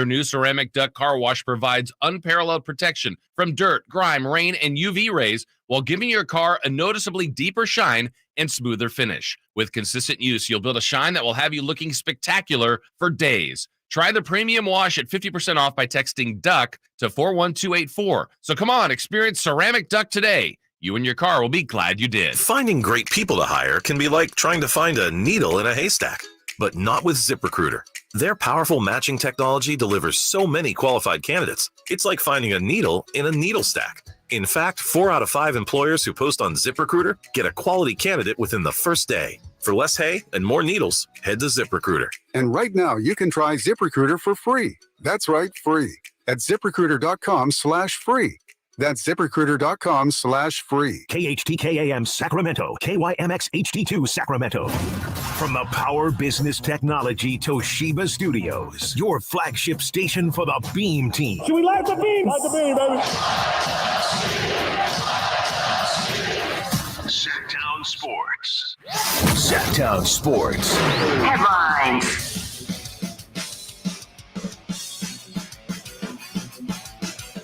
Their new ceramic duck car wash provides unparalleled protection from dirt, grime, rain, and UV rays while giving your car a noticeably deeper shine and smoother finish. With consistent use, you'll build a shine that will have you looking spectacular for days. Try the premium wash at 50% off by texting DUCK to 41284. So come on, experience ceramic duck today. You and your car will be glad you did. Finding great people to hire can be like trying to find a needle in a haystack, but not with ZipRecruiter. Their powerful matching technology delivers so many qualified candidates. It's like finding a needle in a needle stack. In fact, 4 out of 5 employers who post on ZipRecruiter get a quality candidate within the first day. For less hay and more needles, head to ZipRecruiter. And right now, you can try ZipRecruiter for free. That's right, free. At ZipRecruiter.com/free. That's ZipRecruiter.com/free. KHTKAM Sacramento, KYMX HD2 Sacramento. From the Power Business Technology Toshiba Studios, your flagship station for the Beam Team. Should we light the beam? Light the beam, baby. Sactown Sports. Sactown Sports. Headlines.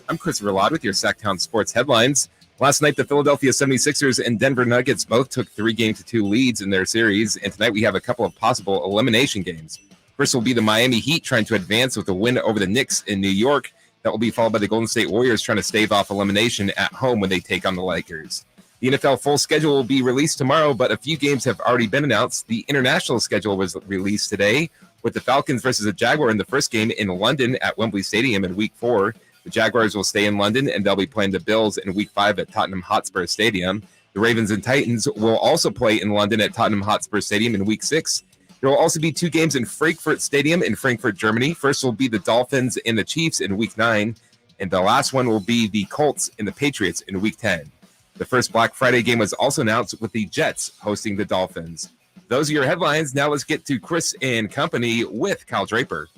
I'm Christopher Ladd with your Sactown Sports headlines. Last night, the Philadelphia 76ers and Denver Nuggets both took 3-2 leads in their series, and tonight we have a couple of possible elimination games. First will be the Miami Heat trying to advance with a win over the Knicks in New York. That will be followed by the Golden State Warriors trying to stave off elimination at home when they take on the Lakers. The NFL full schedule will be released tomorrow, but a few games have already been announced. The international schedule was released today, with the Falcons versus the Jaguars in the first game in London at Wembley Stadium in Week 4. The Jaguars will stay in London, and they'll be playing the Bills in Week 5 at Tottenham Hotspur Stadium. The Ravens and Titans will also play in London at Tottenham Hotspur Stadium in Week 6. There will also be 2 games in Frankfurt Stadium in Frankfurt, Germany. First will be the Dolphins and the Chiefs in Week 9, and the last one will be the Colts and the Patriots in Week 10. The first Black Friday game was also announced with the Jets hosting the Dolphins. Those are your headlines. Now let's get to Chris and company with Kyle Draper.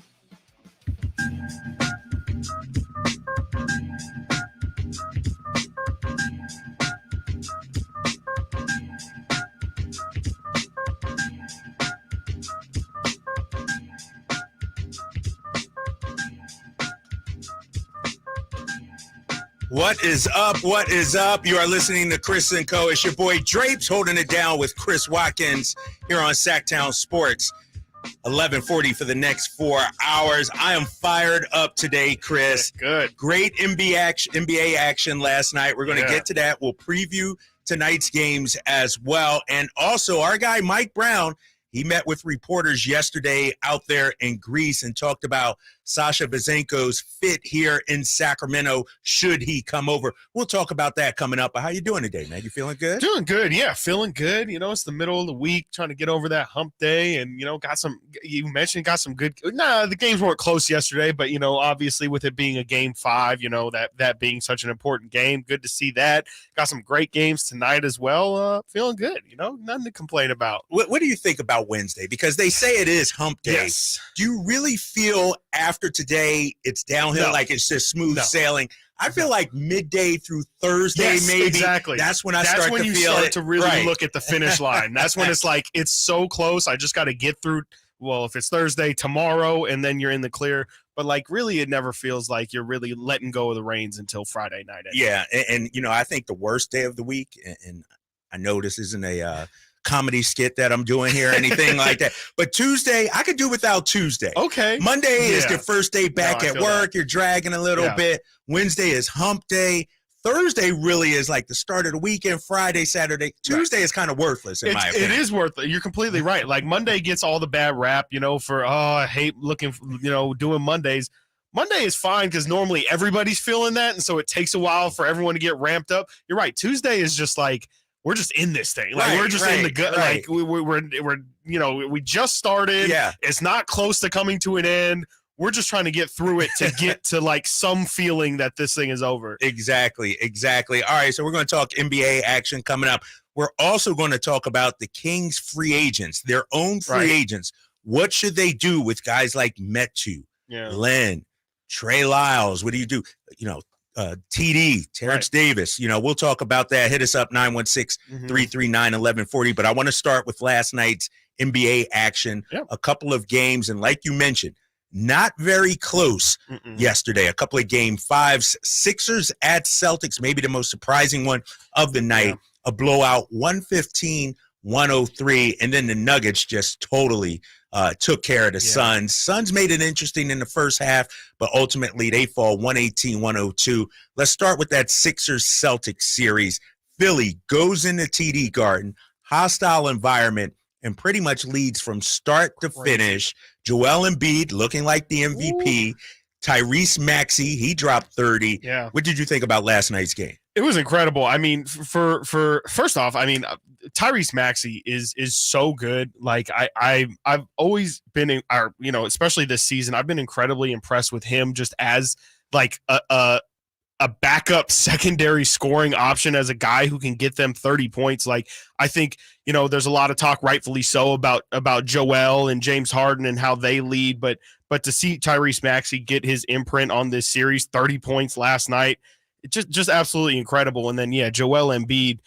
What is up? What is up? You are listening to Chris and Co. It's your boy Drapes holding it down with Chris Watkins here on Sactown Sports. 11:40 for the next 4 hours. I am fired up today, Chris. Good. Great NBA action last night. We're going to get to that. We'll preview tonight's games as well. And also, our guy Mike Brown, he met with reporters yesterday out there in Greece and talked about Sasha Vezenkov's fit here in Sacramento should he come over. We'll talk about that coming up. But how you doing today, man? You feeling good? Doing good, yeah. Feeling good. You know, it's the middle of the week, trying to get over that hump day. And, you know, got some good – the games weren't close yesterday. But, you know, obviously with it being a Game 5, you know, that being such an important game, good to see that. Got some great games tonight as well. Feeling good, you know, nothing to complain about. What do you think about Wednesday? Because they say it is hump day. Yes. Do you really feel after today it's downhill, No. like it's just smooth No. sailing? I feel like midday through Thursday, Yes, maybe. exactly. That's when That's start when to you feel start it. to really Right. look at the finish line. That's when it's like it's so close. I just got to get through. Well, if it's Thursday, tomorrow, and then you're in the clear. But like, really, it never feels like you're really letting go of the reins until Friday night. Yeah, and you know, I think the worst day of the week, and I know this isn't a comedy skit that I'm doing here or anything like that, but Tuesday, I could do without Tuesday. Okay. Monday is your first day back No, I at feel work. You're dragging a little bit. Wednesday is hump day. Thursday really is like the start of the weekend. Friday, Saturday. Tuesday is kind of worthless in my opinion. It is worthless. You're completely right. Like Monday gets all the bad rap, you know, for, I hate looking, you know, doing Mondays. Monday is fine because normally everybody's feeling that, and so it takes a while for everyone to get ramped up. You're right. Tuesday is just like, we're just in this thing. Like we're just in the gut. Right. Like we're you know, we just started. Yeah. It's not close to coming to an end. We're just trying to get through it to get to like some feeling that this thing is over. Exactly. All right, so we're going to talk NBA action coming up. We're also going to talk about the Kings free agents, their own free agents. What should they do with guys like Metu, Len, Trey Lyles? What do you do? You know, TD, Terrence Davis. You know, we'll talk about that. Hit us up 916-339-1140. But I want to start with last night's NBA action. A couple of games, and like you mentioned, not very close yesterday. A couple of game fives. Sixers at Celtics, maybe the most surprising one of the night. A blowout, 115-103. And then the Nuggets just totally took care of the Suns. Suns made it interesting in the first half, but ultimately they fall 118-102. Let's start with that Sixers-Celtics series. Philly goes into TD Garden, hostile environment, and pretty much leads from start to finish. Joel Embiid looking like the MVP. Tyrese Maxey, he dropped 30. Yeah. What did you think about last night's game? It was incredible. I mean, for first off, I mean, Tyrese Maxey is so good. Like I've always been, especially this season, I've been incredibly impressed with him just as like a backup secondary scoring option, as a guy who can get them 30 points. Like, I think, there's a lot of talk, rightfully so, about Joel and James Harden and how they lead, but to see Tyrese Maxey get his imprint on this series, 30 points last night, it's just absolutely incredible. And then, Joel Embiid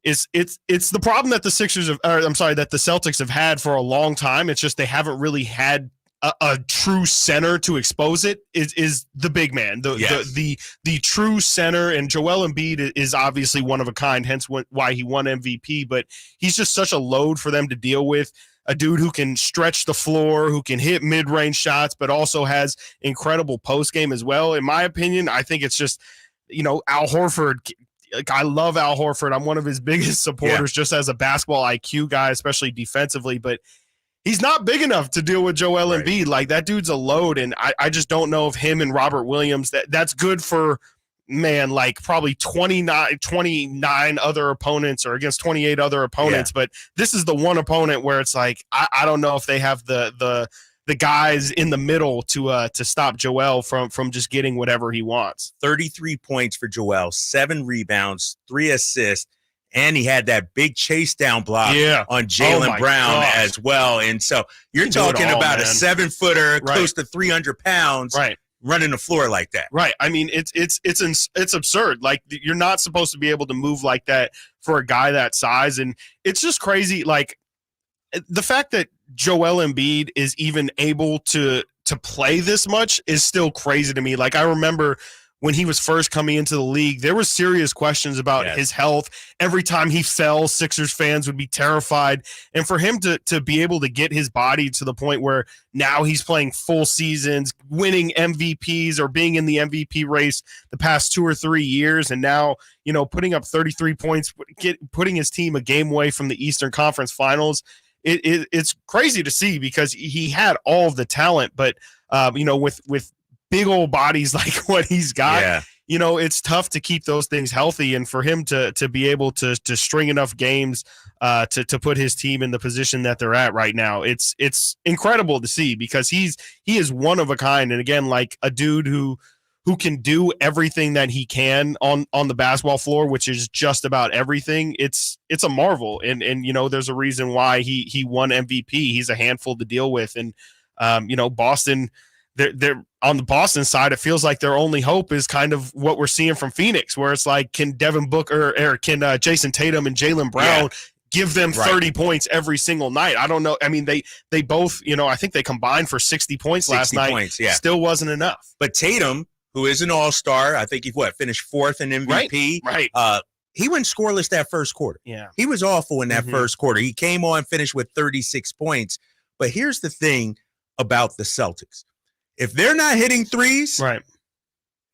it's the problem that the Celtics have had for a long time. It's just they haven't really had a true center to expose it. Is the big man, the true center, and Joel Embiid is obviously one of a kind, hence why he won MVP, but he's just such a load for them to deal with. A dude who can stretch the floor, who can hit mid-range shots, but also has incredible post game as well. In my opinion, I think it's just, Al Horford. Like, I love Al Horford. I'm one of his biggest supporters just as a basketball IQ guy, especially defensively, but he's not big enough to deal with Joel Embiid. Like, that dude's a load, and I just don't know if him and Robert Williams, that's good for, like probably 29 other opponents, or against 28 other opponents. But this is the one opponent where it's like, I don't know if they have the guys in the middle to stop Joel from just getting whatever he wants. 33 points for Joel, 7 rebounds, 3 assists. And he had that big chase down block on Jalen Brown as well. And so you're talking about a 7-footer, close to 300 pounds, running the floor like that. Right. I mean, it's absurd. Like, you're not supposed to be able to move like that for a guy that size. And it's just crazy. Like, the fact that Joel Embiid is even able to play this much is still crazy to me. Like, I remember when he was first coming into the league, there were serious questions about his health. Every time he fell, Sixers fans would be terrified. And for him to be able to get his body to the point where now he's playing full seasons, winning MVPs, or being in the MVP race the past 2 or 3 years, and now, putting up 33 points, putting his team a game away from the Eastern Conference Finals, it's crazy to see, because he had all of the talent, but with big old bodies like what he's got, it's tough to keep those things healthy. And for him to be able to string enough games to put his team in the position that they're at right now, it's incredible to see, because he is one of a kind. And again, like a dude who can do everything that he can on the basketball floor, which is just about everything. It's a marvel. And there's a reason why he won MVP. He's a handful to deal with. And Boston, they're on the Boston side, it feels like their only hope is kind of what we're seeing from Phoenix, where it's like, can Devin Booker or can Jason Tatum and Jalen Brown give them 30 points every single night? I don't know. I mean, they both, I think they combined for 60 points last night. Still wasn't enough. But Tatum, who is an all-star, I think he finished 4th in MVP. Right. He went scoreless that first quarter. Yeah. He was awful in that first quarter. He came on, finished with 36 points. But here's the thing about the Celtics. If they're not hitting threes,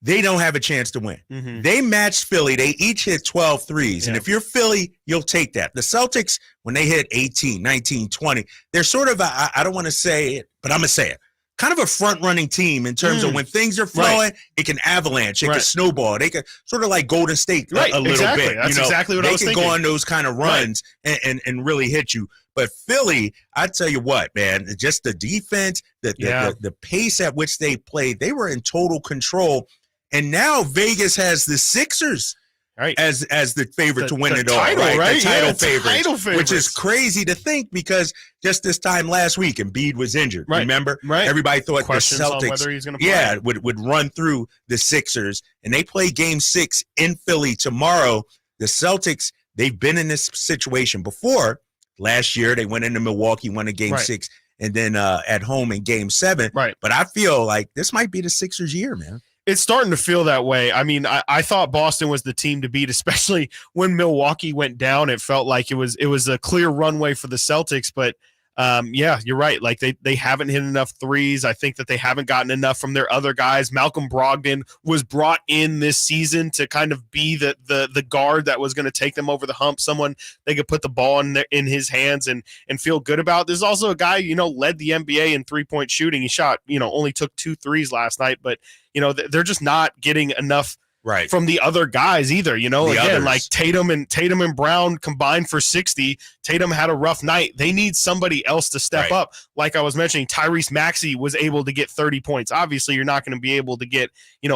they don't have a chance to win. They matched Philly. They each hit 12 threes. And if you're Philly, you'll take that. The Celtics, when they hit 18, 19, 20, they're sort of, I don't want to say it, but I'm going to say it, kind of a front-running team in terms of when things are flowing, it can avalanche, it can snowball. They can sort of like Golden State a little bit. That's exactly what I was thinking. They can go on those kind of runs and really hit you. But Philly, I tell you what, man, just the defense, the pace at which they played, they were in total control. And now Vegas has the Sixers as the favorite to win it all, right? The title favorites, which is crazy to think, because just this time last week, Embiid was injured. Remember? Everybody thought questions the Celtics on whether he's gonna play. would run through the Sixers, and they play Game 6 in Philly tomorrow. The Celtics, they've been in this situation before. Last year, they went into Milwaukee, won a Game 6, and then at home in Game 7. Right. But I feel like this might be the Sixers' year, man. It's starting to feel that way. I mean, I thought Boston was the team to beat, especially when Milwaukee went down. It felt like it was a clear runway for the Celtics, but yeah, you're right. Like they haven't hit enough threes. I think that they haven't gotten enough from their other guys. Malcolm Brogdon was brought in this season to kind of be the guard that was going to take them over the hump, someone they could put the ball in his hands and feel good about. There's also a guy, led the NBA in 3-point shooting. He shot, only took 2 threes last night, but they're just not getting enough right from the other guys either. Again, others. like Tatum and Brown combined for 60. Tatum had a rough night. They need somebody else to step up. Like I was mentioning, Tyrese Maxey was able to get 30 points. Obviously, you're not going to be able to get,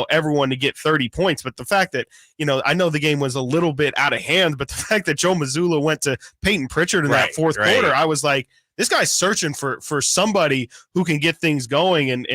everyone to get 30 points. But the fact that, I know the game was a little bit out of hand, but the fact that Joe Mazzulla went to Peyton Pritchard in that fourth quarter, I was like, this guy's searching for somebody who can get things going. And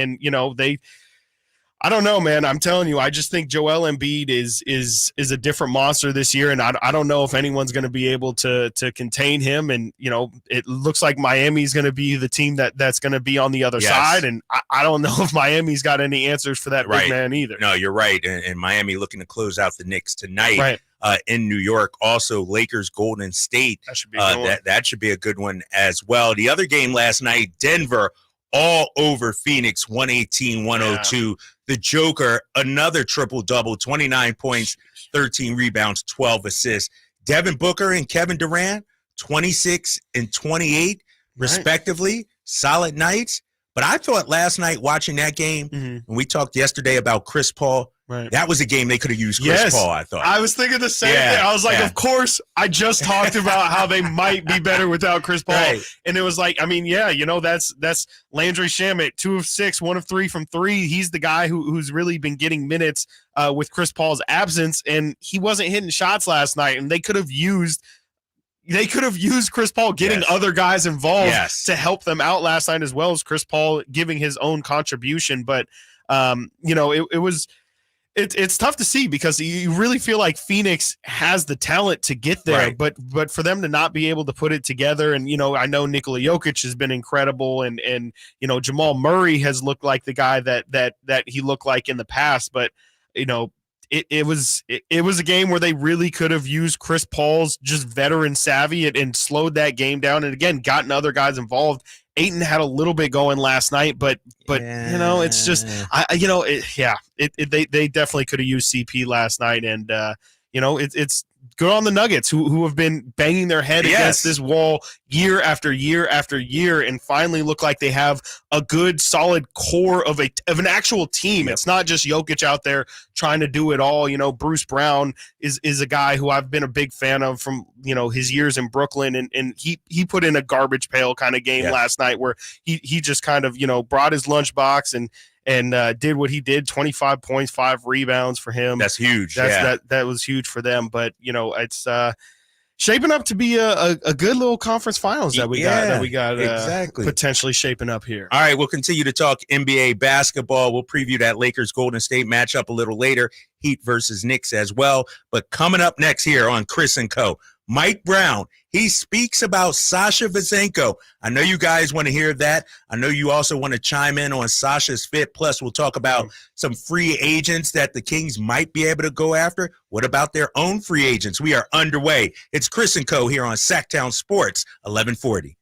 I don't know, man. I'm telling you, I just think Joel Embiid is a different monster this year, and I don't know if anyone's going to be able to contain him. And it looks like Miami's going to be the team that's going to be on the other side, and I don't know if Miami's got any answers for that big man either. No, you're right. And Miami looking to close out the Knicks tonight in New York. Also, Lakers, Golden State. That should be a good one. That should be a good one as well. The other game last night, Denver all over Phoenix, 118-102. Yeah. The Joker, another triple-double, 29 points, 13 rebounds, 12 assists. Devin Booker and Kevin Durant, 26 and 28, respectively. Solid nights. But I thought last night watching that game, and we talked yesterday about Chris Paul, that was a game they could have used Chris Paul, I thought. I was thinking the same thing. I was like, of course, I just talked about how they might be better without Chris Paul. And it was like, I mean, that's Landry Shamet, 2 of 6, 1 of 3 from 3. He's the guy who's really been getting minutes with Chris Paul's absence, and he wasn't hitting shots last night, and they could have used Chris Paul getting other guys involved to help them out last night, as well as Chris Paul giving his own contribution. But, it's tough to see because you really feel like Phoenix has the talent to get there, but for them to not be able to put it together. And, I know Nikola Jokic has been incredible, and Jamal Murray has looked like the guy that he looked like in the past, but, It was a game where they really could have used Chris Paul's just veteran savvy and slowed that game down, and again gotten other guys involved. Ayton had a little bit going last night, but it's just they definitely could have used CP last night, and it's good on the Nuggets who have been banging their head against this wall year after year after year, and finally look like they have a good solid core of an actual team. It's not just Jokic out there trying to do it all. Bruce Brown is a guy who I've been a big fan of from his years in Brooklyn, and he put in a garbage pail kind of game last night where he just kind of brought his lunchbox and did what he did. 25 points, 5 rebounds for him. That's huge. That was huge for them. But it's shaping up to be a good little conference finals that we got exactly potentially shaping up here. All right, we'll continue to talk NBA basketball. We'll preview that Lakers Golden State matchup a little later, Heat versus Knicks as well. But coming up next here on Chris and Co., Mike Brown, he speaks about Sasha Vezenkov. I know you guys want to hear that. I know you also want to chime in on Sasha's fit. Plus, we'll talk about some free agents that the Kings might be able to go after. What about their own free agents? We are underway. It's Chris and Co. here on Sactown Sports, 1140.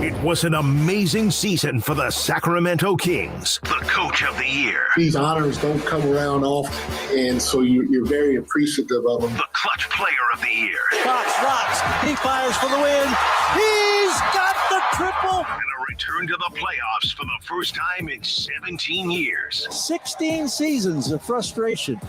It was an amazing season for the Sacramento Kings. The coach of the year. These honors don't come around often, and so you're very appreciative of them. The clutch player of the year. Fox rocks. He fires for the win. He's got the triple. And a return to the playoffs for the first time in 17 years. 16 seasons of frustration.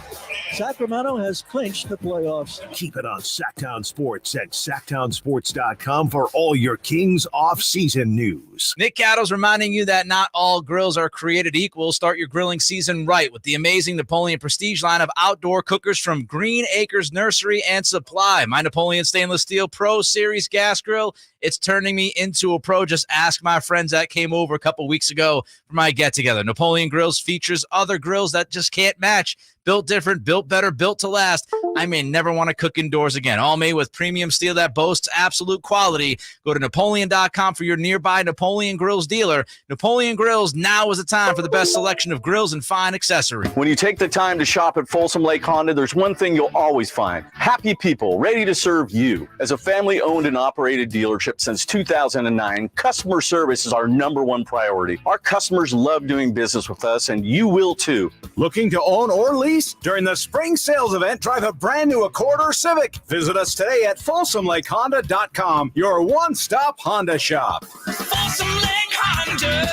Sacramento has clinched the playoffs. Keep it on Sactown Sports at SactownSports.com for all your Kings off-season news. Nick Cattle's reminding you that not all grills are created equal. Start your grilling season right with the amazing Napoleon Prestige line of outdoor cookers from Green Acres Nursery and Supply. My Napoleon Stainless Steel Pro Series gas grill, it's turning me into a pro. Just ask my friends that came over a couple weeks ago for my get-together. Napoleon Grills features other grills that just can't match Built different, built better, built to last. I may never want to cook indoors again. All made with premium steel that boasts absolute quality. Go to Napoleon.com for your nearby Napoleon Grills dealer. Napoleon Grills, now is the time for the best selection of grills and fine accessories. When you take the time to shop at Folsom Lake Honda, there's one thing you'll always find. Happy people ready to serve you. As a family-owned and operated dealership since 2009, customer service is our #1 priority. Our customers love doing business with us, and you will too. Looking to own or lease? During the spring sales event, drive a brand new Accord or Civic. Visit us today at FolsomLakeHonda.com, your one-stop Honda shop. Folsom Lake Honda,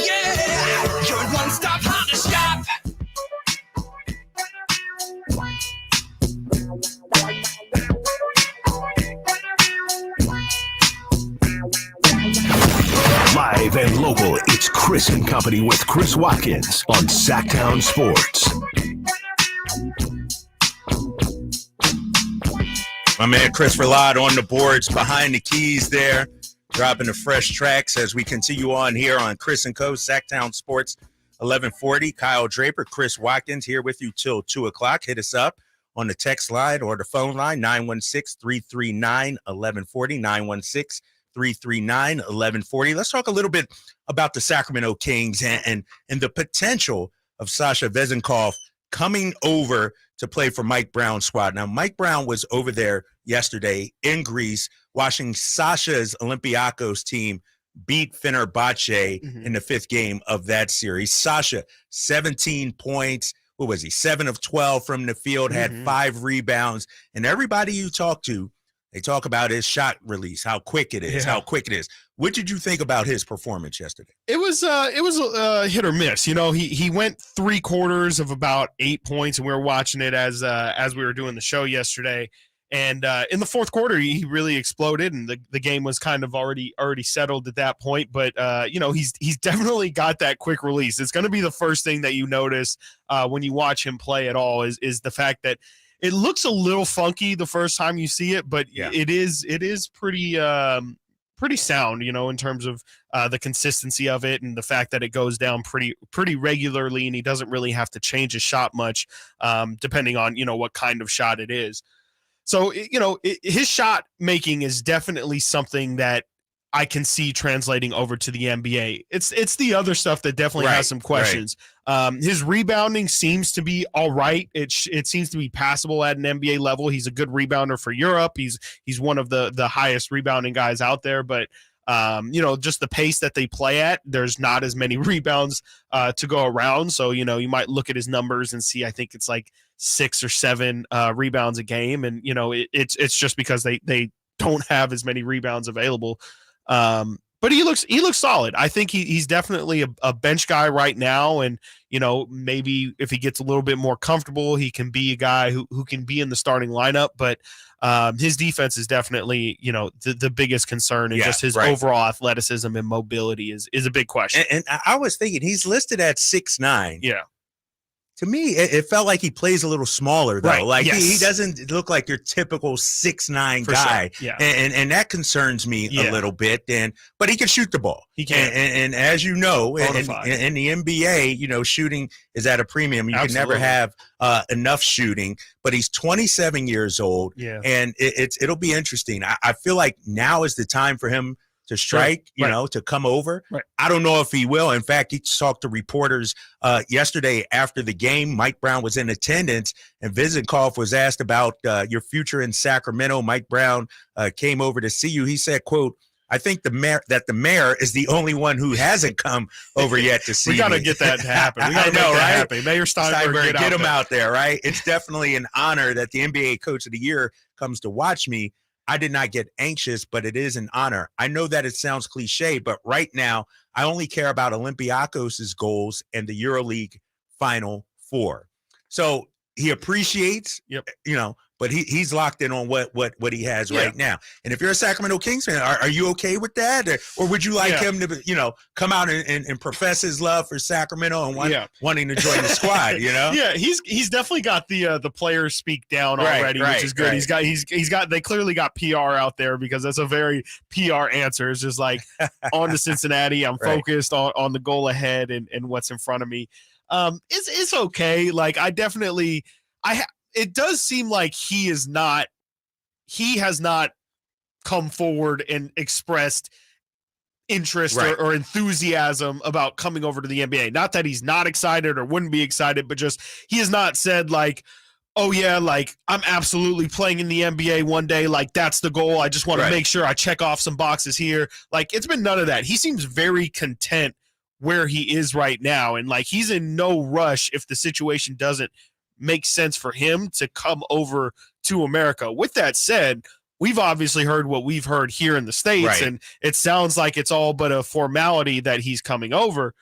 yeah, your one-stop Honda shop. Live and local, it's Chris and Company with Chris Watkins on Sactown Sports. My man Chris Verlade on the boards behind the keys there, dropping the fresh tracks as we continue on here on Chris & Co. Sactown Sports 1140. Kyle Draper, Chris Watkins here with you till 2 o'clock. Hit us up on the text line or the phone line, 916-339-1140, 916-339-1140. Let's talk a little bit about the Sacramento Kings and the potential of Sasha Vezenkov coming over to play for Mike Brown's squad. Now, Mike Brown was over there yesterday in Greece watching Sasha's Olympiacos team beat Fenerbahce in the 5th game of that series. Sasha, 17 points. What was he? 7 of 12 from the field, had 5 rebounds. And everybody you talk to, they talk about his shot release, how quick it is, What did you think about his performance yesterday? It was hit or miss. You know, he went 3 quarters of about 8 points, and we were watching it as we were doing the show yesterday. And in the 4th quarter, he really exploded, and the game was kind of already settled at that point. But you know, he's definitely got that quick release. It's going to be the first thing that you notice when you watch him play at all is the fact that it looks a little funky the first time you see it, but it is pretty sound, you know, in terms of the consistency of it and the fact that it goes down pretty regularly, and he doesn't really have to change his shot much, depending on, you know, what kind of shot it is. So, you know, his shot making is definitely something that I can see translating over to the NBA. It's the other stuff that definitely has some questions. His rebounding seems to be all right. It seems to be passable at an NBA level. He's a good rebounder for Europe. He's one of the highest rebounding guys out there. But you know, just the pace that they play at, there's not as many rebounds to go around. So, you know, you might look at his numbers and see, I think it's like 6 or 7 rebounds a game, and you know, it's just because they don't have as many rebounds available. But he looks solid. I think he's definitely a bench guy right now. And, you know, maybe if he gets a little bit more comfortable, he can be a guy who can be in the starting lineup. But his defense is definitely, you know, the biggest concern, and just his overall athleticism and mobility is a big question. And I was thinking he's listed at 6'9". Yeah. To me, it felt like he plays a little smaller, though. Right. Like Yes. he doesn't look like your typical 6'9" guy. Sure. Yeah. And that concerns me a little bit. But he can shoot the ball. He can. And as you know, in the NBA, you know, shooting is at a premium. You can never have enough shooting. But he's 27 years old. Yeah. And it'll be interesting. I feel like now is the time for him to strike, you know, to come over. Right. I don't know if he will. In fact, he talked to reporters yesterday after the game. Mike Brown was in attendance, and Vezenkov was asked about your future in Sacramento. Mike Brown came over to see you. He said, quote, "I think the mayor is the only one who hasn't come over yet to see me." We got to get that to happen. We got to make that happen. Mayor Steinberg, get him out there, right? It's definitely an honor that the NBA Coach of the Year comes to watch me. I did not get anxious, but it is an honor. I know that it sounds cliche, but right now I only care about Olympiacos' goals and the EuroLeague Final Four. So he appreciates, you know, but he's locked in on what he has right now. And if you're a Sacramento Kings fan, are you okay with that, or would you like him to come out and profess his love for Sacramento and wanting to join the squad? Yeah, he's definitely got the players speak down already, which is good. He's got they clearly got PR out there, because that's a very PR answer. It's just like, on to Cincinnati, I'm focused on the goal ahead and what's in front of me. It's okay. Like, it does seem like he has not come forward and expressed interest or enthusiasm about coming over to the NBA. Not that he's not excited or wouldn't be excited, but just he has not said like, oh yeah, like I'm absolutely playing in the NBA one day. Like, that's the goal. I just want to make sure I check off some boxes here. Like, it's been none of that. He seems very content where he is right now. And like, he's in no rush if the situation doesn't make sense for him to come over to America. With that said, we've obviously heard what we've heard here in the States, and it sounds like it's all but a formality that he's coming over.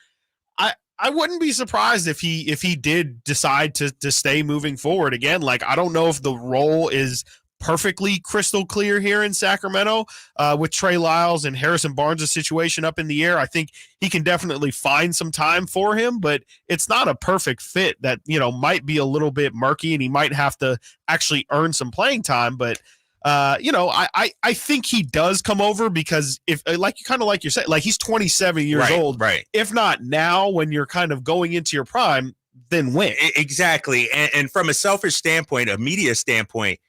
I wouldn't be surprised if he did decide to stay moving forward. Again, like, I don't know if the role is perfectly crystal clear here in Sacramento with Trey Lyles and Harrison Barnes' situation up in the air. I think he can definitely find some time for him, but it's not a perfect fit that, might be a little bit murky, and he might have to actually earn some playing time. But I think he does come over, because if like you're saying, like, he's 27 years old, right? If not now, when you're kind of going into your prime, then when? Exactly. And from a selfish standpoint, a media standpoint,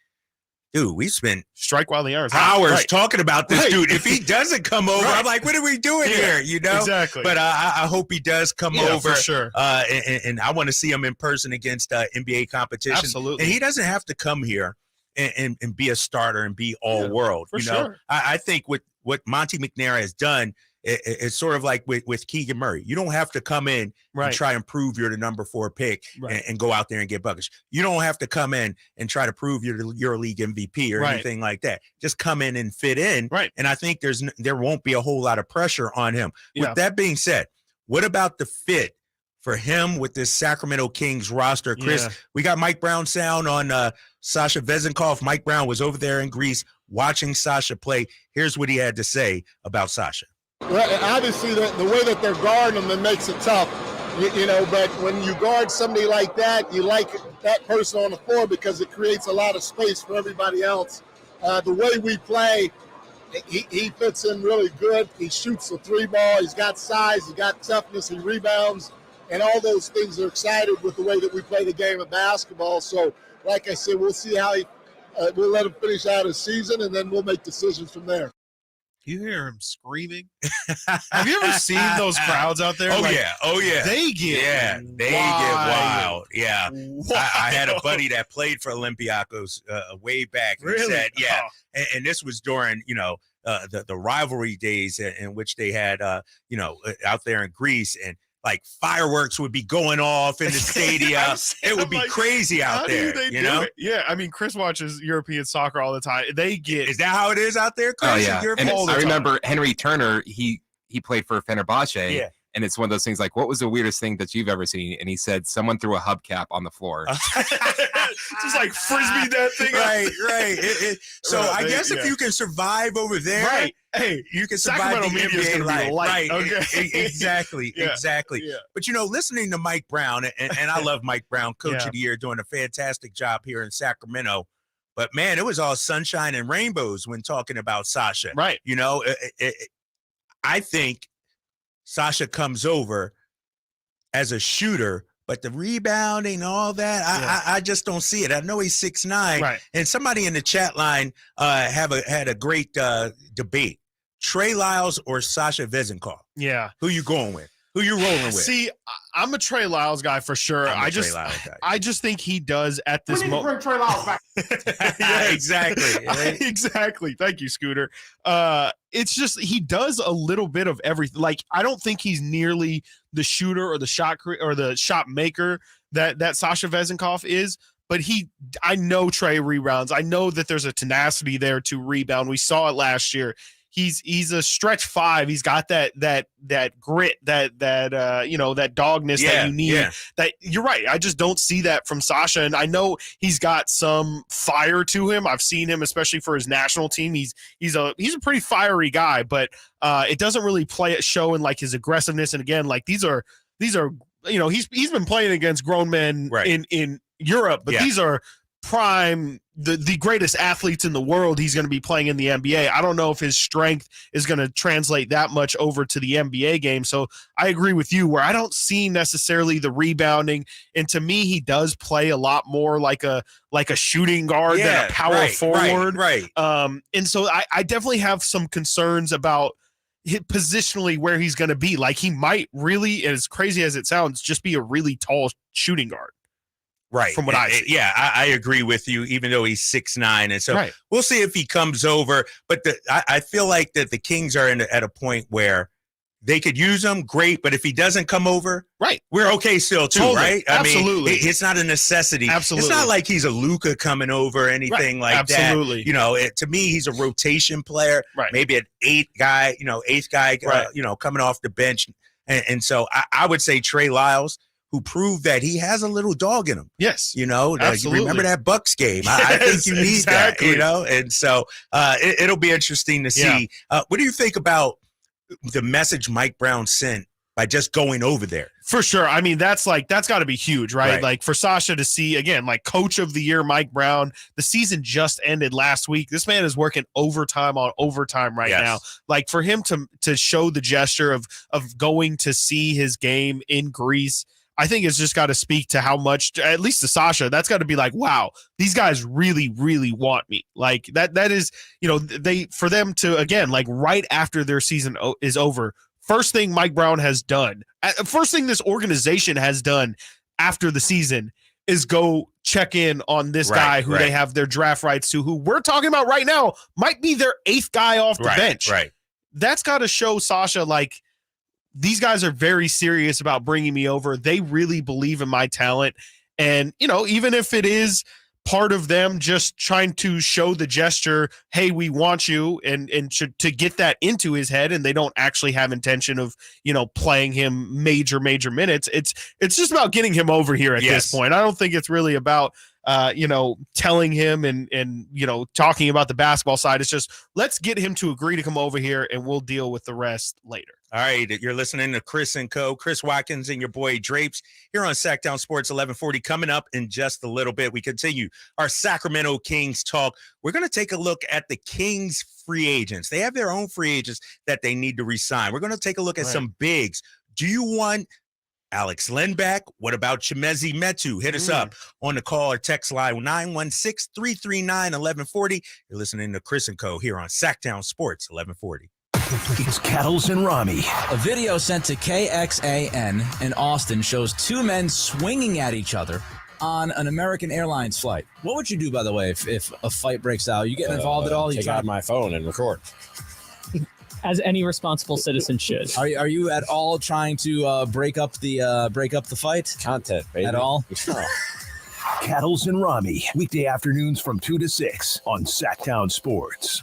dude, we spent strike while the hours talking about this dude. If he doesn't come over, I'm like, what are we doing here? Exactly. But I hope he does come over for sure. And I want to see him in person against NBA competition. Absolutely. And he doesn't have to come here and be a starter and be all world. Sure. I think what Monty McNair has done, it's sort of like with Keegan Murray. You don't have to come in and try and prove you're the number 4 pick and go out there and get buckets. You don't have to come in and try to prove you're the EuroLeague MVP or anything like that. Just come in and fit in. Right. And I think there won't be a whole lot of pressure on him. With that being said, what about the fit for him with this Sacramento Kings roster? Chris, we got Mike Brown sound on Sasha Vezenkov. Mike Brown was over there in Greece watching Sasha play. Here's what he had to say about Sasha. Well, obviously, the way that they're guarding them, it makes it tough, but when you guard somebody like that, you like that person on the floor because it creates a lot of space for everybody else. The way we play, he fits in really good. He shoots the 3-ball. He's got size. He's got toughness. He rebounds. And all those things are excited with the way that we play the game of basketball. So, like I said, we'll see how we'll let him finish out his season, and then we'll make decisions from there. You hear him screaming? Have you ever seen those crowds out there? Oh yeah. They get wild. Yeah. I had a buddy that played for Olympiacos way back. And really? Said, and this was during the rivalry days in which they had out there in Greece, and like fireworks would be going off in the stadium. It would be crazy out there. Yeah, I mean, Chris watches European soccer all the time. Is that how it is out there, Chris? Oh yeah. And I remember Henry Turner. He played for Fenerbahce. Yeah. And it's one of those things like, what was the weirdest thing that you've ever seen? And he said, someone threw a hubcap on the floor. Just like frisbee that thing. Right. So I guess if you can survive over there, hey, you can survive Sacramento the media is NBA gonna be light. Okay. Exactly. Yeah. But listening to Mike Brown, and I love Mike Brown, Coach of the Year, doing a fantastic job here in Sacramento. But man, it was all sunshine and rainbows when talking about Sasha. Right. I think Sasha comes over as a shooter, but the rebounding and all that, I just don't see it. I know he's 6'9", and somebody in the chat line had a great debate: Trey Lyles or Sasha Vezenkov. Yeah, who you going with? Who you rolling with? See, I'm a Trey Lyles guy for sure. I just think he does at this moment. Bring Trey Lyles back. Exactly. Exactly. Thank you, Scooter. It's just he does a little bit of everything. Like, I don't think he's nearly the shooter or the shot maker that Sasha Vezenkov is. But I know Trey rebounds. I know that there's a tenacity there to rebound. We saw it last year. he's a stretch 5. He's got that grit, that dogness that you need. Yeah. That you're right. I just don't see that from Sasha, and I know he's got some fire to him. I've seen him, especially for his national team. He's a pretty fiery guy, but it doesn't really show in like his aggressiveness. And again, like these are he's been playing against grown men in Europe, but these are prime, the greatest athletes in the world. He's going to be playing in the NBA. I don't know if his strength is going to translate that much over to the NBA game. So I agree with you where I don't see necessarily the rebounding. And to me, he does play a lot more like a shooting guard than a power forward. Right. And so I definitely have some concerns about positionally where he's going to be. Like he might really, as crazy as it sounds, just be a really tall shooting guard. Right. From what I see. Yeah, I agree with you, even though he's 6'9". And so we'll see if he comes over. But I feel like that the Kings are at a point where they could use him, great. But if he doesn't come over, we're okay still too, right? Absolutely. I mean, it's not a necessity. Absolutely. It's not like he's a Luka coming over or anything like Absolutely. that. You know, to me, he's a rotation player, maybe an eighth guy, coming off the bench. And so I would say Trey Lyles, who proved that he has a little dog in him. Yes. You remember that Bucks game. I think you need that, and so it'll be interesting to see. What do you think about the message Mike Brown sent by just going over there? For sure. I mean, that's got to be huge, right? Like for Sasha to see, again, like coach of the year, Mike Brown, the season just ended last week. This man is working overtime on overtime right now. Like for him to show the gesture of going to see his game in Greece, I think it's just got to speak to how much, at least to Sasha, that's got to be like, wow, these guys really, really want me. Like that is, for them to, again, like right after their season is over, first thing Mike Brown has done, first thing this organization has done after the season is go check in on this guy who they have their draft rights to, who we're talking about right now might be their 8th guy off the bench. Right. That's got to show Sasha, like, these guys are very serious about bringing me over. They really believe in my talent. And, even if it is part of them just trying to show the gesture, hey, we want you, and to get that into his head, and they don't actually have intention of, playing him major minutes. It's just about getting him over here at this point. I don't think it's really about, telling him and talking about the basketball side. It's just, let's get him to agree to come over here and we'll deal with the rest later. All right, you're listening to Chris and Co. Chris Watkins and your boy Drapes here on Sactown Sports 1140. Coming up in just a little bit, we continue our Sacramento Kings talk. We're going to take a look at the Kings free agents. They have their own free agents that they need to re-sign. We're going to take a look at some bigs. Do you want Alex Len back? What about Chimezi Metu? Hit us up on the call or text line 916-339-1140. You're listening to Chris and Co. here on Sactown Sports 1140. It's Kettles and Rami. A video sent to KXAN in Austin shows two men swinging at each other on an American Airlines flight. What would you do, by the way, if a fight breaks out? You get involved at all? Take out my phone and record. As any responsible citizen should. Are you at all trying to break up the fight? Content, baby. At all? Kettles and Rami, weekday afternoons from 2 to 6 on Sactown Sports.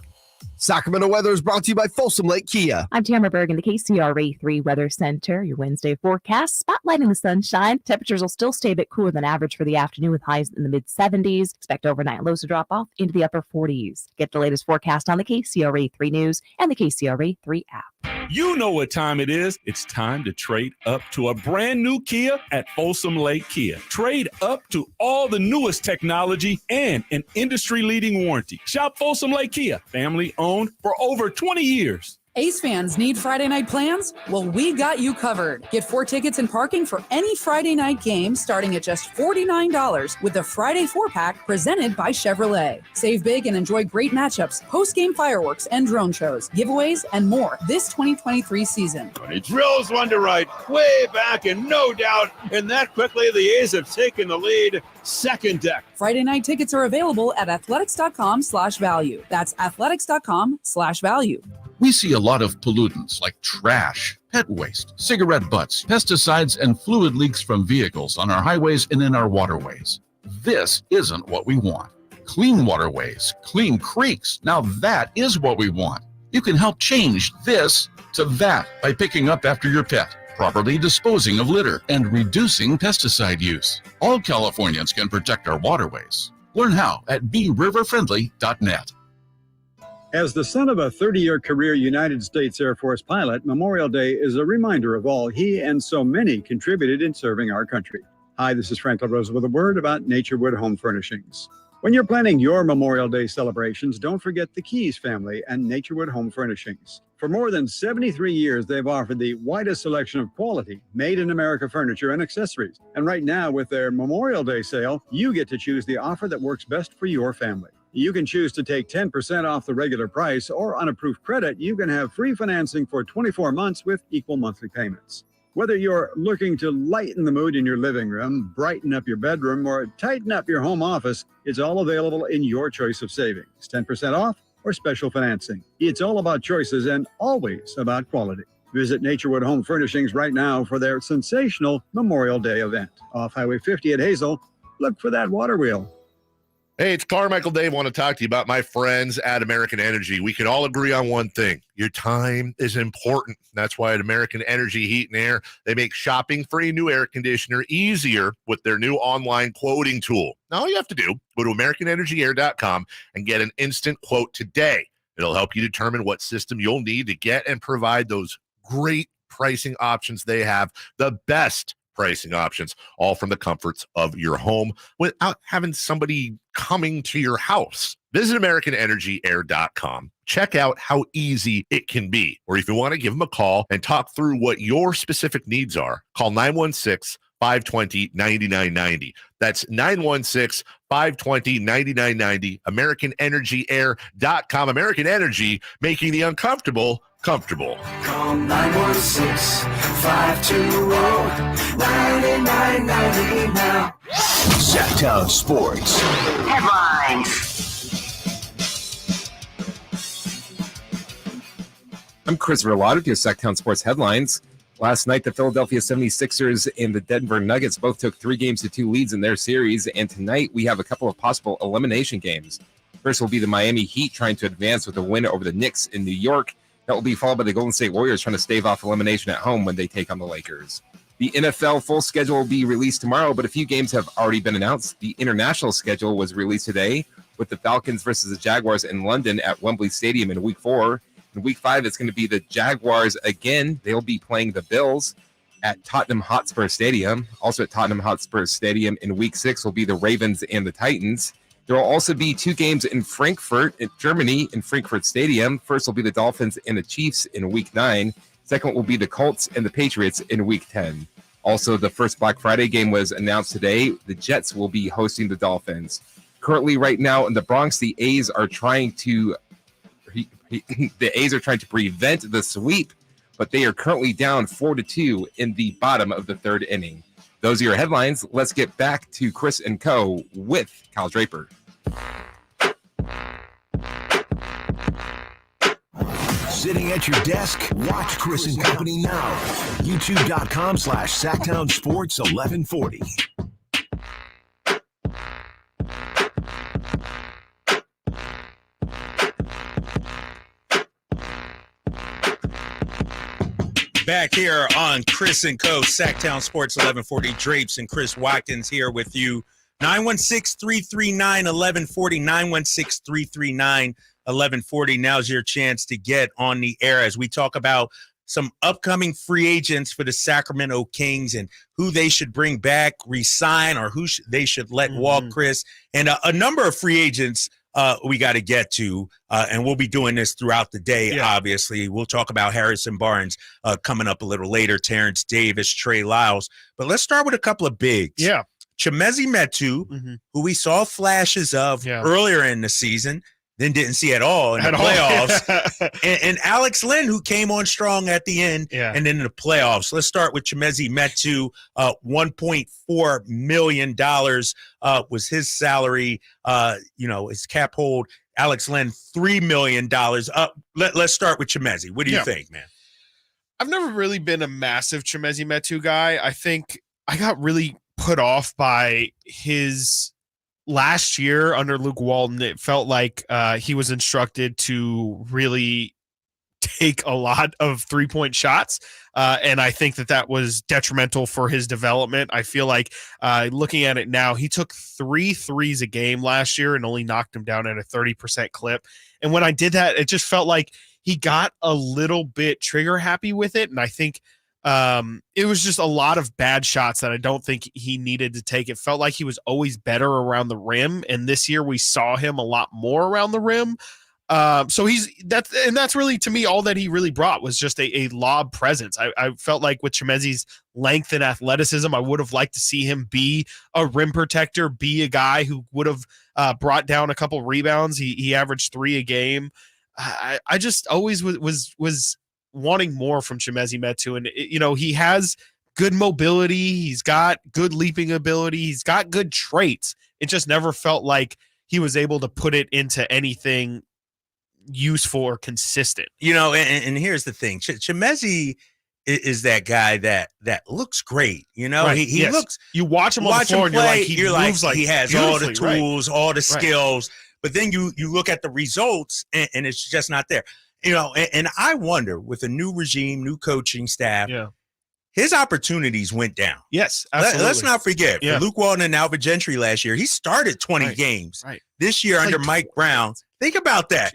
Sacramento weather is brought to you by Folsom Lake Kia. I'm Tamara Berg in the KCRA 3 Weather Center. Your Wednesday forecast, spotlighting the sunshine. Temperatures will still stay a bit cooler than average for the afternoon with highs in the mid-70s. Expect overnight lows to drop off into the upper 40s. Get the latest forecast on the KCRA 3 News and the KCRA 3 app. You know what time it is. It's time to trade up to a brand new Kia at Folsom Lake Kia. Trade up to all the newest technology and an industry-leading warranty. Shop Folsom Lake Kia, family-owned for over 20 years. Ace fans need Friday night plans? Well, we got you covered. Get 4 tickets and parking for any Friday night game starting at just $49 with the Friday 4-pack presented by Chevrolet. Save big and enjoy great matchups, post-game fireworks and drone shows, giveaways, and more this 2023 season. He drills one to right, way back, and no doubt, and that quickly the A's have taken the lead. Second deck. Friday night tickets are available at athletics.com/value. That's athletics.com/value. We see a lot of pollutants like trash, pet waste, cigarette butts, pesticides, and fluid leaks from vehicles on our highways and in our waterways. This isn't what we want. Clean waterways, clean creeks. Now that is what we want. You can help change this to that by picking up after your pet, properly disposing of litter, and reducing pesticide use. All Californians can protect our waterways. Learn how at BeRiverFriendly.net. As the son of a 30-year career United States Air Force pilot, Memorial Day is a reminder of all he and so many contributed in serving our country. Hi, this is Franklin Rosa with a word about Naturewood Home Furnishings. When you're planning your Memorial Day celebrations, don't forget the Keys family and Naturewood Home Furnishings. For more than 73 years, they've offered the widest selection of quality, made-in-America furniture and accessories. And right now, with their Memorial Day sale, you get to choose the offer that works best for your family. You can choose to take 10% off the regular price, or on approved credit, you can have free financing for 24 months with equal monthly payments. Whether you're looking to lighten the mood in your living room, brighten up your bedroom, or tighten up your home office, it's all available in your choice of savings. 10% off or special financing. It's all about choices and always about quality. Visit Naturewood Home Furnishings right now for their sensational Memorial Day event. Off Highway 50 at Hazel, look for that water wheel. Hey, it's Carmichael Dave. I want to talk to you about my friends at American Energy. We can all agree on one thing. Your time is important. That's why at American Energy Heat and Air, they make shopping for a new air conditioner easier with their new online quoting tool. Now, all you have to do, go to AmericanEnergyAir.com and get an instant quote today. It'll help you determine what system you'll need to get and provide those great pricing options they have, the best pricing options, all from the comforts of your home without having somebody coming to your house. Visit AmericanEnergyAir.com. Check out how easy it can be. Or if you want to give them a call and talk through what your specific needs are, call 916-520-9990. That's 916-520-9990. AmericanEnergyAir.com. American Energy, making the uncomfortable comfortable. Call 916-520-9990 now. Sactown Sports Headlines. I'm Chris Verlotta with your Sactown Sports Headlines. Last night, the Philadelphia 76ers and the Denver Nuggets both took 3-2 leads in their series, and tonight we have a couple of possible elimination games. First will be the Miami Heat trying to advance with a win over the Knicks in New York. That will be followed by the Golden State Warriors trying to stave off elimination at home when they take on the Lakers. The NFL full schedule will be released tomorrow, but a few games have already been announced. The international schedule was released today with the Falcons versus the Jaguars in London at Wembley Stadium in Week 4. In Week 5, it's going to be the Jaguars again. They'll be playing the Bills at Tottenham Hotspur Stadium. Also at Tottenham Hotspur Stadium in Week 6 will be the Ravens and the Titans. There will also be 2 games in Frankfurt, in Germany, in Frankfurt Stadium. First will be the Dolphins and the Chiefs in Week 9. Second will be the Colts and the Patriots in Week 10. Also, the first Black Friday game was announced today. The Jets will be hosting the Dolphins. Currently, right now in the Bronx, the A's are trying to prevent the sweep, but they are currently down 4-2 in the bottom of the 3rd inning. Those are your headlines. Let's get back to Chris and Co. with Kyle Draper. Sitting at your desk, watch Chris and Company now. YouTube.com/Sactown Sports 1140. Back here on Chris and Co. Sactown Sports 1140. Drapes and Chris Watkins here with you. 916-339-1140. 916-339-1140. Now's your chance to get on the air as we talk about some upcoming free agents for the Sacramento Kings and who they should bring back, resign, or who they should let walk, Chris. And a number of free agents we got to get to, and we'll be doing this throughout the day, obviously. We'll talk about Harrison Barnes coming up a little later, Terrence Davis, Trey Lyles. But let's start with a couple of bigs. Yeah. Chimezi Metu, who we saw flashes of earlier in the season, then didn't see at all in the playoffs. and Alex Len, who came on strong at the end and then in the playoffs. Let's start with Chimezi Metu. $1.4 million was his salary, his cap hold. Alex Len, $3 million. Let's start with Chimezi. What do you think, man? I've never really been a massive Chimezi Metu guy. I think I got really put off by his last year under Luke Walton. It felt like he was instructed to really take a lot of 3-point shots. And I think that was detrimental for his development. I feel like looking at it now, he took 3 threes a game last year and only knocked them down at a 30% clip. And when I did that, it just felt like he got a little bit trigger happy with it. And I think it was just a lot of bad shots that I don't think he needed to take. It felt like he was always better around the rim. And this year we saw him a lot more around the rim. So that's really, to me, all that he really brought was just a lob presence. I felt like with Chimezi's length and athleticism, I would have liked to see him be a rim protector, be a guy who would have brought down a couple rebounds. He averaged 3 a game. I just always was wanting more from Chimezie Metu. And, he has good mobility. He's got good leaping ability. He's got good traits. It just never felt like he was able to put it into anything useful or consistent. And here's the thing. Chimezie is that guy that looks great. Right. He looks, you watch him on the floor and you're like, he has all the tools, all the skills, but then you look at the results and it's just not there. And I wonder, with a new regime, new coaching staff, his opportunities went down. Yes, absolutely. Let's not forget, for Luke Walton and Alvin Gentry last year, he started 20 games. Right. This year under Mike Brown, think about that.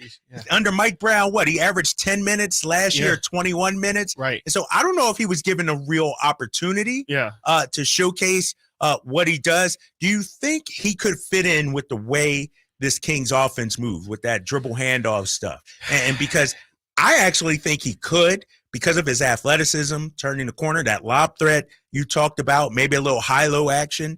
Under Mike Brown, he averaged 10 minutes last year, 21 minutes. Right. And so I don't know if he was given a real opportunity to showcase what he does. Do you think he could fit in with the way this Kings offense moves, with that dribble handoff stuff? And because I actually think he could, because of his athleticism, turning the corner, that lob threat you talked about, maybe a little high-low action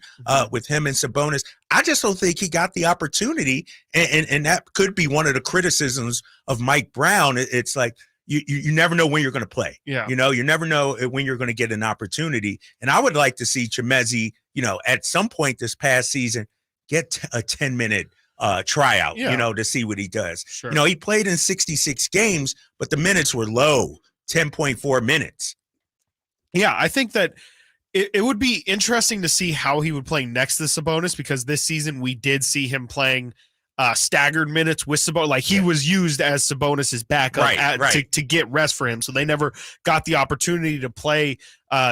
with him and Sabonis. I just don't think he got the opportunity, and that could be one of the criticisms of Mike Brown. It's like you never know when you're going to play. Yeah. You never know when you're going to get an opportunity. And I would like to see Chimezie, at some point this past season, get a 10-minute tryout, to see what he does. Sure. He played in 66 games, but the minutes were low, 10.4 minutes. Yeah, I think that it would be interesting to see how he would play next to Sabonis, because this season we did see him playing staggered minutes with Sabonis. Like he was used as Sabonis's backup to get rest for him. So they never got the opportunity to play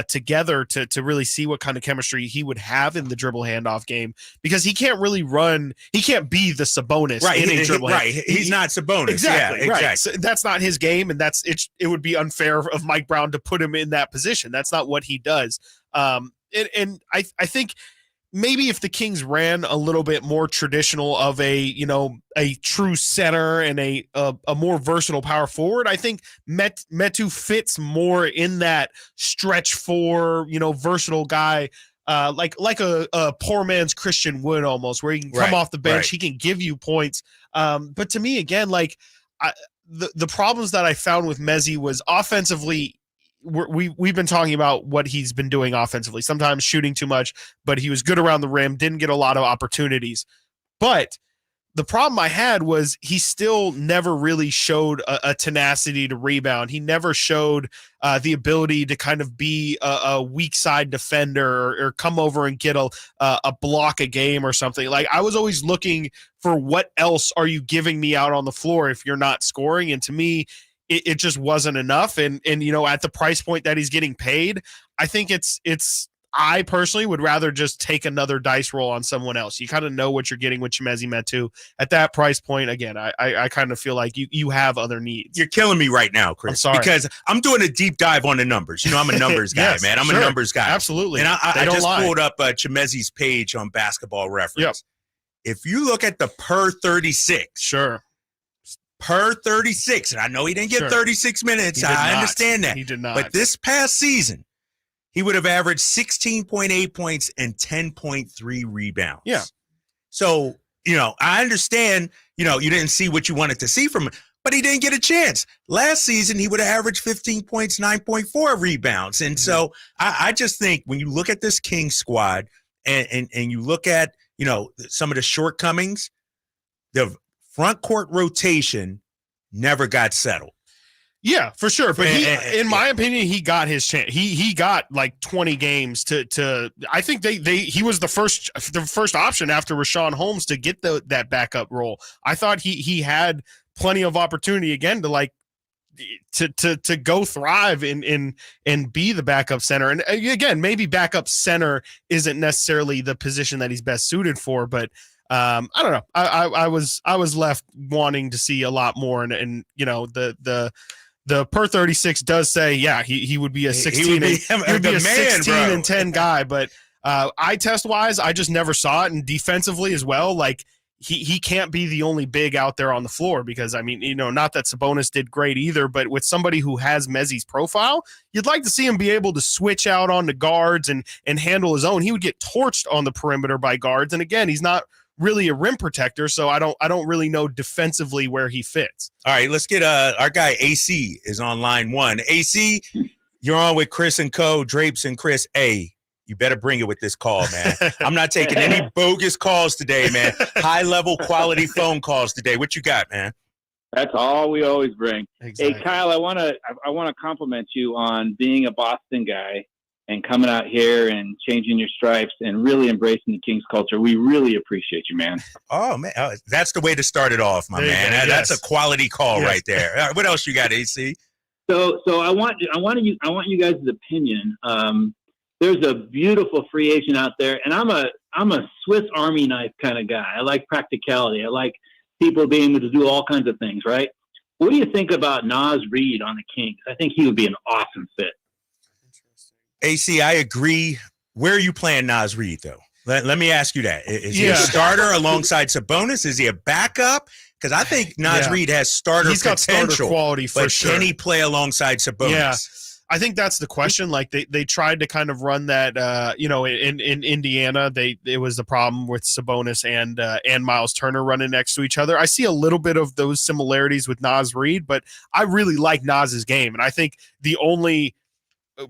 together to really see what kind of chemistry he would have in the dribble handoff game, because he can't really run. He can't be the Sabonis in a dribble. He's not Sabonis. Exactly. Yeah, right. So that's not his game. And it would be unfair of Mike Brown to put him in that position. That's not what he does. And I think maybe if the Kings ran a little bit more traditional of a true center and a more versatile power forward, I think Metu fits more in that stretch for, versatile guy, like a poor man's Christian Wood almost, where he can come off the bench, he can give you points. But to me, again, the problems that I found with Mezzi was offensively. We've been talking about what he's been doing offensively, sometimes shooting too much, but he was good around the rim, didn't get a lot of opportunities. But the problem I had was he still never really showed a tenacity to rebound. He never showed the ability to kind of be a weak side defender or come over and get a block a game or something. Like, I was always looking for what else are you giving me out on the floor if you're not scoring. And to me, it just wasn't enough. And at the price point that he's getting paid, I think I personally would rather just take another dice roll on someone else. You kind of know what you're getting with Chimezie Metu at that price point. Again, I kind of feel like you have other needs. You're killing me right now, Chris. I'm sorry. Because I'm doing a deep dive on the numbers. I'm a numbers guy, man. I'm a numbers guy. Absolutely. And I just pulled up Chimezie's page on Basketball Reference. Yep. If you look at the per 36. Sure. Per 36, and I know he didn't get 36 minutes. I understand that. He did not. But this past season, he would have averaged 16.8 points and 10.3 rebounds. Yeah. So, I understand, you didn't see what you wanted to see from him, but he didn't get a chance. Last season, he would have averaged 15 points, 9.4 rebounds. And so I just think when you look at this Kings squad and you look at, some of the shortcomings, the front court rotation never got settled. Yeah, for sure. But in my opinion, he got his chance. He got like 20 games to I think he was the first option after Rashawn Holmes to get that backup role. I thought he had plenty of opportunity again to to go thrive and be the backup center. And again, maybe backup center isn't necessarily the position that he's best suited for, but I don't know. I was left wanting to see a lot more, and you know, the per 36 does say, yeah, he would be a 16 he would be 16 and 10 guy, but eye test wise, I just never saw it. And defensively as well, like he can't be the only big out there on the floor, because I mean, you know, not that Sabonis did great either, but with somebody who has Mezzi's profile, you'd like to see him be able to switch out on the guards and handle his own. He would get torched on the perimeter by guards, and again, he's not really a rim protector, so I don't really know defensively where he fits. All right, let's get our guy AC is on line one. AC, you're on with Chris and Co, Drapes and Chris. Hey, you better bring it with this call, man. I'm not taking any bogus calls today, man. High level quality phone calls today. What you got, man? That's all we always bring. Exactly. Hey, Kyle, I want to compliment you on being a Boston guy and coming out here and changing your stripes and really embracing the Kings culture. We really appreciate you, man. Oh, man. That's the way to start it off, my man. That's a quality call right there. All right, what else you got, AC? So I want you guys' opinion. There's a beautiful free agent out there, and I'm a Swiss Army knife kind of guy. I like practicality. I like people being able to do all kinds of things, right? What do you think about Naz Reid on the Kings? I think he would be an awesome fit. AC, I agree. Where are you playing Naz Reid, though? Let me ask you that. Is he a starter alongside Sabonis? Is he a backup? Because I think Naz Reid has starter He's got potential. starter quality for sure. Can he play alongside Sabonis? Yeah. I think that's the question. Like they tried to kind of run that, in Indiana, it was the problem with Sabonis and Miles Turner running next to each other. I see a little bit of those similarities with Naz Reid, but I really like Naz's game. And I think the only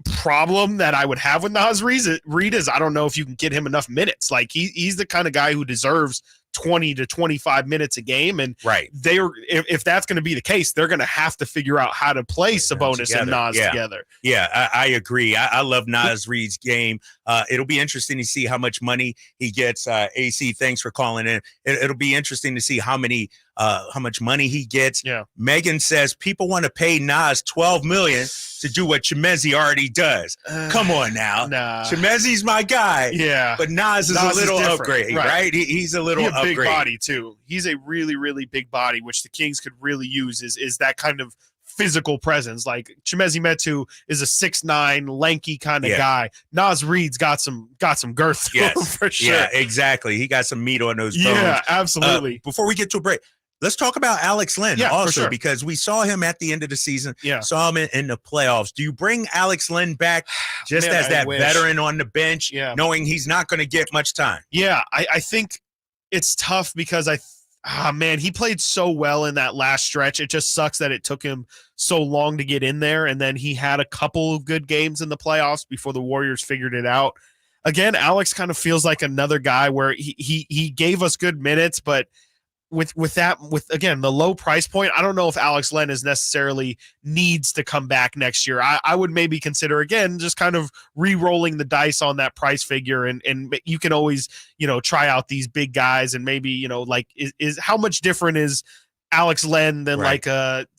problem that I would have with Naz Reid is I don't know if you can get him enough minutes. Like he's the kind of guy who deserves 20 to 25 minutes a game, and if that's going to be the case, they're going to have to figure out how to play Sabonis and Naz together. Yeah, I agree. I love Naz Reid's game. It'll be interesting to see how much money he gets. AC, thanks for calling in. It'll be interesting to see how much money he gets. Yeah. Megan says people want to pay Naz $12 million to do what Chimezie already does. Come on now. Nah. Chimezie's my guy. Yeah. But Naz is a little upgrade, right? He's a little upgrade. Big body too. He's a really, really big body, which the Kings could really use is that kind of physical presence. Like Chimezie Metu is a 6'9", lanky kind of guy. Naz Reid's got some girth to him for sure. Yeah, exactly. He got some meat on those bones. Yeah, absolutely. Before we get to a break, let's talk about Alex Len also, sure. because we saw him at the end of the season, Yeah. saw him in the playoffs. Do you bring Alex Len back just as that veteran on the bench, knowing he's not going to get much time? Yeah, I think it's tough because he played so well in that last stretch. It just sucks that it took him so long to get in there, and then he had a couple of good games in the playoffs before the Warriors figured it out. Again, Alex kind of feels like another guy where he gave us good minutes, but with again the low price point, I don't know if Alex Len is necessarily needs to come back next year. I would maybe consider again just kind of re-rolling the dice on that price figure, and you can always try out these big guys, and maybe like is how much different is Alex Len than like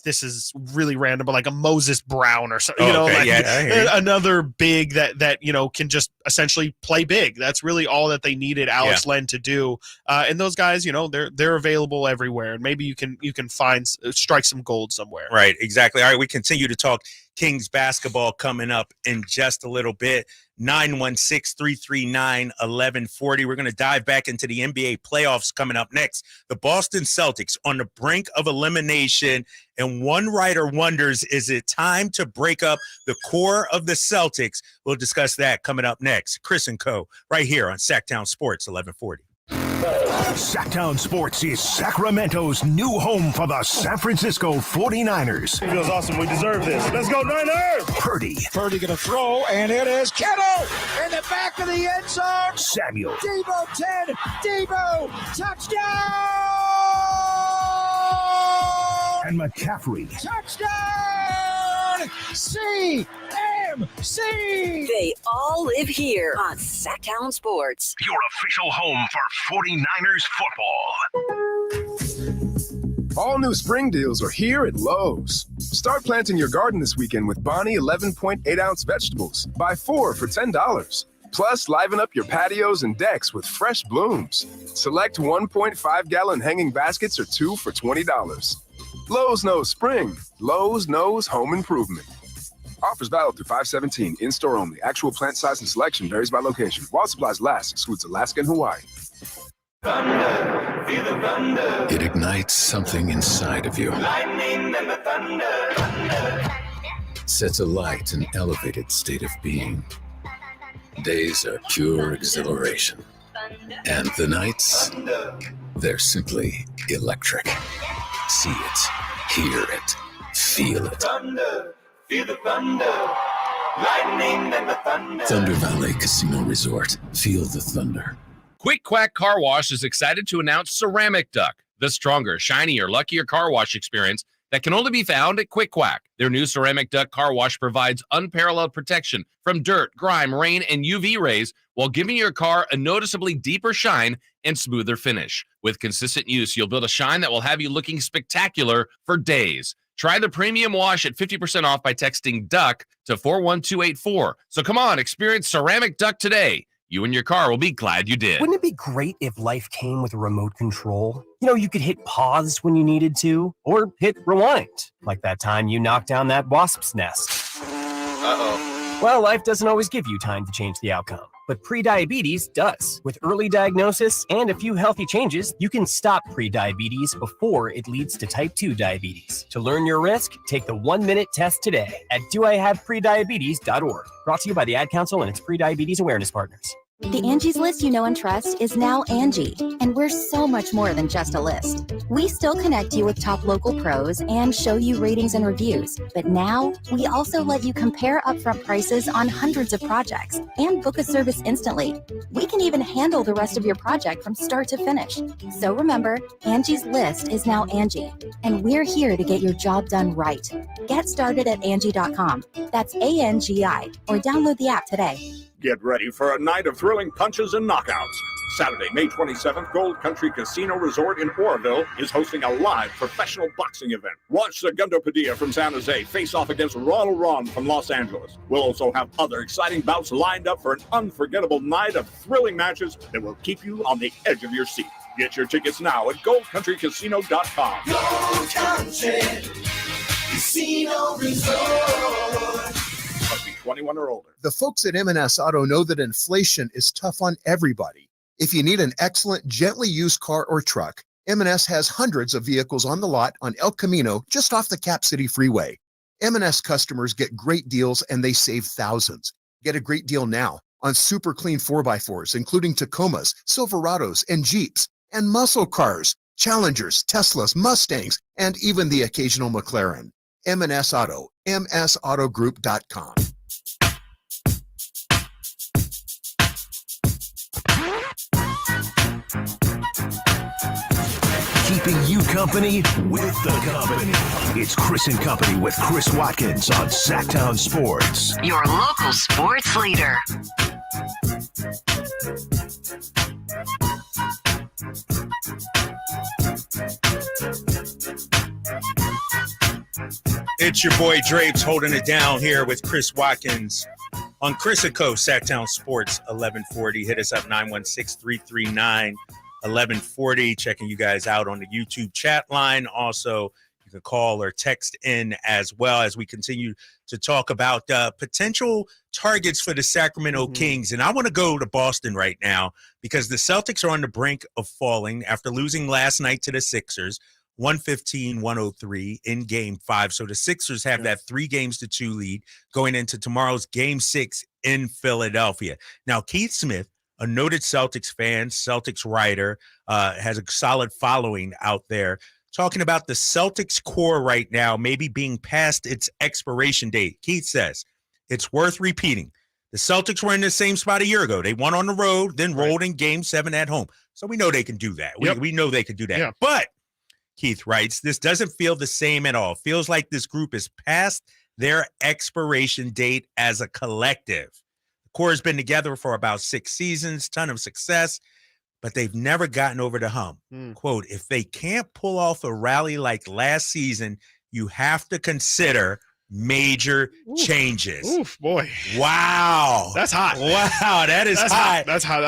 this is really random, but like a Moses Brown or something, another big that can just essentially play big. That's really all that they needed Alex Len to do. And those guys, they're available everywhere, and maybe you can strike some gold somewhere. Right, exactly. All right, we continue to talk Kings basketball coming up in just a little bit. 916-339-1140. We're going to dive back into the NBA playoffs coming up next. The Boston Celtics on the brink of elimination, and one writer wonders, is it time to break up the core of the Celtics? We'll discuss that coming up next. Chris and Co. right here on Sactown Sports 1140. Sactown Sports is Sacramento's new home for the San Francisco 49ers. It feels awesome. We deserve this. Let's go, Niners! Purdy going to throw, and it is Kittle in the back of the end zone. Samuel. Debo 10. Debo. Touchdown! And McCaffrey. Touchdown! CMC! They all live here on Sactown Sports. Your official home for 49ers football. All new spring deals are here at Lowe's. Start planting your garden this weekend with Bonnie 11.8-ounce vegetables. Buy 4 for $10. Plus, liven up your patios and decks with fresh blooms. Select 1.5-gallon hanging baskets or 2 for $20. Lowe's knows spring. Lowe's knows home improvement. Offers valid through 5/17. In-store only. Actual plant size and selection varies by location. While supplies last, excludes Alaska and Hawaii. Thunder, feel the thunder. It ignites something inside of you. Lightning and the thunder. Sets alight an elevated state of being. Days are pure exhilaration. And the nights, they're simply electric. See it, hear it, feel it. Thunder, feel the thunder. Lightning and the thunder. Thunder Valley Casino Resort. Feel the thunder. Quick Quack Car Wash is excited to announce Ceramic Duck, the stronger, shinier, luckier car wash experience that can only be found at Quick Quack. Their new Ceramic Duck car wash provides unparalleled protection from dirt, grime, rain, and UV rays while giving your car a noticeably deeper shine and smoother finish. With consistent use, you'll build a shine that will have you looking spectacular for days. Try the premium wash at 50% off by texting DUCK to 41284. So come on, experience Ceramic Duck today. You and your car will be glad you did. Wouldn't it be great if life came with a remote control? You know, you could hit pause when you needed to, or hit rewind, like that time you knocked down that wasp's nest. Uh-oh. Well, life doesn't always give you time to change the outcome, but prediabetes does. With early diagnosis and a few healthy changes, you can stop prediabetes before it leads to type 2 diabetes. To learn your risk, take the 1-minute test today at doihaveprediabetes.org. Brought to you by the Ad Council and its prediabetes awareness partners. The Angie's List you know and trust is now Angie, and we're so much more than just a list. We still connect you with top local pros and show you ratings and reviews, but now we also let you compare upfront prices on hundreds of projects and book a service instantly. We can even handle the rest of your project from start to finish. So remember, Angie's List is now Angie, and we're here to get your job done right. Get started at Angie.com. That's ANGI, or download the app today. Get ready for a night of thrilling punches and knockouts. Saturday, May 27th, Gold Country Casino Resort in Oroville is hosting a live professional boxing event. Watch Segundo Padilla from San Jose face off against Ronald Ron from Los Angeles. We'll also have other exciting bouts lined up for an unforgettable night of thrilling matches that will keep you on the edge of your seat. Get your tickets now at goldcountrycasino.com. Gold Country Casino Resort. Must be 21 or older. The folks at M&S Auto know that inflation is tough on everybody. If you need an excellent, gently used car or truck, M&S has hundreds of vehicles on the lot on El Camino, just off the Cap City Freeway. M&S customers get great deals and they save thousands. Get a great deal now on super clean 4x4s, including Tacomas, Silverados, and Jeeps, and muscle cars, Challengers, Teslas, Mustangs, and even the occasional McLaren. M&S Auto, msautogroup.com. Keeping you company with the company. It's Chris and Company with Chris Watkins on Sactown Sports. Your local sports leader. It's your boy Drapes holding it down here with Chris Watkins on Chris & Co. Sactown Sports 1140. Hit us up 916-339-1140. Checking you guys out on the YouTube chat line. Also, you can call or text in as well as we continue to talk about potential targets for the Sacramento Kings. And I want to go to Boston right now because the Celtics are on the brink of falling after losing last night to the Sixers. 115-103 in Game 5. So the Sixers have that 3-2 lead going into tomorrow's Game 6 in Philadelphia. Now, Keith Smith, a noted Celtics fan, Celtics writer, has a solid following out there, talking about the Celtics core right now maybe being past its expiration date. Keith says, it's worth repeating. The Celtics were in the same spot a year ago. They won on the road, then rolled in Game 7 at home. So we know they can do that. We know they can do that. Yeah. But Keith writes, this doesn't feel the same at all. Feels like this group is past their expiration date as a collective. The core has been together for about 6 seasons, ton of success. but they've never gotten over the hump. Quote, if they can't pull off a rally like last season, you have to consider major changes. Oof, boy. Wow. That's hot. Wow, that is hot. That's hot.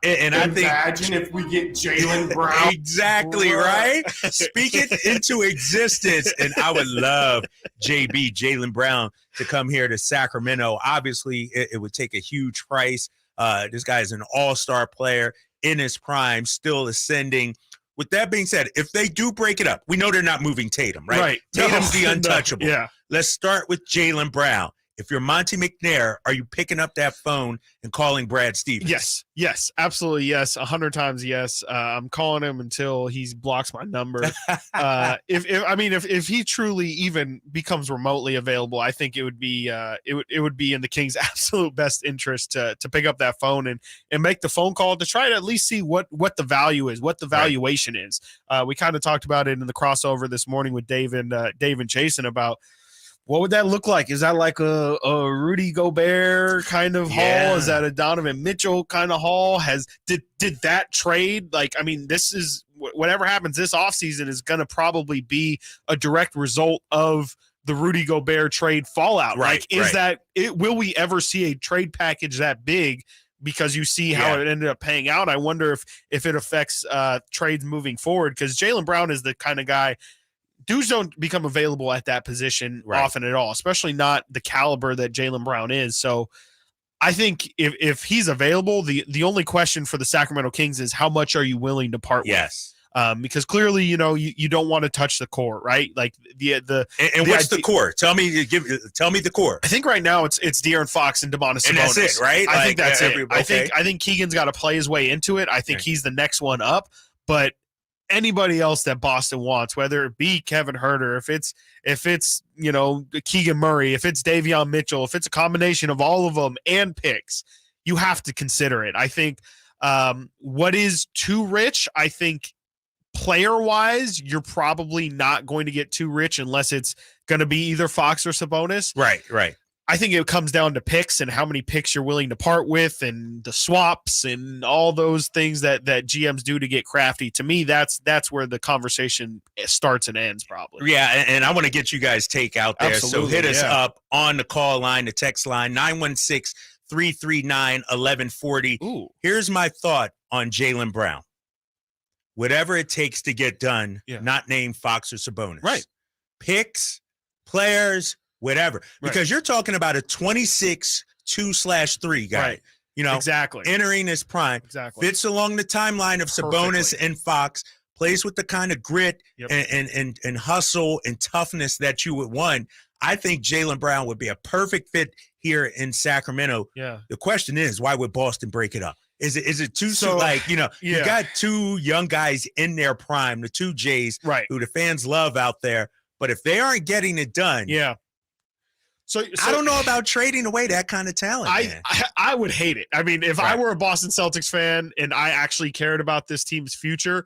And I think imagine if we get Jalen Brown. Exactly, right? Speak it into existence. And I would love Jalen Brown to come here to Sacramento. Obviously, it would take a huge price. This guy is an all-star player in his prime, still ascending. With that being said, if they do break it up, we know they're not moving Tatum, right? Right. Tatum's the untouchable. Yeah. Let's start with Jalen Brown. If you're Monty McNair, are you picking up that phone and calling Brad Stevens? Yes, absolutely yes, 100 times yes. I'm calling him until he blocks my number. If he truly even becomes remotely available, I think it would be it would be in the Kings' absolute best interest to pick up that phone and make the phone call to try to at least see what the value is, what the valuation is. We kind of talked about it in the crossover this morning with Dave and Jason about. What would that look like? Is that like a Rudy Gobert kind of haul? Is that a Donovan Mitchell kind of haul? Did that trade? This is whatever happens this offseason is going to probably be a direct result of the Rudy Gobert trade fallout. Will we ever see a trade package that big? Because you see how it ended up paying out. I wonder if it affects trades moving forward. Because Jalen Brown is the kind of guy. Dudes don't become available at that position often at all, especially not the caliber that Jalen Brown is. So I think if he's available, the only question for the Sacramento Kings is how much are you willing to part with? Because clearly, you don't want to touch the core, right? Like what's the core? Tell me the core. I think right now it's De'Aaron Fox and Domantas Sabonis. And that's it, right? I think that's it. I think Keegan's got to play his way into it. I think he's the next one up, but anybody else that Boston wants, whether it be Kevin Huerter, if it's Keegan Murray, if it's Davion Mitchell, if it's a combination of all of them and picks, you have to consider it. I think what is too rich, I think player-wise, you're probably not going to get too rich unless it's going to be either Fox or Sabonis. Right. I think it comes down to picks and how many picks you're willing to part with and the swaps and all those things that GMs do to get crafty. To me, that's where the conversation starts and ends probably. Yeah, and I want to get you guys' take out there. Absolutely, so hit us up on the call line, the text line, 916-339-1140. Here's my thought on Jalen Brown. Whatever it takes to get done, not name Fox or Sabonis. Right. Picks, players, whatever, because you're talking about a 26 2/3 guy, right? Exactly entering his prime, fits along the timeline of Sabonis and Fox, plays with the kind of grit and hustle and toughness that you would want. I think Jalen Brown would be a perfect fit here in Sacramento. Yeah. The question is, why would Boston break it up? Is it too soon? You got two young guys in their prime, the two Jays, who the fans love out there. But if they aren't getting it done, So I don't know about trading away that kind of talent. I would hate it. I mean, if I were a Boston Celtics fan and I actually cared about this team's future,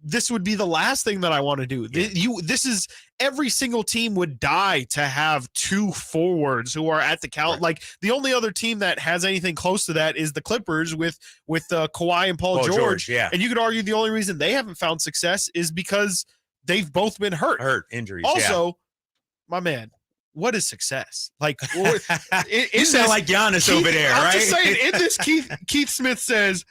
this would be the last thing that I want to do. This is every single team would die to have two forwards who are at the count. Like the only other team that has anything close to that is the Clippers with Kawhi and Paul George. Yeah. And you could argue the only reason they haven't found success is because they've both been hurt injuries. Also, my man, what is success? Like, you sound like Giannis over there, right? I'm just saying, in this, Keith Smith says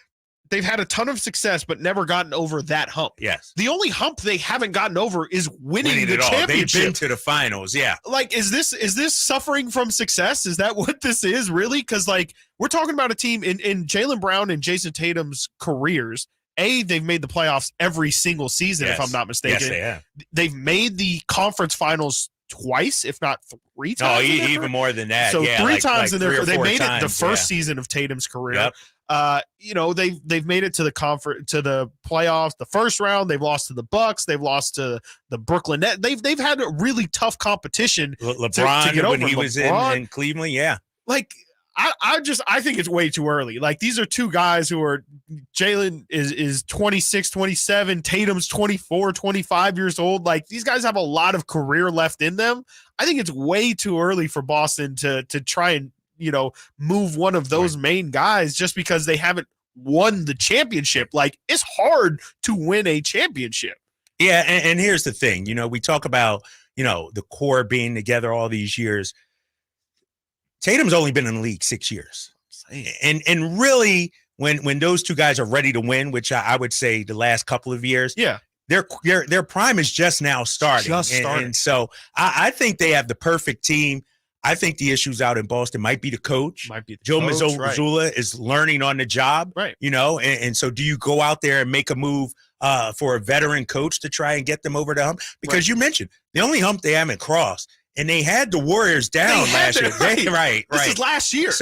they've had a ton of success, but never gotten over that hump. Yes. The only hump they haven't gotten over is winning the championship. They've been to the finals, yeah. Like, is this suffering from success? Is that what this is, really? Because, like, we're talking about a team in Jalen Brown and Jason Tatum's careers. They've made the playoffs every single season, if I'm not mistaken. Yes, they have. They've made the conference finals twice, if not three times. Oh, even more than that. So yeah, three times in their they made it the first season season of Tatum's career. They've made it to the playoffs, the first round. They've lost to the Bucks. They've lost to the Brooklyn Nets. They've had a really tough competition. LeBron to get over. when he was in Cleveland, yeah. Like I think it's way too early. Like these are two guys who are Jalen is 26, 27, Tatum's 24, 25 years old. Like these guys have a lot of career left in them. I think it's way too early for Boston to try and, move one of those main guys just because they haven't won the championship. Like, it's hard to win a championship. Yeah, and here's the thing. We talk about, the core being together all these years. Tatum's only been in the league 6 years. And really, when those two guys are ready to win, which I would say the last couple of years, their prime is just now starting. And so I think they have the perfect team. I think the issues out in Boston might be the coach. Joe Mazzulla is learning on the job, right? And so do you go out there and make a move for a veteran coach to try and get them over the hump? Because you mentioned the only hump they haven't crossed. And they had the Warriors down last year. Right. This is last year.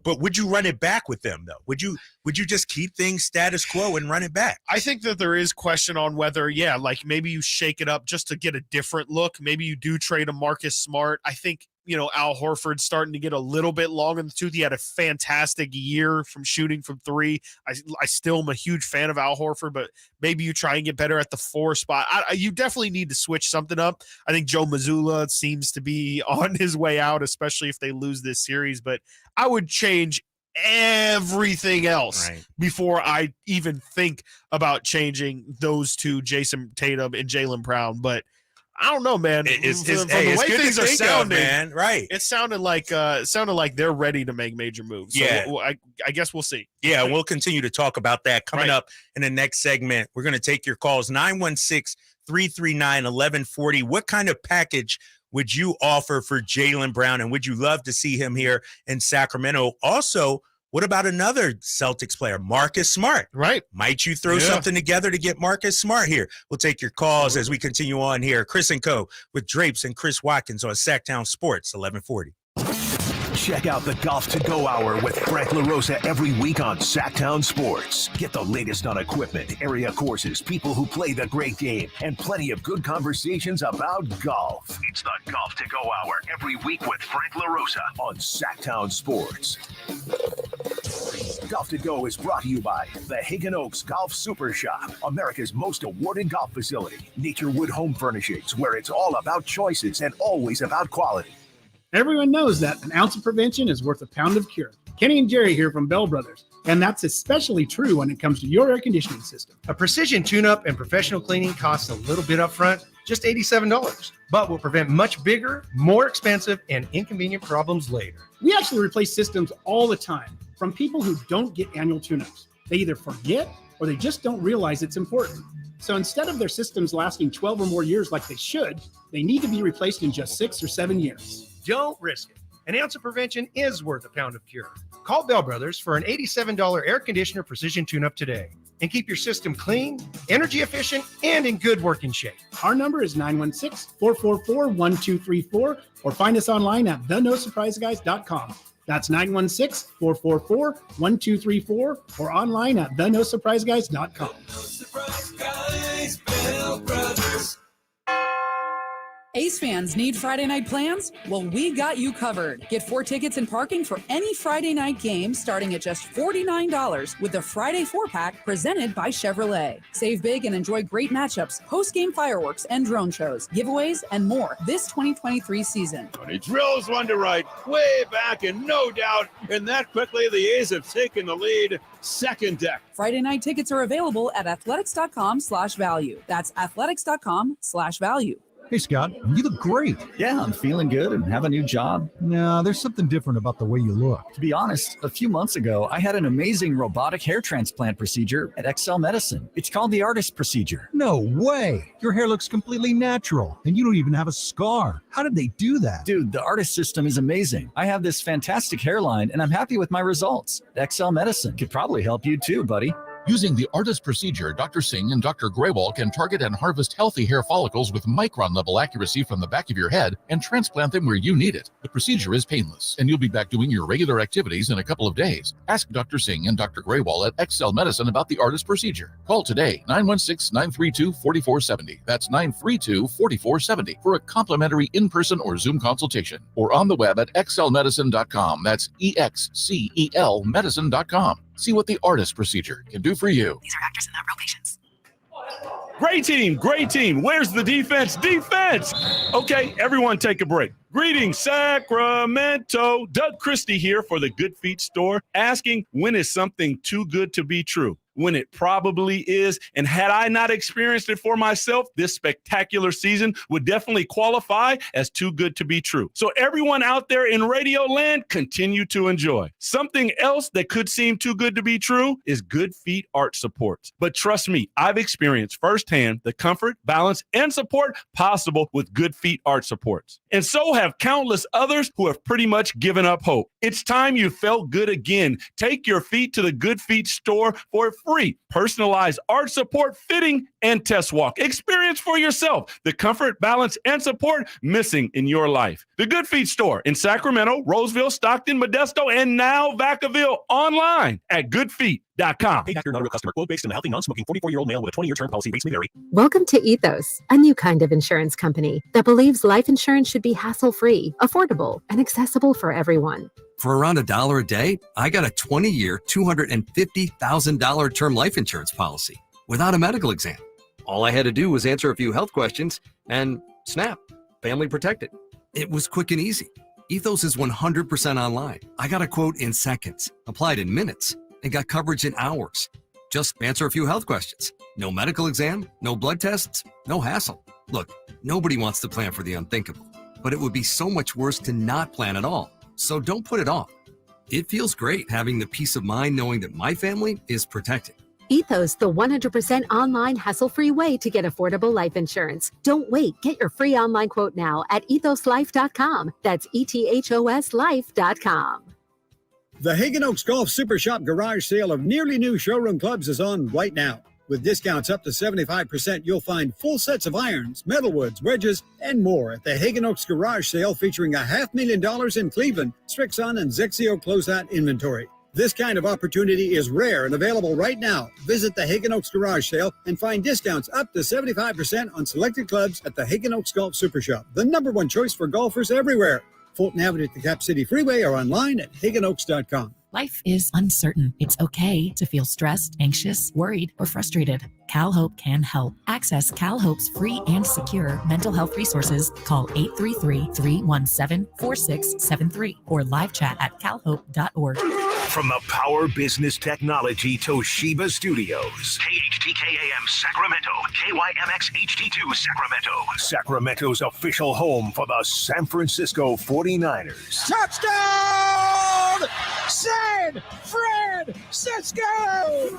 But would you run it back with them though? Would you just keep things status quo and run it back? I think that there is question on whether, like maybe you shake it up just to get a different look. Maybe you do trade a Marcus Smart. I think, Al Horford's starting to get a little bit long in the tooth. He had a fantastic year from shooting from three. I still am a huge fan of Al Horford, but maybe you try and get better at the 4 spot. You definitely need to switch something up. I think Joe Mazzulla seems to be on his way out, especially if they lose this series. But I would change everything else before I even think about changing those two, Jason Tatum and Jalen Brown. But I don't know, man. From the way things are sounding, man. Right? It sounded like they're ready to make major moves. So I guess we'll see. Yeah, we'll continue to talk about that coming up in the next segment. We're going to take your calls 916-339-1140. What kind of package would you offer for Jalen Brown, and would you love to see him here in Sacramento? Also, what about another Celtics player, Marcus Smart? Right. Might you throw something together to get Marcus Smart here? We'll take your calls as we continue on here. Chris and Co. with Drapes and Chris Watkins on Sactown Sports, 1140. Check out the Golf to Go Hour with Frank LaRosa every week on Sactown Sports. Get the latest on equipment, area courses, people who play the great game, and plenty of good conversations about golf. It's the Golf to Go Hour every week with Frank LaRosa on Sactown Sports. Golf to Go is brought to you by the Hagen Oaks Golf Super Shop, America's most awarded golf facility. Nature Wood Home Furnishings, where it's all about choices and always about quality. Everyone knows that an ounce of prevention is worth a pound of cure. Kenny and Jerry here from Bell Brothers, and that's especially true when it comes to your air conditioning system. A precision tune-up and professional cleaning costs a little bit up front, just $87, but will prevent much bigger, more expensive, and inconvenient problems later. We actually replace systems all the time from people who don't get annual tune-ups. They either forget or they just don't realize it's important. So instead of their systems lasting 12 or more years like they should, they need to be replaced in just 6 or 7 years. Don't risk it. An ounce of prevention is worth a pound of cure. Call Bell Brothers for an $87 air conditioner precision tune-up today and keep your system clean, energy efficient, and in good working shape. Our number is 916-444-1234 or find us online at thenosurpriseguys.com. That's 916-444-1234 or online at thenosurpriseguys.com. No surprise guys, Bell Brothers. Ace fans need Friday night plans? Well, we got you covered. Get 4 tickets and parking for any Friday night game starting at just $49 with the Friday 4-pack presented by Chevrolet. Save big and enjoy great matchups, post-game fireworks and drone shows, giveaways, and more this 2023 season. He drills one to right, way back, and no doubt, and that quickly the A's have taken the lead. Second deck. Friday night tickets are available at athletics.com/value. That's athletics.com/value. Hey, Scott, you look great. Yeah, I'm feeling good and have a new job. No, there's something different about the way you look. To be honest, a few months ago, I had an amazing robotic hair transplant procedure at XL Medicine. It's called the artist procedure. No way. Your hair looks completely natural, and you don't even have a scar. How did they do that? Dude, the artist system is amazing. I have this fantastic hairline, and I'm happy with my results. XL Medicine could probably help you too, buddy. Using the artist procedure, Dr. Singh and Dr. Graywall can target and harvest healthy hair follicles with micron-level accuracy from the back of your head and transplant them where you need it. The procedure is painless, and you'll be back doing your regular activities in a couple of days. Ask Dr. Singh and Dr. Graywall at XL Medicine about the artist procedure. Call today, 916-932-4470. That's 932-4470 for a complimentary in-person or Zoom consultation. Or on the web at xlmedicine.com. That's EXCEL medicine.com. See what the artist procedure can do for you. These are actors and not real patients. Great team, great team. Where's the defense? Defense! Okay, everyone take a break. Greetings, Sacramento. Doug Christie here for the Good Feet store, asking, when is something too good to be true? When it probably is. And had I not experienced it for myself, this spectacular season would definitely qualify as too good to be true. So everyone out there in radio land, continue to enjoy. Something else that could seem too good to be true is Good Feet Arch Supports. But trust me, I've experienced firsthand the comfort, balance, and support possible with Good Feet Arch Supports. And so have countless others who have pretty much given up hope. It's time you felt good again. Take your feet to the Good Feet store for free personalized arch support, fitting, and test walk. Experience for yourself the comfort, balance, and support missing in your life. The Good Feet store in Sacramento, Roseville, Stockton, Modesto, and now Vacaville, online at goodfeet.com. Paid after non-real customer quote based on a healthy, non-smoking 44-year-old male with a 20-year term policy. Rates may vary. Welcome to Ethos, a new kind of insurance company that believes life insurance should be hassle-free, affordable, and accessible for everyone. For around $1 a day, I got a 20-year, $250,000 term life insurance policy without a medical exam. All I had to do was answer a few health questions and snap, family protected. It was quick and easy. Ethos is 100% online. I got a quote in seconds, applied in minutes, and got coverage in hours. Just answer a few health questions. No medical exam, no blood tests, no hassle. Look, nobody wants to plan for the unthinkable, but it would be so much worse to not plan at all. So don't put it off. It feels great having the peace of mind knowing that my family is protected. Ethos, the 100% online hassle-free way to get affordable life insurance. Don't wait. Get your free online quote now at ethoslife.com. That's ethoslife.com. The Hagen Oaks Golf Super Shop garage sale of nearly new showroom clubs is on right now. With discounts up to 75%, you'll find full sets of irons, metalwoods, wedges, and more at the Hagen Oaks garage sale featuring $500,000 in Cleveland, Strixon, and Zexio closeout inventory. This kind of opportunity is rare and available right now. Visit the Hagen Oaks garage sale and find discounts up to 75% on selected clubs at the Hagen Oaks Golf Super Shop, the #1 choice for golfers everywhere. Fulton Avenue at the Cap City Freeway or online at hagenoaks.com. Life is uncertain. It's okay to feel stressed, anxious, worried, or frustrated. CalHope can help. Access CalHope's free and secure mental health resources. Call 833-317-4673 or live chat at calhope.org. From the Power Business Technology Toshiba Studios. KHTKAM Sacramento, KYMX HD2 Sacramento. Sacramento's official home for the San Francisco 49ers. Touchdown! San Francisco!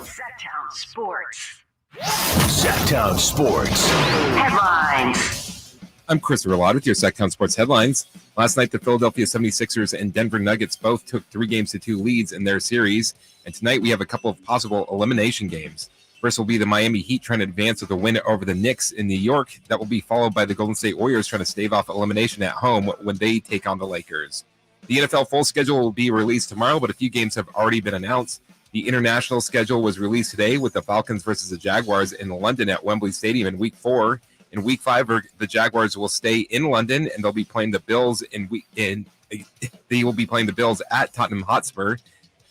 Sactown Sports. Sactown Sports. Headlines. I'm Chris Rillard with your Sactown Sports headlines. Last night, the Philadelphia 76ers and Denver Nuggets both took 3-2 leads in their series. And tonight, we have a couple of possible elimination games. First will be the Miami Heat trying to advance with a win over the Knicks in New York. That will be followed by the Golden State Warriors trying to stave off elimination at home when they take on the Lakers. The NFL full schedule will be released tomorrow, but a few games have already been announced. The international schedule was released today with the Falcons versus the Jaguars in London at Wembley Stadium in Week 4. In Week 5, the Jaguars will stay in London, and they'll be playing the Bills they will be playing the Bills at Tottenham Hotspur.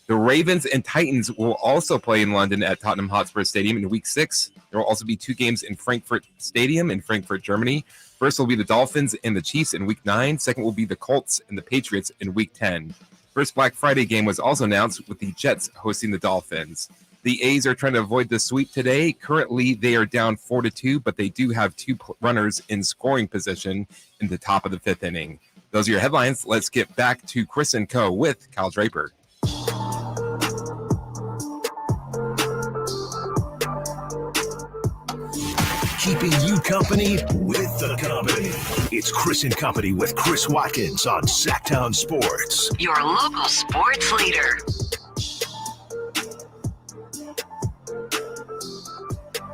The Ravens and Titans will also play in London at Tottenham Hotspur Stadium in Week 6. There will also be 2 games in Frankfurt Stadium in Frankfurt, Germany. First will be the Dolphins and the Chiefs in Week 9. Second will be the Colts and the Patriots in Week 10. First Black Friday game was also announced with the Jets hosting the Dolphins. The A's are trying to avoid the sweep today. Currently, they are down 4-2, but they do have 2 runners in scoring position in the top of the 5th inning. Those are your headlines. Let's get back to Chris and Co. with Kyle Draper. Keeping you company with the company. It's Chris and Company with Chris Watkins on Sactown Sports. Your local sports leader.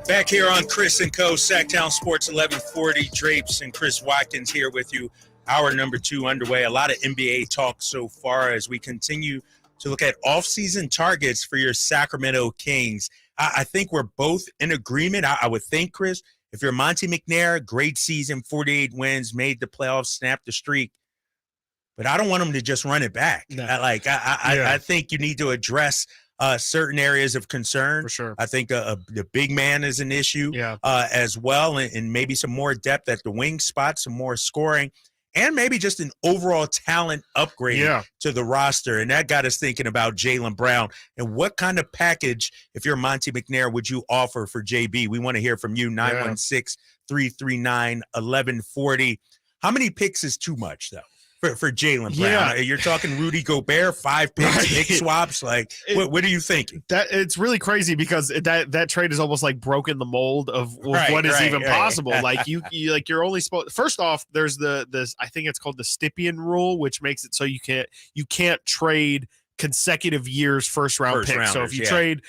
Back here on Chris and Co. Sactown Sports 1140. Drapes and Chris Watkins here with you. Hour number 2 underway. A lot of NBA talk so far as we continue to look at off-season targets for your Sacramento Kings. I think we're both in agreement. I would think, Chris, if you're Monty McNair, great season, 48 wins, made the playoffs, snapped the streak. But I don't want him to just run it back. No. I think you need to address certain areas of concern. For sure. I think the big man is an issue as well, and maybe some more depth at the wing spot, some more scoring, and maybe just an overall talent upgrade to the roster. And that got us thinking about Jalen Brown and what kind of package, if you're Monty McNair, would you offer for JB? We want to hear from you, 916-339-1140. How many picks is too much, though, for Jalen Brown? You're talking Rudy Gobert, 5 picks, pick swaps. Like, what are you thinking? That it's really crazy because that trade is almost like broken the mold of what is even possible. Like you're only supposed. First off, there's this I think it's called the Stipien rule, which makes it so you can't trade consecutive years first round pick. So if you trade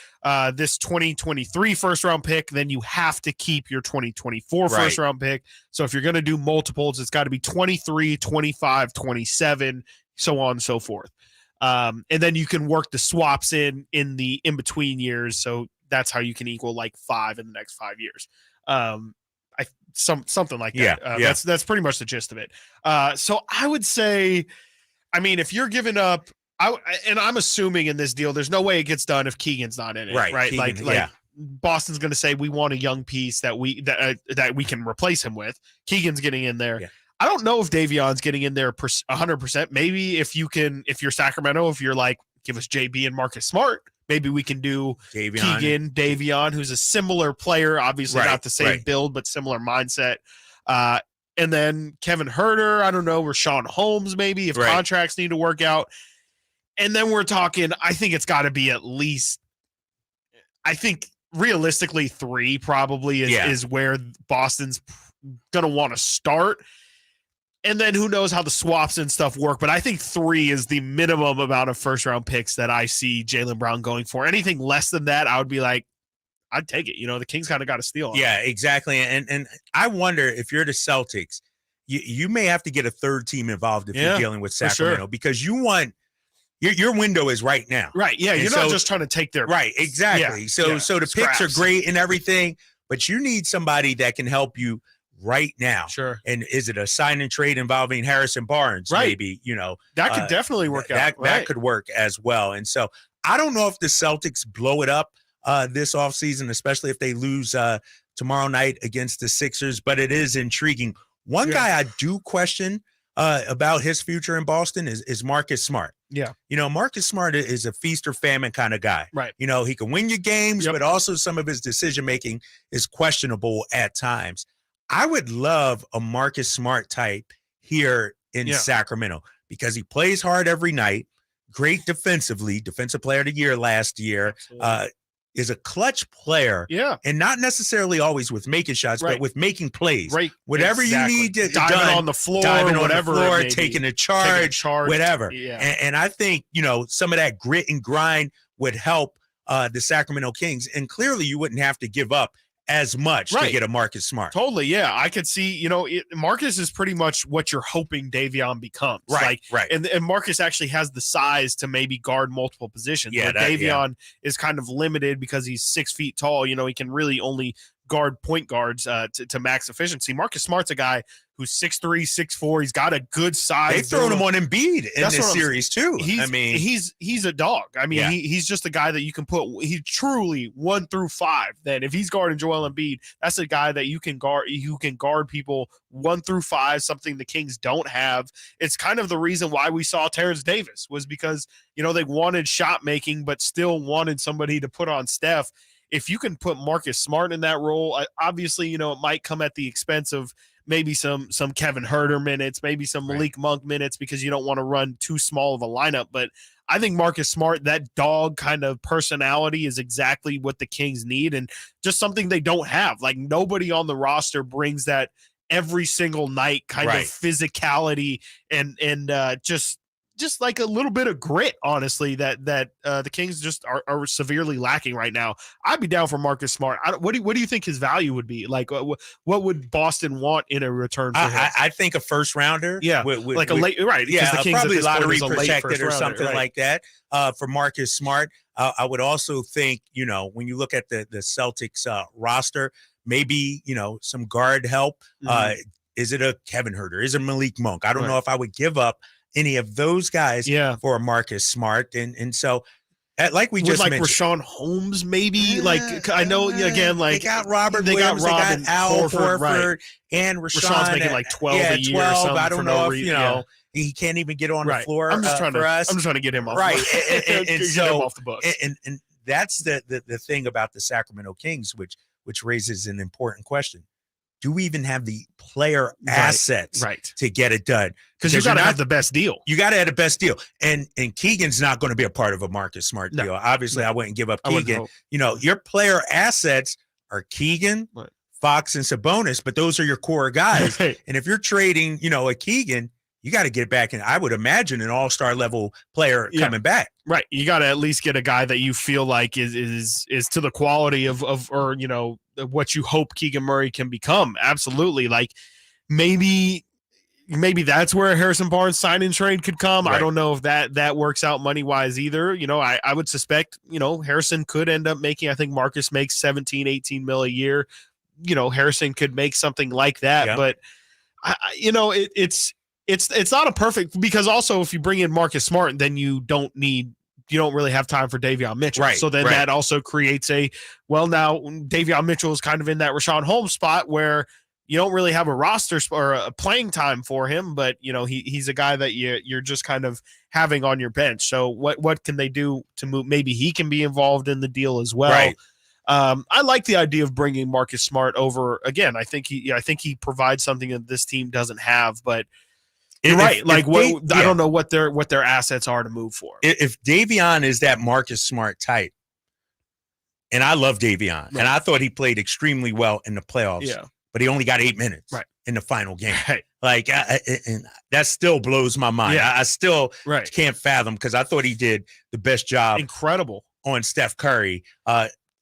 this 2023 first round pick, then you have to keep your 2024 first round pick. So if you're going to do multiples, it's got to be 23, 25, 27, so on and so forth. And then you can work the swaps in the in-between years. So that's how you can equal like 5 in the next 5 years. Something like that. That's pretty much the gist of it. So I would say, I mean, if you're giving up, I'm assuming in this deal, there's no way it gets done if Keegan's not in it, right? Keegan, like Boston's going to say we want a young piece that we can replace him with. Keegan's getting in there. Yeah. I don't know if Davion's getting in there 100%. Maybe if you're Sacramento, if you're like, give us JB and Marcus Smart, maybe we can do Davion, who's a similar player, obviously not the same build, but similar mindset. And then Kevin Huerter, I don't know, Rashawn Holmes, maybe if contracts need to work out. And then we're talking, I think it's got to be at least, I think realistically 3 probably is where Boston's going to want to start. And then who knows how the swaps and stuff work. But I think 3 is the minimum amount of first round picks that I see Jalen Brown going for. Anything less than that, I would be like, I'd take it. The Kings kind of got a steal. Yeah, exactly. And I wonder if you're the Celtics, you may have to get a third team involved if you're dealing with Sacramento because you want, your window is right now. Right. Yeah. You're not just trying to take their. Right. Exactly. So the picks are great and everything, but you need somebody that can help you right now. Sure. And is it a sign and trade involving Harrison Barnes? Right. Maybe, that could definitely work out. That could work as well. And so I don't know if the Celtics blow it up this offseason, especially if they lose tomorrow night against the Sixers, but it is intriguing. One guy I do question about his future in Boston is Marcus Smart. Yeah. Marcus Smart is a feast or famine kind of guy. Right. He can win you games, but also some of his decision-making is questionable at times. I would love a Marcus Smart type here in Sacramento because he plays hard every night, great defensively, defensive player of the year last year, is a clutch player. Yeah. And not necessarily always with making shots, but with making plays. Right. Whatever you need to diving on the floor, taking a charge, whatever. Yeah. And I think, some of that grit and grind would help the Sacramento Kings. And clearly you wouldn't have to give up as much to get a Marcus Smart. Totally, yeah. I could see, Marcus is pretty much what you're hoping Davion becomes. Right. And Marcus actually has the size to maybe guard multiple positions. Yeah, Davion is kind of limited because he's 6 feet tall. He can really only guard point guards to max efficiency. Marcus Smart's a guy who's 6'3", 6'4". He's got a good size. They've thrown him on Embiid in this series too. He's a dog. I mean, he's just a guy that you can put. He's truly 1 through 5. Then if he's guarding Joel Embiid, that's a guy that you can guard. You can guard people 1 through 5. Something the Kings don't have. It's kind of the reason why we saw Terrence Davis was because they wanted shot making, but still wanted somebody to put on Steph. If you can put Marcus Smart in that role, obviously, it might come at the expense of maybe some Kevin Huerter minutes, maybe some Malik Monk minutes because you don't want to run too small of a lineup. But I think Marcus Smart, that dog kind of personality is exactly what the Kings need and just something they don't have. Like nobody on the roster brings that every single night kind of physicality and just like a little bit of grit, honestly, that the Kings just are severely lacking right now. I'd be down for Marcus Smart. What do you think his value would be? Like, what would Boston want in a return for him? I think a first rounder. Yeah, like a late, right? Yeah, the Kings probably at this lottery point is a late protected or first something rounder, like that for Marcus Smart. I would also think, when you look at the Celtics roster, maybe, some guard help. Is it a Kevin Huerter? Is it Malik Monk? I don't know if I would give up any of those guys for a Marcus Smart. And so Like we with just like mentioned. Rashawn Holmes, maybe. Like I know again, like they got Robert they Williams, got they got Al Horford, right. and Rashawn's making like 12 a year. 12. Or something I don't for know no if reason. you know he can't even get on the floor. I'm just trying for us. I'm just trying to get him off. Right, and Get so him off the books. And that's the thing about the Sacramento Kings, which raises an important question. Do we even have the player assets to get it done? Because you got to have the best deal. You got to have the best deal. And Keegan's not going to be a part of a Marcus Smart deal. Obviously, I wouldn't give up Keegan. You know, your player assets are Keegan, Fox, and Sabonis, but those are your core guys. And if you're trading, you know, a Keegan, you got to get back, and I would imagine an all-star level player coming back. Right. You got to at least get a guy that you feel like is to the quality of or, you know, what you hope Keegan Murray can become. Absolutely. Like maybe that's where a Harrison Barnes sign and trade could come. I don't know if that works out money wise either. You know, I would suspect, you know, Harrison could end up making, I think Marcus makes 17, 18 mil a year. You know, Harrison could make something like that, but you know, it's not a perfect, because also if you bring in Marcus Smart, then you don't really have time for Davion Mitchell. So then that also creates now Davion Mitchell is kind of in that Rashawn Holmes spot where you don't really have a roster or a playing time for him, but you know, he's a guy that you're just kind of having on your bench. So what can they do to move? Maybe he can be involved in the deal as well. I like the idea of bringing Marcus Smart over again. I think he provides something that this team doesn't have, but you're right. Like I don't know what their assets are to move for. If Davion is that Marcus Smart type, and I love Davion, and I thought he played extremely well in the playoffs, but he only got 8 minutes in the final game. Like, and that still blows my mind. I still can't fathom, because I thought he did the best job. Incredible. On Steph Curry.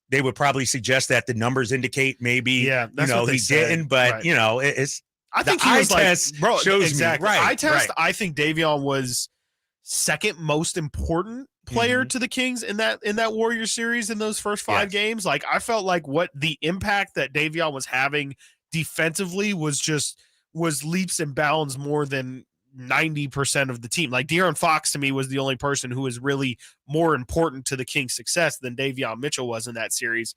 They would probably suggest that the numbers indicate maybe, he didn't, but you know, it's. I think he was shows me. I think Davion was second most important player to the Kings in that Warriors series in those first 5 games. Like I felt like what the impact that Davion was having defensively was leaps and bounds more than 90% of the team. Like De'Aaron Fox to me was the only person who was really more important to the Kings' success than Davion Mitchell was in that series.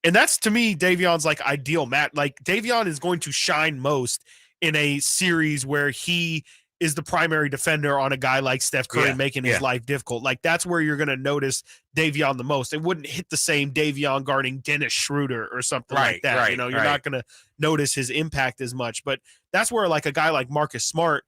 And that's, to me, Davion's like ideal match. Like Davion is going to shine most in a series where he is the primary defender on a guy like Steph Curry making his life difficult. Like that's where you're going to notice Davion the most. It wouldn't hit the same Davion guarding Dennis Schroeder or something like that. You know, you're not going to notice his impact as much, but that's where like a guy like Marcus Smart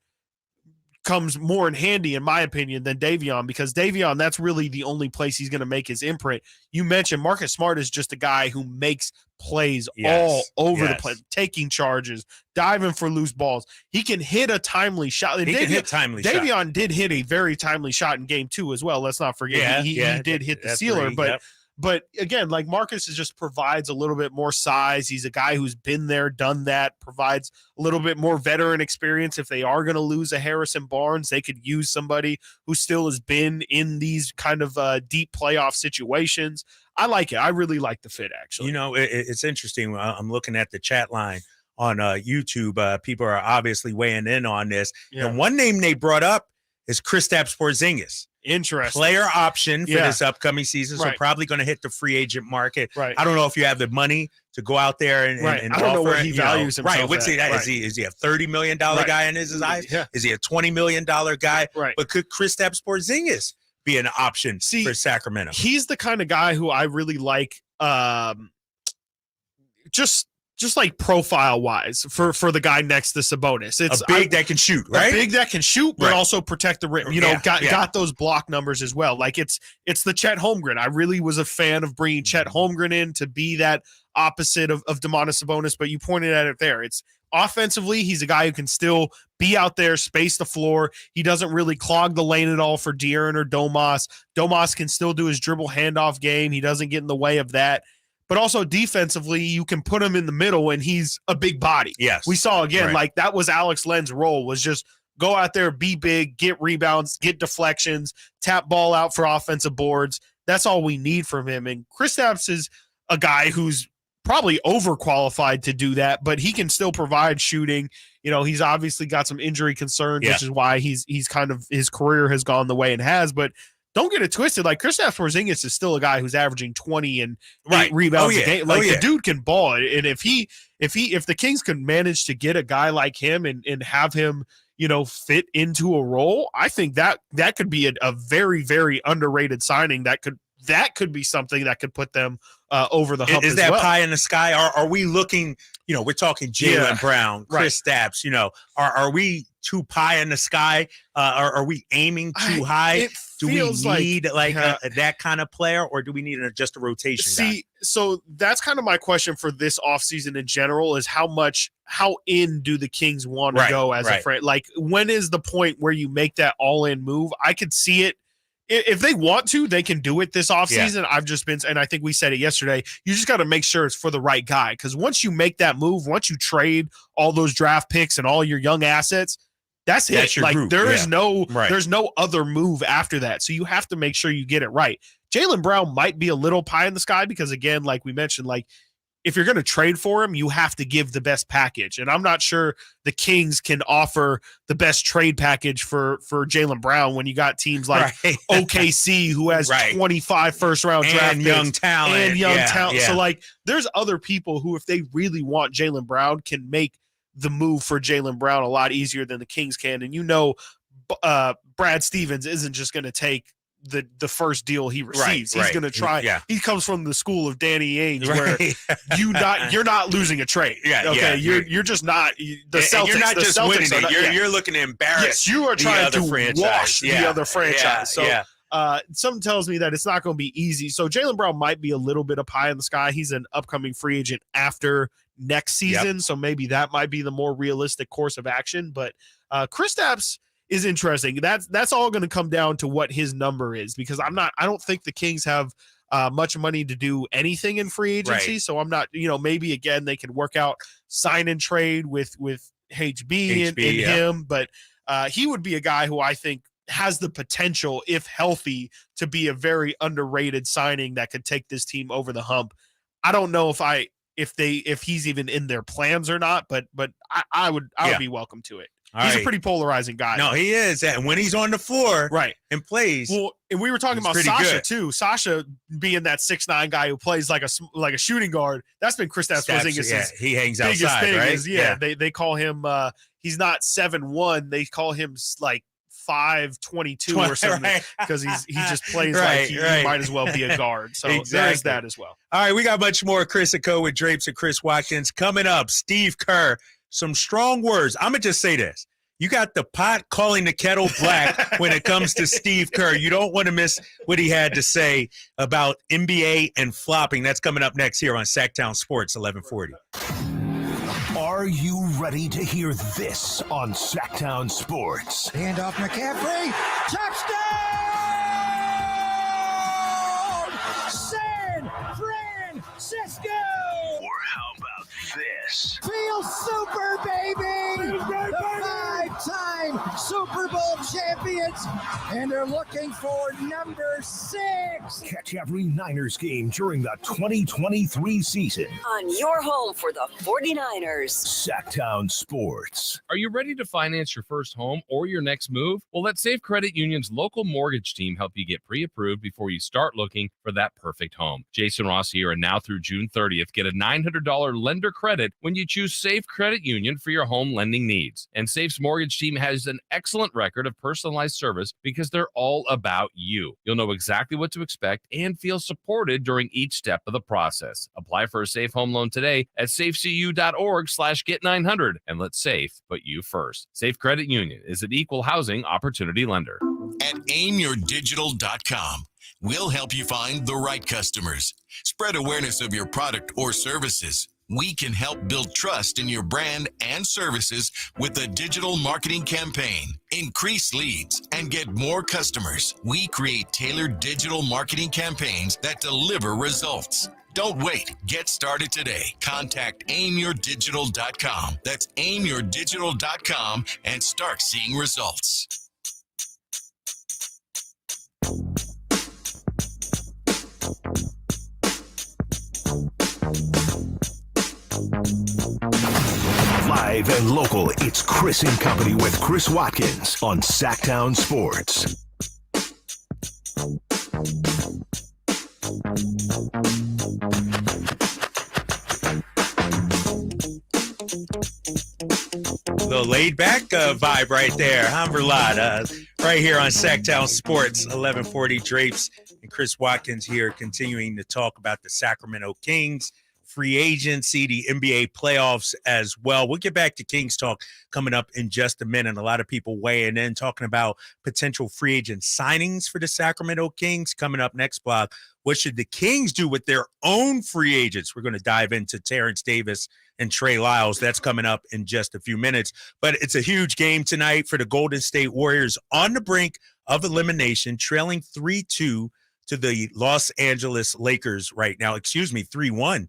comes more in handy, in my opinion, than Davion, because Davion, that's really the only place he's going to make his imprint. You mentioned Marcus Smart is just a guy who makes plays all over the place, taking charges, diving for loose balls. He can hit a timely shot. And Davion did hit a very timely shot in game 2 as well. Let's not forget. He did hit the sealer, but again, like Marcus just provides a little bit more size. He's a guy who's been there, done that, provides a little bit more veteran experience. If they are going to lose a Harrison Barnes, they could use somebody who still has been in these kind of deep playoff situations. I like it. I really like the fit, actually. You know, it's interesting. I'm looking at the chat line on YouTube. People are obviously weighing in on this. And one name they brought up is Kristaps Porzingis. Interesting. Player option for this upcoming season, so probably going to hit the free agent market. I don't know if you have the money to go out there and I don't know what he values himself What's he? Is he a $30 million guy in his eyes? Is he a $20 million guy? But could Kristaps Porzingis be an option for Sacramento? He's the kind of guy who I really like. Just like profile wise for the guy next to Sabonis. It's a big that can shoot, right? A big that can shoot, but also protect the rim. You know, got those block numbers as well. Like it's the Chet Holmgren. I really was a fan of bringing Chet Holmgren in to be that opposite of Domantas Sabonis, but you pointed at it there. It's offensively, he's a guy who can still be out there, space the floor. He doesn't really clog the lane at all for De'Aaron or Domas. Domas can still do his dribble handoff game. He doesn't get in the way of that. But also defensively, you can put him in the middle and he's a big body. Yes. We saw again, like that was Alex Len's role, was just go out there, be big, get rebounds, get deflections, tap ball out for offensive boards. That's all we need from him. And Kristaps is a guy who's probably overqualified to do that, but he can still provide shooting. You know, he's obviously got some injury concerns, which is why he's kind of, his career has gone the way it has, but don't get it twisted. Like Kristaps Porzingis is still a guy who's averaging 20 and 8 Right. rebounds Oh, a yeah. game. Like Oh, yeah. the dude can ball. And if the Kings could manage to get a guy like him and have him, fit into a role, I think that could be a very, very underrated signing. That could be something that could put them over the hump. Is as that well. pie in the sky? Are we looking, we're talking Jalen Brown, Kristaps, are we too pie in the sky? Are we aiming too high? Do we need that kind of player, or do we need just a rotation guy? So that's kind of my question for this offseason in general is how in do the Kings want to go as a friend? Like, when is the point where you make that all-in move? I could see it. If they want to, they can do it this offseason. Yeah. I've just been, and I think we said it yesterday, you just got to make sure it's for the right guy. Because once you make that move, once you trade all those draft picks and all your young assets, that's it. Your group. There's no other move after that. So you have to make sure you get it right. Jalen Brown might be a little pie in the sky because, again, like we mentioned, if you're going to trade for him, you have to give the best package. And I'm not sure the Kings can offer the best trade package for Jalen Brown when you got teams like OKC, who has 25 first-round draft and picks young talent. Yeah. So, there's other people who, if they really want Jalen Brown, can make the move for Jalen Brown a lot easier than the Kings can. And Brad Stevens isn't just going to take the first deal he receives. He's going to try. Yeah. He comes from the school of Danny Ainge, where you're not losing a trade. You're just not the Celtics. And you're not just winning it. You're looking to embarrass. Yes, you are trying to wash the other franchise. So something tells me that it's not going to be easy. So Jalen Brown might be a little bit of pie in the sky. He's an upcoming free agent after next season, so maybe that might be the more realistic course of action. But Kristaps is interesting. That's all going to come down to what his number is, because I don't think the Kings have much money to do anything in free agency. So I'm not, maybe again they could work out sign and trade with HB and him, but he would be a guy who I think has the potential, if healthy, to be a very underrated signing that could take this team over the hump. I don't know if he's even in their plans or not, but I would be welcome to it. He's a pretty polarizing guy. No, he is. And when he's on the floor and plays. Well, and we were talking about Sasha too. Sasha being that 6'9" guy who plays like a shooting guard. That's been Kristaps Porzingis' he hangs biggest outside, thing right? They call him he's not 7'1". They call him like 5'22" or something because he just plays like he might as well be a guard. So there's that as well. All right, we got much more Chris and Co with Drapes and Chris Watkins coming up. Steve Kerr, some strong words. I'm gonna just say this: you got the pot calling the kettle black when it comes to Steve Kerr. You don't want to miss what he had to say about NBA and flopping. That's coming up next here on Sactown Sports 1140. Are you ready to hear this on Sactown Sports? Hand off McCaffrey. Touchdown! San Francisco! Or how about this? Feels super, baby! The 5-time Super Bowl champions, and they're looking for number 6. Catch every Niners game during the 2023 season On your home for the 49ers. Sactown Sports. Are you ready to finance your first home or your next move? Well, let Safe Credit Union's local mortgage team help you get pre-approved before you start looking for that perfect home. Jason Ross here, and now through June 30th, get a $900 lender credit when you choose Safe Credit Union for your home lending needs. And Safe's mortgage team has an excellent record of personalized service because they're all about you. You'll know exactly what to expect and feel supported during each step of the process. Apply for a Safe Home Loan today at safecu.org/get900 and let Safe put you first. Safe Credit Union is an equal housing opportunity lender. At aimyourdigital.com, we'll help you find the right customers. Spread awareness of your product or services. We can help build trust in your brand and services with a digital marketing campaign. Increase leads and get more customers. We create tailored digital marketing campaigns that deliver results. Don't wait. Get started today. Contact aimyourdigital.com. That's aimyourdigital.com and start seeing results. Live and local, it's Chris and Company with Chris Watkins on Sactown Sports. The laid back vibe right there, huh, Verlad? Right here on Sactown Sports, 1140 Drapes and Chris Watkins here, continuing to talk about the Sacramento Kings, free agency, the NBA playoffs as well. We'll get back to Kings talk coming up in just a minute. A lot of people weighing in, talking about potential free agent signings for the Sacramento Kings coming up next block. What should the Kings do with their own free agents? We're going to dive into Terrence Davis and Trey Lyles. That's coming up in just a few minutes. But it's a huge game tonight for the Golden State Warriors on the brink of elimination, trailing 3-2 to the Los Angeles Lakers right now. 3-1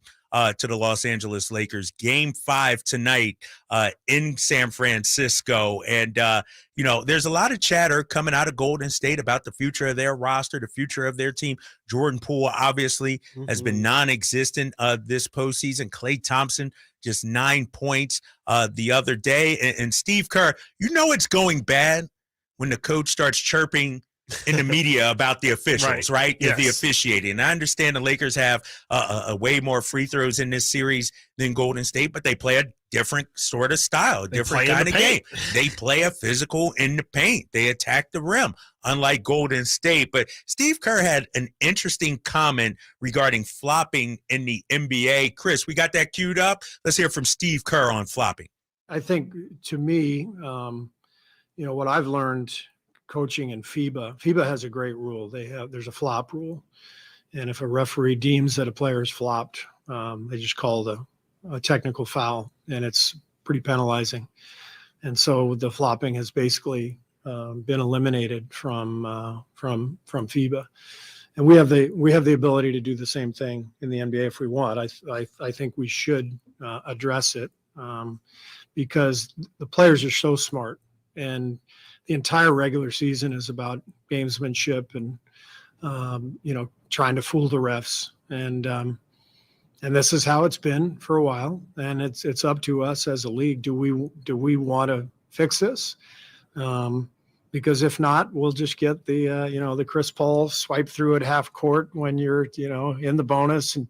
to the Los Angeles Lakers. Game 5 tonight in San Francisco. And, there's a lot of chatter coming out of Golden State about the future of their roster, the future of their team. Jordan Poole obviously has been non-existent this postseason. Klay Thompson, just 9 points the other day. And Steve Kerr, it's going bad when the coach starts chirping in the media about the officials, right? Yes. The officiating. And I understand the Lakers have a way more free throws in this series than Golden State, but they play a different sort of style, a different kind of game. They play a physical in the paint. They attack the rim, unlike Golden State. But Steve Kerr had an interesting comment regarding flopping in the NBA. Chris, we got that queued up. Let's hear from Steve Kerr on flopping. I think, to me, what I've learned coaching in FIBA has a great rule. There's a flop rule. And if a referee deems that a player is flopped, they just call it a technical foul, and it's pretty penalizing. And so the flopping has basically been eliminated from FIBA. And we have the ability to do the same thing in the NBA if we want. I think we should address it because the players are so smart, and the entire regular season is about gamesmanship and trying to fool the refs, and this is how it's been for a while. And it's up to us as a league. Do we want to fix this? Because if not, we'll just get the Chris Paul swipe through at half court when you're in the bonus, and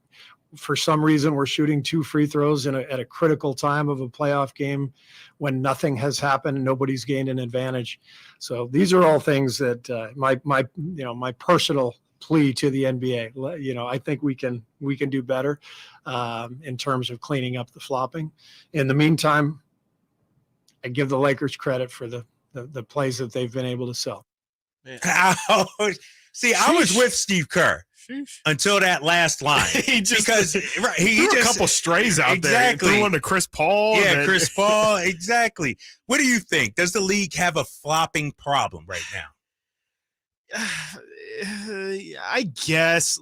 for some reason we're shooting 2 free throws at a critical time of a playoff game when nothing has happened and nobody's gained an advantage. So these are all things that my personal plea to the NBA. I think we can do better in terms of cleaning up the flopping. In the meantime, I give the Lakers credit for the plays that they've been able to sell. See, I was with Steve Kerr until that last line. he threw a couple strays out there. He threw one to Chris Paul. Yeah, Chris Paul. Exactly. What do you think? Does the league have a flopping problem right now? I guess,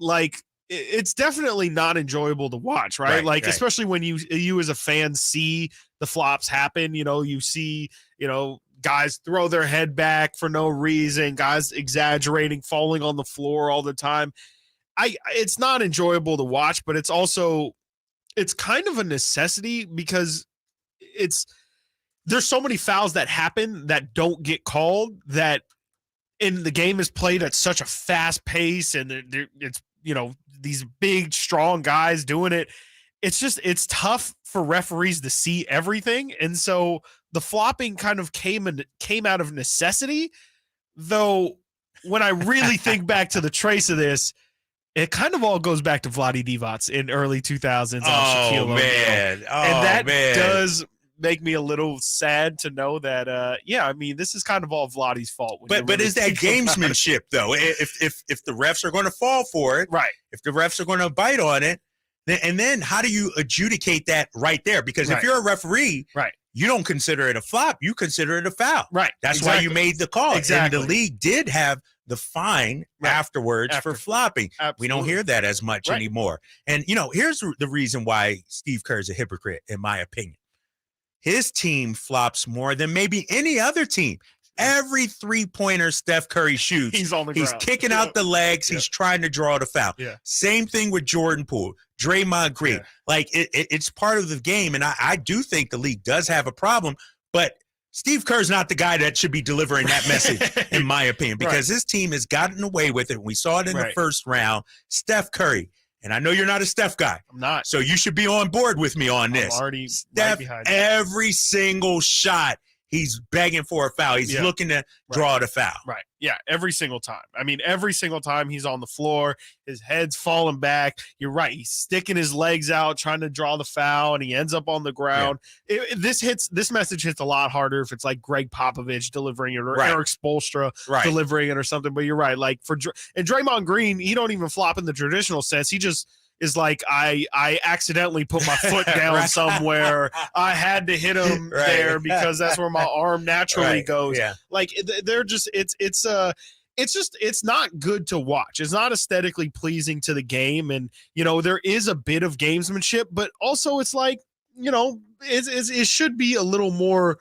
it's definitely not enjoyable to watch, right? Right. Especially when you as a fan see the flops happen. You see, guys throw their head back for no reason, guys exaggerating, falling on the floor all the time. It's not enjoyable to watch, but it's kind of a necessity because there's so many fouls that happen that don't get called, that and the game is played at such a fast pace, and it's these big strong guys doing it. It's tough for referees to see everything, and so the flopping kind of came out of necessity. Though when I really think back to the trace of this, it kind of all goes back to Vlade Divac in early 2000s. Oh, man. And that does make me a little sad to know that, this is kind of all Vlade's fault. But is that gamesmanship, though? If the refs are going to fall for it, right? If the refs are going to bite on it, then how do you adjudicate that right there? Because if you're a referee, right, you don't consider it a flop. You consider it a foul. Right. That's why you made the call. Exactly. And the league did have the fine afterwards for flopping. Absolutely. We don't hear that as much anymore. And, here's the reason why Steve Kerr is a hypocrite, in my opinion. His team flops more than maybe any other team. Every 3-pointer Steph Curry shoots, he's on the ground. He's kicking out the legs. He's trying to draw the foul. Yeah. Same thing with Jordan Poole, Draymond Green. Yeah. It's part of the game. And I do think the league does have a problem, but Steve Kerr's not the guy that should be delivering that message, in my opinion, because his team has gotten away with it. We saw it in the first round. Steph Curry, and I know you're not a Steph guy. I'm not. So you should be on board with me on this. I'm already Steph, every single shot, he's begging for a foul. He's looking to draw the foul. Right. Yeah, every single time. I mean, every single time he's on the floor, his head's falling back. You're right. He's sticking his legs out, trying to draw the foul, and he ends up on the ground. Yeah. This message hits a lot harder if it's like Greg Popovich delivering it or Eric Spoelstra delivering it or something. But you're right. Like and Draymond Green, he don't even flop in the traditional sense. He just is like, I accidentally put my foot down somewhere. I had to hit him there because that's where my arm naturally goes. Yeah. Like they're just it's not good to watch. It's not aesthetically pleasing to the game. And, there is a bit of gamesmanship, but also it's like, it should be a little more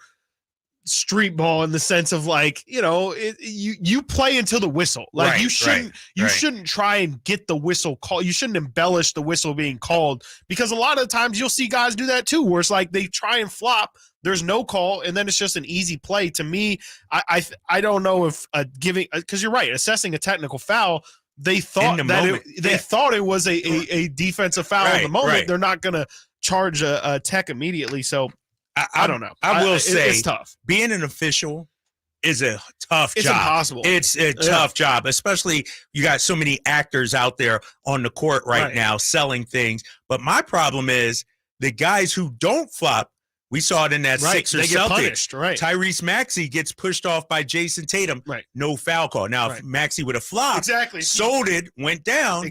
street ball in the sense of like, you play until the whistle. Like you shouldn't try and get the whistle call. You shouldn't embellish the whistle being called, because a lot of times you'll see guys do that too, where it's like they try and flop, there's no call, and then it's just an easy play. To me, I don't know if giving, because you're right, assessing a technical foul, they thought thought it was a defensive foul in the moment. They're not going to charge a tech immediately. So I don't know. I will say it's tough. Being an official is a tough job. It's impossible. It's a tough job, especially you got so many actors out there on the court right now selling things. But my problem is the guys who don't flop. We saw it in that Sixers Celtics. Punished, Tyrese Maxey gets pushed off by Jason Tatum. No foul call. Now, if Maxey would have flopped, sold it, went down,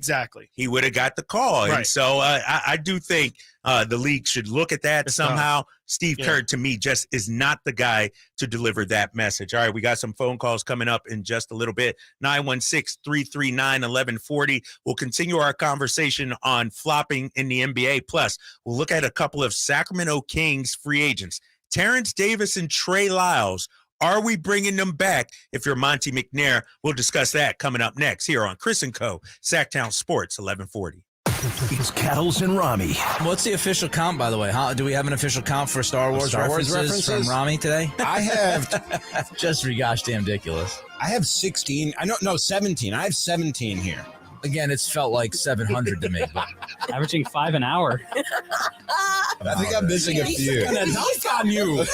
he would have got the call. And so I do think the league should look at that somehow. Steve Kerr, to me, just is not the guy to deliver that message. All right, we got some phone calls coming up in just a little bit. 916-339-1140. We'll continue our conversation on flopping in the NBA. Plus, we'll look at a couple of Sacramento Kings free agents. Terrence Davis and Trey Lyles. Are we bringing them back? If you're Monty McNair, we'll discuss that coming up next here on Chris & Co. Sactown Sports 1140. It's Kettles and Rami. What's the official count, by the way? Do we have an official count for Star Wars references from Rami today? I have just for gosh damn ridiculous. I have 16. 17. I have 17 here. Again, it's felt like 700 to me. But averaging 5 an hour. I think I'm missing a few. Knock on you.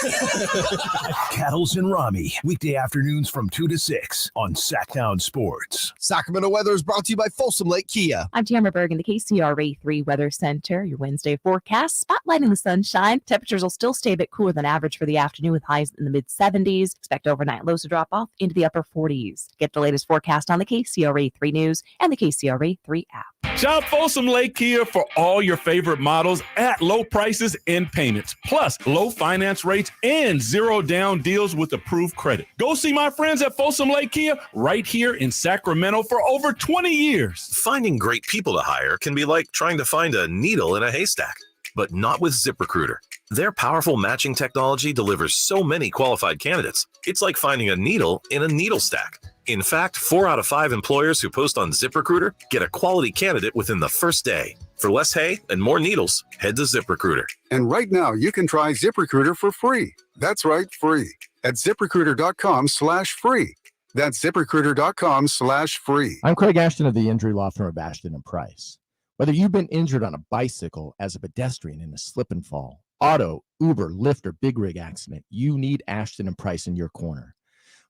Kettles and Rami, weekday afternoons from 2 to 6 on Sactown Sports. Sacramento weather is brought to you by Folsom Lake Kia. I'm Tamara Berg in the KCRA 3 Weather Center. Your Wednesday forecast, spotlighting the sunshine. Temperatures will still stay a bit cooler than average for the afternoon with highs in the mid-70s. Expect overnight lows to drop off into the upper 40s. Get the latest forecast on the KCRA 3 News and the KCRA 3 app. Shop Folsom Lake Kia for all your favorite models at low prices and payments, plus low finance rates and zero down deals with approved credit. Go see my friends at Folsom Lake Kia right here in Sacramento for over 20 years. Finding great people to hire can be like trying to find a needle in a haystack, but not with ZipRecruiter. Their powerful matching technology delivers so many qualified candidates. It's like finding a needle in a needle stack. In fact, 4 out of 5 employers who post on ZipRecruiter get a quality candidate within the first day. For less hay and more needles, head to ZipRecruiter. And right now, you can try ZipRecruiter for free. That's right, free. At ZipRecruiter.com/free. That's ZipRecruiter.com/free. I'm Craig Ashton of the injury law firm of Ashton and Price. Whether you've been injured on a bicycle, as a pedestrian in a slip and fall, auto, Uber, Lyft, or big rig accident, you need Ashton and Price in your corner.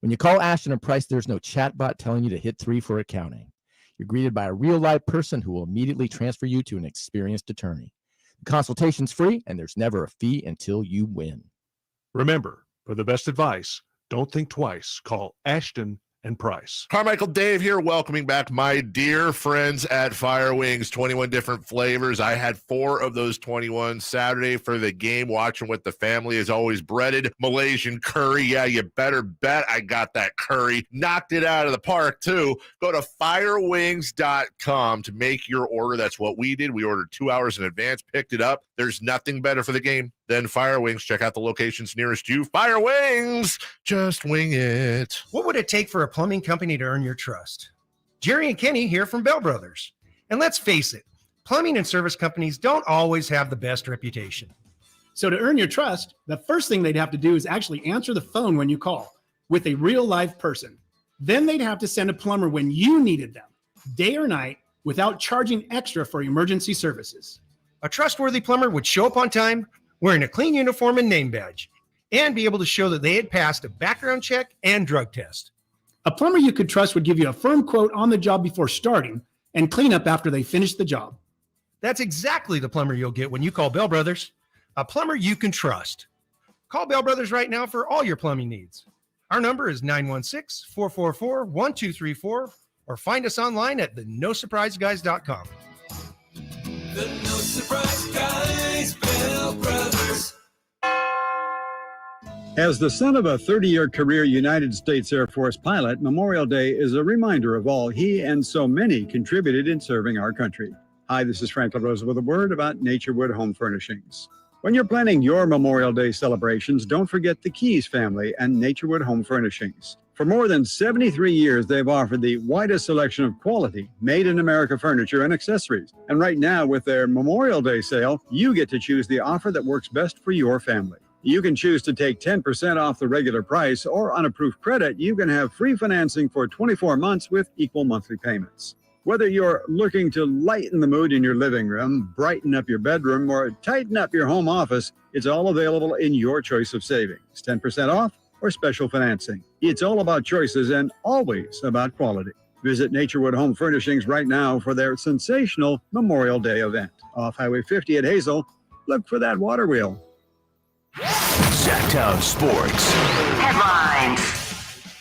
When you call Ashton and Price, there's no chatbot telling you to hit 3 for accounting. You're greeted by a real-life person who will immediately transfer you to an experienced attorney. The consultation's free, and there's never a fee until you win. Remember, for the best advice, don't think twice. Call Ashton and Price. Carmichael Dave here, welcoming back my dear friends at Fire Wings. 21 different flavors. I had 4 of those 21 Saturday for the game, watching with the family. As always, breaded Malaysian curry. Yeah, you better bet I got that curry. Knocked it out of the park, too. Go to firewings.com to make your order. That's what we did. We ordered 2 hours in advance, picked it up. There's nothing better for the game than Fire Wings. Check out the locations nearest you. Fire Wings, just wing it. What would it take for a plumbing company to earn your trust? Jerry and Kenny here from Bell Brothers. And let's face it, plumbing and service companies don't always have the best reputation. So to earn your trust, the first thing they'd have to do is actually answer the phone when you call with a real live person. Then they'd have to send a plumber when you needed them, day or night, without charging extra for emergency services. A trustworthy plumber would show up on time, wearing a clean uniform and name badge, and be able to show that they had passed a background check and drug test. A plumber you could trust would give you a firm quote on the job before starting and clean up after they finish the job. That's exactly the plumber you'll get when you call Bell Brothers, a plumber you can trust. Call Bell Brothers right now for all your plumbing needs. Our number is 916-444-1234, or find us online at thenosurpriseguys.com. The No Surprise Guys, Bell Brothers. As the son of a 30-year career United States Air Force pilot, Memorial Day is a reminder of all he and so many contributed in serving our country. Hi, this is Frank LaRosa with a word about Naturewood Home Furnishings. When you're planning your Memorial Day celebrations, don't forget the Keys family and Naturewood Home Furnishings. For more than 73 years, they've offered the widest selection of quality, made-in-America furniture and accessories. And right now, with their Memorial Day sale, you get to choose the offer that works best for your family. You can choose to take 10% off the regular price, or on approved credit, you can have free financing for 24 months with equal monthly payments. Whether you're looking to lighten the mood in your living room, brighten up your bedroom, or tighten up your home office, it's all available in your choice of savings. 10% off or special financing. It's all about choices and always about quality. Visit Naturewood Home Furnishings right now for their sensational Memorial Day event. Off Highway 50 at Hazel, look for that water wheel. Sactown Sports Headlines.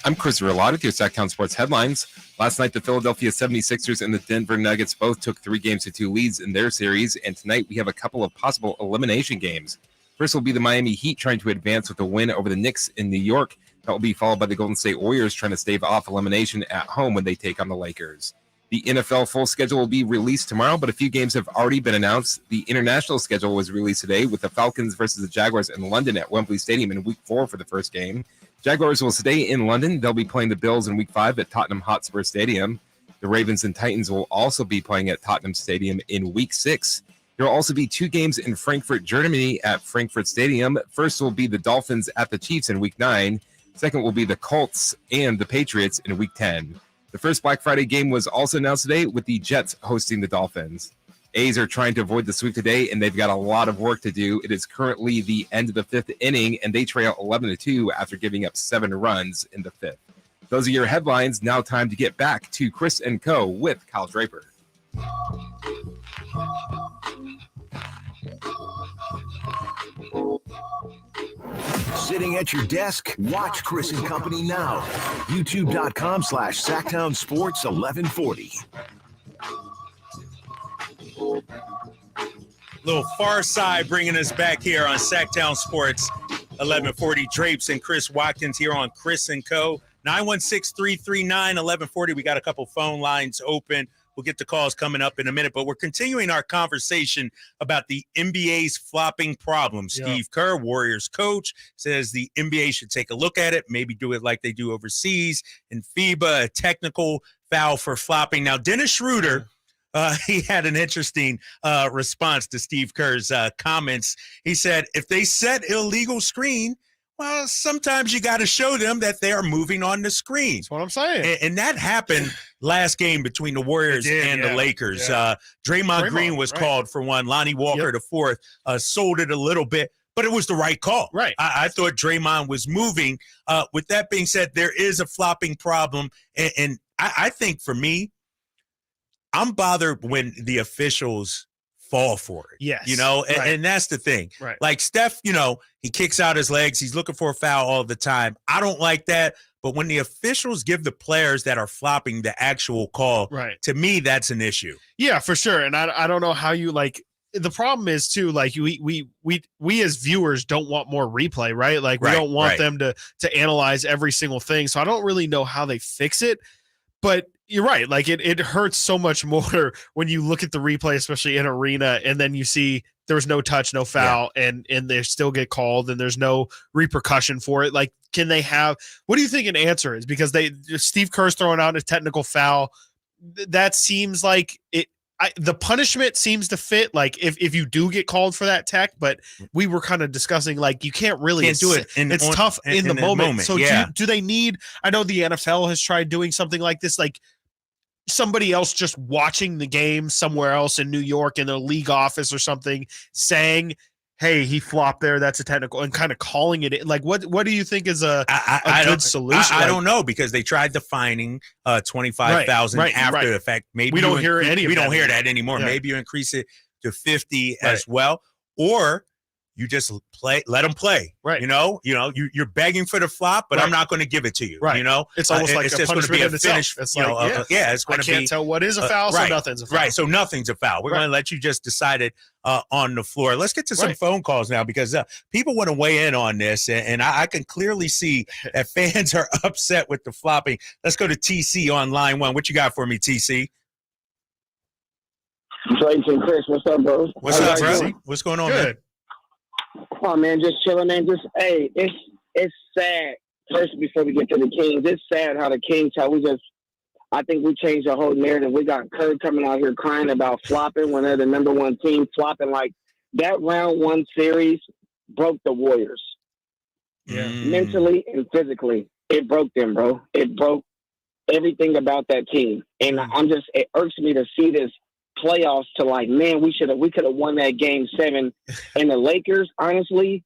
I'm Chris Rilott with your Sactown Sports headlines. Last night, the Philadelphia 76ers and the Denver Nuggets both took 3-2 leads in their series, and tonight we have a couple of possible elimination games. First will be the Miami Heat trying to advance with a win over the Knicks in New York. That will be followed by the Golden State Warriors trying to stave off elimination at home when they take on the Lakers. The NFL full schedule will be released tomorrow, but a few games have already been announced. The international schedule was released today with the Falcons versus the Jaguars in London at Wembley Stadium in Week 4 for the first game. Jaguars will stay in London. They'll be playing the Bills in Week 5 at Tottenham Hotspur Stadium. The Ravens and Titans will also be playing at Tottenham Stadium in Week 6. There will also be 2 games in Frankfurt, Germany at Frankfurt Stadium. First will be the Dolphins at the Chiefs in Week 9. Second will be the Colts and the Patriots in Week 10. The first Black Friday game was also announced today with the Jets hosting the Dolphins. A's are trying to avoid the sweep today, and they've got a lot of work to do. It is currently the end of the 5th inning, and they trail 11-2 after giving up 7 runs in the 5th. Those are your headlines. Now time to get back to Chris and Co. with Kyle Draper. Sitting at your desk, watch Chris and Company now. YouTube.com/Sactown Sports 1140. Little Far Side bringing us back here on Sactown Sports 1140. Drapes and Chris Watkins here on Chris and Co. 916-339-1140. We got a couple phone lines open. We'll get the calls coming up in a minute, but we're continuing our conversation about the NBA's flopping problem. Steve Kerr, Warriors coach, says the NBA should take a look at it, maybe do it like they do overseas in FIBA, a technical foul for flopping. Now, Dennis Schroeder, he had an interesting response to Steve Kerr's comments. He said, if they set illegal screen, well, sometimes you got to show them that they are moving on the screen. That's what I'm saying. And that happened last game between the Warriors and the Lakers. Draymond Green was called for one. Lonnie Walker, the fourth, sold it a little bit, but it was the right call. Right. I thought Draymond was moving. With that being said, there is a flopping problem. And I think for me, I'm bothered when the officials fall for it. Yes. You know, and that's the thing. Right. Like Steph, you know, he kicks out his legs. He's looking for a foul all the time. I don't like that. But when the officials give the players that are flopping the actual call, to me, that's an issue. Yeah, for sure. And I don't know how you like. The problem is too, like we as viewers don't want more replay, right? Like we don't want them to analyze every single thing. So I don't really know how they fix it. But you're right. Like it hurts so much more when you look at the replay, especially in arena, and then you see there was no touch, no foul, and they still get called, and there's no repercussion for it. Like, can they have? What do you think an answer is? Because Steve Kerr's throwing out a technical foul. That seems like it. the punishment seems to fit, like if you do get called for that tech, but we were kind of discussing like you can't really do it. It's tough in the moment. So do they need, I know the NFL has tried doing something like this, like somebody else just watching the game somewhere else in New York in their league office or something saying, hey, he flopped there, that's a technical, and kind of calling it. Like, what do you think is a good solution? I don't know, because they tried defining 25,000 after the fact. Maybe we don't hear any. We don't hear that anymore. Yeah. Maybe you increase it to 50 as well, or you just let them play. Right. You're begging for the flop, but I'm not going to give it to you. Right. It's almost like it's a just going to be a finish. It's it's going to be. I can't tell what is a foul, so nothing's a foul. Right. So nothing's a foul. We're going to let you just decide it on the floor. Let's get to some phone calls now, because people want to weigh in on this, and I can clearly see that fans are upset with the flopping. Let's go to TC on line 1. What you got for me, TC? Drake and Chris, what's up, bro? What's up, bro? What's going on, man? Oh man, just chilling, man. It's sad. First, before we get to the Kings, it's sad how the Kings, I think we changed the whole narrative. We got Curry coming out here crying about flopping when they're the number one team, flopping. Like, that round 1 series broke the Warriors. Yeah. Mentally and physically, it broke them, bro. It broke everything about that team. And it irks me to see this playoffs to like, man, we could have won that game 7. And the Lakers, honestly,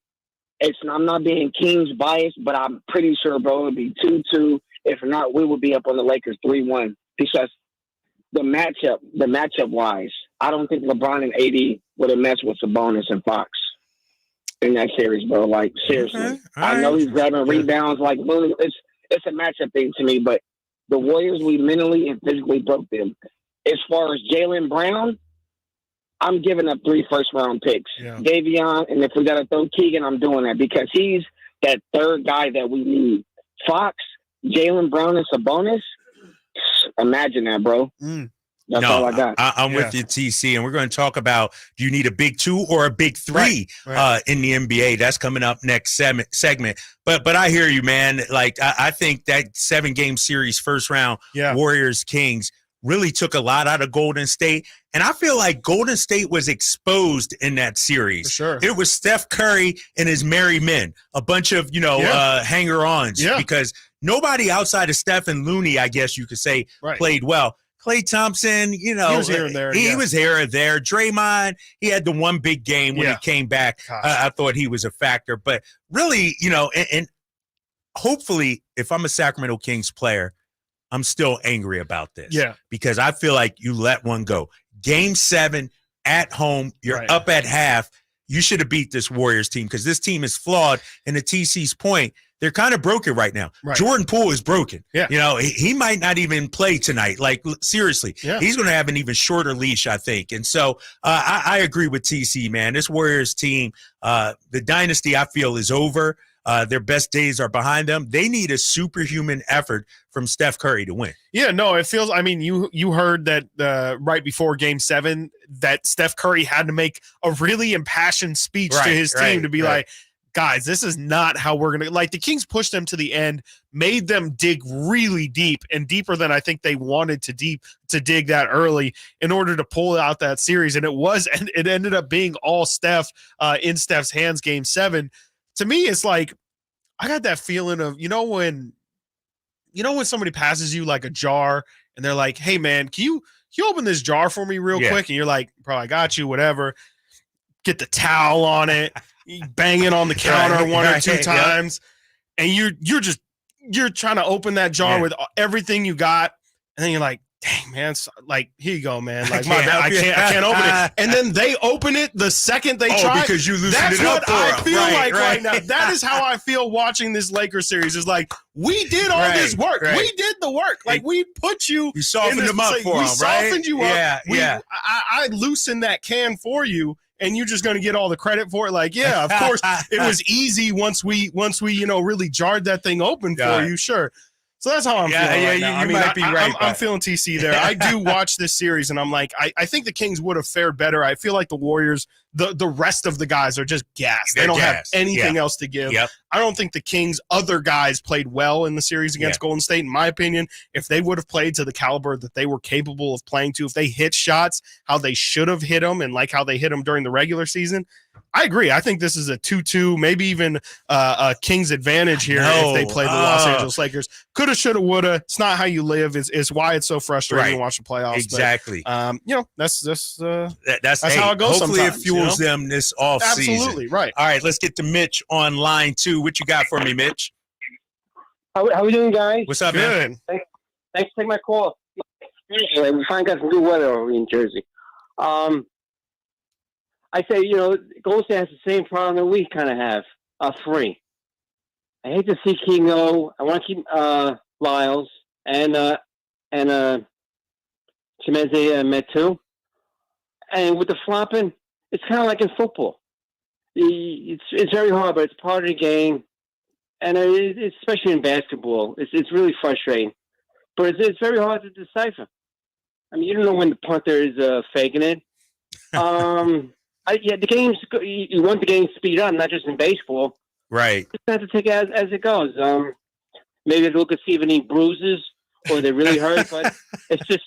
I'm not being Kings biased, but I'm pretty sure, bro, it would be 2-2. If not, we would be up on the Lakers 3-1, because the matchup wise, I don't think LeBron and AD would have messed with Sabonis and Fox in that series, bro. Like, seriously. Okay. I know he's grabbing rebounds. Like, it's a matchup thing to me, but the Warriors, we mentally and physically broke them. As far as Jalen Brown, I'm giving up 3 first-round picks. Yeah. Davion, and if we got to throw Keegan, I'm doing that, because he's that third guy that we need. Fox, Jalen Brown, and Sabonis, imagine that, bro. That's all I got. I'm with you, TC, and we're going to talk about, do you need a big 2 or a big 3 in the NBA? That's coming up next segment. But I hear you, man. Like, I think that 7-game series, first round, Warriors Kings, really took a lot out of Golden State. And I feel like Golden State was exposed in that series. For sure. It was Steph Curry and his merry men, a bunch of, hanger-ons, because nobody outside of Steph and Looney, I guess you could say, played well. Klay Thompson, he was here and there. He was here and there. Draymond, he had the one big game when he came back. I thought he was a factor. But really, and hopefully, if I'm a Sacramento Kings player, I'm still angry about this. Yeah. Because I feel like you let one go. Game 7 at home, you're up at half. You should have beat this Warriors team, because this team is flawed. And to TC's point, they're kind of broken right now. Right. Jordan Poole is broken. Yeah. He might not even play tonight. Like, seriously, he's going to have an even shorter leash, I think. And so I agree with TC, man. This Warriors team, the dynasty, I feel, is over. Their best days are behind them. They need a superhuman effort from Steph Curry to win. Yeah, no, it feels, you heard that right before Game 7 that Steph Curry had to make a really impassioned speech to his team to be like, guys, this is not how we're going to, like, the Kings pushed them to the end, made them dig really deep, and deeper than I think they wanted to dig that early in order to pull out that series. And it ended up being all Steph in Steph's hands, Game 7. To me, it's like, I got that feeling of, when somebody passes you like a jar and they're like, hey man, can you open this jar for me real quick? And you're like, bro, I got you, whatever. Get the towel on it, bang it on the counter 1 or 2 times. And you're trying to open that jar with everything you got. And then you're like, dang, man, like, here you go, man. Like, my bad, I can't open it. And then they open it the second they try. Because you loosened That's it up what for I them. feel right now. That is how I feel watching this Lakers series. Is like, we did all this work. We did the work. Like, we put you. You softened them up for them, right? We softened you up. I loosened that can for you. And you're just going to get all the credit for it. Like, yeah, of course, it was easy once we really jarred that thing open for you. Sure. So that's how I'm feeling right now. You might be right. I'm feeling TC there. I do watch this series, and I'm like, I think the Kings would have fared better. I feel like the Warriors, the rest of the guys are just gassed. They don't have anything else to give. Yep. I don't think the Kings' other guys played well in the series against Golden State. In my opinion, if they would have played to the caliber that they were capable of playing to, if they hit shots how they should have hit them and like how they hit them during the regular season, I agree. I think this is a 2-2, maybe even a Kings advantage here if they play the Los Angeles Lakers. Coulda, shoulda, woulda. It's not how you live. Is why it's so frustrating to watch the playoffs. Exactly. But, that's hey, how it goes. Hopefully it fuels you know? them this off season. Absolutely right. All right, let's get to Mitch on line 2. What you got for me, Mitch? How we doing, guys? What's up, man? Thanks for taking my call. Anyway, we finally got some good weather over in Jersey. I say, Golden State has the same problem that we kind of have, 3. I hate to see King go. I want to keep Lyles and Chimeze and Metu. And with the flopping, it's kind of like in football. It's very hard, but it's part of the game. And it's, especially in basketball, it's really frustrating. But it's very hard to decipher. I mean, you don't know when the punter is faking it. The games, you want the game to speed up, not just in baseball. Right. You just have to take it as it goes. Maybe look and see if any bruises or they're really hurt, but it's just,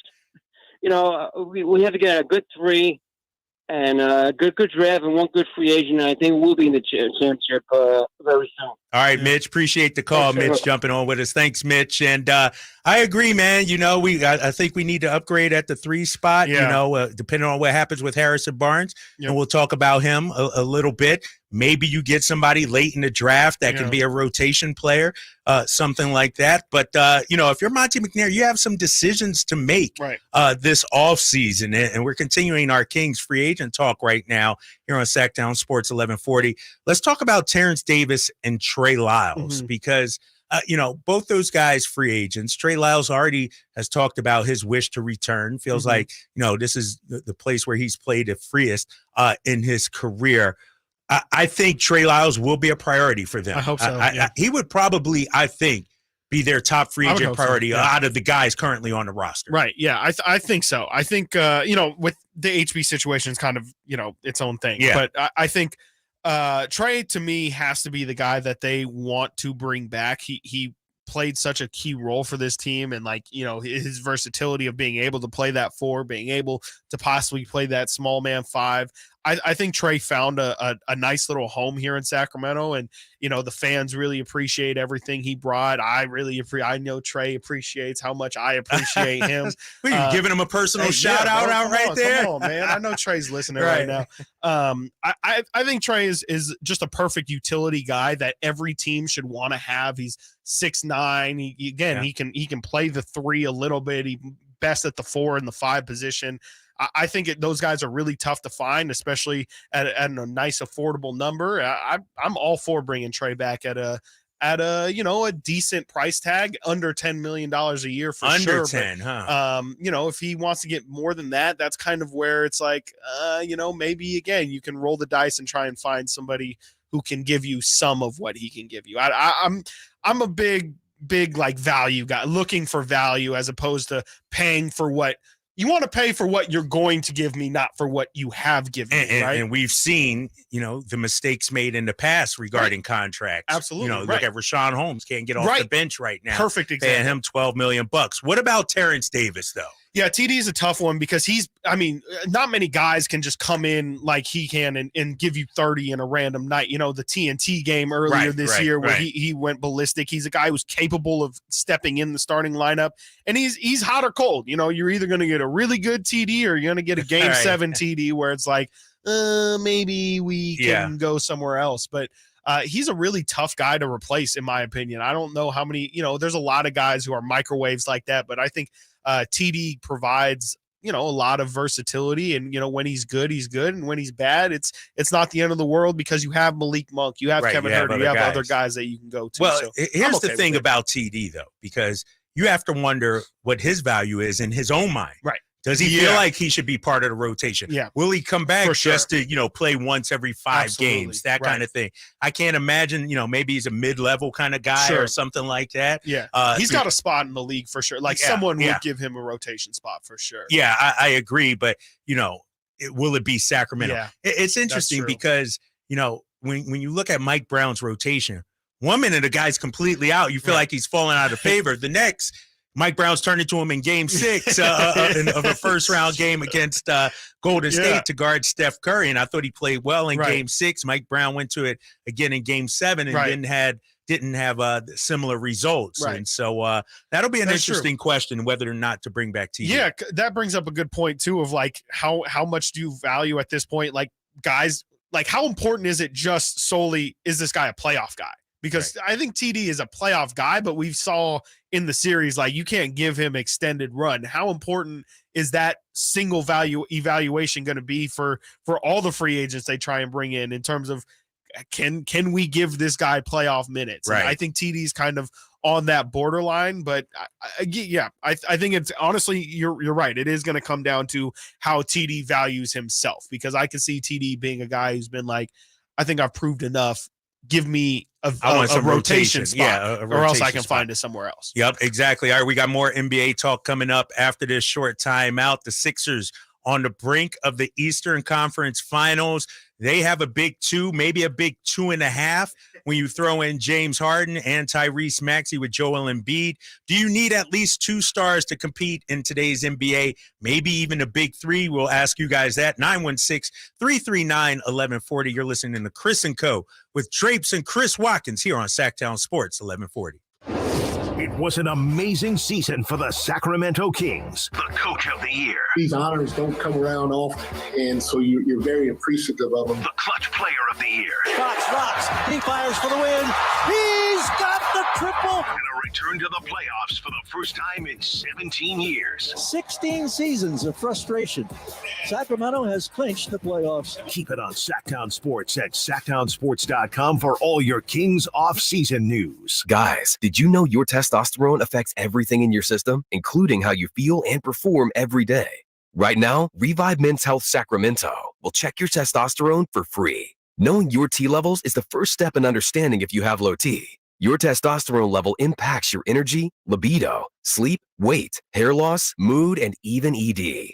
we have to get a good 3 and a good draft and one good free agent. And I think we'll be in the championship very soon. All right, Mitch. Appreciate the call, Mitch, jumping on with us. Thanks, Mitch. And I agree, man. I think we need to upgrade at the 3 spot, depending on what happens with Harrison Barnes. And we'll talk about him a little bit. Maybe you get somebody late in the draft that can be a rotation player, something like that. But, if you're Monty McNair, you have some decisions to make this offseason. And we're continuing our Kings free agent talk right now here on Sactown Sports 1140. Let's talk about Terrence Davis and Trey Lyles because, both those guys free agents. Trey Lyles already has talked about his wish to return. Feels like, this is the place where he's played the freest in his career. I think Trey Lyles will be a priority for them. I hope so. He would probably, I think, be their top free agent priority out of the guys currently on the roster. Right. Yeah, I think so. I think, with the HB situation is kind of, its own thing. Yeah. But I think Trey, to me, has to be the guy that they want to bring back. He played such a key role for this team, and his versatility of being able to play that 4, being able to possibly play that small man 5. I think Trey found a nice little home here in Sacramento, and the fans really appreciate everything he brought. I know Trey appreciates how much I appreciate him. You're giving him a personal shout out right there. Come on, man. I know Trey's listening right now. I think Trey is just a perfect utility guy that every team should want to have. He's 6'9". He can play the 3 a little bit. He best at the 4 and the 5 position. I think those guys are really tough to find, especially at a nice, affordable number. I'm all for bringing Trey back at a decent price tag, under $10 million a year for sure. Under 10, huh? If he wants to get more than that, that's kind of where it's like, maybe again you can roll the dice and try and find somebody who can give you some of what he can give you. I'm a big like value guy, looking for value as opposed to paying for what. You want to pay for what you're going to give me, not for what you have given me, right? And we've seen, the mistakes made in the past regarding contracts. Absolutely. Look at Rashawn Holmes, can't get off the bench right now. Perfect example. Paying him $12 million. What about Terrence Davis, though? Yeah, TD is a tough one because not many guys can just come in like he can and give you 30 in a random night. The TNT game earlier this year where he went ballistic. He's a guy who's capable of stepping in the starting lineup, and he's hot or cold. You're either going to get a really good TD or you're going to get a game 7 TD where it's like, maybe we can go somewhere else. But he's a really tough guy to replace, in my opinion. I don't know how many, there's a lot of guys who are microwaves like that, but I think TD provides, a lot of versatility, and, when he's good, and when he's bad, it's not the end of the world because you have Malik Monk, you have Kevin Huerter, you have other guys that you can go to. Well, so here's the thing about TD though, because you have to wonder what his value is in his own mind. Right. Does he feel like he should be part of the rotation? Yeah. Will he come back just to, play once every 5 games, that kind of thing? I can't imagine, maybe he's a mid-level kind of guy or something like that. Yeah. He's got a spot in the league for sure. Like someone would give him a rotation spot for sure. Yeah, I agree. But, will it be Sacramento? Yeah. It's interesting because, when you look at Mike Brown's rotation, One minute, the guy's completely out. You feel like he's falling out of favor. The next, Mike Brown's turned into him in game 6 of a first-round game against Golden State to guard Steph Curry, and I thought he played well in game 6. Mike Brown went to it again in game 7 and didn't have similar results. And so that'll be an interesting question whether or not to bring back TD. Yeah, that brings up a good point, too, of like how much do you value at this point, like guys, like how important is it just solely, is this guy a playoff guy? Because I think TD is a playoff guy, but we saw in the series, like you can't give him extended run. How important is that single value evaluation going to be for all the free agents they try and bring in terms of can we give this guy playoff minutes? And I think TD's kind of on that borderline, but I think it's honestly, you're right. It is going to come down to how TD values himself, because I can see TD being a guy who's been like, I think I've proved enough. Give me a rotation spot, or else I can find it somewhere else. Yep, exactly. All right, we got more NBA talk coming up after this short timeout. The Sixers on the brink of the Eastern Conference Finals. They have a big 2, maybe a big 2.5 when you throw in James Harden and Tyrese Maxey with Joel Embiid. Do you need at least 2 stars to compete in today's NBA? Maybe even a big 3. We'll ask you guys that. 916-339-1140. You're listening to Chris & Co. with Drapes and Chris Watkins here on Sactown Sports 1140. It was an amazing season for the Sacramento Kings. The coach of the year. These honors don't come around often, and so you're very appreciative of them. The clutch player of the year. Fox rocks. He fires for the win. He's got the triple. And a return to the playoffs for the first time in 17 years. 16 seasons of frustration. Sacramento has clinched the playoffs. Keep it on Sactown Sports at SactownSports.com for all your Kings off-season news. Guys, did you know your testosterone affects everything in your system, including how you feel and perform every day? Right now, Revive Men's Health Sacramento will check your testosterone for free. Knowing your T levels is the first step in understanding if you have low T. Your testosterone level impacts your energy, libido, sleep, weight, hair loss, mood, and even ED.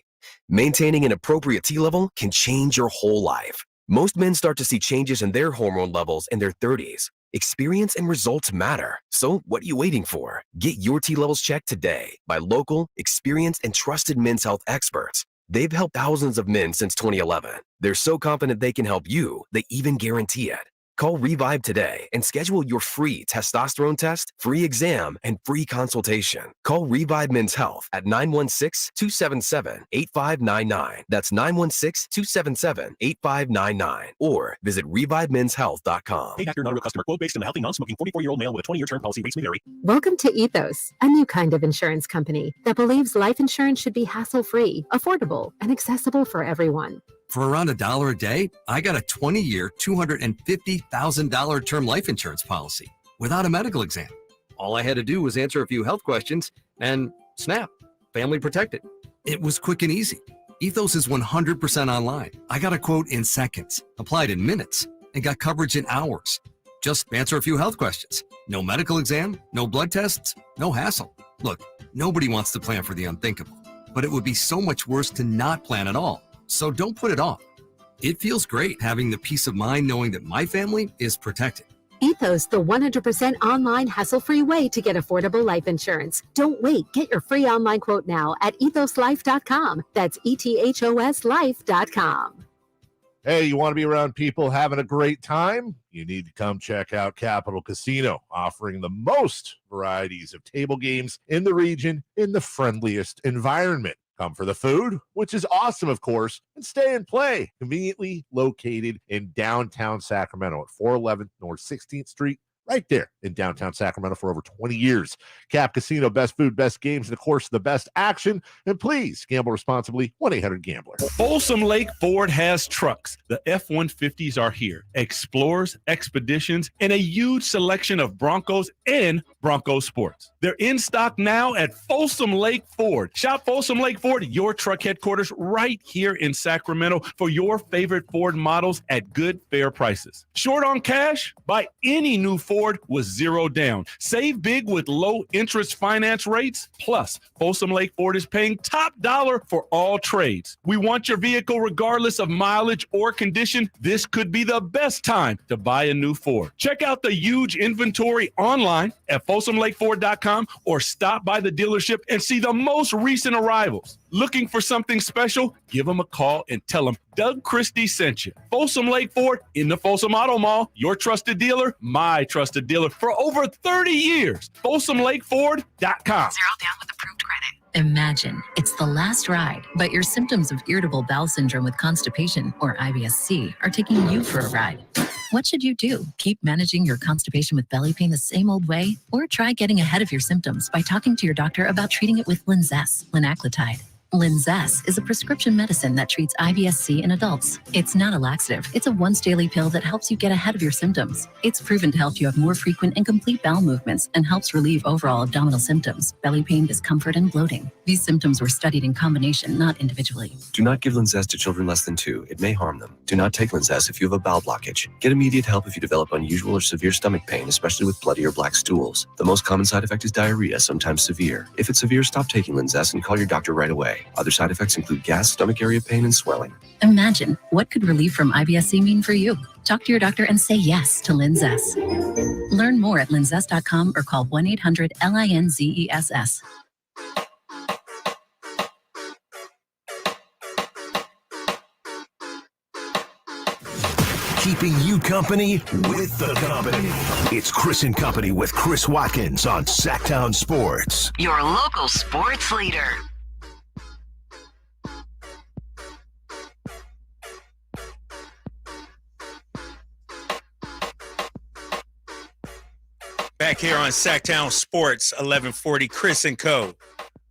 Maintaining an appropriate T level can change your whole life. Most men start to see changes in their hormone levels in their 30s. Experience and results matter. So what are you waiting for? Get your T levels checked today by local, experienced, and trusted men's health experts. They've helped thousands of men since 2011. They're so confident they can help you, they even guarantee it. Call Revive today and schedule your free testosterone test, free exam, and free consultation. Call Revive Men's Health at 916-277-8599. That's 916-277-8599. Or visit ReviveMen'sHealth.com. Hey, Dr. Non-Real Customer. Quote based on a healthy, non-smoking 44-year-old male with a 20-year term policy. Rates may vary. Welcome to Ethos, a new kind of insurance company that believes life insurance should be hassle-free, affordable, and accessible for everyone. For around $1 a day, I got a 20-year, $250,000 term life insurance policy without a medical exam. All I had to do was answer a few health questions and snap, family protected. It was quick and easy. Ethos is 100% online. I got a quote in seconds, applied in minutes, and got coverage in hours. Just answer a few health questions. No medical exam, no blood tests, no hassle. Look, nobody wants to plan for the unthinkable, but it would be so much worse to not plan at all. So don't put it off. It feels great having the peace of mind knowing that my family is protected. Ethos, the 100% online hassle-free way to get affordable life insurance. Don't wait. Get your free online quote now at ethoslife.com. That's ethoslife.com. Hey, you want to be around people having a great time? You need to come check out Capital Casino, offering the most varieties of table games in the region in the friendliest environment. Come for the food, which is awesome, of course, and stay and play. Conveniently located in downtown Sacramento at 411 North 16th Street, right there in downtown Sacramento for over 20 years. Cap Casino, best food, best games, and of course, the best action. And please gamble responsibly. 1-800-GAMBLER. Folsom Lake Ford has trucks. The F-150s are here. Explorers, Expeditions, and a huge selection of Broncos and Bronco Sports. They're in stock now at Folsom Lake Ford. Shop Folsom Lake Ford, your truck headquarters right here in Sacramento for your favorite Ford models at good, fair prices. Short on cash? Buy any new Ford Ford with 0 down. Save big with low interest finance rates. Plus, Folsom Lake Ford is paying top dollar for all trades. We want your vehicle regardless of mileage or condition. This could be the best time to buy a new Ford. Check out the huge inventory online at folsomlakeford.com or stop by the dealership and see the most recent arrivals. Looking for something special? Give them a call and tell them Doug Christie sent you. Folsom Lake Ford in the Folsom Auto Mall, your trusted dealer, my trusted dealer for over 30 years. FolsomLakeFord.com. 0 down with approved credit. Imagine it's the last ride, but your symptoms of irritable bowel syndrome with constipation, or IBS-C, are taking you for a ride. What should you do? Keep managing your constipation with belly pain the same old way? Or try getting ahead of your symptoms by talking to your doctor about treating it with Linzess, linaclotide. Linzess is a prescription medicine that treats IBS-C in adults. It's not a laxative. It's a once-daily pill that helps you get ahead of your symptoms. It's proven to help you have more frequent and complete bowel movements and helps relieve overall abdominal symptoms, belly pain, discomfort, and bloating. These symptoms were studied in combination, not individually. Do not give Linzess to children less than 2. It may harm them. Do not take Linzess if you have a bowel blockage. Get immediate help if you develop unusual or severe stomach pain, especially with bloody or black stools. The most common side effect is diarrhea, sometimes severe. If it's severe, stop taking Linzess and call your doctor right away. Other side effects include gas, stomach area pain, and swelling. Imagine, what could relief from IBS-C mean for you? Talk to your doctor and say yes to Linzess. Learn more at linzess.com or call 1-800-LINZESS. Keeping you company with the company. It's Chris and Company with Chris Watkins on Sactown Sports. Your local sports leader. Back here on Sactown Sports, 1140, Chris and Co.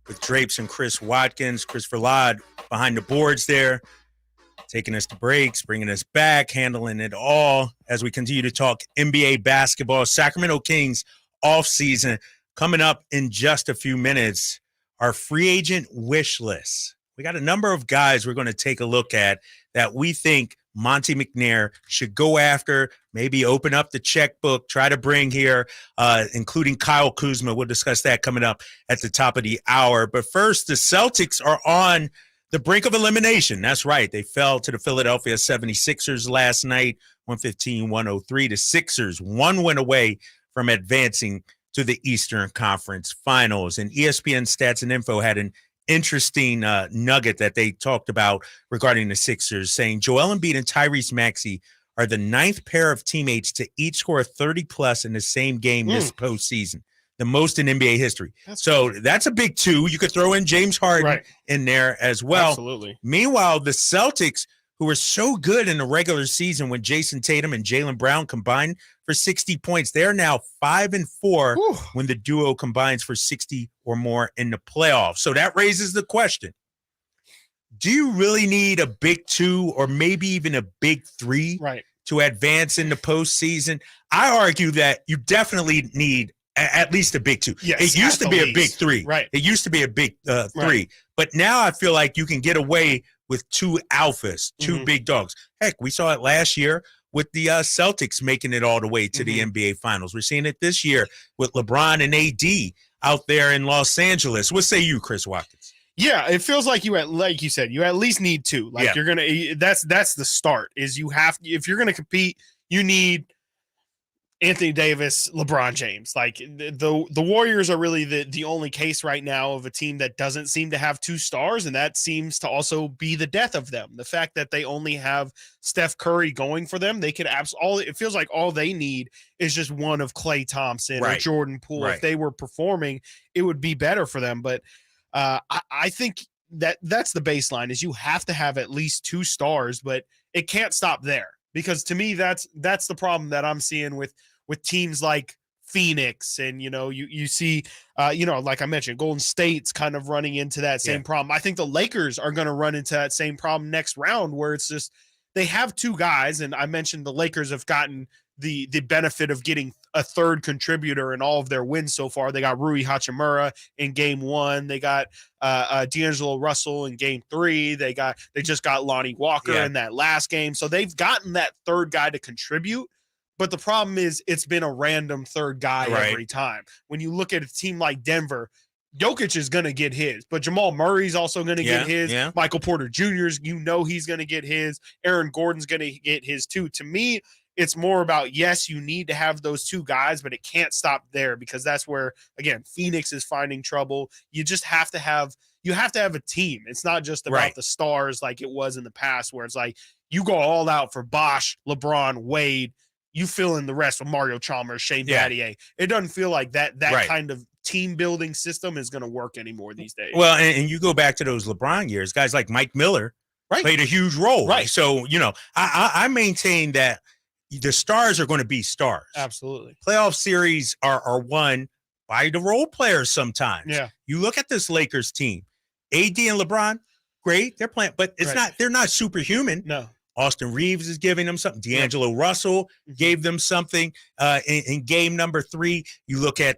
with Drapes and Chris Watkins. Chris Verlade behind the boards there, taking us to breaks, bringing us back, handling it all as we continue to talk NBA basketball. Sacramento Kings offseason coming up in just a few minutes. Our free agent wish list. We got a number of guys we're going to take a look at that we think Monty McNair should go after, maybe open up the checkbook, try to bring here, including Kyle Kuzma. We'll discuss that coming up at the top of the hour. But first, the Celtics are on the brink of elimination. That's right. They fell to the Philadelphia 76ers last night, 115-103. The Sixers, one win away from advancing to the Eastern Conference Finals. And ESPN Stats and Info had an interesting nugget that they talked about regarding the Sixers, saying Joel Embiid and Tyrese Maxey are the 9th pair of teammates to each score 30-plus in the same game this postseason, the most in NBA history. That's a big two. You could throw in James Harden in there as well. Absolutely. Meanwhile, the Celtics, who were so good in the regular season when Jason Tatum and Jalen Brown combined for 60 points, they're now 5-4 when the duo combines for 60 or more in the playoffs. So that raises the question, do you really need a big two or maybe even a big three to advance in the postseason? I argue that you definitely need at least a big two. Yes, it used to be a big three. Right. It used to be a big three. But now I feel like you can get away with two alphas, two big dogs. Heck, we saw it last year with the Celtics making it all the way to the NBA Finals. We're seeing it this year with LeBron and AD out there in Los Angeles. What say you, Chris Watkins? Yeah, it feels like like you said, you at least need two. Like you're gonna. That's the start. Is you have, if you're gonna compete, you need Anthony Davis, LeBron James. Like the Warriors are really the only case right now of a team that doesn't seem to have two stars, and that seems to also be the death of them. The fact that they only have Steph Curry going for them, they could it feels like all they need is just one of Klay Thompson or Jordan Poole. If they were performing, it would be better for them. But I think that's the baseline, is you have to have at least two stars, but it can't stop there, because to me that's the problem that I'm seeing with teams like Phoenix, and you see like I mentioned, Golden State's kind of running into that same problem. I think the Lakers are going to run into that same problem next round, where it's just they have two guys, and I mentioned the Lakers have gotten the benefit of getting a third contributor in all of their wins so far. They got Rui Hachimura in game 1. They got D'Angelo Russell in game 3. They just got Lonnie Walker in that last game. So they've gotten that third guy to contribute. But the problem is it's been a random third guy every time. When you look at a team like Denver, Jokic is going to get his, but Jamal Murray's also going to get his. Yeah. Michael Porter Jr. He's going to get his. Aaron Gordon's going to get his too. To me, it's more about, yes, you need to have those two guys, but it can't stop there, because that's where, again, Phoenix is finding trouble. You just have to have a team. It's not just about the stars like it was in the past, where it's like you go all out for Bosh, LeBron, Wade, you fill in the rest with Mario Chalmers, Shane Battier. It doesn't feel like that kind of team building system is going to work anymore these days. Well, and you go back to those LeBron years, guys like Mike Miller played a huge role. Right. So, I maintain that the stars are going to be stars. Absolutely. Playoff series are won by the role players sometimes. Yeah. You look at this Lakers team, AD and LeBron, great. They're playing, but they're not superhuman. No. Austin Reeves is giving them something. D'Angelo Russell gave them something in game number 3. You look at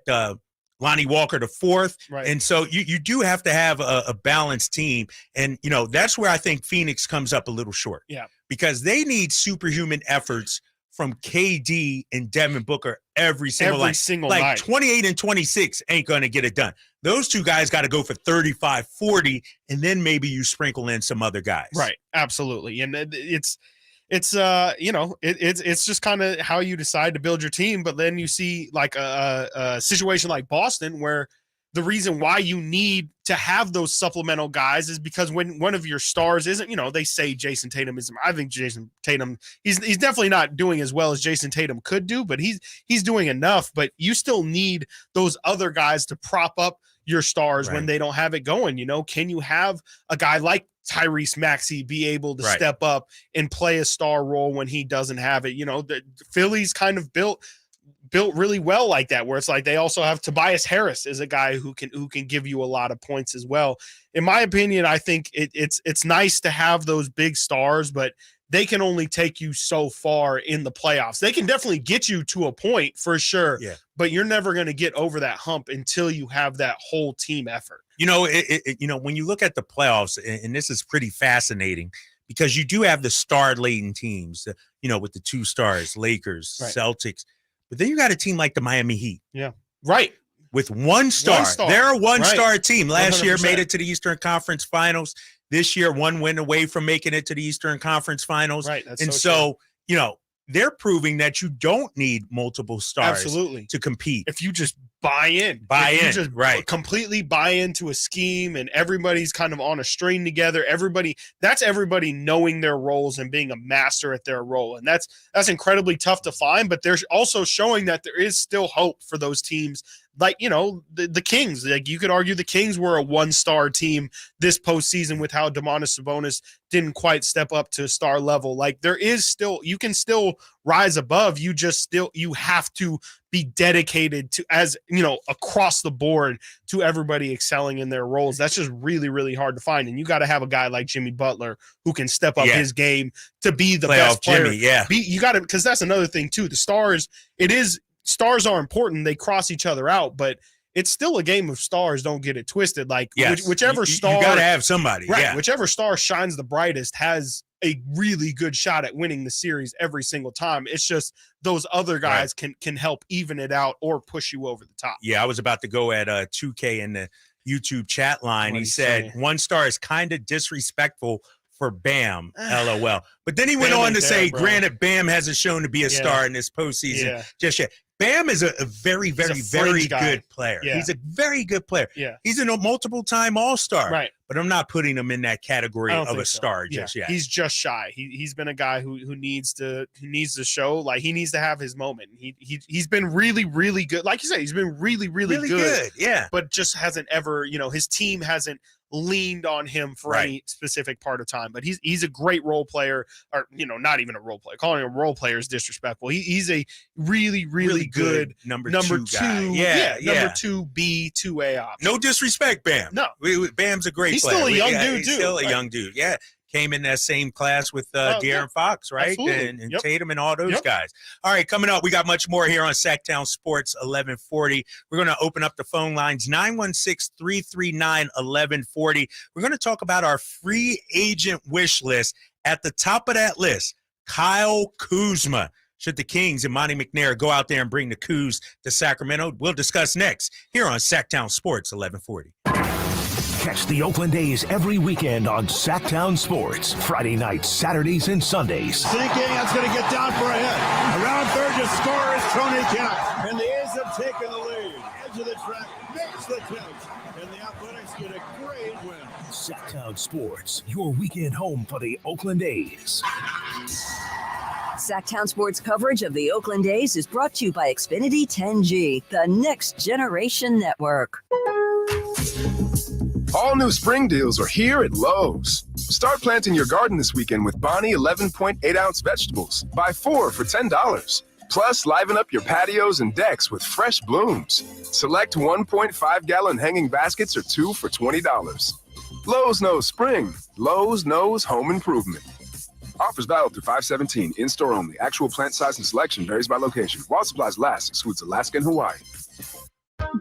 Lonnie Walker the fourth. Right. And so you do have to have a balanced team. And, that's where I think Phoenix comes up a little short. Yeah. Because they need superhuman efforts from KD and Devin Booker every single night. 28 and 26 ain't going to get it done. Those two guys got to go for 35, 40, and then maybe you sprinkle in some other guys. Right. Absolutely. And it's just kind of how you decide to build your team. But then you see like a situation like Boston, where the reason why you need to have those supplemental guys is because when one of your stars isn't, they say Jason Tatum isn't. I think Jason Tatum, he's definitely not doing as well as Jason Tatum could do, but he's doing enough. But you still need those other guys to prop up your stars when they don't have it going. Can you have a guy like Tyrese Maxey be able to step up and play a star role when he doesn't have it? The Philly's kind of built really well like that, where it's like they also have Tobias Harris is a guy who can give you a lot of points as well. In my opinion, I think it's nice to have those big stars, but they can only take you so far in the playoffs. They can definitely get you to a point for sure, but you're never going to get over that hump until you have that whole team effort. When you look at the playoffs, and this is pretty fascinating, because you do have the star-laden teams, with the 2 stars, Lakers, Celtics. But then you got a team like the Miami Heat. Yeah. Right. With one star. They're a one-star team. Last 100%. year made it to the Eastern Conference Finals. This year, one win away from making it to the Eastern Conference Finals. Right. That's and so they're proving that you don't need multiple stars to compete. If you just buy in, completely buy into a scheme, and everybody's kind of on a string together. That's everybody knowing their roles and being a master at their role. And that's incredibly tough to find, but they're also showing that there is still hope for those teams. Like, the Kings, like you could argue the Kings were a 1-star team this postseason with how Domantas Sabonis didn't quite step up to star level. Like you can still rise above. You have to be dedicated to, as across the board, to everybody excelling in their roles. That's just really, really hard to find. And you got to have a guy like Jimmy Butler who can step up his game to be the Playoff best player. Jimmy, You got to, because that's another thing too. The stars are important. They cross each other out, but it's still a game of stars. Don't get it twisted. Like whichever star, you got to have somebody. Right. Yeah. Whichever star shines the brightest has a really good shot at winning the series every single time. It's just those other guys can help even it out or push you over the top. Yeah, I was about to go at 2K in the YouTube chat line. He said 1 star is kind of disrespectful for Bam, LOL. But then he went on to say, granted, Bam hasn't shown to be a star in this postseason just yet. Bam is a very, very, very good player. Yeah. He's a very good player. Yeah. He's a multiple-time All-Star. Right. But I'm not putting him in that category of a star just yet. He's just shy. He's been a guy who needs to show, like, he needs to have his moment. He's been really, really good. Like you said, he's been really, really good. Yeah. But just hasn't ever, his team hasn't leaned on him for any specific part of time. But he's a great role player, or not even a role player. Calling him a role player is disrespectful. He's a really, really good number two guy. Number 2B, 2A option. No disrespect, Bam. No. Bam's a great He's player. still a young dude, he's too. Still a young dude. Yeah. Came in that same class with De'Aaron Fox, right? Absolutely. And Tatum and all those guys. All right, coming up, we got much more here on Sactown Sports 1140. We're going to open up the phone lines, 916-339-1140. We're going to talk about our free agent wish list. At the top of that list, Kyle Kuzma. Should the Kings and Monty McNair go out there and bring the Kuz to Sacramento? We'll discuss next here on Sactown Sports 1140. Catch the Oakland A's every weekend on Sactown Sports. Friday nights, Saturdays, and Sundays. Sinking, that's going to get down for a hit. Around third to score is Tony Kata. And the A's have taken the lead. Edge of the track makes the catch. And the Athletics get a great win. Sactown Sports, your weekend home for the Oakland A's. Sactown Sports coverage of the Oakland A's is brought to you by Xfinity 10G, the next generation network. All new spring deals are here at Lowe's. Start planting your garden this weekend with Bonnie 11.8-ounce vegetables. Buy 4 for $10. Plus, liven up your patios and decks with fresh blooms. Select 1.5-gallon hanging baskets or 2 for $20. Lowe's knows spring. Lowe's knows home improvement. Offers valid through 5/17. In-store only. Actual plant size and selection varies by location. While supplies last, excludes Alaska and Hawaii.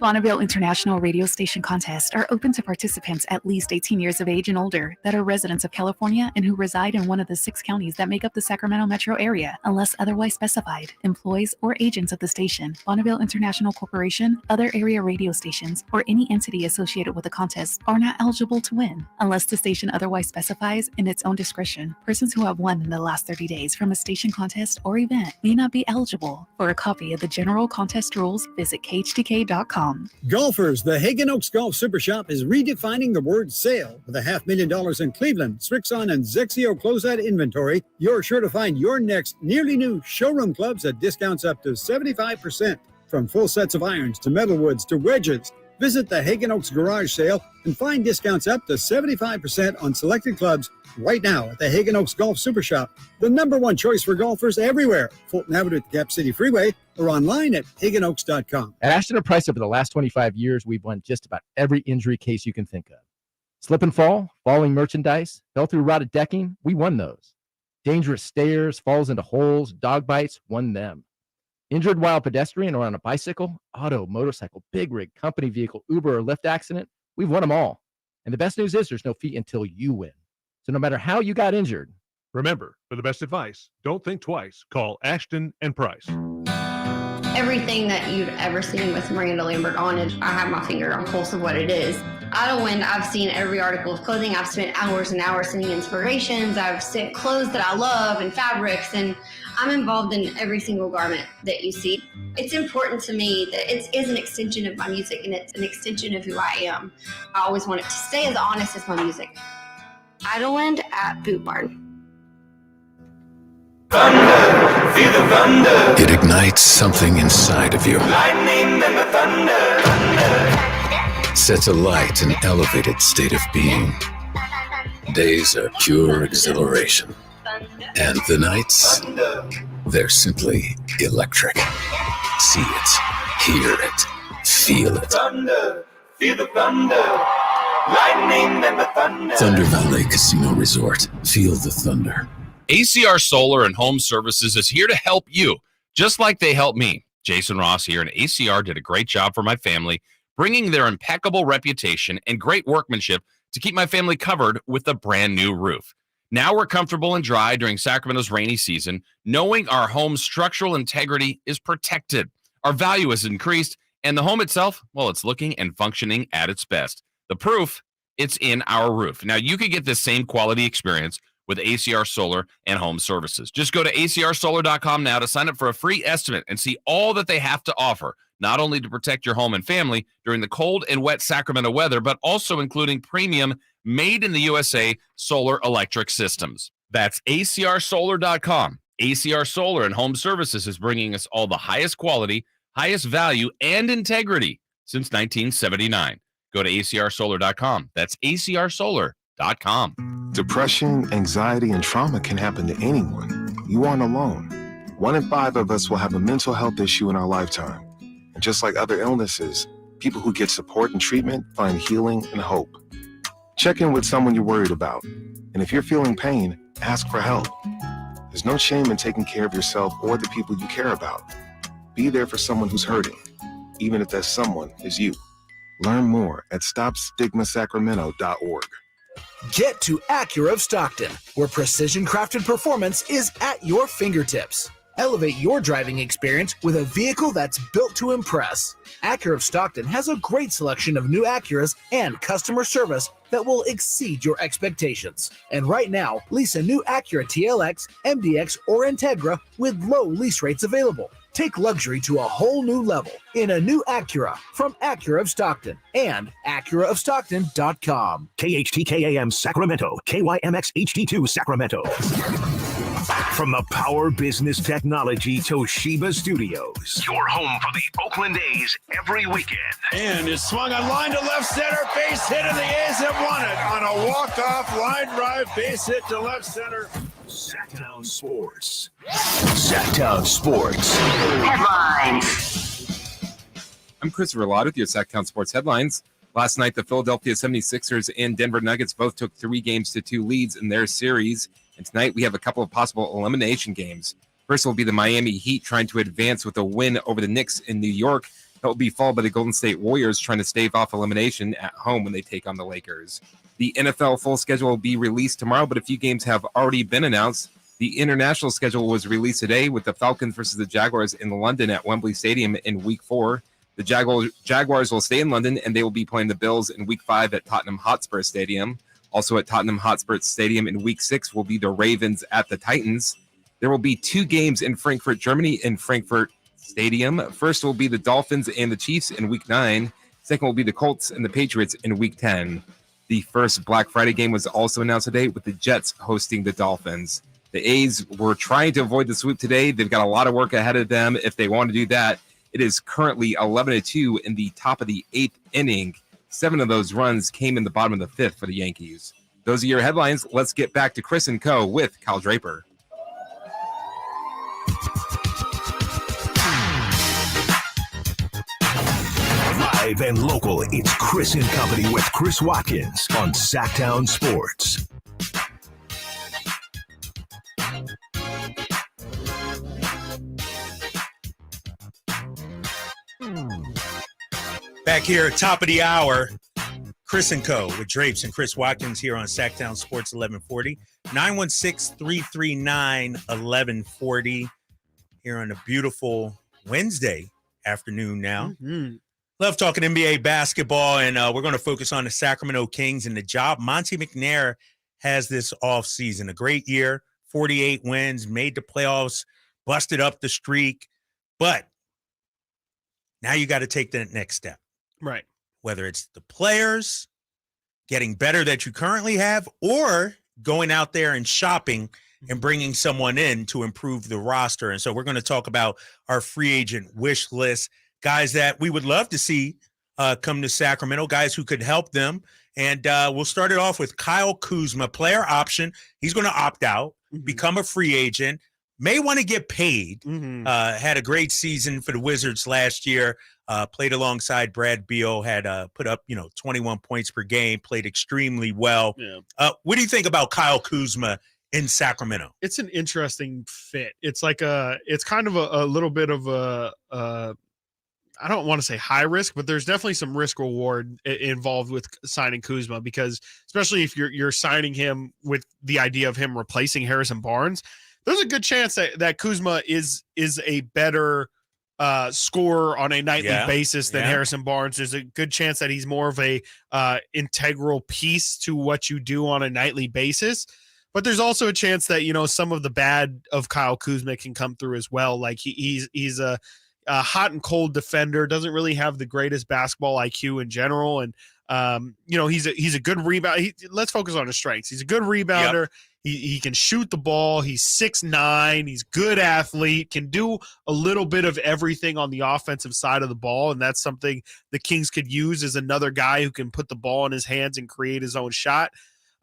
Bonneville International Radio Station contests are open to participants at least 18 years of age and older that are residents of California and who reside in one of the 6 counties that make up the Sacramento metro area, unless otherwise specified. Employees or agents of the station, Bonneville International Corporation, other area radio stations, or any entity associated with the contest are not eligible to win, unless the station otherwise specifies in its own discretion. Persons who have won in the last 30 days from a station contest or event may not be eligible. For a copy of the general contest rules, visit KHTK.com. Golfers, the Hagen Oaks Golf Super Shop is redefining the word sale. With $500,000 in Cleveland, Strixon, and Zexio closeout inventory, you're sure to find your next nearly new showroom clubs at discounts up to 75%. From full sets of irons to metalwoods to wedges, visit the Hagen Oaks Garage Sale and find discounts up to 75% on selected clubs right now at the Hagen Oaks Golf Super Shop, the #1 choice for golfers everywhere. Fulton Avenue at the Cap City Freeway or online at hagenoaks.com. At Ashton and Price, over the last 25 years, we've won just about every injury case you can think of. Slip and fall, falling merchandise, fell through rotted decking, we won those. Dangerous stairs, falls into holes, dog bites, won them. Injured while pedestrian or on a bicycle, auto, motorcycle, big rig, company vehicle, Uber, or Lyft accident, we've won them all. And the best news is there's no fee until you win. So no matter how you got injured, remember, for the best advice, don't think twice. Call Ashton and Price. Everything that you'd ever seen with Miranda Lambert on it, I have my finger on the pulse of what it is. Idlewind, I've seen every article of clothing. I've spent hours and hours sending inspirations. I've sent clothes that I love and fabrics, and I'm involved in every single garment that you see. It's important to me that it is an extension of my music, and it's an extension of who I am. I always want it to stay as honest as my music. Idlewind at Boot Barn. Thunder, feel the thunder. It ignites something inside of you. Lightning and the thunder. Sets alight an elevated state of being. Days are pure exhilaration. And the nights, they're simply electric. See it, hear it, feel it. Thunder, feel the thunder. Lightning and the thunder. Thunder Valley Casino Resort. Feel the thunder. ACR Solar and Home Services is here to help you, just like they helped me. Jason Ross here, and ACR did a great job for my family, bringing their impeccable reputation and great workmanship to keep my family covered with a brand new roof. Now we're comfortable and dry during Sacramento's rainy season, knowing our home's structural integrity is protected. Our value is increased, and the home itself, well, it's looking and functioning at its best. The proof, it's in our roof. Now, you could get this same quality experience with ACR Solar and Home Services. Just go to acrsolar.com now to sign up for a free estimate and see all that they have to offer, not only to protect your home and family during the cold and wet Sacramento weather, but also including premium made in the USA solar electric systems. That's acrsolar.com. ACR Solar and Home Services is bringing us all the highest quality, highest value, and integrity since 1979. Go to acrsolar.com. That's acrsolar.com. Depression, anxiety, and trauma can happen to anyone. You aren't alone. 1 in 5 of us will have a mental health issue in our lifetime. And just like other illnesses, people who get support and treatment find healing and hope. Check in with someone you're worried about. And if you're feeling pain, ask for help. There's no shame in taking care of yourself or the people you care about. Be there for someone who's hurting, even if that someone is you. Learn more at StopStigmaSacramento.org. Get to Acura of Stockton, where precision-crafted performance is at your fingertips. Elevate your driving experience with a vehicle that's built to impress. Acura of Stockton has a great selection of new Acuras and customer service that will exceed your expectations. And right now, lease a new Acura TLX, MDX, or Integra with low lease rates available. Take luxury to a whole new level in a new Acura from Acura of Stockton and AcuraofStockton.com. KHTKAM Sacramento, KYMX HD2 Sacramento. From the Power Business Technology Toshiba Studios, your home for the Oakland A's every weekend. And it's swung on line to left center, base hit, and the A's have won it on a walk-off line drive, base hit to left center. Sactown Sports. Sactown Sports. Headlines. I'm Chris Verlato with your Sactown Sports headlines. Last night, the Philadelphia 76ers and Denver Nuggets both took 3-2 leads in their series. And tonight, we have a couple of possible elimination games. First will be the Miami Heat trying to advance with a win over the Knicks in New York. That will be followed by the Golden State Warriors trying to stave off elimination at home when they take on the Lakers. The NFL full schedule will be released tomorrow, but a few games have already been announced. The international schedule was released today with the Falcons versus the Jaguars in London at Wembley Stadium in Week 4. The Jaguars will stay in London, and they will be playing the Bills in Week 5 at Tottenham Hotspur Stadium. Also at Tottenham Hotspur Stadium in Week 6 will be the Ravens at the Titans. There will be 2 games in Frankfurt, Germany in Frankfurt Stadium. First will be the Dolphins and the Chiefs in Week 9. Second will be the Colts and the Patriots in Week 10. The first Black Friday game was also announced today with the Jets hosting the Dolphins. The A's were trying to avoid the sweep today. They've got a lot of work ahead of them if they want to do that. It is currently 11-2 in the top of the 8th inning. 7 of those runs came in the bottom of the 5th for the Yankees. Those are your headlines. Let's get back to Chris and Co. with Kyle Draper. Live and local, it's Chris and Company with Chris Watkins on Sactown Sports. Back here at top of the hour, Chris and Co. with Drapes and Chris Watkins here on Sactown Sports 1140. 916-339-1140 here on a beautiful Wednesday afternoon now. Mm-hmm. Love talking NBA basketball, and we're going to focus on the Sacramento Kings and the job Monte McNair has this offseason. A great year, 48 wins, made the playoffs, busted up the streak. But now you got to take the next step. Right. Whether it's the players getting better that you currently have or going out there and shopping and bringing someone in to improve the roster. And so we're going to talk about our free agent wish list, guys that we would love to see come to Sacramento, guys who could help them. And we'll start it off with Kyle Kuzma, player option. He's going to opt out, become a free agent, may want to get paid. Had a great season for the Wizards last year. Played alongside Brad Beal, had put up 21 points per game, played extremely well. Yeah. What do you think about Kyle Kuzma in Sacramento? It's an interesting fit. It's like it's kind of a little bit of a I don't want to say high risk, but there's definitely some risk reward involved with signing Kuzma, because especially if you're signing him with the idea of him replacing Harrison Barnes, there's a good chance that Kuzma is a better scorer on a nightly basis than Harrison Barnes. There's a good chance that he's more of a integral piece to what you do on a nightly basis. But there's also a chance that, some of the bad of Kyle Kuzma can come through as well. Like he's a hot and cold defender, doesn't really have the greatest basketball IQ in general. And, he's a good rebound. Let's focus on his strengths. He's a good rebounder. Yep. He can shoot the ball. He's 6'9". He's good athlete, can do a little bit of everything on the offensive side of the ball. And that's something the Kings could use as another guy who can put the ball in his hands and create his own shot.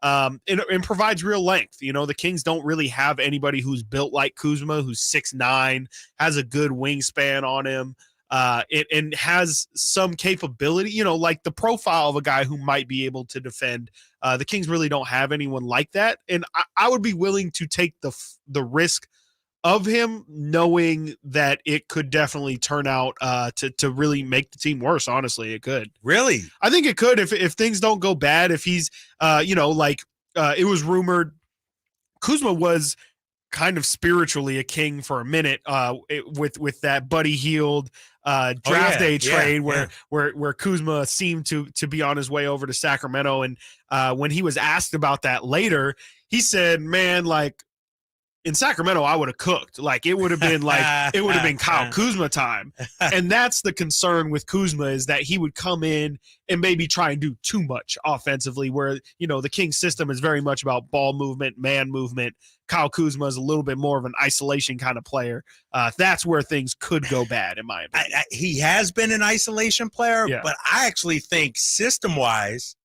And provides real length. The Kings don't really have anybody who's built like Kuzma, who's 6'9", has a good wingspan on him, and has some capability, like the profile of a guy who might be able to defend. The Kings really don't have anyone like that. And I would be willing to take the risk of him, knowing that it could definitely turn out to really make the team worse. Honestly, it could. Really? I think it could if things don't go bad. If he's, it was rumored Kuzma was kind of spiritually a King for a minute with that Buddy Hield draft day trade where Kuzma seemed to be on his way over to Sacramento. And when he was asked about that later, he said, man, like, in Sacramento, I would have cooked. Like, it would have been Kyle Kuzma time. And that's the concern with Kuzma, is that he would come in and maybe try and do too much offensively, where, the Kings system is very much about ball movement, man movement. Kyle Kuzma is a little bit more of an isolation kind of player. That's where things could go bad, in my opinion. He has been an isolation player, but I actually think system-wise,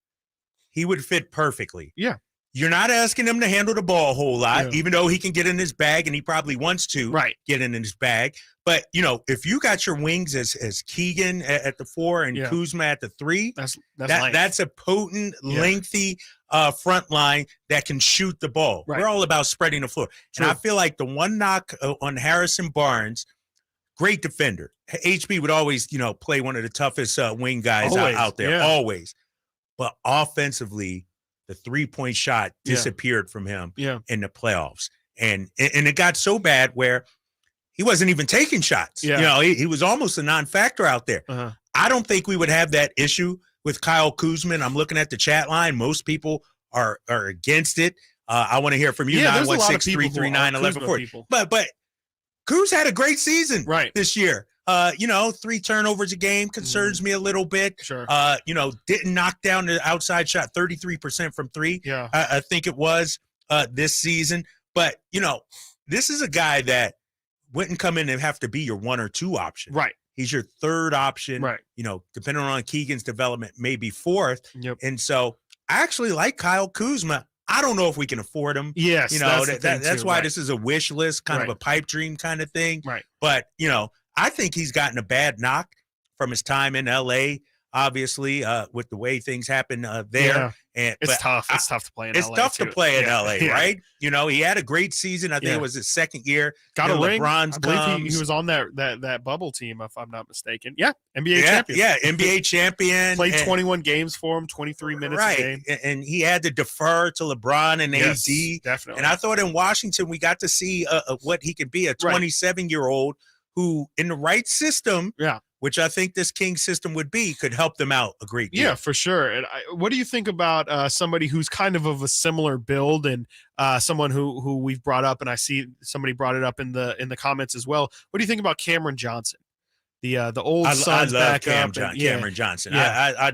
he would fit perfectly. Yeah. You're not asking him to handle the ball a whole lot, even though he can get in his bag, and he probably wants to get in his bag. But, if you got your wings as Keegan at the 4 and Kuzma at the 3, that's a potent, lengthy front line that can shoot the ball. We're all about spreading the floor. And I feel like the one knock on Harrison Barnes, great defender. HB would always, play one of the toughest wing guys out there, always. But offensively, the 3-point shot disappeared from him in the playoffs. And it got so bad where he wasn't even taking shots. He was almost a non-factor out there. I don't think we would have that issue with Kyle Kuzma. I'm looking at the chat line. Most people are against it. I want to hear from you. 916-339-1140. But Kuz had a great season this year. 3 turnovers a game concerns me a little bit. Sure. Didn't knock down the outside shot 33% from 3. Yeah. I think it was this season. But, this is a guy that wouldn't come in and have to be your 1 or 2 option. Right. He's your 3rd option. Right. Depending on Keegan's development, maybe 4th. Yep. And so I actually like Kyle Kuzma. I don't know if we can afford him. Yes. That's why this is a wish list, kind of a pipe dream kind of thing. Right. But, I think he's gotten a bad knock from his time in LA, obviously, with the way things happen there. Yeah. It's tough. It's tough to play in LA. It's tough to play in LA, right? He had a great season. I think it was his 2nd year. Got a ring. LeBron's I believe he was on that bubble team, if I'm not mistaken. Yeah, NBA champion. Yeah, NBA champion. Played 21 games for him, 23 minutes a game. And he had to defer to LeBron and AD. Definitely. And I thought in Washington we got to see what he could be, a 27-year-old who, in the right system, which I think this King system would be, could help them out a great deal. Yeah, for sure. And what do you think about somebody who's kind of a similar build, and someone who we've brought up, and I see somebody brought it up in the comments as well? What do you think about Cameron Johnson, the old Suns backup? Cameron Johnson. Yeah.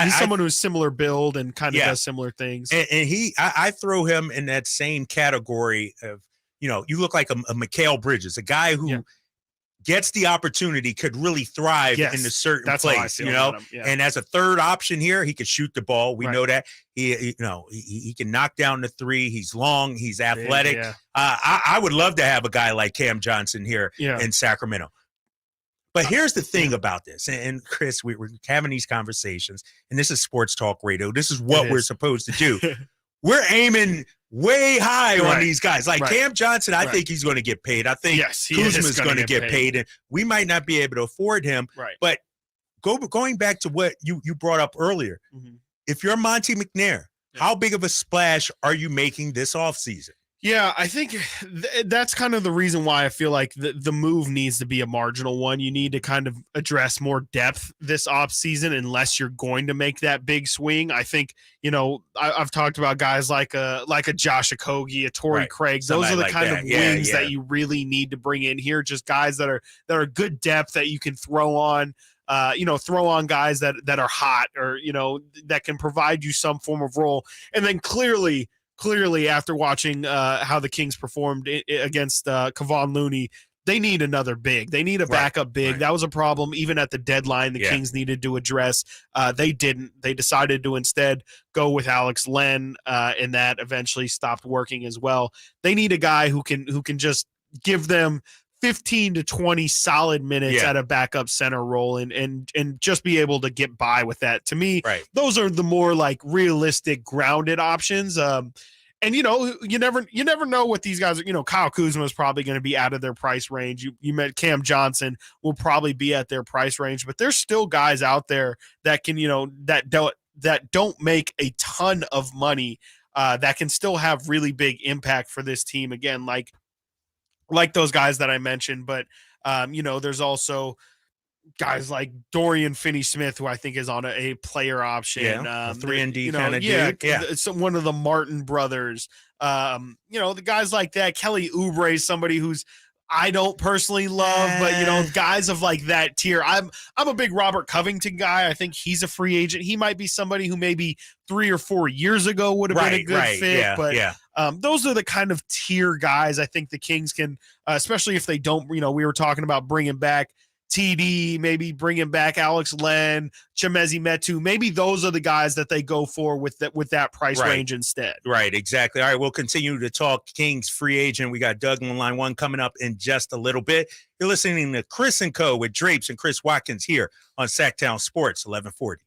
He's someone who's similar build and kind of does similar things. And I throw him in that same category of, you look like a Mikal Bridges, a guy who gets the opportunity, could really thrive in a certain place, and as a 3rd option here, he could shoot the ball. We know that he can knock down the 3. He's long, he's athletic. I would love to have a guy like Cam Johnson here in Sacramento. But here's the thing about this, and Chris, we're having these conversations, and this is sports talk radio. This is what we're supposed to do. We're aiming way high on these guys. Like Cam Johnson, I think he's going to get paid. I think Kuzma's going to get paid. And we might not be able to afford him. Right. But going back to what you brought up earlier, if you're Monty McNair, how big of a splash are you making this offseason? Yeah, I think that's kind of the reason why I feel like the move needs to be a marginal one. You need to kind of address more depth this offseason unless you're going to make that big swing. I think, I've talked about guys like a Josh Okogie, a Torrey Craig. Those are the kind of wings that you really need to bring in here. Just guys that are good depth that you can throw on. Throw on guys that are hot, or, that can provide you some form of role. And then clearly after watching how the Kings performed against Kevon Looney, they need another big. They need a backup big. That was a problem even at the deadline the Kings needed to address. They didn't. They decided to instead go with Alex Len, and that eventually stopped working as well. They need a guy who can just give them 15 to 20 solid minutes at a backup center role and just be able to get by with that. To me, those are the more like realistic, grounded options. And you never know what these guys are. Kyle Kuzma is probably going to be out of their price range. You met Cam Johnson will probably be at their price range, but there's still guys out there that can, that don't make a ton of money, that can still have really big impact for this team. Again, like like those guys that I mentioned, but there's also guys like Dorian Finney-Smith, who I think is on a player option. 3-and-D kind of dude. It's one of the Martin brothers. The guys like that. Kelly Oubre is somebody who's I don't personally love, but guys of like that tier. I'm a big Robert Covington guy. I think he's a free agent. He might be somebody who maybe 3 or 4 years ago would have been a good fit. Those are the kind of tier guys I think the Kings can, especially if they don't. We were talking about bringing back TD, maybe bringing back Alex Len, Chimezie Metu. Maybe those are the guys that they go for with that price range instead. Right, exactly. All right, we'll continue to talk Kings free agent. We got Doug on line 1 coming up in just a little bit. You're listening to Chris and Co. with Drapes and Chris Watkins here on Sactown Sports 1140.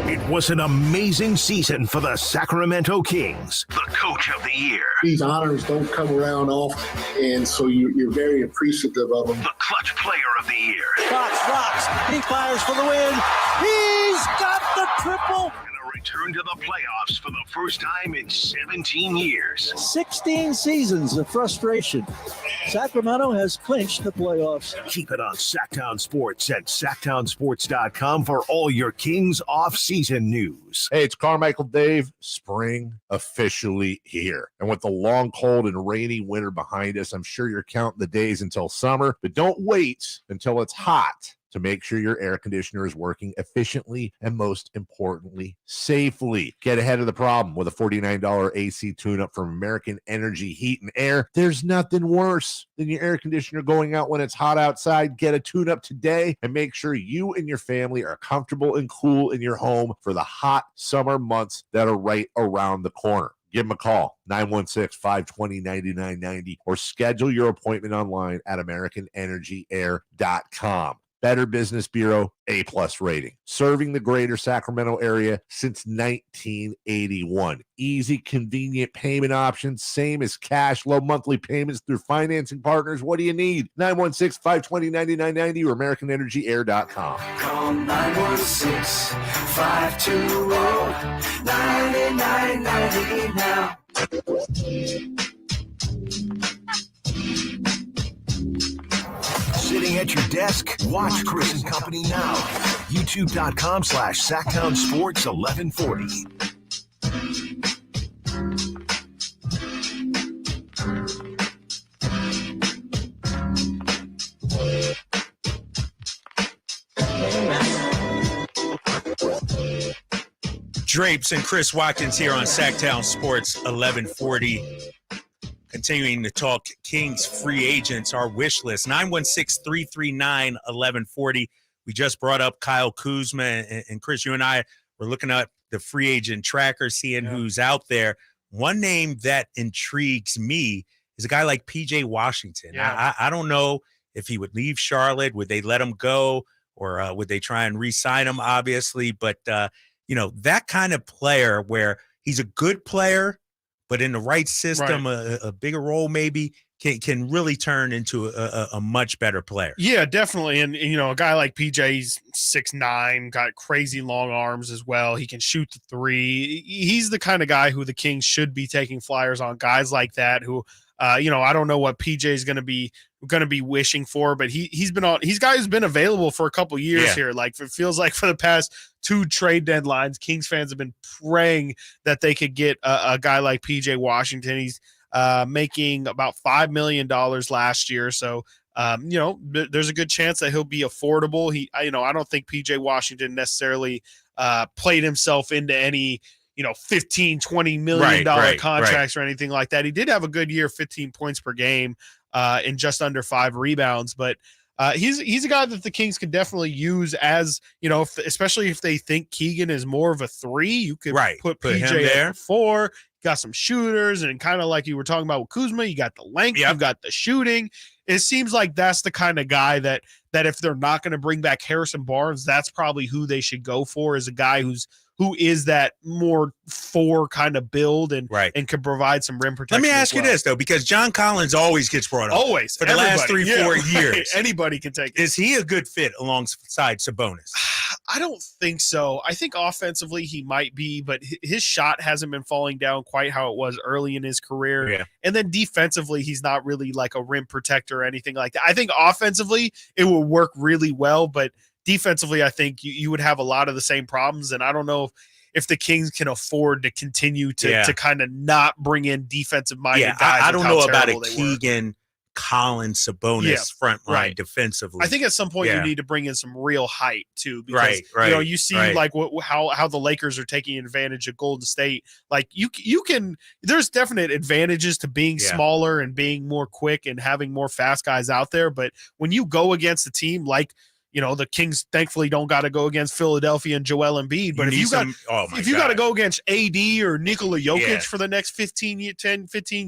It was an amazing season for the Sacramento Kings. The coach of the year. These honors don't come around often, and so you're very appreciative of them. The clutch player of the year. Fox rocks. He fires for the win. He's got the triple. Return to the playoffs for the first time in 17 years. 16 seasons of frustration. Sacramento has clinched the playoffs. Keep it on Sactown Sports at SactownSports.com for all your Kings off-season news. Hey, it's Carmichael Dave. Spring officially here. And with the long, cold, and rainy winter behind us, I'm sure you're counting the days until summer. But don't wait until it's hot to make sure your air conditioner is working efficiently and, most importantly, safely. Get ahead of the problem with a $49 AC tune-up from American Energy Heat and Air. There's nothing worse than your air conditioner going out when it's hot outside. Get a tune-up today and make sure you and your family are comfortable and cool in your home for the hot summer months that are right around the corner. Give them a call, 916-520-9990, or schedule your appointment online at AmericanEnergyAir.com. Better Business Bureau, A+ rating. Serving the greater Sacramento area since 1981. Easy, convenient payment options, same as cash, low monthly payments through financing partners. What do you need? 916-520-9990 or AmericanEnergyAir.com. Call 916-520-9990 now. Sitting at your desk? Watch Chris and Company now. YouTube.com/Sactown Sports 1140. Drapes and Chris Watkins here on Sactown Sports 1140. Continuing to talk Kings free agents, our wish list, 916-339-1140. We just brought up Kyle Kuzma, and Chris, you and I were looking at the free agent tracker, seeing who's out there. One name that intrigues me is a guy like P.J. Washington. I don't know if he would leave Charlotte. Would they let him go, or would they try and re-sign him, obviously? But, that kind of player where he's a good player, but in the right system, a bigger role maybe, can really turn into a much better player. Yeah, definitely. And a guy like PJ, he's 6'9", got crazy long arms as well. He can shoot the three. He's the kind of guy who the Kings should be taking flyers on, guys like that who, I don't know what PJ is going to be wishing for, but he's been available for a couple years here. Like, it feels like for the past 2 trade deadlines, Kings fans have been praying that they could get a guy like PJ Washington. He's making about $5 million last year. So, there's a good chance that he'll be affordable. I don't think PJ Washington necessarily played himself into any, $15-20 million contracts or anything like that. He did have a good year, 15 points per game and just under 5 rebounds, but he's a guy that the Kings could definitely use as, especially if they think Keegan is more of a 3, you could put PJ there. 4, got some shooters, and kind of like you were talking about with Kuzma, you got the length, you've got the shooting. It seems like that's the kind of guy that if they're not going to bring back Harrison Barnes, that's probably who they should go for, is a guy who is that more 4 kind of build and can provide some rim protection. Let me ask you this, though, because John Collins always gets brought up. Always. For the last 3-4 years. Anybody can take it. Is he a good fit alongside Sabonis? I don't think so. I think offensively he might be, but his shot hasn't been falling down quite how it was early in his career. Yeah. And then defensively, he's not really like a rim protector or anything like that. I think offensively it will work really well, but defensively, I think you would have a lot of the same problems. And I don't know if the Kings can afford to continue to kind of not bring in defensive-minded guys. I don't know about a they Keegan, Collins, Sabonis front line defensively. I think at some point you need to bring in some real height too, because you see like how the Lakers are taking advantage of Golden State. Like you can, there's definite advantages to being smaller and being more quick and having more fast guys out there. But when you go against a team like, the Kings thankfully don't got to go against Philadelphia and Joel Embiid. But if you got to go against AD or Nikola Jokic for the next 15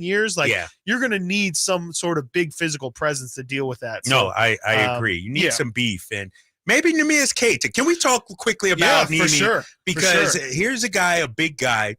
years, like you're going to need some sort of big physical presence to deal with that. So, I agree. You need some beef, and maybe Neemias Kata. Can we talk quickly about Nemi? For sure. Because here's a guy, a big guy.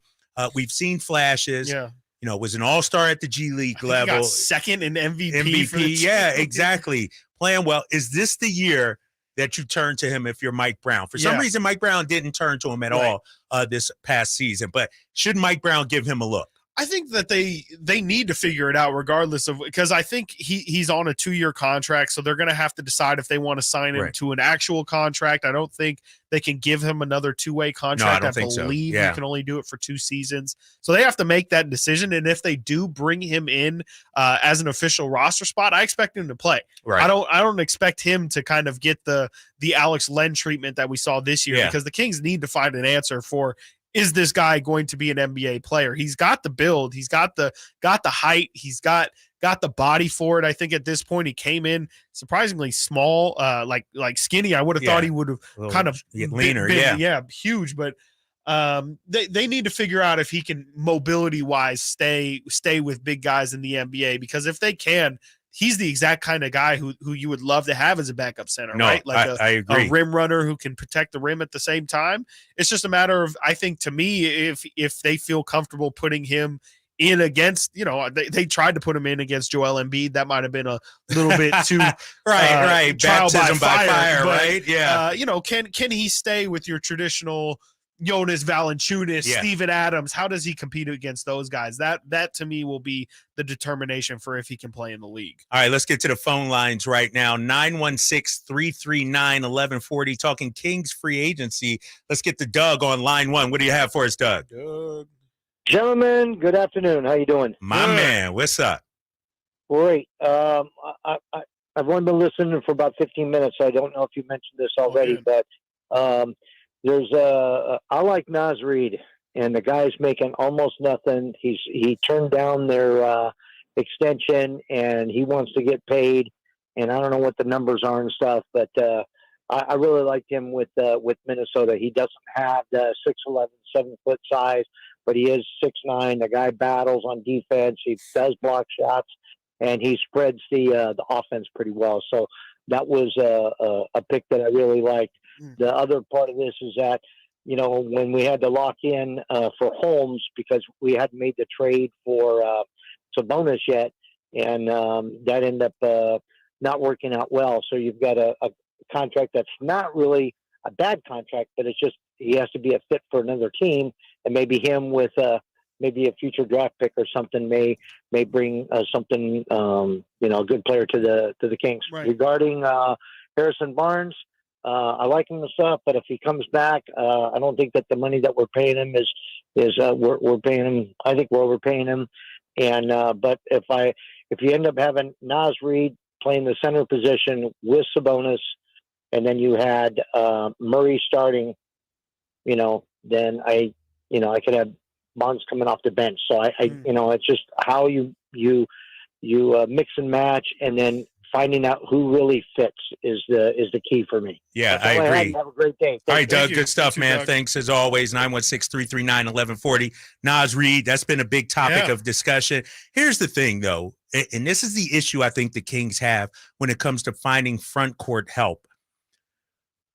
We've seen flashes. Yeah. Was an all-star at the G League level. He got second in MVP. For the exactly. Playing well. Is this the year that you turn to him if you're Mike Brown? For some reason, Mike Brown didn't turn to him at all this past season. But should Mike Brown give him a look? I think that they need to figure it out regardless of, because I think he's on a 2-year contract, so they're going to have to decide if they want to sign him to an actual contract. I don't think they can give him another 2-way contract. I believe you can only do it for 2 seasons. So they have to make that decision. And if they do bring him in as an official roster spot, I expect him to play. Right. I don't expect him to kind of get the Alex Len treatment that we saw this year, because the Kings need to find an answer for, is this guy going to be an NBA player? He's got the build. He's got the height. He's got the body for it. I think at this point he came in surprisingly small, like skinny. I would have thought he would have kind of leaner, huge. But they need to figure out if he can mobility wise stay with big guys in the NBA, because if they can, he's the exact kind of guy who you would love to have as a backup center, right? Like I agree. A rim runner who can protect the rim at the same time. It's just a matter of, I think, to me, if they feel comfortable putting him in against, they tried to put him in against Joel Embiid. That might have been a little bit too right. Trial Baptism by fire, but, right? Yeah. Can he stay with your traditional Jonas Valanciunas, Steven Adams? How does he compete against those guys? That to me will be the determination for if he can play in the league. All right, let's get to the phone lines right now. 916-339-1140, talking Kings free agency. Let's get to Doug on line 1. What do you have for us, Doug? Gentlemen, good afternoon. How you doing? My man, what's up? Great. I've only been listening for about 15 minutes, so I don't know if you mentioned this already, but I like Naz Reid, and the guy's making almost nothing. He turned down their extension, and he wants to get paid. And I don't know what the numbers are and stuff, but I really liked him with Minnesota. He doesn't have the 6'11", 7-foot size, but he is 6'9". The guy battles on defense. He does block shots, and he spreads the offense pretty well. So that was a pick that I really liked. The other part of this is that, when we had to lock in for Holmes, because we hadn't made the trade for Sabonis yet, and that ended up not working out well. So you've got a contract that's not really a bad contract, but it's just he has to be a fit for another team, and maybe him with maybe a future draft pick or something may bring something, a good player to the Kings. Right. Regarding Harrison Barnes, I like him and stuff, but if he comes back, I don't think that the money that we're paying him is we're paying him. I think we're overpaying him. And but if you end up having Naz Reid playing the center position with Sabonis, and then you had Murray starting, then I could have Barnes coming off the bench. So it's just how you mix and match, and then finding out who really fits is the key for me. Yeah, I agree. Have a great day. All right, Doug, good stuff, man. Doug. Thanks as always. 916-339-1140. Naz Reid, that's been a big topic of discussion. Here's the thing, though, and this is the issue I think the Kings have when it comes to finding front court help.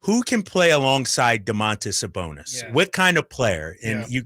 Who can play alongside Domantas Sabonis? Yeah. What kind of player? And you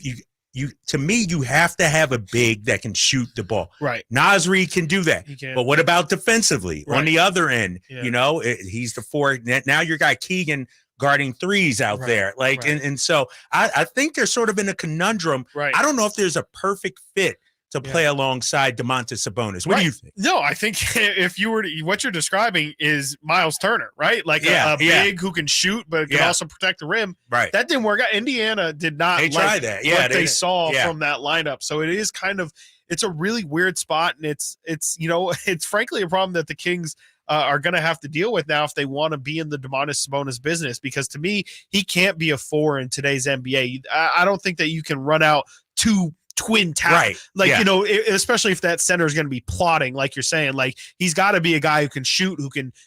to me, you have to have a big that can shoot the ball. Right. Naz Reid can do that. But what about defensively? Right. On the other end, he's the 4. Now your guy Keegan guarding threes out there. Like, and so I think they're sort of in a conundrum. Right. I don't know if there's a perfect fit to play alongside Domantas Sabonis. What do you think? No, I think if you were to, what you're describing is Miles Turner, right? Like a big who can shoot, but can also protect the rim. Right. That didn't work out. Indiana did not tried that. Yeah, what they saw from that lineup. So it is kind of, it's a really weird spot. And it's it's frankly a problem that the Kings are going to have to deal with now if they want to be in the Domantas Sabonis business, because to me, he can't be a 4 in today's NBA. I don't think that you can run out 2 twin tower, especially if that center is going to be plotting, like you're saying. Like, he's got to be a guy who can shoot,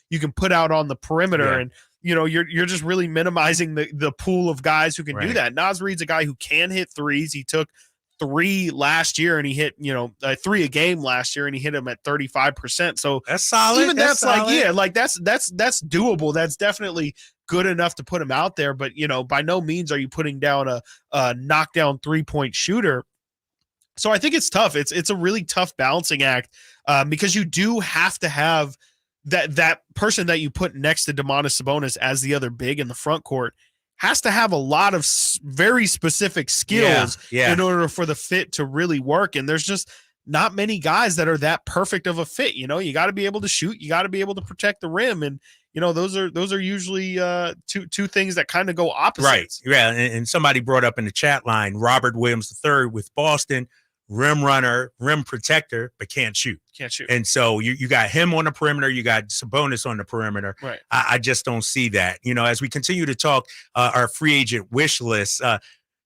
you can put out on the perimeter, and you're just really minimizing the pool of guys who can do that. Naz Reid's a guy who can hit threes. He took 3 last year, and he hit 3 a game last year, and he hit them at 35%. So that's solid. Even that's solid. That's doable. That's definitely good enough to put him out there. But by no means are you putting down a knockdown 3-point shooter. So I think it's tough. It's a really tough balancing act because you do have to have that person that you put next to Domantas Sabonis as the other big in the front court has to have a lot of very specific skills in order for the fit to really work. And there's just not many guys that are that perfect of a fit. You got to be able to shoot. You got to be able to protect the rim. And those are usually two things that kind of go opposites. Right. Yeah. And somebody brought up in the chat line, Robert Williams III with Boston. Rim runner, rim protector, but can't shoot. And so you got him on the perimeter. You got Sabonis on the perimeter. Right. I just don't see that. As we continue to talk our free agent wish list,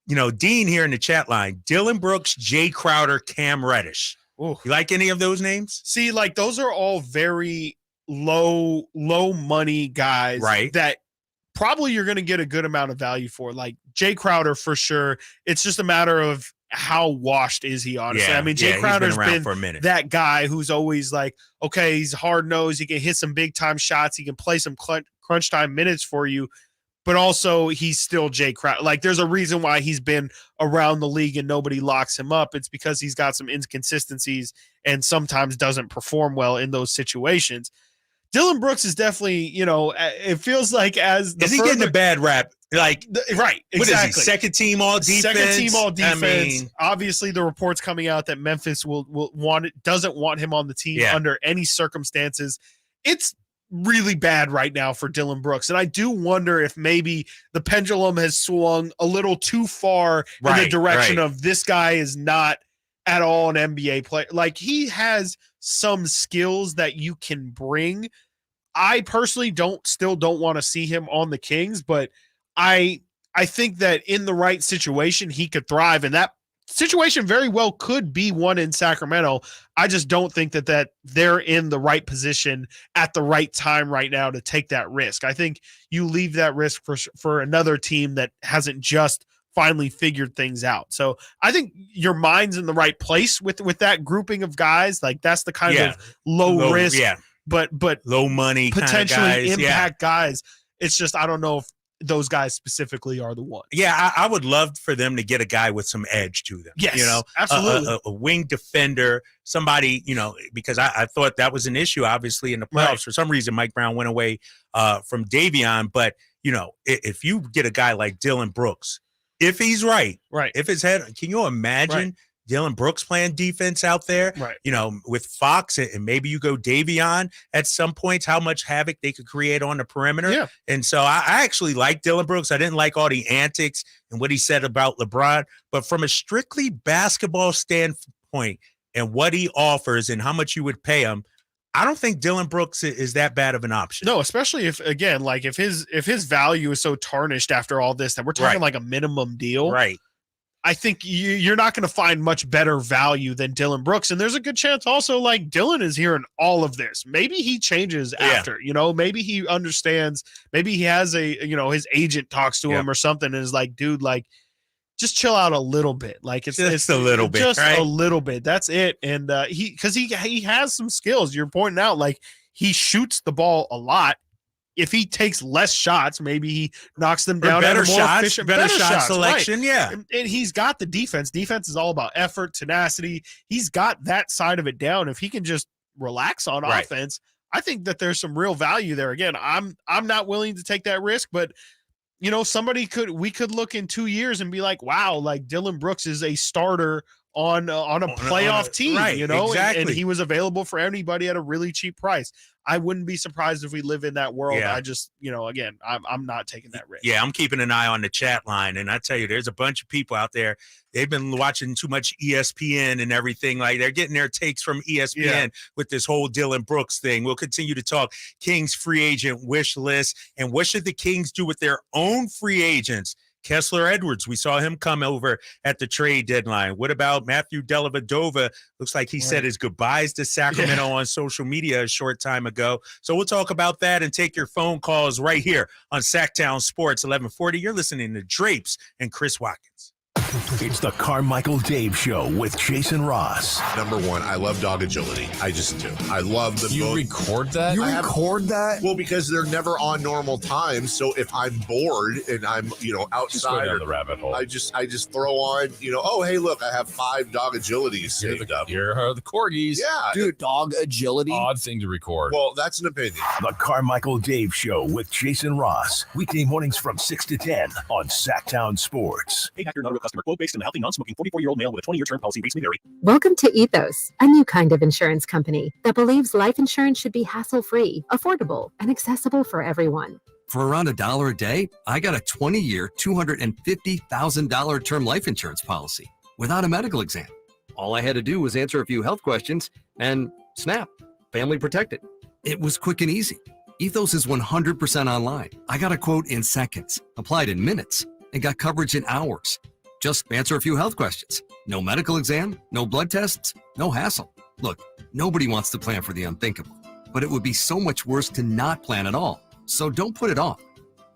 Dean here in the chat line, Dylan Brooks, Jay Crowder, Cam Reddish. Ooh. You like any of those names? See, like, those are all very low money guys, right? That probably you're going to get a good amount of value for. Like Jay Crowder, for sure. It's just a matter of how washed is he, honestly. I mean, Jay Crowder's been for a minute. That guy who's always like, okay, he's hard-nosed, he can hit some big-time shots, he can play some crunch time minutes for you, but also he's still Jay Crowder. Like, there's a reason why he's been around the league and nobody locks him up. It's because he's got some inconsistencies and sometimes doesn't perform well in those situations. Dylan Brooks is definitely, it feels like is he getting a bad rap? Like, right, exactly. What is he? Second team all defense. I mean, obviously the reports coming out that Memphis doesn't want him on the team under any circumstances. It's really bad right now for Dylan Brooks, and I do wonder if maybe the pendulum has swung a little too far in the direction of this guy is not at all an NBA player. Like, he has some skills that you can bring. I personally still don't want to see him on the Kings, but I think that in the right situation, he could thrive, and that situation very well could be one in Sacramento. I just don't think that they're in the right position at the right time right now to take that risk. I think you leave that risk for another team that hasn't just finally figured things out. So I think your mind's in the right place with that grouping of guys. Like, that's the kind of low risk, but low money, potentially impact guys. It's just, I don't know if those guys specifically are the ones. Yeah, I would love for them to get a guy with some edge to them. Yes, absolutely. A wing defender, somebody, because I thought that was an issue, obviously, in the playoffs. Right. For some reason, Mike Brown went away from Davion. But, if you get a guy like Dylan Brooks, if he's right, if his head, can you imagine Dylan Brooks playing defense out there, with Fox, and maybe you go Davion at some points, how much havoc they could create on the perimeter. Yeah. And so I actually like Dylan Brooks. I didn't like all the antics and what he said about LeBron, but from a strictly basketball standpoint and what he offers and how much you would pay him, I don't think Dylan Brooks is that bad of an option. No, especially if his value is so tarnished after all this that we're talking like a minimum deal. Right. I think you're not going to find much better value than Dylan Brooks. And there's a good chance also, like, Dylan is hearing all of this. Maybe he changes after, maybe he understands, maybe he has his agent talks to him or something and is like, dude, like, just chill out a little bit. Like, it's a little bit, just a little bit. That's it. And because he has some skills. You're pointing out, like, he shoots the ball a lot. If he takes less shots, maybe he knocks them down. Better at a more shots, efficient, better shot selection. Right. Yeah. And he's got the defense. Defense is all about effort, tenacity. He's got that side of it down. If he can just relax on offense, I think that there's some real value there. Again, I'm not willing to take that risk, but we could look in 2 years and be like, wow, like Dylan Brooks is a starter on a playoff team, right, exactly. and he was available for anybody at a really cheap price. I wouldn't be surprised if we live in that world. Yeah. I just, again, I'm not taking that risk. Yeah, I'm keeping an eye on the chat line, and I tell you, there's a bunch of people out there. They've been watching too much ESPN and everything. Like, they're getting their takes from ESPN with this whole Dylan Brooks thing. We'll continue to talk Kings free agent wish list, and what should the Kings do with their own free agents? Kessler Edwards, we saw him come over at the trade deadline. What about Matthew Dellavedova? Looks like he said his goodbyes to Sacramento on social media a short time ago. So we'll talk about that and take your phone calls right here on Sactown Sports 1140. You're listening to Drapes and Chris Watkins. It's the Carmichael Dave Show with Jason Ross. Number one, I love dog agility. I just do. I love the You record that? You record that? Well, because they're never on normal times. So if I'm bored and I'm, outside, Just go down the rabbit hole. I just throw on, oh, hey, look, I have 5 dog agilities saved up. Here are the corgis. Yeah. Dude, dog agility. odd thing to record. Well, that's an opinion. The Carmichael Dave Show with Jason Ross. Weekday mornings from 6 to 10 on Sactown Sports. Hey, Actor, not a real customer. Quote based on a healthy, non-smoking 44-year-old male with a 20-year term policy. Rates may vary. Welcome to Ethos, a new kind of insurance company that believes life insurance should be hassle-free, affordable, and accessible for everyone. For around $1 a day, I got a 20-year, $250,000 term life insurance policy without a medical exam. All I had to do was answer a few health questions and snap, family protected. It was quick and easy. Ethos is 100% online. I got a quote in seconds, applied in minutes, and got coverage in hours. Just answer a few health questions. No medical exam, no blood tests, no hassle. Look, nobody wants to plan for the unthinkable, but it would be so much worse to not plan at all. So don't put it off.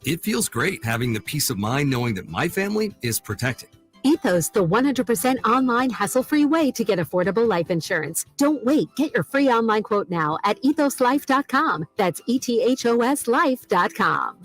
It feels great having the peace of mind knowing that my family is protected. Ethos, the 100% online hassle-free way to get affordable life insurance. Don't wait. Get your free online quote now at ethoslife.com. That's ethoslife.com.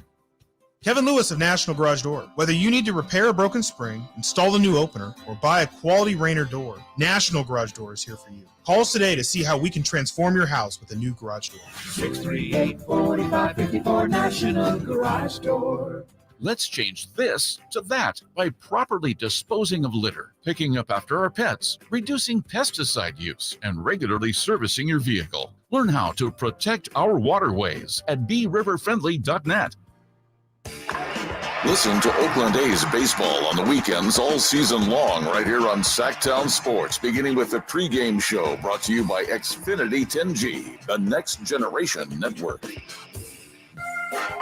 Kevin Lewis of National Garage Door. Whether you need to repair a broken spring, install a new opener, or buy a quality Rainer door, National Garage Door is here for you. Call us today to see how we can transform your house with a new garage door. 638-4554 National Garage Door. Let's change this to that by properly disposing of litter, picking up after our pets, reducing pesticide use, and regularly servicing your vehicle. Learn how to protect our waterways at BeRiverFriendly.net. Listen to Oakland A's baseball on the weekends all season long right here on Sactown Sports, beginning with the pregame show brought to you by Xfinity 10G, the next generation network.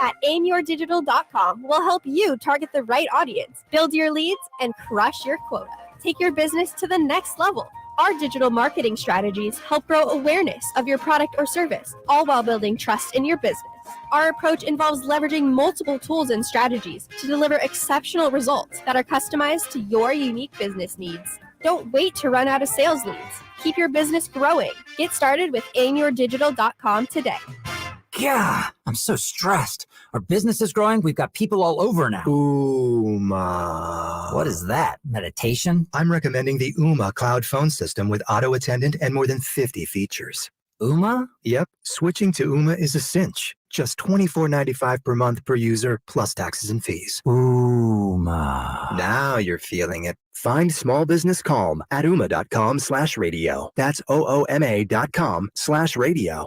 At aimyourdigital.com, we'll help you target the right audience, build your leads, and crush your quota. Take your business to the next level. Our digital marketing strategies help grow awareness of your product or service, all while building trust in your business. Our approach involves leveraging multiple tools and strategies to deliver exceptional results that are customized to your unique business needs. Don't wait to run out of sales leads. Keep your business growing. Get started with aimyourdigital.com today. Yeah, I'm so stressed. Our business is growing. We've got people all over now. What is that? Meditation? I'm recommending the Uma cloud phone system with auto attendant and more than 50 features. Uma? Yep. Switching to Uma is a cinch. Just $24.95 per month per user, plus taxes and fees. Uma. Now you're feeling it. Find small business calm at Uma.com/radio. That's OOMA.com/radio.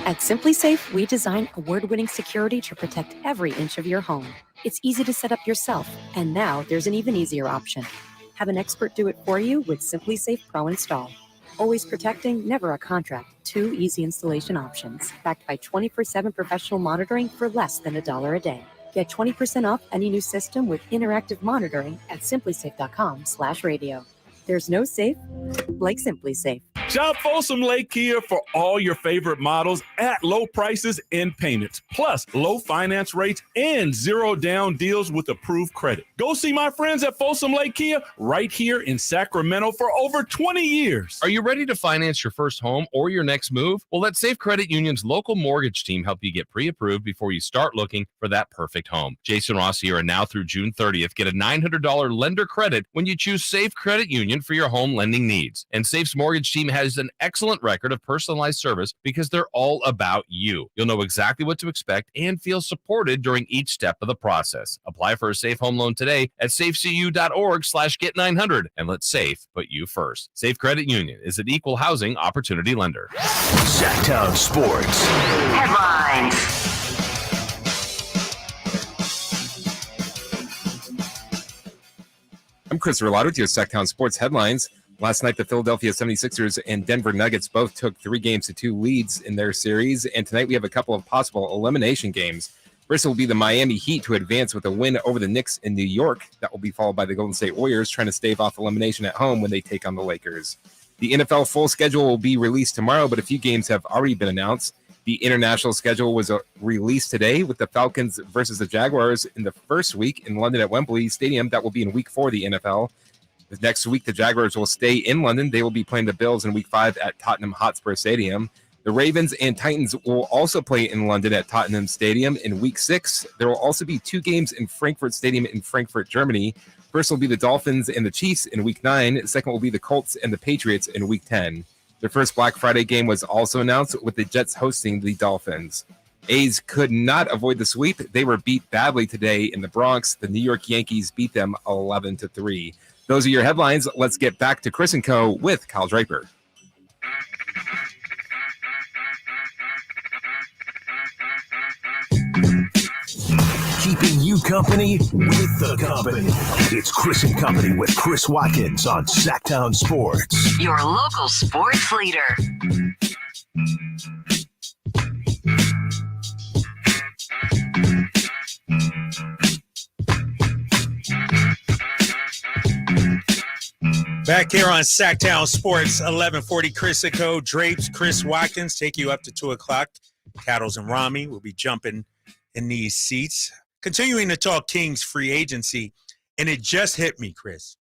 At SimpliSafe, we design award-winning security to protect every inch of your home. It's easy to set up yourself, and now there's an even easier option. Have an expert do it for you with SimpliSafe Pro Install. Always protecting, never a contract. 2 easy installation options, backed by 24/7 professional monitoring for less than $1 a day. Get 20% off any new system with interactive monitoring at simplisafe.com/radio. There's no safe like SimpliSafe. Shop Folsom Lake Kia for all your favorite models at low prices and payments, plus low finance rates and 0 down deals with approved credit. Go see my friends at Folsom Lake Kia right here in Sacramento for over 20 years. Are you ready to finance your first home or your next move? Well, let Safe Credit Union's local mortgage team help you get pre-approved before you start looking for that perfect home. Jason Ross here, and now through June 30th, get a $900 lender credit when you choose Safe Credit Union Union for your home lending needs. And Safe's mortgage team has an excellent record of personalized service because they're all about you. You'll know exactly what to expect and feel supported during each step of the process. Apply for a Safe home loan today at safecu.org/get900 and let Safe put you first. Safe Credit Union is an equal housing opportunity lender. Sactown Sports Headlines. I'm Chris Verlato with your Sactown Sports headlines. Last night, the Philadelphia 76ers and Denver Nuggets both took 3-2 leads in their series, and tonight we have a couple of possible elimination games. First will be the Miami Heat to advance with a win over the Knicks in New York. That will be followed by the Golden State Warriors trying to stave off elimination at home when they take on the Lakers. The NFL full schedule will be released tomorrow, but a few games have already been announced. The international schedule was released today with the Falcons versus the Jaguars in the first week in London at Wembley Stadium. That will be in week 4 of the NFL. Next week, the Jaguars will stay in London. They will be playing the Bills in week 5 at Tottenham Hotspur Stadium. The Ravens and Titans will also play in London at Tottenham Stadium in week 6. There will also be 2 games in Frankfurt Stadium in Frankfurt, Germany. First will be the Dolphins and the Chiefs in week 9. Second will be the Colts and the Patriots in week 10. Their first Black Friday game was also announced with the Jets hosting the Dolphins. A's could not avoid the sweep. They were beat badly today in the Bronx. The New York Yankees beat them 11-3. Those are your headlines. Let's get back to Chris and Co. with Kyle Draper. Keeping you company with the company. It's Chris and Company with Chris Watkins on Sactown Sports. Your local sports leader. Back here on Sactown Sports, 1140 Chris and Co. Drapes, Chris Watkins, take you up to 2 o'clock. Cattles and Rami will be jumping in these seats. Continuing to talk Kings free agency, and it just hit me, Chris.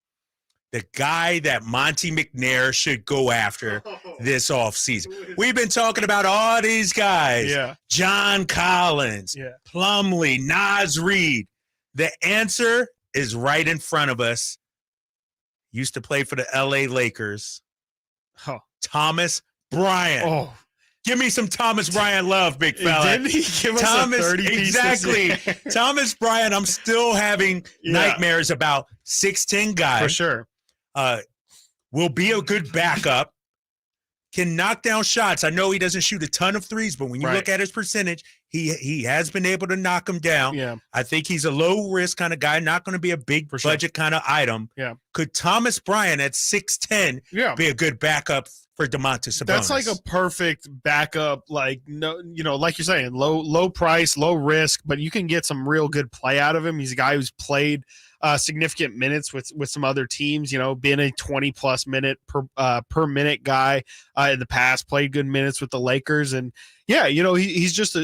The guy that Monty McNair should go after this offseason. We've been talking about all these guys. Yeah. John Collins, Plumlee, Naz Reid. The answer is right in front of us. Used to play for the LA Lakers. Thomas Bryant. Oh. Give me some Thomas Bryant love, big fella. Didn't he give us a 30-piece exactly. Thomas Bryant, I'm still having nightmares about 6'10" guy. For sure. Will be a good backup. Can knock down shots. I know he doesn't shoot a ton of threes, but when you look at his percentage, he has been able to knock them down. Yeah. I think he's a low-risk kind of guy, not going to be a big budget kind of item. Yeah. Could Thomas Bryant at 6'10" be a good backup for Domantas Sabonis? That's like a perfect backup, like like you're saying, low price, low risk, but you can get some real good play out of him. He's a guy who's played significant minutes with some other teams, been a 20+ minute per minute guy in the past, played good minutes with the Lakers. And he's just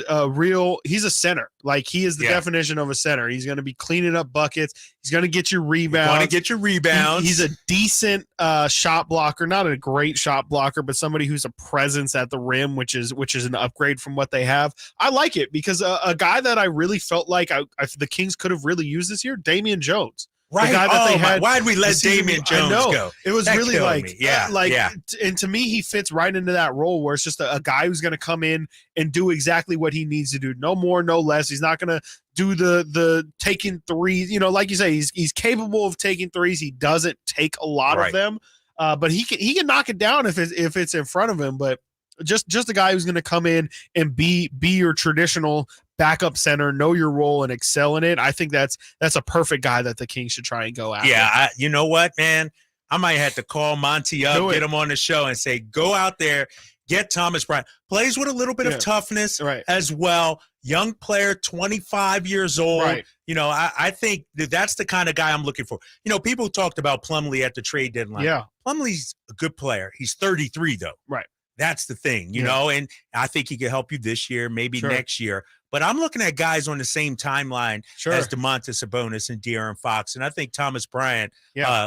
he's a center. Like, he is the definition of a center. He's going to be cleaning up buckets. He's going to get you rebounds. Want to get your rebounds. He's a decent shot blocker, not a great shot blocker, but somebody who's a presence at the rim, which is an upgrade from what they have. I like it because a guy that I really felt like the Kings could have really used this year, Davion Jones. Right. The guy that they had. Why'd we let Davion Jones go? It was That really killed like, me. And to me, he fits right into that role where it's just a guy who's going to come in and do exactly what he needs to do. No more, no less. He's not going to do the taking threes. Like you say, he's capable of taking threes. He doesn't take a lot of them, but he can knock it down if it's in front of him. But just a guy who's going to come in and be your traditional backup center, know your role and excel in it. I think that's a perfect guy that the Kings should try and go after. Yeah, you know what, man? I might have to call Monty up, get him on the show and say, go out there, get Thomas Bryant. Plays with a little bit of toughness as well. Young player, 25 years old. Right. I think that's the kind of guy I'm looking for. People talked about Plumlee at the trade deadline. Yeah. Plumlee's a good player. He's 33, though. Right. That's the thing, and I think he could help you this year, maybe next year. But I'm looking at guys on the same timeline Sure. as DeMontis Sabonis and De'Aaron Fox, and I think Thomas Bryant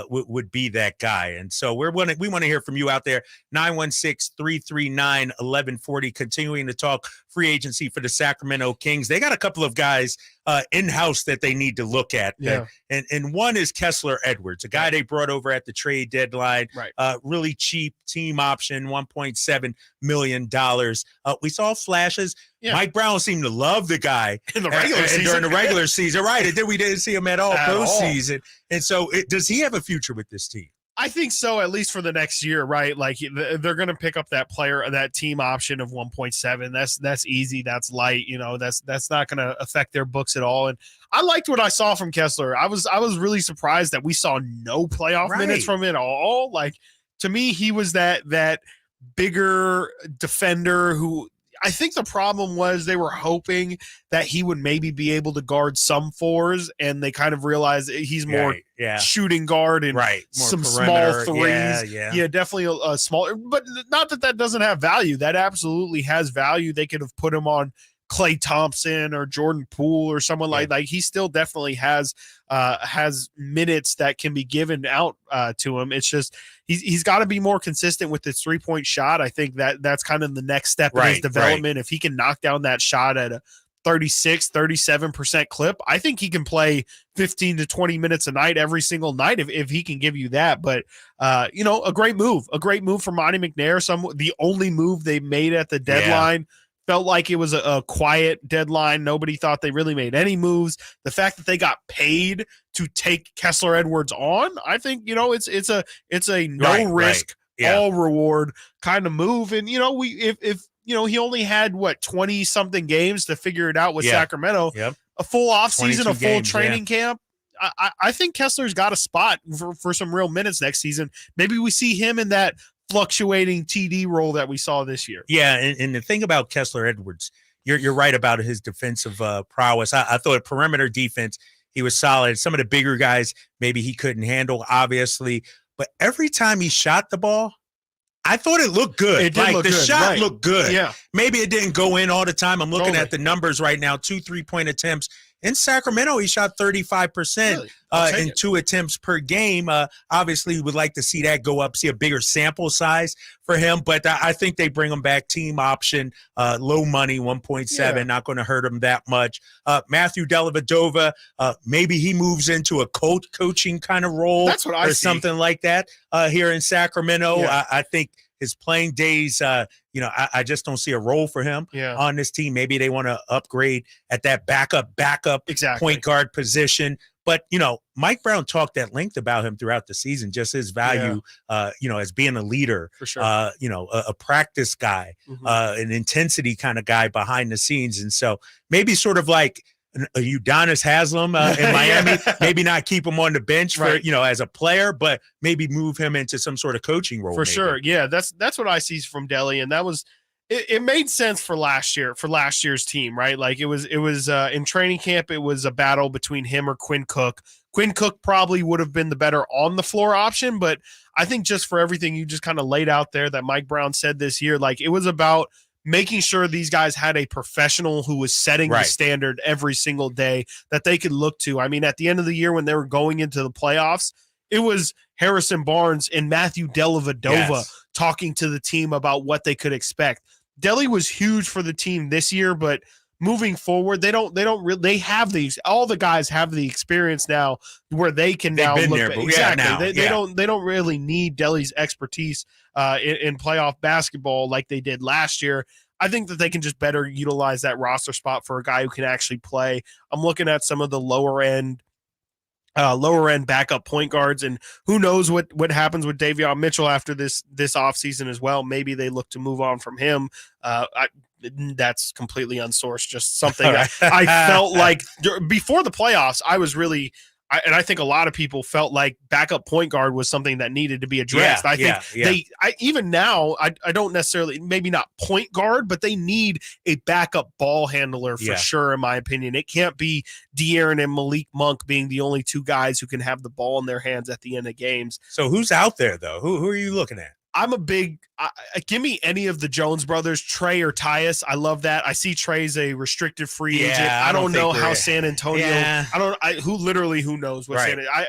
would be that guy. And so we want to hear from you out there. 916-339-1140. Continuing to talk free agency for the Sacramento Kings. They got a couple of guys in-house that they need to look at. Yeah. And one is Kessler Edwards, a guy they brought over at the trade deadline. Right. Really cheap team option, $1.7 million. We saw flashes. Yeah. Mike Brown seemed to love the guy in the regular season. during the regular season. Right. And then we didn't see him at all At all. postseason. And so does he have a future with this team? I think so, at least for the next year, right? Like they're going to pick up that player, that team option of 1.7. That's easy. That's light. That's not going to affect their books at all. And I liked what I saw from Kessler. I was really surprised that we saw no playoff minutes from it at all. Like, to me, he was that bigger defender who. I think the problem was they were hoping that he would maybe be able to guard some fours, and they kind of realized he's more shooting guard and some small threes. Yeah, definitely a small, but not that doesn't have value. That absolutely has value. They could have put him on Klay Thompson or Jordan Poole or someone like he still definitely has minutes that can be given out to him. It's just he's got to be more consistent with his 3-point shot. I think that's kind of the next step in his development. If he can knock down that shot at a 37% clip, I think he can play 15 to 20 minutes a night every single night if he can give you that. But a great move from Monty McNair. The only move they made at the deadline. Felt like it was a quiet deadline. Nobody thought they really made any moves. The fact that they got paid to take Kessler Edwards on, I think, it's a no risk, all reward kind of move. And, if he only had 20 something games to figure it out with Sacramento, a full off season, a full training camp. I think Kessler's got a spot for some real minutes next season. Maybe we see him in that fluctuating TD role that we saw this year. Yeah, and the thing about Kessler Edwards, you're right about his defensive prowess. I thought perimeter defense, he was solid. Some of the bigger guys, maybe he couldn't handle, obviously. But every time he shot the ball, I thought it looked good. It did look the good, shot looked good. Yeah. Maybe it didn't go in all the time. I'm looking at the numbers right now, 2 3-point attempts. In Sacramento, he shot 35% in 2 attempts per game. Obviously, would like to see that go up, see a bigger sample size for him. But I think they bring him back team option, low money, 1.7, not going to hurt him that much. Matthew Dellavedova, maybe he moves into a coaching kind of role. That's what I see. Something like that here in Sacramento. Yeah. I think his playing days, I just don't see a role for him on this team. Maybe they want to upgrade at that backup point guard position. But, Mike Brown talked at length about him throughout the season, just his value, as being a leader, for sure. A practice guy, an intensity kind of guy behind the scenes. And so maybe sort of like Udonis Haslem in Miami, maybe not keep him on the bench for, as a player, but maybe move him into some sort of coaching role. For sure. Yeah, that's what I see from Delly. And that was, it made sense for last year's team, right? Like it was in training camp, it was a battle between him or Quinn Cook. Quinn Cook probably would have been the better on the floor option, but I think just for everything you just kind of laid out there that Mike Brown said this year, like it was about making sure these guys had a professional who was setting the standard every single day that they could look to. I mean, at the end of the year when they were going into the playoffs, it was Harrison Barnes and Matthew Dellavedova talking to the team about what they could expect. Delly was huge for the team this year, but moving forward, they have these, all the guys have the experience now where they can now look there, exactly. They don't really need Delly's expertise in playoff basketball like they did last year. I think that they can just better utilize that roster spot for a guy who can actually play. I'm looking at some of the lower end backup point guards, and who knows what happens with Davion Mitchell after this offseason as well. Maybe they look to move on from him. That's completely unsourced, just something I felt like before the playoffs. I was really, and I think a lot of people felt like backup point guard was something that needed to be addressed. I think even now, I don't necessarily, maybe not point guard, but they need a backup ball handler for sure, in my opinion. It can't be De'Aaron and Malik Monk being the only two guys who can have the ball in their hands at the end of games. So who's out there, though? Who are you looking at? I'm a big give me any of the Jones brothers, Trey or Tyus. I love that. I see Trey's a restricted free agent. I don't know how San Antonio. Who knows what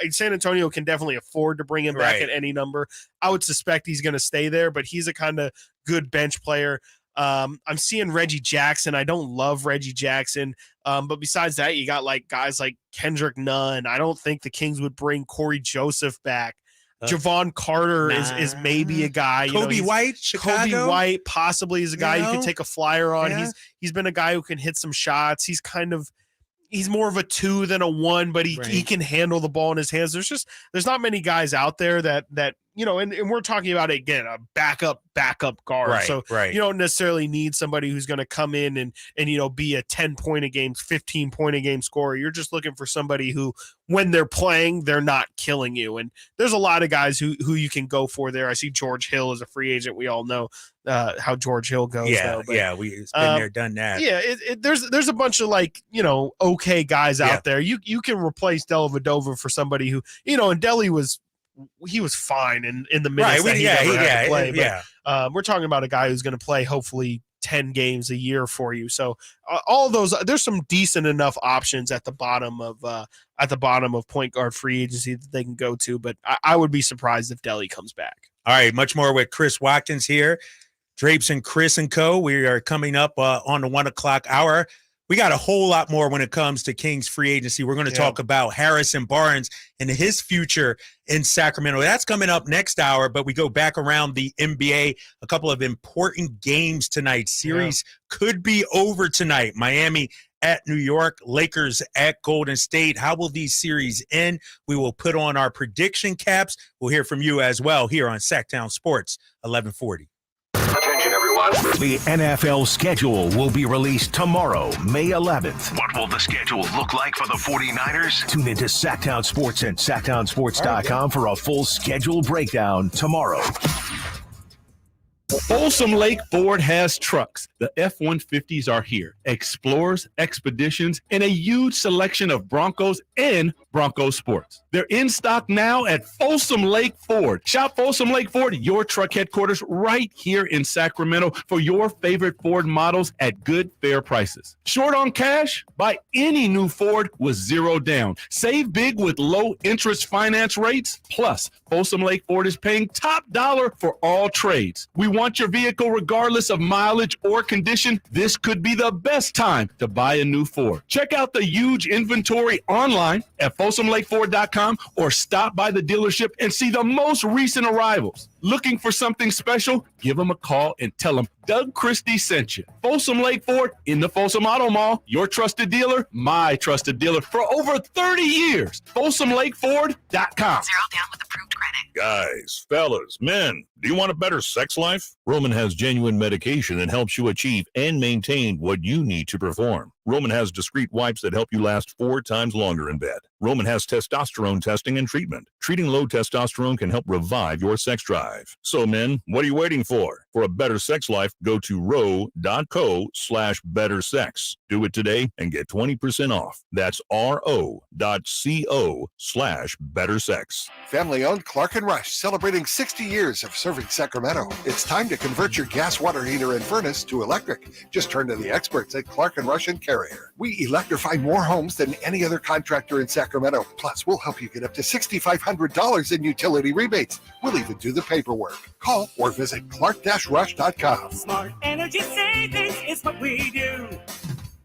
San Antonio can definitely afford to bring him back at any number. I would suspect he's going to stay there, but he's a kind of good bench player. I'm seeing Reggie Jackson. I don't love Reggie Jackson. But besides that, you got like guys like Kendrick Nunn. I don't think the Kings would bring Corey Joseph back. Javon Carter is maybe a guy. Kobe White, Chicago. Kobe White possibly is a guy you can take a flyer on. Yeah. He's been a guy who can hit some shots. He's more of a 2 than a 1, but he can handle the ball in his hands. There's not many guys out there that and we're talking about again a backup guard. You don't necessarily need somebody who's going to come in and be a 10-point a game, 15-point a game scorer. You're just looking for somebody who, when they're playing, they're not killing you. And there's a lot of guys who you can go for there. I see George Hill as a free agent. We all know how George Hill goes. We've been there, done that. Yeah, there's a bunch of okay guys out there. You can replace Dellavedova for somebody who and Delly was fine in the minutes that he never had to play. But we're talking about a guy who's going to play hopefully 10 games a year for you. So all of those, there's some decent enough options at the bottom of point guard free agency that they can go to. But I would be surprised if Delly comes back. All right, much more with Chris Watkins here. Drapes and Chris and Co. We are coming up on the 1 o'clock hour. We got a whole lot more when it comes to Kings free agency. We're going to talk about Harrison Barnes and his future in Sacramento. That's coming up next hour, but we go back around the NBA. A couple of important games tonight. Series could be over tonight. Miami at New York, Lakers at Golden State. How will these series end? We will put on our prediction caps. We'll hear from you as well here on Sactown Sports 1140. Attention, everyone. The NFL schedule will be released tomorrow, May 11th. What will the schedule look like for the 49ers? Tune into Sactown Sports and SactownSports.com for a full schedule breakdown tomorrow. Folsom Lake Ford has trucks. The F-150s are here. Explorers, Expeditions, and a huge selection of Broncos and Bronco Sports. They're in stock now at Folsom Lake Ford. Shop Folsom Lake Ford, your truck headquarters right here in Sacramento for your favorite Ford models at good, fair prices. Short on cash? Buy any new Ford with 0 down. Save big with low interest finance rates. Plus, Folsom Lake Ford is paying top dollar for all trades. We want your vehicle regardless of mileage or condition. This could be the best time to buy a new Ford. Check out the huge inventory online at FolsomLakeFord.com or stop by the dealership and see the most recent arrivals. Looking for something special? Give them a call and tell them Doug Christie sent you. Folsom Lake Ford in the Folsom Auto Mall. Your trusted dealer, my trusted dealer for over 30 years. FolsomLakeFord.com. 0 down with approved credit. Guys, fellas, men, do you want a better sex life? Roman has genuine medication that helps you achieve and maintain what you need to perform. Roman has discreet wipes that help you last 4 times longer in bed. Roman has testosterone testing and treatment. Treating low testosterone can help revive your sex drive. So men, what are you waiting for? For a better sex life, go to ro.co/bettersex. Do it today and get 20% off. That's ro.co/bettersex. Family-owned Clark & Rush, celebrating 60 years of serving Sacramento. It's time to convert your gas water heater and furnace to electric. Just turn to the experts at Clark & Rush and Carrier. We electrify more homes than any other contractor in Sacramento. Plus, we'll help you get up to $6,500 in utility rebates. We'll even do the paperwork. Call or visit clark-rush.com. Smart energy savings is what we do.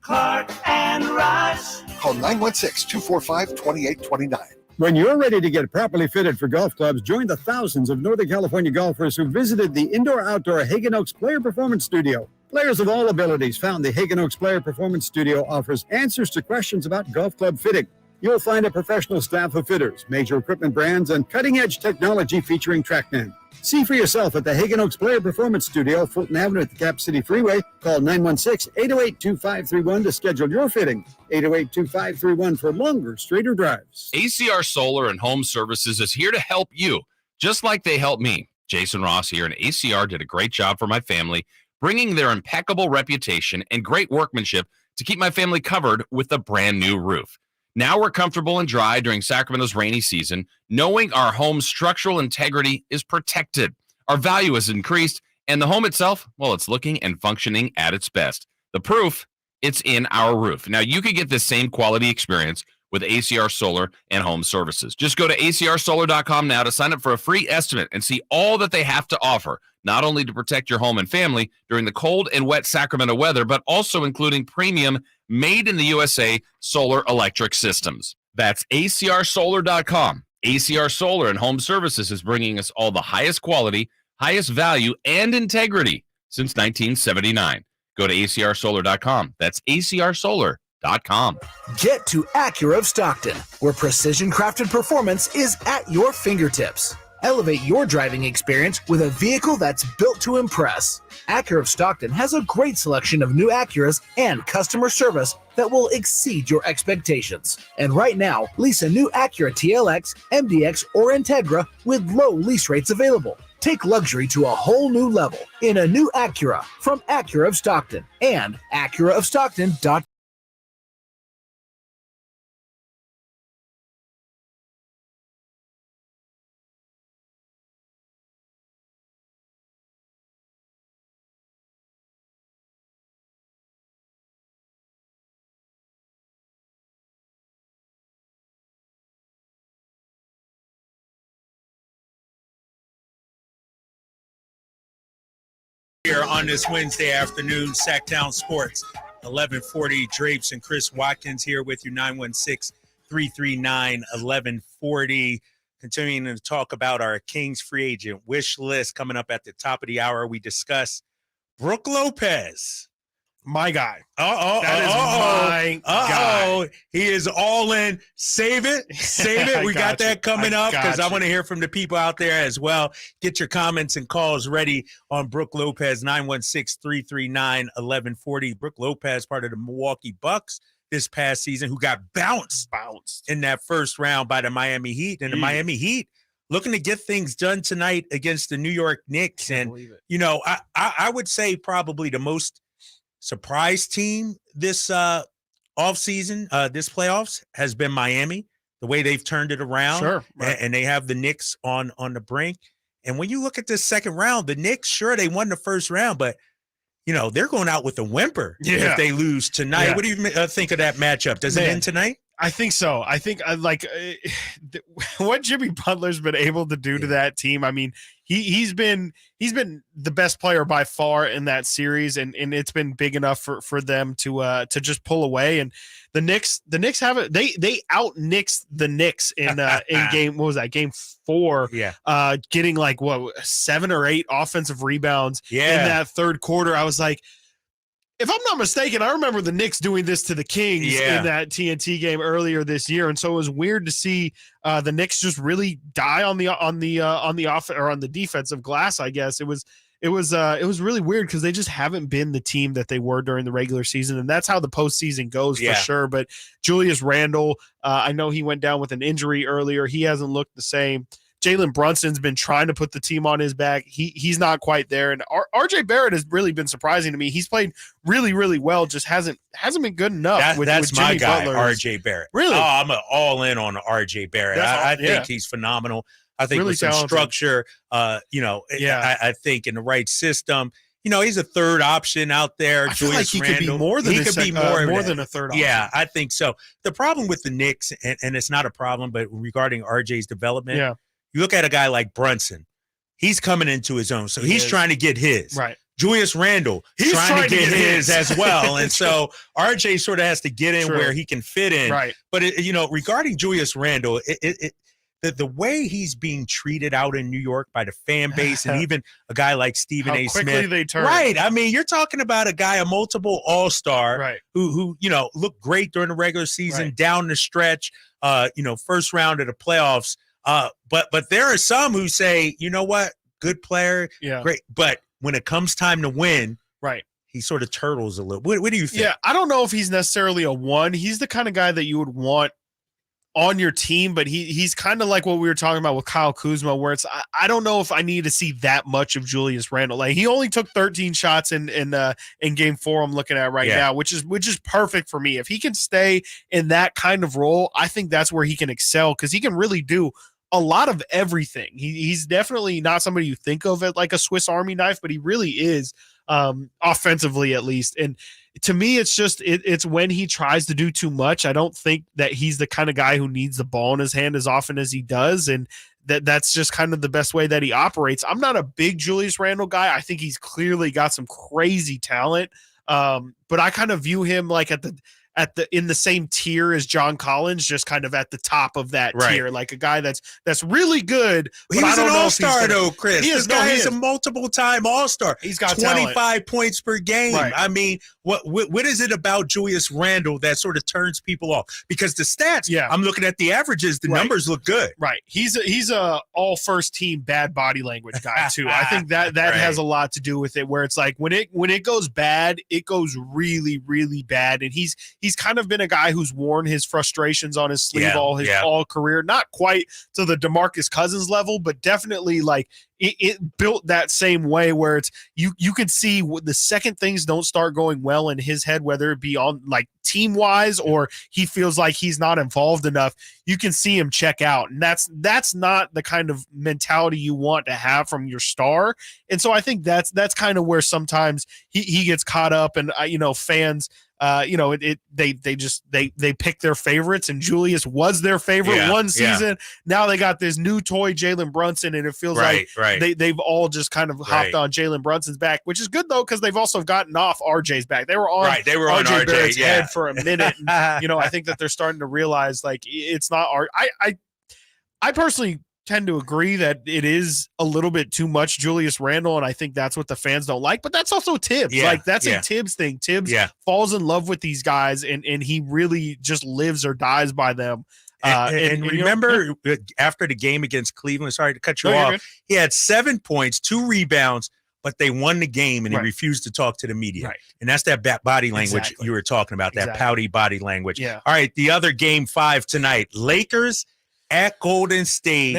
Clark and Rush. Call 916-245-2829. When you're ready to get properly fitted for golf clubs, join the thousands of Northern California golfers who visited the indoor-outdoor Hagen Oaks Player Performance Studio. Players of all abilities found the Hagen Oaks Player Performance Studio offers answers to questions about golf club fitting. You'll find a professional staff of fitters, major equipment brands, and cutting-edge technology featuring TrackMan. See for yourself at the Hagen Oaks Player Performance Studio, Fulton Avenue at the Cap City Freeway. Call 916-808-2531 to schedule your fitting. 808-2531 for longer, straighter drives. ACR Solar and Home Services is here to help you, just like they helped me. Jason Ross here, and ACR did a great job for my family, bringing their impeccable reputation and great workmanship to keep my family covered with a brand new roof. Now we're comfortable and dry during Sacramento's rainy season, knowing our home's structural integrity is protected. Our value has increased, and the home itself, well, it's looking and functioning at its best. The proof, it's in our roof. Now, you could get this same quality experience with ACR Solar and Home Services. Just go to acrsolar.com now to sign up for a free estimate and see all that they have to offer, not only to protect your home and family during the cold and wet Sacramento weather, but also including premium made-in-the-USA solar electric systems. That's acrsolar.com. ACR Solar and Home Services is bringing us all the highest quality, highest value, and integrity since 1979. Go to acrsolar.com. That's acrsolar.com. Get to Acura of Stockton, where precision-crafted performance is at your fingertips. Elevate your driving experience with a vehicle that's built to impress. Acura of Stockton has a great selection of new Acuras and customer service that will exceed your expectations. And right now, lease a new Acura TLX, MDX, or Integra with low lease rates available. Take luxury to a whole new level in a new Acura from Acura of Stockton and AcuraofStockton.com. Here on this Wednesday afternoon, Sactown Sports, 1140. Drapes and Chris Watkins here with you, 916-339-1140. Continuing to talk about our Kings free agent wish list coming up at the top of the hour. We discuss Brook Lopez. My guy. My guy. He is all in. Save it. We got that coming up because I want to hear from the people out there as well. Get your comments and calls ready on Brook Lopez, 916-339-1140. Brook Lopez, part of the Milwaukee Bucks this past season, who got bounced in that first round by the Miami Heat. And the Miami Heat looking to get things done tonight against the New York Knicks. And, you know, I would say probably the most surprise team this offseason, this playoffs, has been Miami, the way they've turned it around. Sure, right. And they have the Knicks on the brink. And when you look at this second round, the Knicks, sure, they won the first round, but, you know, they're going out with a whimper if they lose tonight. What do you think of that matchup? Does it end tonight? I think so. I think what Jimmy Butler's been able to do to that team. I mean, he's been the best player by far in that series, and it's been big enough for them to just pull away. And the Knicks have it. They out Knicks the Knicks in game. What was that, game 4? Yeah, getting like 7 or 8 offensive rebounds in that third quarter. I was like, if I'm not mistaken, I remember the Knicks doing this to the Kings in that TNT game earlier this year, and so it was weird to see the Knicks just really die on the defensive glass. I guess it was really weird because they just haven't been the team that they were during the regular season, and that's how the postseason goes for sure. But Julius Randle, I know he went down with an injury earlier. He hasn't looked the same. Jalen Brunson's been trying to put the team on his back. He's not quite there. And RJ Barrett has really been surprising to me. He's played really, really well, just hasn't been good enough. That's with my Jimmy guy, Butler. RJ Barrett. Really? Oh, I'm all in on RJ Barrett. I think he's phenomenal. I think really with some talented structure, I think in the right system, you know, he's a third option out there. I feel like he could be more than a third option. Yeah, I think so. The problem with the Knicks, and it's not a problem, but regarding RJ's development, you look at a guy like Brunson. He's coming into his own, so he's trying to get his. Right. Julius Randle, he's trying to get his as well. And so RJ sort of has to get in where he can fit in. Right. But, regarding Julius Randle, the way he's being treated out in New York by the fan base and even a guy like Stephen A. Smith. Quickly they turn. Right. I mean, you're talking about a guy, a multiple all-star who looked great during the regular season, down the stretch, first round of the playoffs. But there are some who say, you know what, good player, great. But when it comes time to win, he sort of turtles a little. What do you think? Yeah, I don't know if he's necessarily a one. He's the kind of guy that you would want on your team, but he's kind of like what we were talking about with Kyle Kuzma, where it's I don't know if I need to see that much of Julius Randle. Like, he only took 13 shots in game 4 I'm looking at right now, which is perfect for me. If he can stay in that kind of role, I think that's where he can excel, because he can really do a lot of everything. He's definitely not somebody you think of as like a Swiss Army knife, but he really is, offensively at least. And to me, it's just it's when he tries to do too much. I don't think that he's the kind of guy who needs the ball in his hand as often as he does, and that's just kind of the best way that he operates. I'm not a big Julius Randle guy. I think he's clearly got some crazy talent, but I kind of view him like in the same tier as John Collins, just kind of at the top of that tier, like a guy that's really good. He was an all-star though, Chris. This guy is a multiple-time all-star. He's got 25 talent. points per game. Right. I mean, what is it about Julius Randle that sort of turns people off? Because the stats, I'm looking at the averages, the numbers look good. Right. He's a all first team bad body language guy too. I think that has a lot to do with it, where it's like when it goes bad, it goes really, really bad. And he's kind of been a guy who's worn his frustrations on his sleeve all career, not quite to the DeMarcus Cousins level, but definitely like it built that same way where it's you could see the second things don't start going well in his head, whether it be on like team wise or he feels like he's not involved enough, you can see him check out. And that's not the kind of mentality you want to have from your star. And so I think that's kind of where sometimes he gets caught up, and fans they pick their favorites, and Julius was their favorite one season. Yeah. Now they got this new toy, Jalen Brunson, and it feels like they've all just kind of hopped on Jalen Brunson's back, which is good though, because they've also gotten off RJ's back. They were on RJ Barrett's head for a minute. And, I think that they're starting to realize like it's not I personally tend to agree that it is a little bit too much Julius Randle, and I think that's what the fans don't like, but that's also Tibbs. A Tibbs thing. Tibbs falls in love with these guys, and he really just lives or dies by them. And remember, after the game against Cleveland, sorry to cut you off, he had 7 points, 2 rebounds, but they won the game, and he refused to talk to the media. Right. And that's that body language you were talking about, that pouty body language. Yeah. All right, the other game 5 tonight, Lakers at Golden State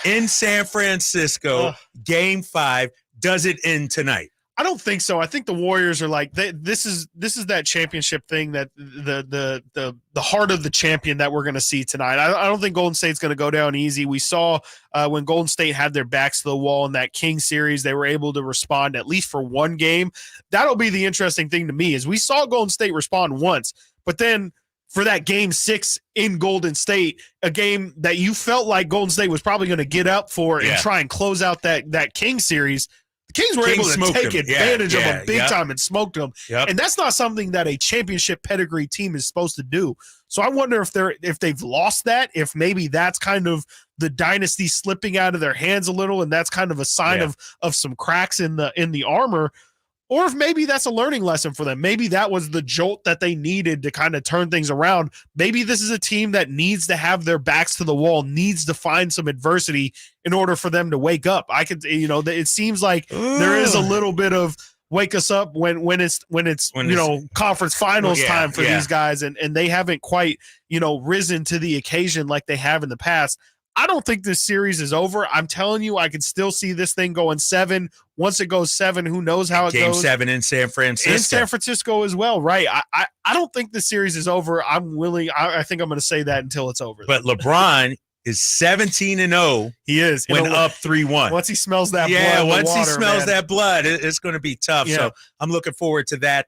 in San Francisco, game 5. Does it end tonight? I don't think so. I think the Warriors are like this is that championship thing, that the heart of the champion that we're going to see tonight. I don't think Golden State's going to go down easy. We saw when Golden State had their backs to the wall in that King series, they were able to respond at least for one game. That'll be the interesting thing to me, is we saw Golden State respond once, but then for that game 6 in Golden State, a game that you felt like Golden State was probably going to get up for and try and close out that King series, the Kings were able to take advantage of them big time and smoked them. Yep. And that's not something that a championship pedigree team is supposed to do. So I wonder if they've lost that, if maybe that's kind of the dynasty slipping out of their hands a little, and that's kind of a sign of some cracks in the armor. Or if maybe that's a learning lesson for them. Maybe that was the jolt that they needed to kind of turn things around. Maybe this is a team that needs to have their backs to the wall, needs to find some adversity in order for them to wake up. It seems like there is a little bit of wake us up when it's conference finals time for these guys, and they haven't quite, risen to the occasion like they have in the past. I don't think this series is over. I'm telling you, I can still see this thing going 7. Once it goes 7, who knows how it goes. Game 7 in San Francisco. In San Francisco as well, right. I don't think the series is over. I think I'm going to say that until it's over. But LeBron is 17-0. He is. When up 3-1. Once he smells that blood. Once he smells that blood, it's going to be tough. Yeah. So I'm looking forward to that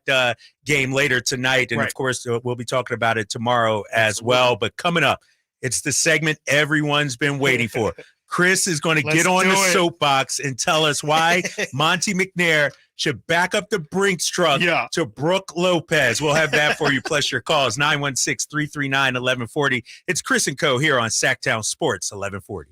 game later tonight. And, of course, we'll be talking about it tomorrow as well. But coming up, it's the segment everyone's been waiting for. Chris is going to get on the soapbox and tell us why Monty McNair should back up the Brinks truck to Brook Lopez. We'll have that for you, plus your calls, 916-339-1140. It's Chris and Co. here on Sactown Sports 1140.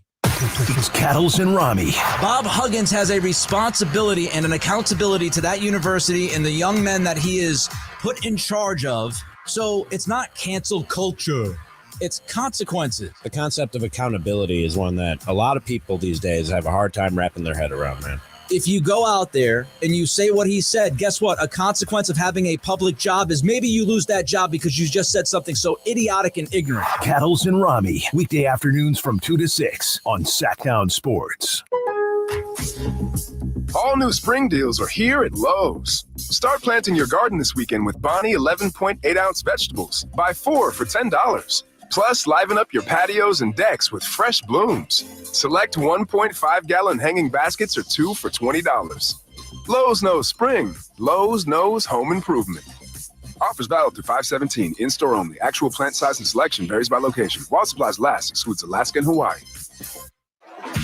It's Cattles and Rami. Bob Huggins has a responsibility and an accountability to that university and the young men that he is put in charge of. So it's not cancel culture. It's consequences. The concept of accountability is one that a lot of people these days have a hard time wrapping their head around, man. If you go out there and you say what he said, guess what? A consequence of having a public job is maybe you lose that job because you just said something so idiotic and ignorant. Cattles and Rami, weekday afternoons from 2 to 6 on Sactown Sports. All new spring deals are here at Lowe's. Start planting your garden this weekend with Bonnie 11.8-ounce vegetables. Buy 4 for $10. Plus, liven up your patios and decks with fresh blooms. Select 1.5-gallon hanging baskets or 2 for $20. Lowe's knows spring. Lowe's knows home improvement. Offers valid through 5/17. In-store only. Actual plant size and selection varies by location. While supplies last, excludes Alaska and Hawaii.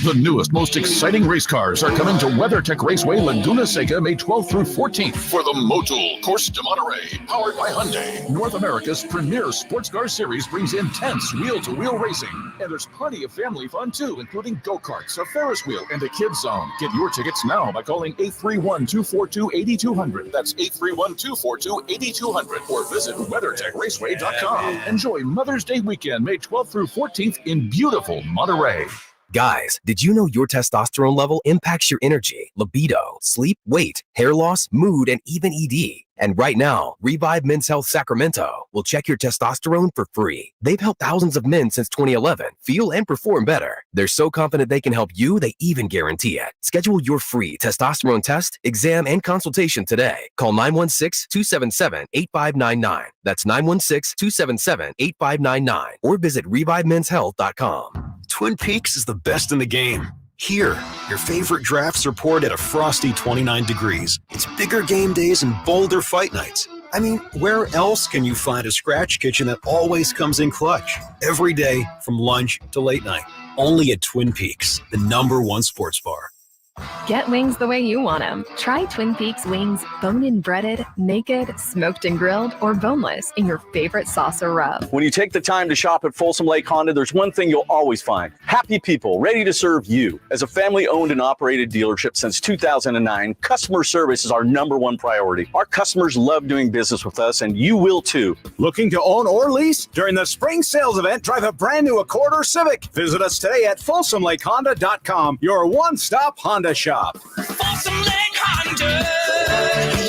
The newest, most exciting race cars are coming to WeatherTech Raceway Laguna Seca May 12th through 14th for the Motul Course de Monterey, powered by Hyundai. North America's premier sports car series brings intense wheel-to-wheel racing. And there's plenty of family fun too, including go-karts, a Ferris wheel, and a kids zone. Get your tickets now by calling 831-242-8200. That's 831-242-8200. Or visit WeatherTechRaceway.com. Enjoy Mother's Day weekend May 12th through 14th in beautiful Monterey. Guys, did you know your testosterone level impacts your energy, libido, sleep, weight, hair loss, mood, and even ED? And right now, Revive Men's Health Sacramento will check your testosterone for free. They've helped thousands of men since 2011 feel and perform better. They're so confident they can help you, they even guarantee it. Schedule your free testosterone test, exam, and consultation today. Call 916-277-8599. That's 916-277-8599. Or visit ReviveMen'sHealth.com. Twin Peaks is the best in the game. Here, your favorite drafts are poured at a frosty 29 degrees. It's bigger game days and bolder fight nights. I mean, where else can you find a scratch kitchen that always comes in clutch? Every day, from lunch to late night. Only at Twin Peaks, the #1 sports bar. Get wings the way you want them. Try Twin Peaks wings bone-in breaded, naked, smoked and grilled, or boneless in your favorite sauce or rub. When you take the time to shop at Folsom Lake Honda, there's one thing you'll always find. Happy people ready to serve you. As a family-owned and operated dealership since 2009, customer service is our #1 priority. Our customers love doing business with us, and you will too. Looking to own or lease? During the spring sales event, drive a brand new Accord or Civic. Visit us today at FolsomLakeHonda.com, your one-stop Honda shop. Folsom Lake Honda,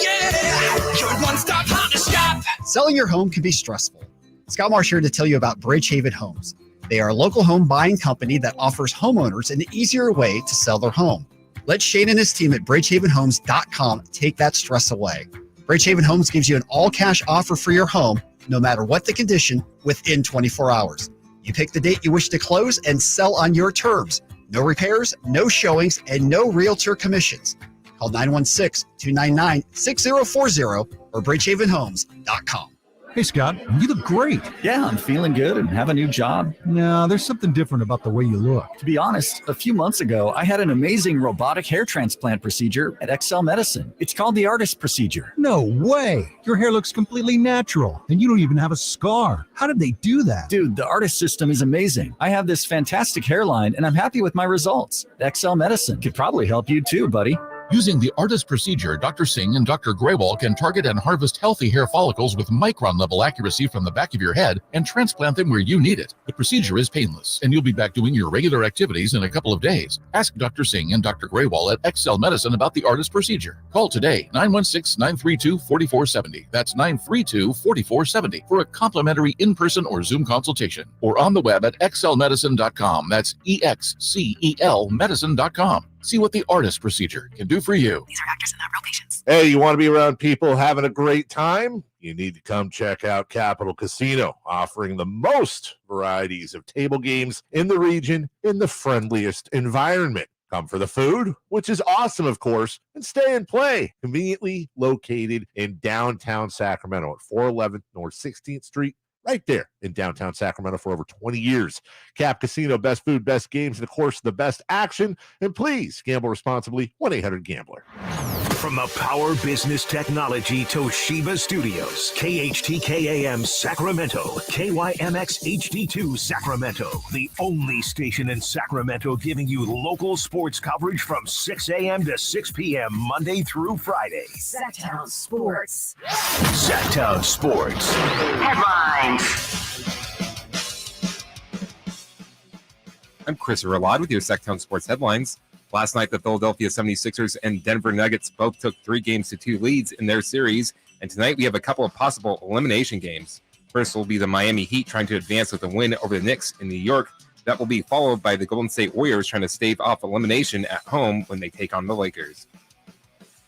yeah, your one-stop Honda shop. Selling your home can be stressful. Scott Marsh here to tell you about Bridgehaven Homes. They are a local home buying company that offers homeowners an easier way to sell their home. Let Shane and his team at bridgehavenhomes.com take that stress away. Bridgehaven Homes gives you an all-cash offer for your home, no matter what the condition, within 24 hours. You pick the date you wish to close and sell on your terms. No repairs, no showings, and no realtor commissions. Call 916-299-6040 or bridgehavenhomes.com. Hey, Scott, you look great. Yeah, I'm feeling good and have a new job. No, there's something different about the way you look. To be honest, a few months ago, I had an amazing robotic hair transplant procedure at XL Medicine. It's called the artist procedure. No way. Your hair looks completely natural, and you don't even have a scar. How did they do that? Dude, the artist system is amazing. I have this fantastic hairline, and I'm happy with my results. XL Medicine could probably help you too, buddy. Using the artist procedure, Dr. Singh and Dr. Graywall can target and harvest healthy hair follicles with micron-level accuracy from the back of your head and transplant them where you need it. The procedure is painless, and you'll be back doing your regular activities in a couple of days. Ask Dr. Singh and Dr. Graywall at XL Medicine about the artist procedure. Call today, 916-932-4470. That's 932-4470 for a complimentary in-person or Zoom consultation. Or on the web at xlmedicine.com. That's EXCEL medicine.com. See what the artist procedure can do for you. These are actors and not real patients. Hey, you want to be around people having a great time? You need to come check out Capital Casino, offering the most varieties of table games in the region in the friendliest environment. Come for the food, which is awesome, of course, and stay and play. Conveniently located in downtown Sacramento at 411 North 16th Street. Right there in downtown Sacramento for over 20 years. Cap Casino, best food, best games, and of course, the best action. And please gamble responsibly. 1-800-GAMBLER. From the Power Business Technology Toshiba Studios, KHTK-AM Sacramento, KYMX HD2 Sacramento, the only station in Sacramento giving you local sports coverage from 6 a.m. to 6 p.m. Monday through Friday. Sactown Sports. Sactown Sports. Headlines. I'm Chris Ralad with your Sactown Sports headlines. Last night, the Philadelphia 76ers and Denver Nuggets both took 3-2 leads in their series, and tonight we have a couple of possible elimination games. First will be the Miami Heat trying to advance with a win over the Knicks in New York. That will be followed by the Golden State Warriors trying to stave off elimination at home when they take on the Lakers.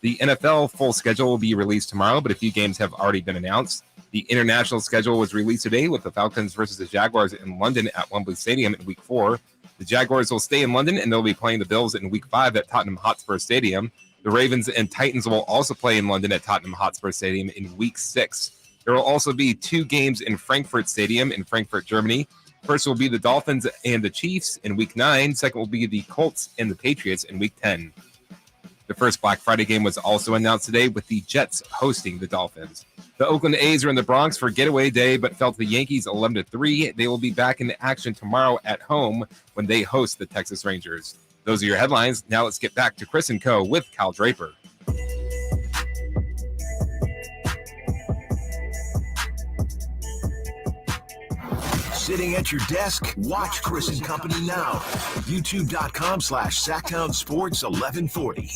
The NFL full schedule will be released tomorrow, but a few games have already been announced. The The international schedule was released today with the Falcons versus the Jaguars in London at Wembley Stadium in Week 4. The Jaguars will stay in London, and they'll be playing the Bills in Week 5 at Tottenham Hotspur Stadium. The Ravens and Titans will also play in London at Tottenham Hotspur Stadium in Week 6. There will also be 2 games in Frankfurt Stadium in Frankfurt, Germany. First will be the Dolphins and the Chiefs in Week 9. Second will be the Colts and the Patriots in Week 10. The first Black Friday game was also announced today with the Jets hosting the Dolphins. The Oakland A's are in the Bronx for getaway day, but fell to the Yankees 11-3. They will be back in action tomorrow at home when they host the Texas Rangers. Those are your headlines. Now let's get back to Chris and Co. with Kyle Draper. Sitting at your desk, watch Chris and Company now. YouTube.com/Sactown Sports 1140.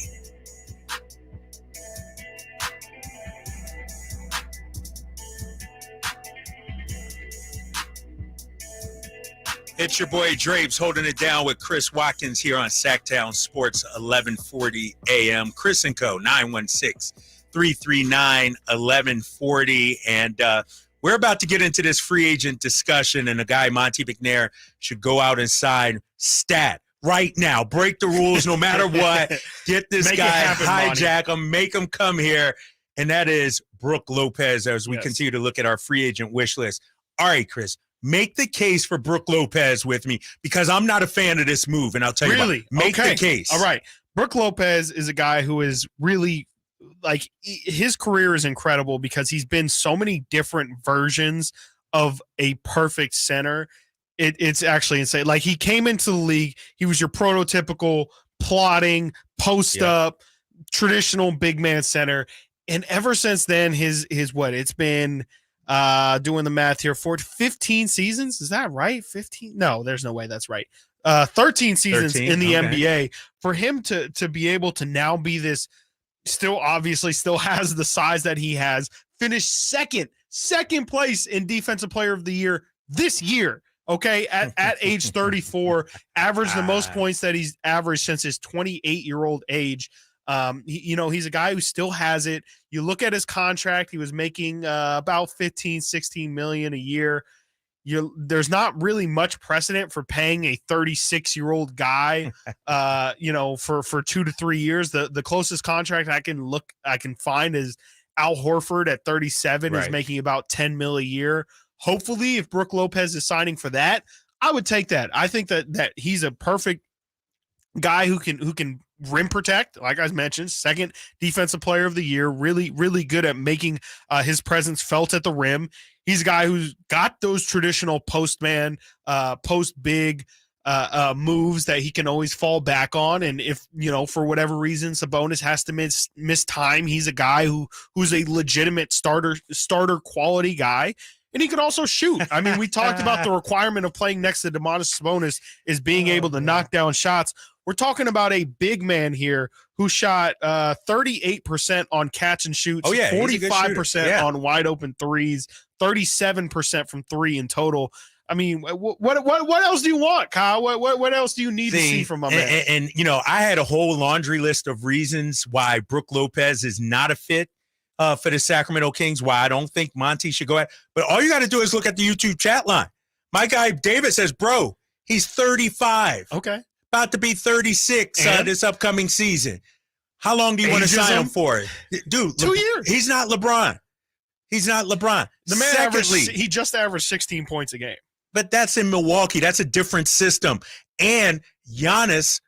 It's your boy Drapes holding it down with Chris Watkins here on Sactown Sports 1140 AM. Chris and Co. 916-339-1140. And we're about to get into this free agent discussion, and a guy, Monty McNair, should go out and sign stat right now. Break the rules no matter what. Get this guy, hijack him, make him come here. And that is Brook Lopez as we continue to look at our free agent wish list. All right, Chris. Make the case for Brook Lopez with me, because I'm not a fan of this move, and I'll tell you why. Make the case. All right. Brook Lopez is a guy who is really, like, his career is incredible because he's been so many different versions of a perfect center. It's actually insane. Like, he came into the league, he was your prototypical plotting, post up, traditional big man center. And ever since then, his it's been doing the math here, 15 seasons. Is that right? 15? No, there's no way that's right. 13 seasons in the NBA. For him to be able to now be this, still has the size that he has, finished second place in Defensive Player of the Year this year. Okay, at age 34, averaged the most points that he's averaged since his 28-year-old age. He's a guy who still has it. You look at his contract, he was making about 16 million a year. There's not really much precedent for paying a 36-year-old guy, for 2 to 3 years. The closest contract I can find is Al Horford at 37 is making about 10 mil a year. Hopefully, if Brook Lopez is signing for that, I would take that. I think that he's a perfect guy who can rim protect, like I mentioned, second Defensive Player of the Year, really, really good at making his presence felt at the rim. He's a guy who's got those traditional post big moves that he can always fall back on. And if, for whatever reason, Sabonis has to miss time, he's a guy who's a legitimate starter quality guy. And he can also shoot. I mean, we talked about the requirement of playing next to Domantas Sabonis is being able to knock down shots. We're talking about a big man here who shot 38% on catch and shoots, 45% on wide open threes, 37% from three in total. I mean, what else do you want, Kyle? What else do you need to see from my man? And I had a whole laundry list of reasons why Brook Lopez is not a fit for the Sacramento Kings, why I don't think Monty should go at. But all you got to do is look at the YouTube chat line. My guy David says, bro, he's 35. Okay. About to be 36 this upcoming season. How long do you want to sign him for? Dude, 2 years. He's not LeBron. The man he just averaged 16 points a game. But that's in Milwaukee. That's a different system. And Giannis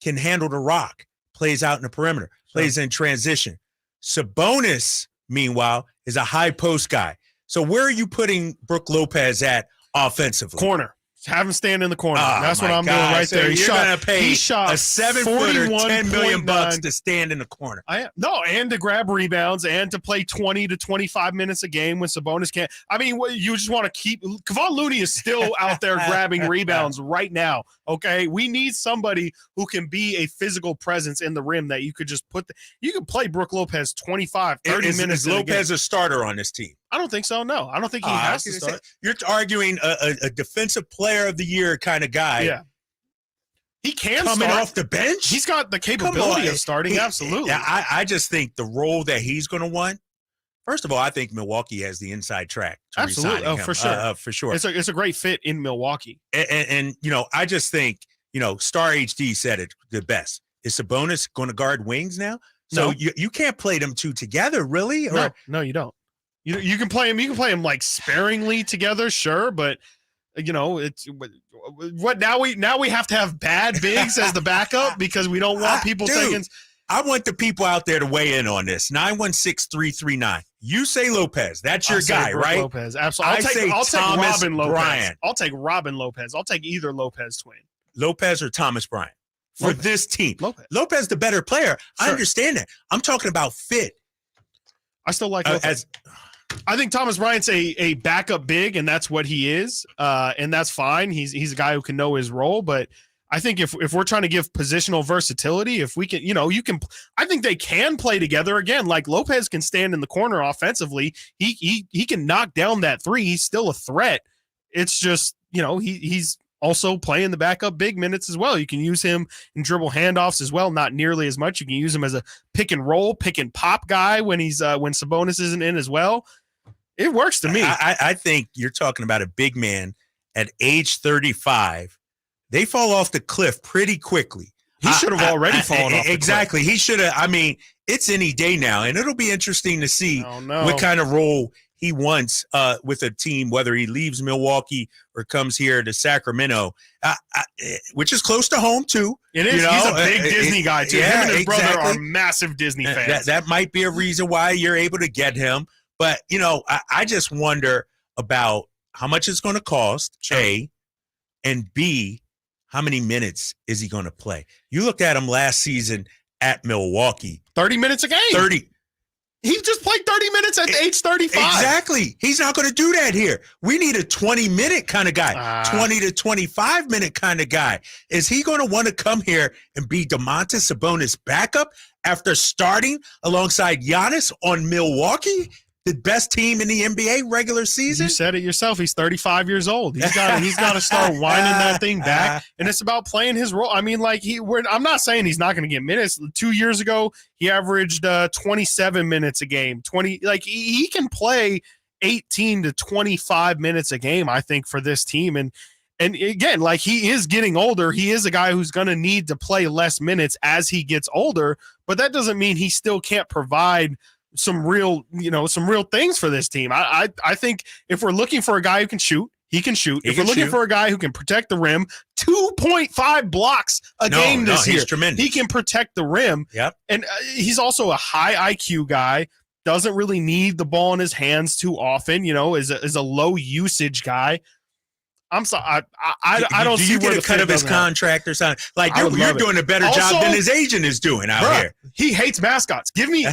can handle the rock, plays out in the perimeter, plays in transition. Sabonis, meanwhile, is a high post guy. So where are you putting Brook Lopez at offensively? Corner. Have him stand in the corner. That's what I'm doing right there. You're going to pay a 7-footer $10 million to stand in the corner. And to grab rebounds and to play 20 to 25 minutes a game when Sabonis can't. I mean, you just want to keep – Kevon Looney is still out there grabbing rebounds right now, okay? We need somebody who can be a physical presence in the rim that you could just put – you could play Brook Lopez 25, 30 minutes. Is Lopez a starter on this team? I don't think so, no. I don't think he has to start. You're arguing a defensive player of the year kind of guy. Yeah. He can coming start off the bench. He's got the capability of starting, absolutely. I just think the role that he's going to want First of all, I think Milwaukee has the inside track to Absolutely. re-signing him. For sure. For sure. It's a great fit in Milwaukee. And I just think, Star HD said it the best. Is Sabonis going to guard wings now? So No. you can't play them two together, really? Or No, you don't. You can play them. You can play them like sparingly together, sure, but it's what now we have to have bad bigs as the backup because we don't want people taking. I want the people out there to weigh in on this. 916-339. You say Lopez. That's your guy, Brook right? Lopez. Absolutely. I'll take Thomas Robin Lopez. Bryant. I'll take Robin Lopez. I'll take either Lopez twin. Lopez or Thomas Bryant for Lopez. this team. Lopez. The better player. I Sure. understand that. I'm talking about fit. I still like Lopez. I think Thomas Bryant's a backup big, and that's what he is, and that's fine. He's a guy who can know his role, but I think if we're trying to give positional versatility, if we can, I think they can play together again. Like Lopez can stand in the corner offensively. He can knock down that three. He's still a threat. It's just, he's also playing the backup big minutes as well. You can use him in dribble handoffs as well, not nearly as much. You can use him as a pick and roll, pick and pop guy when when Sabonis isn't in as well. It works to me. I think you're talking about a big man at age 35. They fall off the cliff pretty quickly. He should have already fallen off the exactly. cliff. He should have. I mean, it's any day now, and it'll be interesting to see what kind of role he wants with a team, whether he leaves Milwaukee or comes here to Sacramento, which is close to home too. It is. He's a big Disney guy too. Him and his brother are massive Disney fans. That might be a reason why you're able to get him. But, I just wonder about how much it's going to cost, A, and B, how many minutes is he going to play? You looked at him last season at Milwaukee. 30 minutes a game. 30. He just played 30 minutes at age 35. Exactly. He's not going to do that here. We need a 20-minute kind of guy, 20 to 25-minute kind of guy. Is he going to want to come here and be Domantas Sabonis' backup after starting alongside Giannis on Milwaukee? The best team in the NBA regular season. You said it yourself. He's 35 years old. He's got to start winding that thing back, and it's about playing his role. I mean, I'm not saying he's not going to get minutes. 2 years ago, he averaged 27 minutes a game. He can play 18 to 25 minutes a game. I think for this team, and again, he is getting older. He is a guy who's going to need to play less minutes as he gets older. But that doesn't mean he still can't provide some real things for this team. I think if we're looking for a guy who can shoot, he can shoot. If we're looking for a guy who can protect the rim, 2.5 blocks a game this year. He's tremendous. He can protect the rim. Yep. And he's also a high IQ guy. Doesn't really need the ball in his hands too often. Is a low usage guy. I'm sorry. I don't see where the cut of his contract or something. You're doing a better job than his agent is doing out here. He hates mascots. Give me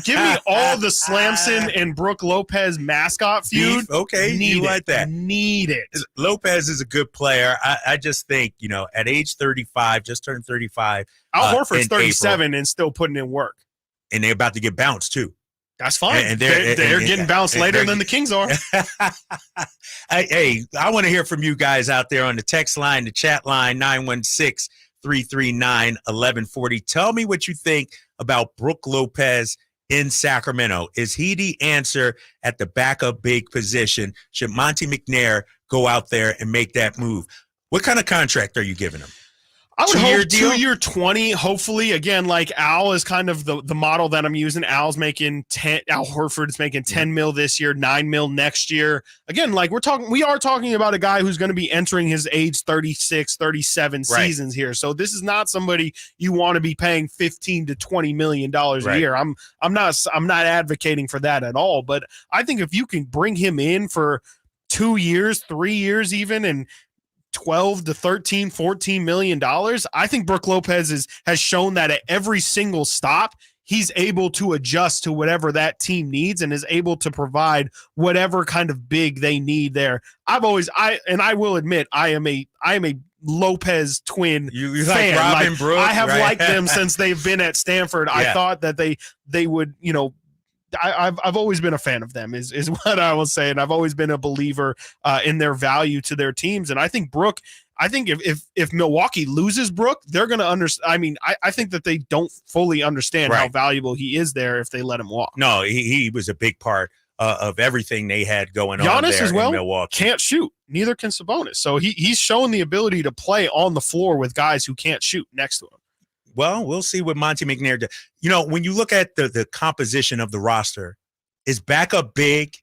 all the Slamson and Brook Lopez mascot feud. Okay, you like that? Need it. Lopez is a good player. I just think at age 35, just turned 35. Al Horford's 37 April, and still putting in work. And they're about to get bounced too. That's fine. And they're getting bounced later than the Kings are. Hey, I want to hear from you guys out there on the text line, the chat line, 916-339-1140. Tell me what you think about Brook Lopez in Sacramento. Is he the answer at the backup big position? Should Monty McNair go out there and make that move? What kind of contract are you giving him? I would hope 2 year 20, hopefully. Again, Al is kind of the model that I'm using. Al's making 10. Al Horford is making 10 mil this year, 9 mil next year. Again, we are talking about a guy who's going to be entering his age 36, 37 seasons here. So this is not somebody you want to be paying $15 to $20 million a year. I'm not advocating for that at all. But I think if you can bring him in for 2 years, 3 years even, and 12 to 13, 14 million dollars. I think Brook Lopez has shown that at every single stop, he's able to adjust to whatever that team needs and is able to provide whatever kind of big they need there. I will admit, I am a Lopez twin you fan. Like Robin Brook, I have liked them since they've been at Stanford. Yeah. I thought that they would, I've always been a fan of them is what I will say. And I've always been a believer in their value to their teams. And I think Brook, if Milwaukee loses Brook, they're going to understand. I mean, I think that they don't fully understand how valuable he is there if they let him walk. No, he was a big part of everything they had going on Giannis there as well in Milwaukee. can't shoot. Neither can Sabonis. So he's shown the ability to play on the floor with guys who can't shoot next to him. Well, we'll see what Monty McNair does. You know, when you look at the composition of the roster, is backup big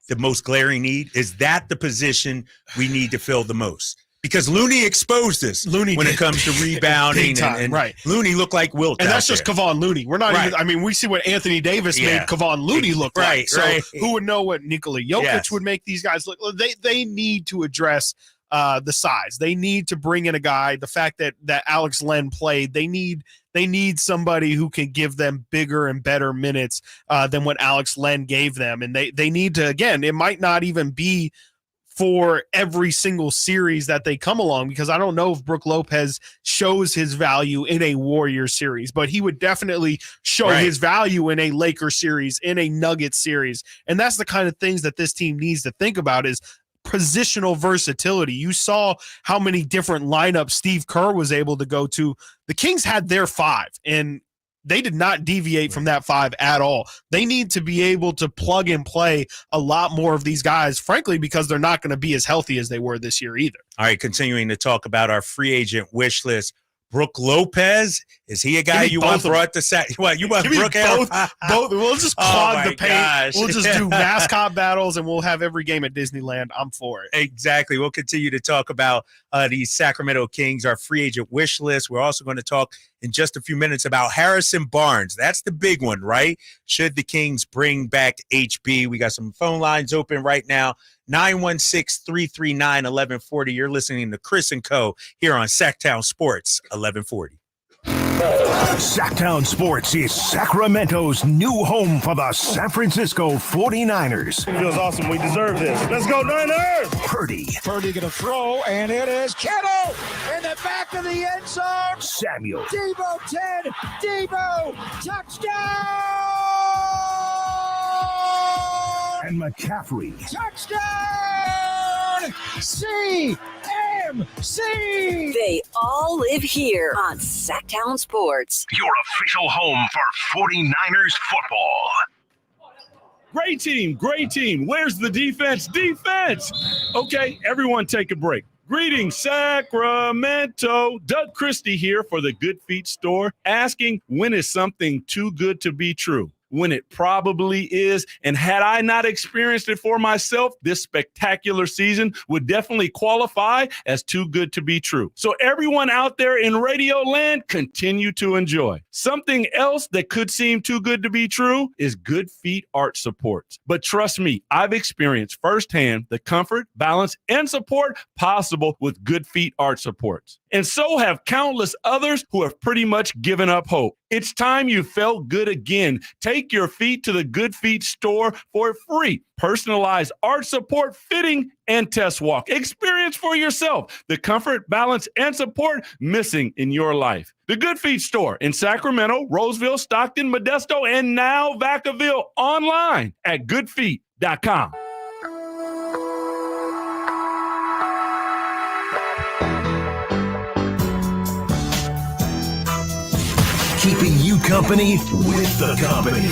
the most glaring need? Is that the position we need to fill the most? Because Looney exposed us when it comes to rebounding. and right. Looney looked like Wilt. And that's just there. Kevon Looney. We're not even, I mean, we see what Anthony Davis made Kevon Looney look like. So who would know what Nikola Jokic would make these guys look? They need to address the size. They need to bring in a guy. The fact that Alex Len played, they need somebody who can give them bigger and better minutes than what Alex Len gave them. And they need to, again, it might not even be for every single series that they come along, because I don't know if Brook Lopez shows his value in a Warrior series, but he would definitely show his value in a Lakers series, in a Nuggets series. And that's the kind of things that this team needs to think about is positional versatility. You saw how many different lineups Steve Kerr was able to go to. The Kings had their 5, and they did not deviate from that 5 at all. They need to be able to plug and play a lot more of these guys, frankly, because they're not going to be as healthy as they were this year either. All right, continuing to talk about our free agent wish list. Brook Lopez, is he a guy you want brought to sack? What, you want Brook? Both. We'll just clog the paint. Gosh. We'll just do mascot battles, and we'll have every game at Disneyland. I'm for it. Exactly. We'll continue to talk about the Sacramento Kings, our free agent wish list. We're also going to talk in just a few minutes about Harrison Barnes. That's the big one, right? Should the Kings bring back HB? We got some phone lines open right now. 916-339-1140. You're listening to Chris and Co. here on Sactown Sports 1140. Sactown Sports is Sacramento's new home for the San Francisco 49ers. It feels awesome. We deserve this. Let's go, Niners! Purdy. Purdy going to throw, and it is Kittle in the back of the end zone. Samuel. Devo 10. Devo. Touchdown! And McCaffrey. Touchdown! CMC! They all live here on Sactown Sports. Your official home for 49ers football. Great team, great team. Where's the defense? Defense! Okay, everyone take a break. Greetings, Sacramento. Doug Christie here for the Good Feet store, asking, when is something too good to be true? When it probably is. And had I not experienced it for myself, this spectacular season would definitely qualify as too good to be true. So everyone out there in Radio Land, continue to enjoy. Something else that could seem too good to be true is Good Feet Arch Supports. But trust me, I've experienced firsthand the comfort, balance, and support possible with Good Feet Arch Supports. And so have countless others who have pretty much given up hope. It's time you felt good again. Take your feet to the Good Feet store for a free personalized arch support fitting and test walk. Experience for yourself the comfort, balance, and support missing in your life. The Good Feet store in Sacramento, Roseville, Stockton, Modesto, and now Vacaville, online at goodfeet.com. Keeping you company with the company.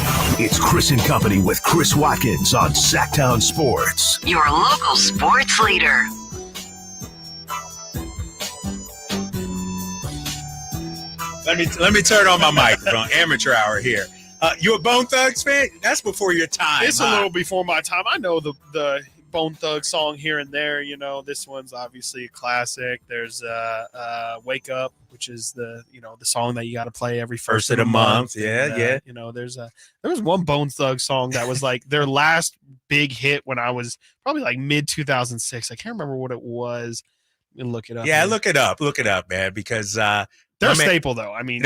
It's Chris and Company with Chris Watkins on Sactown Sports. Your local sports leader. Let me turn on my microphone. Amateur hour here. You a Bone Thugs fan? That's before your time. It's a little before my time. I know the Bone Thug song here and there. You know, this one's obviously a classic. There's Wake Up, which is the song that you got to play every first of the month. Yeah. You know, there was one Bone Thug song that was like their last big hit when I was probably like mid 2006. I can't remember what it was. And look it up. Yeah, look it up, man, because they're a staple though. I mean, you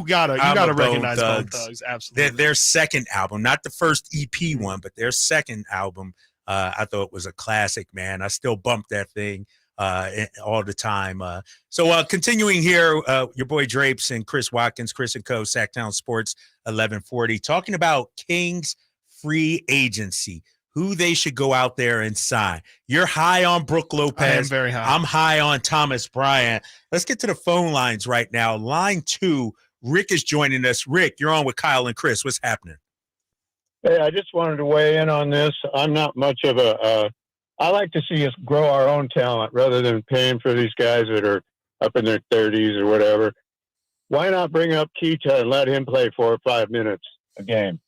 gotta recognize Bone Thugs. Absolutely. Their second album, not the first EP one, but their second album. I thought it was a classic, man. I still bump that thing all the time. So continuing here, your boy Drapes and Chris Watkins, Chris and Co. Sactown Sports 1140, talking about Kings free agency, who they should go out there and sign. You're high on Brook Lopez. I am very high. I'm high on Thomas Bryant. Let's get to the phone lines right now. Line 2, Rick is joining us. Rick, you're on with Kyle and Chris. What's happening? Hey, I just wanted to weigh in on this. I'm not much of I like to see us grow our own talent rather than paying for these guys that are up in their 30s or whatever. Why not bring up Kata and let him play 4 or 5 minutes a game?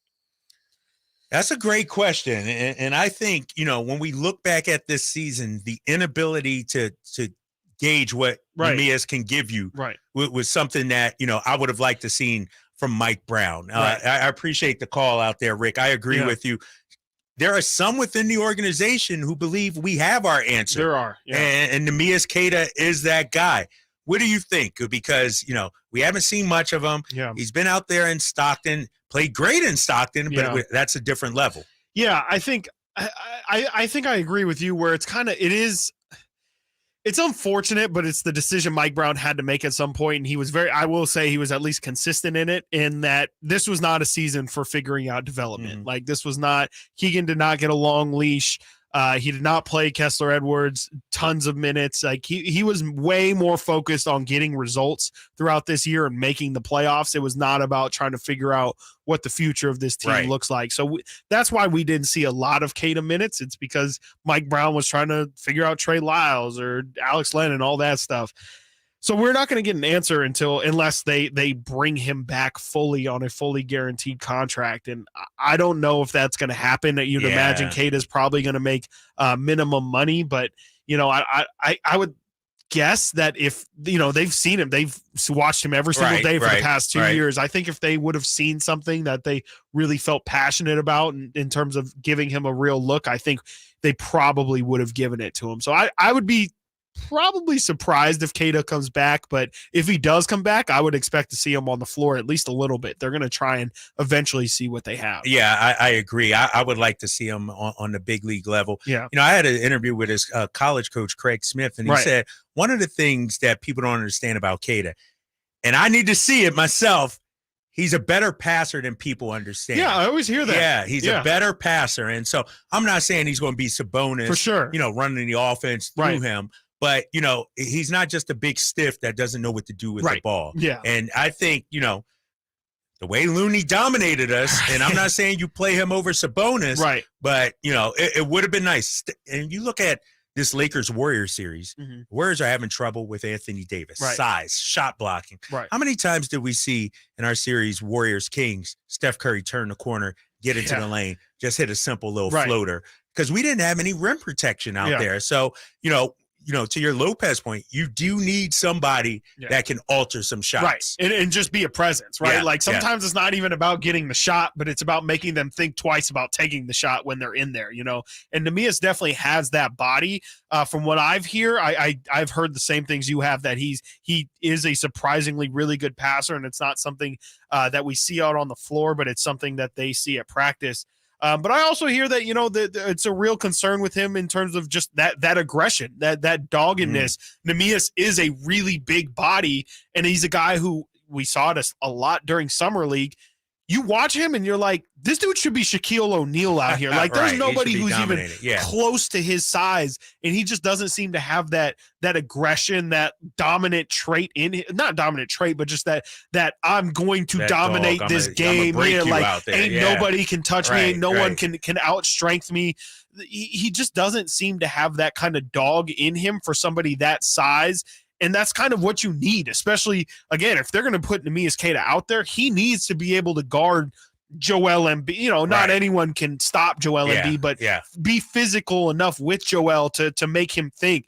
That's a great question. And I think, when we look back at this season, the inability to gauge what Nemias can give you was something that, I would have liked to seen from Mike Brown. I appreciate the call out there, Rick. I agree with you. There are some within the organization who believe we have our answer. There are. Yeah. And Nemias Kata is that guy. What do you think? Because, we haven't seen much of him. Yeah. He's been out there in Stockton, played great in Stockton, but that's a different level. Yeah, I think I agree with you where it's unfortunate, but it's the decision Mike Brown had to make at some point. And he was I will say he was at least consistent in it, in that this was not a season for figuring out development. Like, this was not, Keegan did not get a long leash. He did not play Kessler Edwards tons of minutes. Like, he was way more focused on getting results throughout this year and making the playoffs. It was not about trying to figure out what the future of this team looks like. So that's why we didn't see a lot of Kata minutes. It's because Mike Brown was trying to figure out Trey Lyles or Alex Len and all that stuff. So we're not going to get an answer unless they bring him back fully on a fully guaranteed contract. And I don't know if that's going to happen. You'd imagine Kata's probably going to make minimum money, but I would guess that if, they've seen him, they've watched him every single day for the past 2 years. I think if they would have seen something that they really felt passionate about in terms of giving him a real look, I think they probably would have given it to him. So I would be probably surprised if Kata comes back, but if he does come back, I would expect to see him on the floor at least a little bit. They're going to try and eventually see what they have. Yeah, I agree. I would like to see him on the big league level. Yeah. I had an interview with his college coach, Craig Smith, and he said one of the things that people don't understand about Kata, and I need to see it myself, he's a better passer than people understand. Yeah, I always hear that. Yeah, he's a better passer. And so I'm not saying he's going to be Sabonis, for sure, running the offense through him. But, he's not just a big stiff that doesn't know what to do with the ball. Yeah. And I think, the way Looney dominated us, and I'm not saying you play him over Sabonis, but, it would have been nice. And you look at this Lakers-Warriors series, Warriors are having trouble with Anthony Davis, size, shot blocking. How many times did we see in our series Warriors-Kings, Steph Curry turn the corner, get into the lane, just hit a simple little floater? Because we didn't have any rim protection out there. So, to your Lopez point, you do need somebody that can alter some shots. And just be a presence, like sometimes it's not even about getting the shot, but it's about making them think twice about taking the shot when they're in there, And Nemias definitely has that body. From what I've I've heard the same things you have, that he is a surprisingly really good passer, and it's not something that we see out on the floor, but it's something that they see at practice. But I also hear that, it's a real concern with him in terms of just that aggression, that doggedness. Nemias is a really big body, and he's a guy who we saw it a lot during Summer League. You watch him and you're like, this dude should be Shaquille O'Neal out here. Like, there's nobody who's even close to his size, and he just doesn't seem to have that aggression, that dominant trait in him. Not dominant trait, but just that I'm going to dominate this game. Nobody can touch me. No one can out-strength me. He just doesn't seem to have that kind of dog in him for somebody that size. And that's kind of what you need, especially, again, if they're going to put Nemias Kata out there, he needs to be able to guard Joel Embiid. Not anyone can stop Joel Embiid, but be physical enough with Joel to make him think.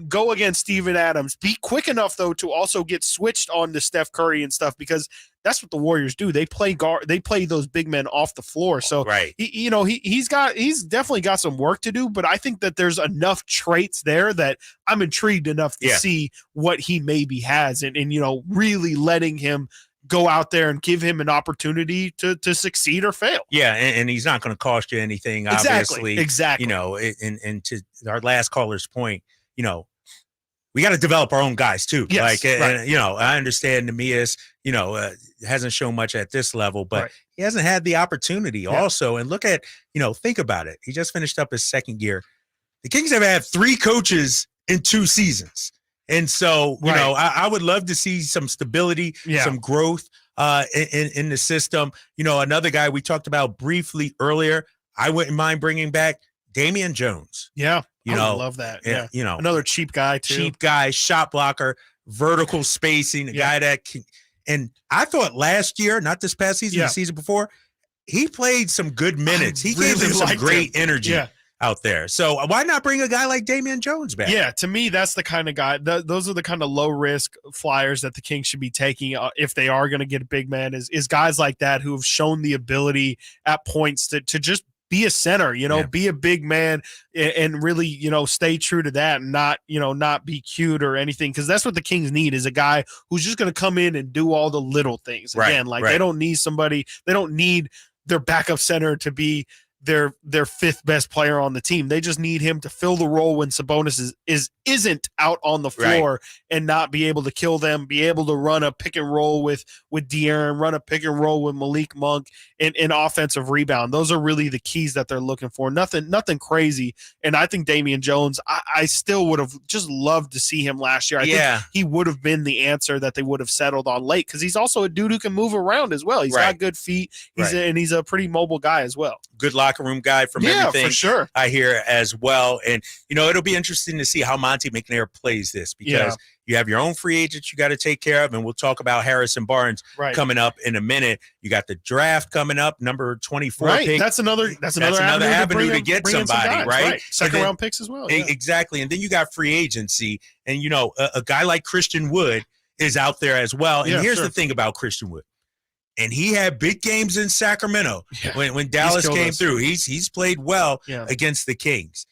Go against Steven Adams. Be quick enough, though, to also get switched on to Steph Curry and stuff, because that's what the Warriors do. They play guard. They play those big men off the floor. So, he's definitely got some work to do, but I think that there's enough traits there that I'm intrigued enough to see what he maybe has and really letting him go out there and give him an opportunity to succeed or fail. Yeah, and he's not going to cost you anything, obviously. Exactly. And to our last caller's point, we got to develop our own guys too. Yes, and, I understand Nemias, hasn't shown much at this level, but he hasn't had the opportunity also. And look at, think about it. He just finished up his second year. The Kings have had 3 coaches in 2 seasons. And so, I would love to see some stability, some growth. in the system. Another guy we talked about briefly earlier, I wouldn't mind bringing back Davion Jones. Yeah, I love that. Yeah, another cheap guy too. Cheap guy, shot blocker, vertical spacing, a guy that can. And I thought last year, not this past season, the season before, he played some good minutes. He gave them some great energy out there. So why not bring a guy like Davion Jones back? Yeah, to me, that's the kind of guy. Those are the kind of low risk flyers that the Kings should be taking if they are going to get a big man. Is guys like that who have shown the ability at points to just be a center, be a big man and really, stay true to that and not be cute or anything. Cause that's what the Kings need is a guy who's just going to come in and do all the little things. Again, they don't need somebody, they don't need their backup center to be their fifth best player on the team. They just need him to fill the role when Sabonis isn't out on the floor and not be able to kill them, be able to run a pick and roll with De'Aaron, run a pick and roll with Malik Monk in offensive rebound. Those are really the keys that they're looking for. Nothing crazy. And I think Davion Jones, I still would have just loved to see him last year. I think he would have been the answer that they would have settled on late because he's also a dude who can move around as well. He's got good feet. And he's a pretty mobile guy as well. Good locker room guy from everything for sure. I hear as well. And, it'll be interesting to see how Monty McNair plays this because you have your own free agents you got to take care of. And we'll talk about Harrison Barnes coming up in a minute. You got the draft coming up, number 24 pick. That's another avenue to get somebody, guys, right? Second round picks as well. Yeah. Exactly. And then you got free agency. And, a guy like Christian Wood is out there as well. And here's the thing about Christian Wood. And he had big games in Sacramento when Dallas came through. He's played well against the Kings.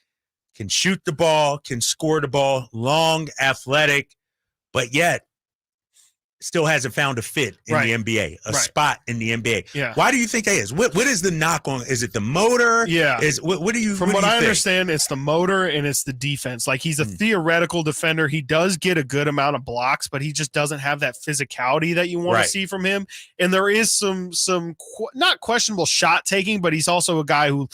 Can shoot the ball, can score the ball, long, athletic, but yet still hasn't found a fit in the NBA, a spot in the NBA. Yeah. Why do you think that is? What is the knock on? Is it the motor? Yeah. What do you From what do you I think? understand, it's the motor and it's the defense. Like he's a theoretical defender. He does get a good amount of blocks, but he just doesn't have that physicality that you want to see from him. And there is some not questionable shot taking, but he's also a guy who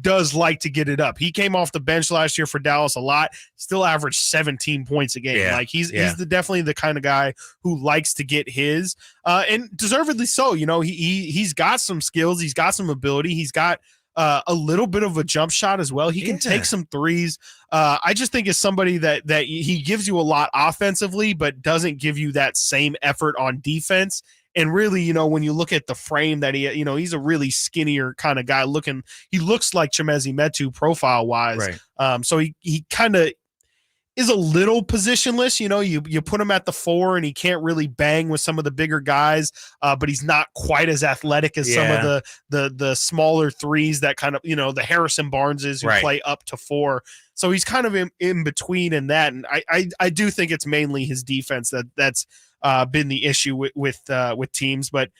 does like to get it up. He came off the bench last year for Dallas a lot, still averaged 17 points a game. Yeah. Like he's definitely the kind of guy who likes to get his, and deservedly so. He's got some skills. He's got some ability. He's got a little bit of a jump shot as well. He can take some threes. I just think it's somebody that he gives you a lot offensively, but doesn't give you that same effort on defense. And really, when you look at the frame that he's a really skinnier kind of guy he looks like Chimezie Metu profile wise. Right. So he kind of is a little positionless. You put him at the 4 and he can't really bang with some of the bigger guys, but he's not quite as athletic as some of the smaller threes that kind of, the Harrison Barneses who play up to 4. So he's kind of in between in that. And I do think it's mainly his defense that's been the issue with teams. But,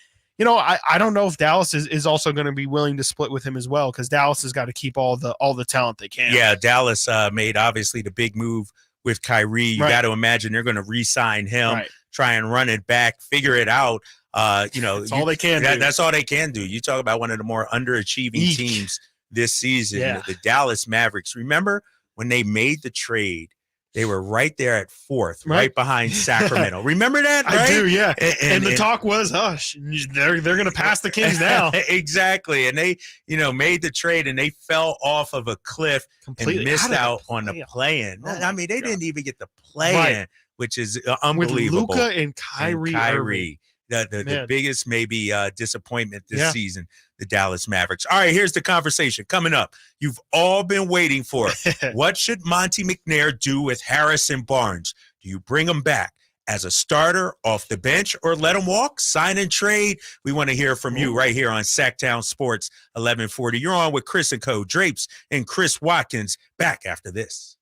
I don't know if Dallas is also going to be willing to split with him as well, because Dallas has got to keep all the talent they can. Yeah, Dallas made obviously the big move with Kyrie. You got to imagine they're going to re-sign him, try and run it back, figure it out. That's all they can do. That's all they can do. You talk about one of the more underachieving teams this season, the Dallas Mavericks. Remember when they made the trade? They were right there at 4th, right behind Sacramento. Remember that? Right? I do, yeah. And the talk was, they're going to pass the Kings now. Exactly. And they, made the trade and they fell off of a cliff completely and missed out on the play-in. I mean, they didn't even get the play-in, which is unbelievable. With Luka and Kyrie. The biggest maybe disappointment this season, the Dallas Mavericks. All right, here's the conversation coming up. You've all been waiting for it. What should Monty McNair do with Harrison Barnes? Do you bring him back as a starter off the bench or let him walk, sign and trade? We want to hear from you right here on Sactown Sports 1140. You're on with Chris and Co. Drapes and Chris Watkins. Back after this.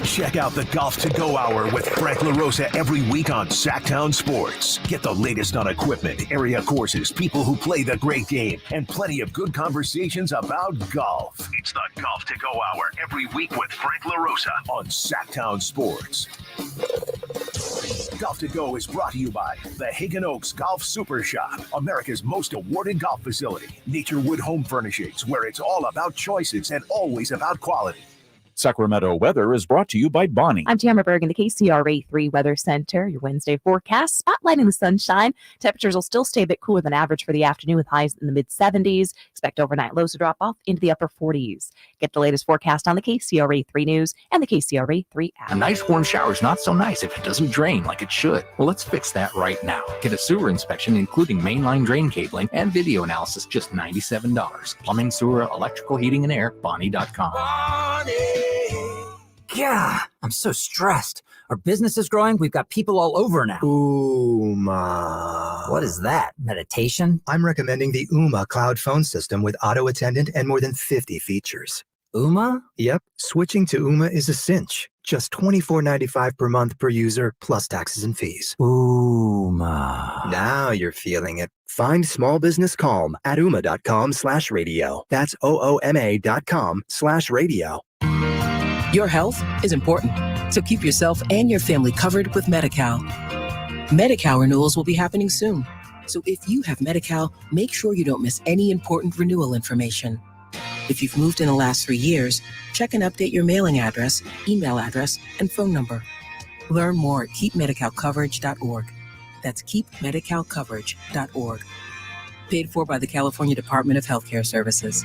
Check out the Golf to Go Hour with Frank LaRosa every week on Sactown Sports. Get the latest on equipment, area courses, people who play the great game, and plenty of good conversations about golf. It's the Golf to Go Hour every week with Frank LaRosa on Sactown Sports. Golf to Go is brought to you by the Hagen Oaks Golf Super Shop, America's most awarded golf facility. Naturewood Home Furnishings, where it's all about choices and always about quality. Sacramento weather is brought to you by Bonnie. I'm Tamara Berg in the KCRA 3 Weather Center. Your Wednesday forecast, spotlighting the sunshine. Temperatures will still stay a bit cooler than average for the afternoon with highs in the mid-70s. Expect overnight lows to drop off into the upper 40s. Get the latest forecast on the KCRA 3 News and the KCRA 3 app. A nice warm shower is not so nice if it doesn't drain like it should. Well, let's fix that right now. Get a sewer inspection, including mainline drain cabling and video analysis, just $97. Plumbing, sewer, electrical, heating, and air, Bonnie.com. Yeah, I'm so stressed. Our business is growing. We've got people all over now. Uma. What is that? Meditation? I'm recommending the Uma cloud phone system with auto attendant and more than 50 features. Uma? Yep. Switching to Uma is a cinch. Just $24.95 per month per user, plus taxes and fees. Uma. Now you're feeling it. Find small business calm at Uma.com/radio. That's OOMA.com/radio. Your health is important, so keep yourself and your family covered with Medi-Cal. Medi-Cal renewals will be happening soon, so if you have Medi-Cal, make sure you don't miss any important renewal information. If you've moved in the last 3 years, check and update your mailing address, email address, and phone number. Learn more at keepmedicalcoverage.org. That's keepmedicalcoverage.org. Paid for by the California Department of Healthcare Services.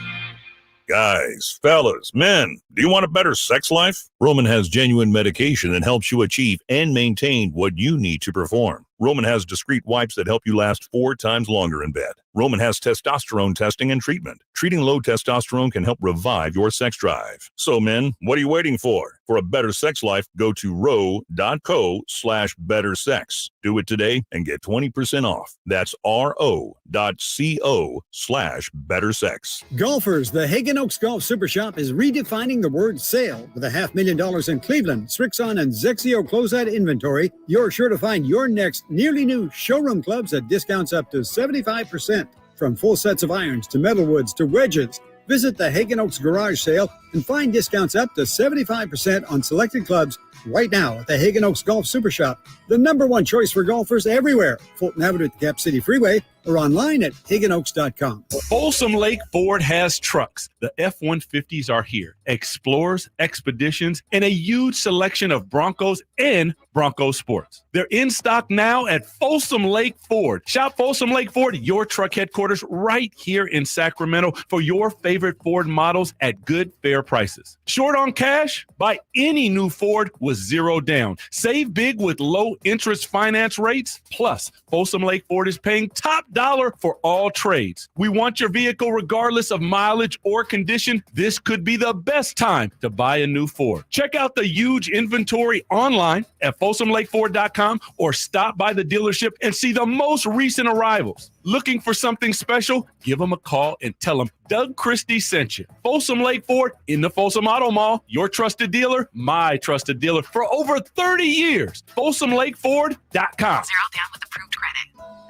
Guys, fellas, men, do you want a better sex life? Roman has genuine medication that helps you achieve and maintain what you need to perform. Roman has discreet wipes that help you last 4 times longer in bed. Roman has testosterone testing and treatment. Treating low testosterone can help revive your sex drive. So men, what are you waiting for? For a better sex life, go to ro.co/bettersex. Do it today and get 20% off. That's ro.co/bettersex. Golfers, the Hagen Oaks Golf Super Shop is redefining the word sale. With $500,000 in Cleveland, Strixon, and Zexio closeout inventory, you're sure to find your next nearly new showroom clubs at discounts up to 75%. From full sets of irons to metalwoods to wedges, visit the Hagen Oaks Garage Sale and find discounts up to 75% on selected clubs right now at the Hagen Oaks Golf Super Shop, the #1 choice for golfers everywhere. Fulton Avenue at the Cap City Freeway or online at hagenoaks.com. Folsom Lake Ford has trucks. The F-150s are here. Explorers, Expeditions, and a huge selection of Broncos and Bronco Sports. They're in stock now at Folsom Lake Ford. Shop Folsom Lake Ford, your truck headquarters right here in Sacramento for your favorite Ford models at good, fair prices. Short on cash? Buy any new Ford with 0 down. Save big with low interest finance rates. Plus, Folsom Lake Ford is paying top dollar for all trades. We want your vehicle regardless of mileage or condition. This could be the best time to buy a new Ford. Check out the huge inventory online at folsomlakeford.com or stop by the dealership and see the most recent arrivals. Looking for something special? Give them a call and tell them Doug Christie sent you. Folsom Lake Ford in the Folsom Auto Mall, your trusted dealer, my trusted dealer for over 30 years. FolsomLakeFord.com. 0 down with approved credit.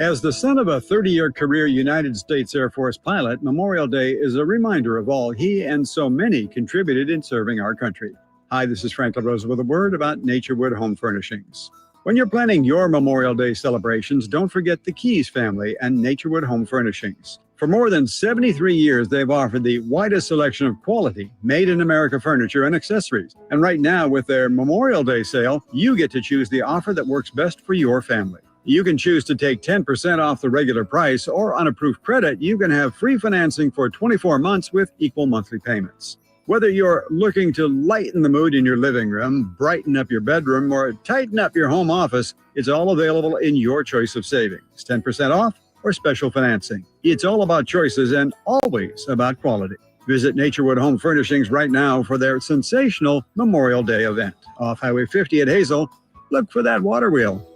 As the son of a 30-year career United States Air Force pilot, Memorial Day is a reminder of all he and so many contributed in serving our country. Hi, this is Frank LaRosa with a word about Naturewood Home Furnishings. When you're planning your Memorial Day celebrations, don't forget the Keys family and Naturewood Home Furnishings. For more than 73 years, they've offered the widest selection of quality, made-in-America furniture and accessories. And right now, with their Memorial Day sale, you get to choose the offer that works best for your family. You can choose to take 10% off the regular price, or on approved credit, you can have free financing for 24 months with equal monthly payments. Whether you're looking to lighten the mood in your living room, brighten up your bedroom, or tighten up your home office, it's all available in your choice of savings. 10% off or special financing. It's all about choices and always about quality. Visit Naturewood Home Furnishings right now for their sensational Memorial Day event. Off Highway 50 at Hazel, look for that water wheel.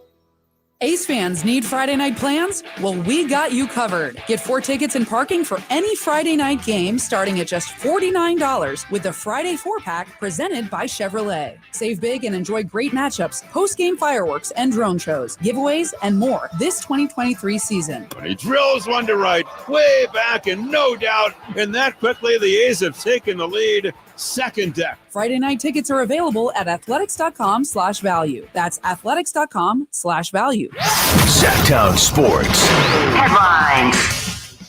Ace fans need Friday night plans? Well, we got you covered. Get 4 tickets and parking for any Friday night game starting at just $49 with the Friday 4-pack presented by Chevrolet. Save big and enjoy great matchups, post-game fireworks and drone shows, giveaways, and more this 2023 season. But he drills one to right, way back, and no doubt, and that quickly the A's have taken the lead. Second deck. Friday night tickets are available at athletics.com/value. That's athletics.com/value. Sactown Sports. Headlines.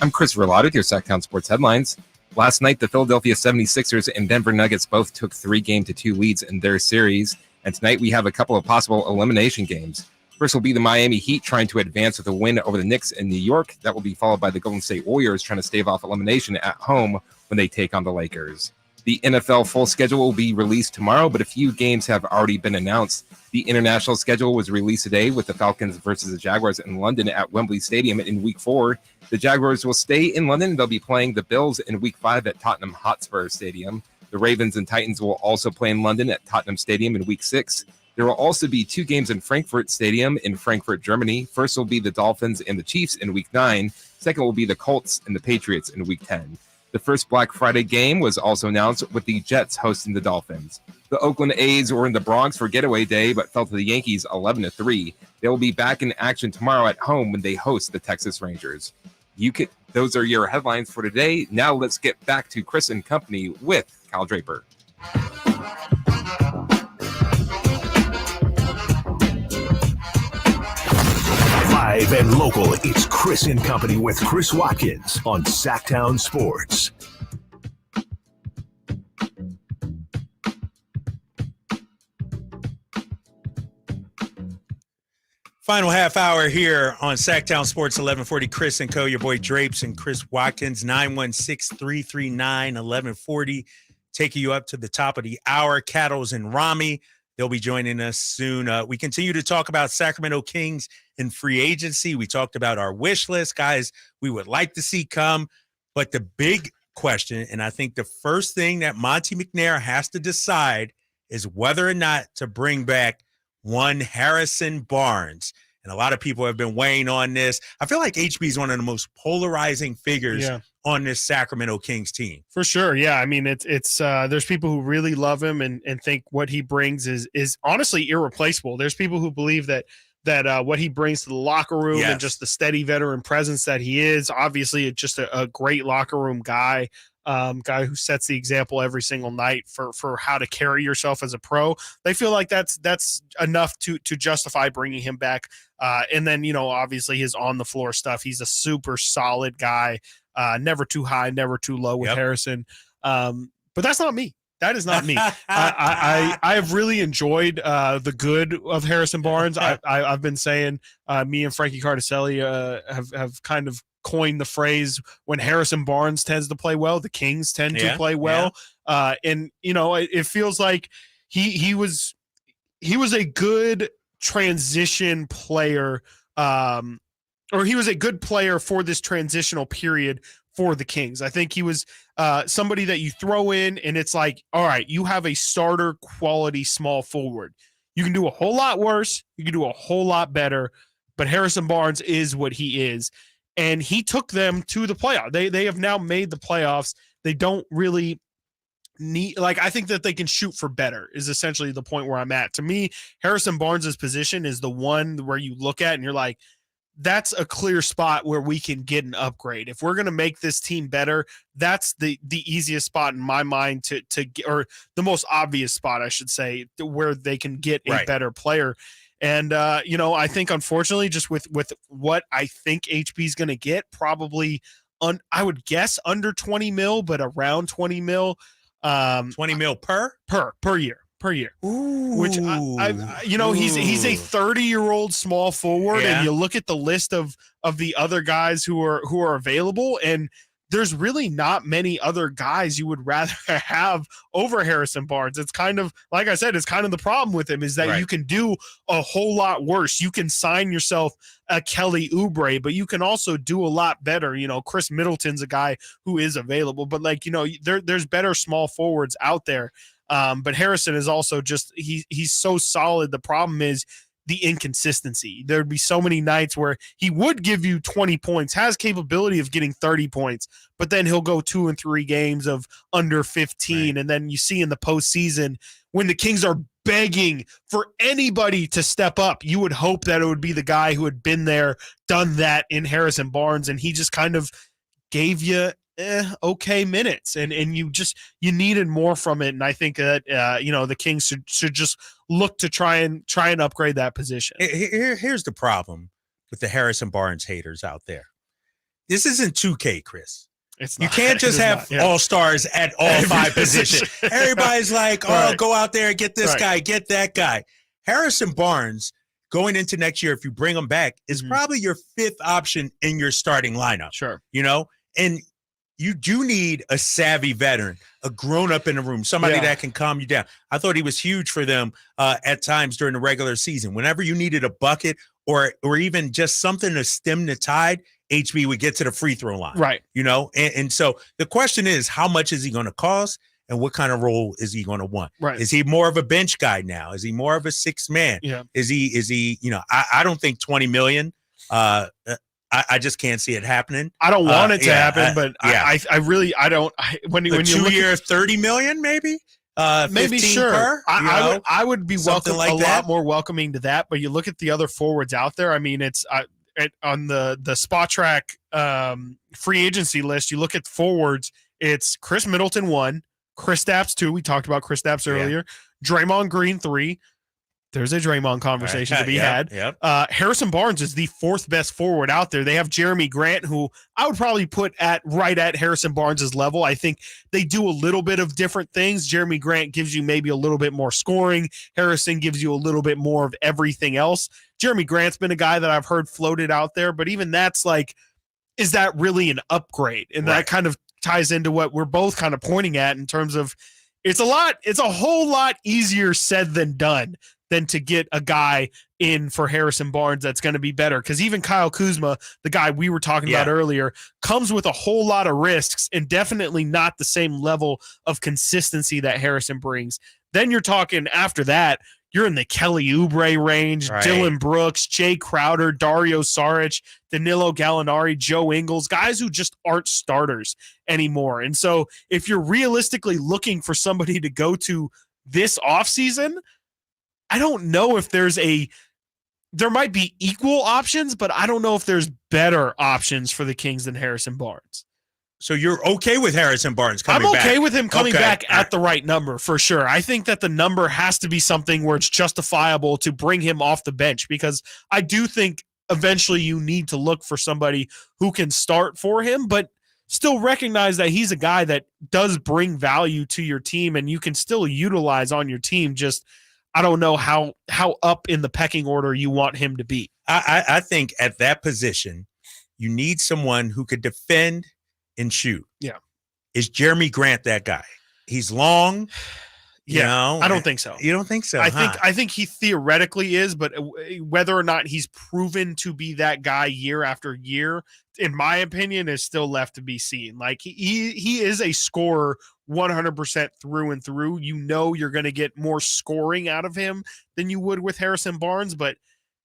I'm Chris Verlato with your Sactown Sports Headlines. Last night, the Philadelphia 76ers and Denver Nuggets both took 3-2 leads in their series. And tonight, we have a couple of possible elimination games. First will be the Miami Heat trying to advance with a win over the Knicks in New York. That will be followed by the Golden State Warriors trying to stave off elimination at home when they take on the Lakers. The NFL full schedule will be released tomorrow, but a few games have already been announced. The international schedule was released today with the Falcons versus the Jaguars in London at Wembley Stadium in Week 4. The Jaguars will stay in London. They'll be playing the Bills in Week 5 at Tottenham Hotspur Stadium. The Ravens and Titans will also play in London at Tottenham Stadium in Week 6. There will also be 2 games in Frankfurt Stadium in Frankfurt, Germany. First will be the Dolphins and the Chiefs in Week 9. Second will be the Colts and the Patriots in Week 10. The first Black Friday game was also announced with the Jets hosting the Dolphins. The Oakland A's were in the Bronx for getaway day, but fell to the Yankees 11-3. They will be back in action tomorrow at home when they host the Texas Rangers. Those are your headlines for today. Now let's get back to Chris and company with Kyle Draper. Live and local, it's Chris and Company with Chris Watkins on Sactown Sports. Final half hour here on Sactown Sports 1140. Chris and Co. Your boy Drapes and Chris Watkins, 916-339-1140. Taking you up to the top of the hour. Cattles and Rami. They'll be joining us soon. We continue to talk about Sacramento Kings and free agency. We talked about our wish list, guys, we would like to see come. But the big question, and I think the first thing that Monty McNair has to decide is whether or not to bring back one Harrison Barnes. And a lot of people have been weighing on this. I feel like HB is one of the most polarizing figures on this Sacramento Kings team. For sure. Yeah. I mean, it's there's people who really love him and think what he brings is honestly irreplaceable. There's people who believe that what he brings to the locker room and just the steady veteran presence that he is, obviously it's just a great locker room guy who sets the example every single night for how to carry yourself as a pro. They feel like that's enough to justify bringing him back. And then, obviously his on the floor stuff, he's a super solid guy, never too high, never too low with Harrison. But that's not me. That is not me. I have really enjoyed the good of Harrison Barnes. I've been saying me and Frankie Cardicelli have kind of coined the phrase when Harrison Barnes tends to play well, the Kings tend to play well. And it feels like he was a good transition player, or he was a good player for this transitional period for the Kings. I think he was somebody that you throw in and it's like, all right, you have a starter quality small forward. You can do a whole lot worse. You can do a whole lot better, but Harrison Barnes is what he is. And he took them to the playoff. They have now made the playoffs. They don't really need, I think that they can shoot for better is essentially the point where I'm at. To me, Harrison Barnes's position is the one where you look at and you're like, that's a clear spot where we can get an upgrade. If we're going to make this team better, that's the easiest spot in my mind to get, or the most obvious spot, I should say, where they can get a better player. And, I think, unfortunately, just with what I think HB is going to get, probably, I would guess under 20 mil, but around 20 mil. 20 mil per year. Ooh. Which, he's a 30-year-old small forward, and you look at the list of the other guys who are available, and there's really not many other guys you would rather have over Harrison Barnes. It's kind of, like I said, it's kind of the problem with him is that you can do a whole lot worse. You can sign yourself a Kelly Oubre, but you can also do a lot better. Chris Middleton's a guy who is available, but there's better small forwards out there. But Harrison is also just, he's so solid. The problem is the inconsistency. There'd be so many nights where he would give you 20 points, has capability of getting 30 points, but then he'll go 2 and 3 games of under 15. And then you see in the postseason when the Kings are begging for anybody to step up, you would hope that it would be the guy who had been there, done that in Harrison Barnes. And he just kind of gave you okay minutes, and you needed more from it. And I think that the Kings should just look to try and upgrade that position. Here's the problem with the Harrison Barnes haters out there. This isn't 2K, Chris. You can't just have all-stars at all 5 positions. Everybody's like, go out there and get this guy, get that guy. Harrison Barnes, going into next year, if you bring him back, is probably your 5th option in your starting lineup. Sure. And you do need a savvy veteran, a grown-up in the room, somebody that can calm you down. I thought he was huge for them at times during the regular season. Whenever you needed a bucket or even just something to stem the tide, HB would get to the free throw line. Right. And so the question is, how much is he going to cost and what kind of role is he going to want? Right. Is he more of a bench guy now? Is he more of a 6th man? Yeah. Is he, I don't think 20 million. I just can't see it happening. I don't want it to happen, but I really don't. When you 2 year, 30 million, maybe. Maybe sure. Per, I would be welcome like a that. lot more welcoming to that. But you look at the other forwards out there. I mean, it's on the Spot Track free agency list. You look at forwards. It's Chris Middleton 1, Kristaps 2. We talked about Kristaps earlier. Draymond Green 3. There's a Draymond conversation to be had. Yep. Harrison Barnes is the 4th best forward out there. They have Jeremy Grant, who I would probably put right at Harrison Barnes's level. I think they do a little bit of different things. Jeremy Grant gives you maybe a little bit more scoring. Harrison gives you a little bit more of everything else. Jeremy Grant's been a guy that I've heard floated out there, but even that's like, is that really an upgrade? And that kind of ties into what we're both kind of pointing at in terms of it's a whole lot easier said than done than to get a guy in for Harrison Barnes that's going to be better. Because even Kyle Kuzma, the guy we were talking about earlier, comes with a whole lot of risks and definitely not the same level of consistency that Harrison brings. Then you're talking after that, you're in the Kelly Oubre range, Dylan Brooks, Jay Crowder, Dario Saric, Danilo Gallinari, Joe Ingles, guys who just aren't starters anymore. And so if you're realistically looking for somebody to go to this offseason, I don't know if there might be equal options, but I don't know if there's better options for the Kings than Harrison Barnes. So you're okay with Harrison Barnes coming back? I'm okay with him coming back at the right number for sure. I think that the number has to be something where it's justifiable to bring him off the bench, because I do think eventually you need to look for somebody who can start for him, but still recognize that he's a guy that does bring value to your team and you can still utilize on your team. Just I don't know how up in the pecking order you want him to be. I think at that position, you need someone who could defend and shoot. Yeah. Is Jeremy Grant that guy? He's long. I don't think so. You don't think so? I think he theoretically is, but whether or not he's proven to be that guy year after year, in my opinion, is still left to be seen. Like he is a scorer 100% through and through. You're going to get more scoring out of him than you would with Harrison Barnes, but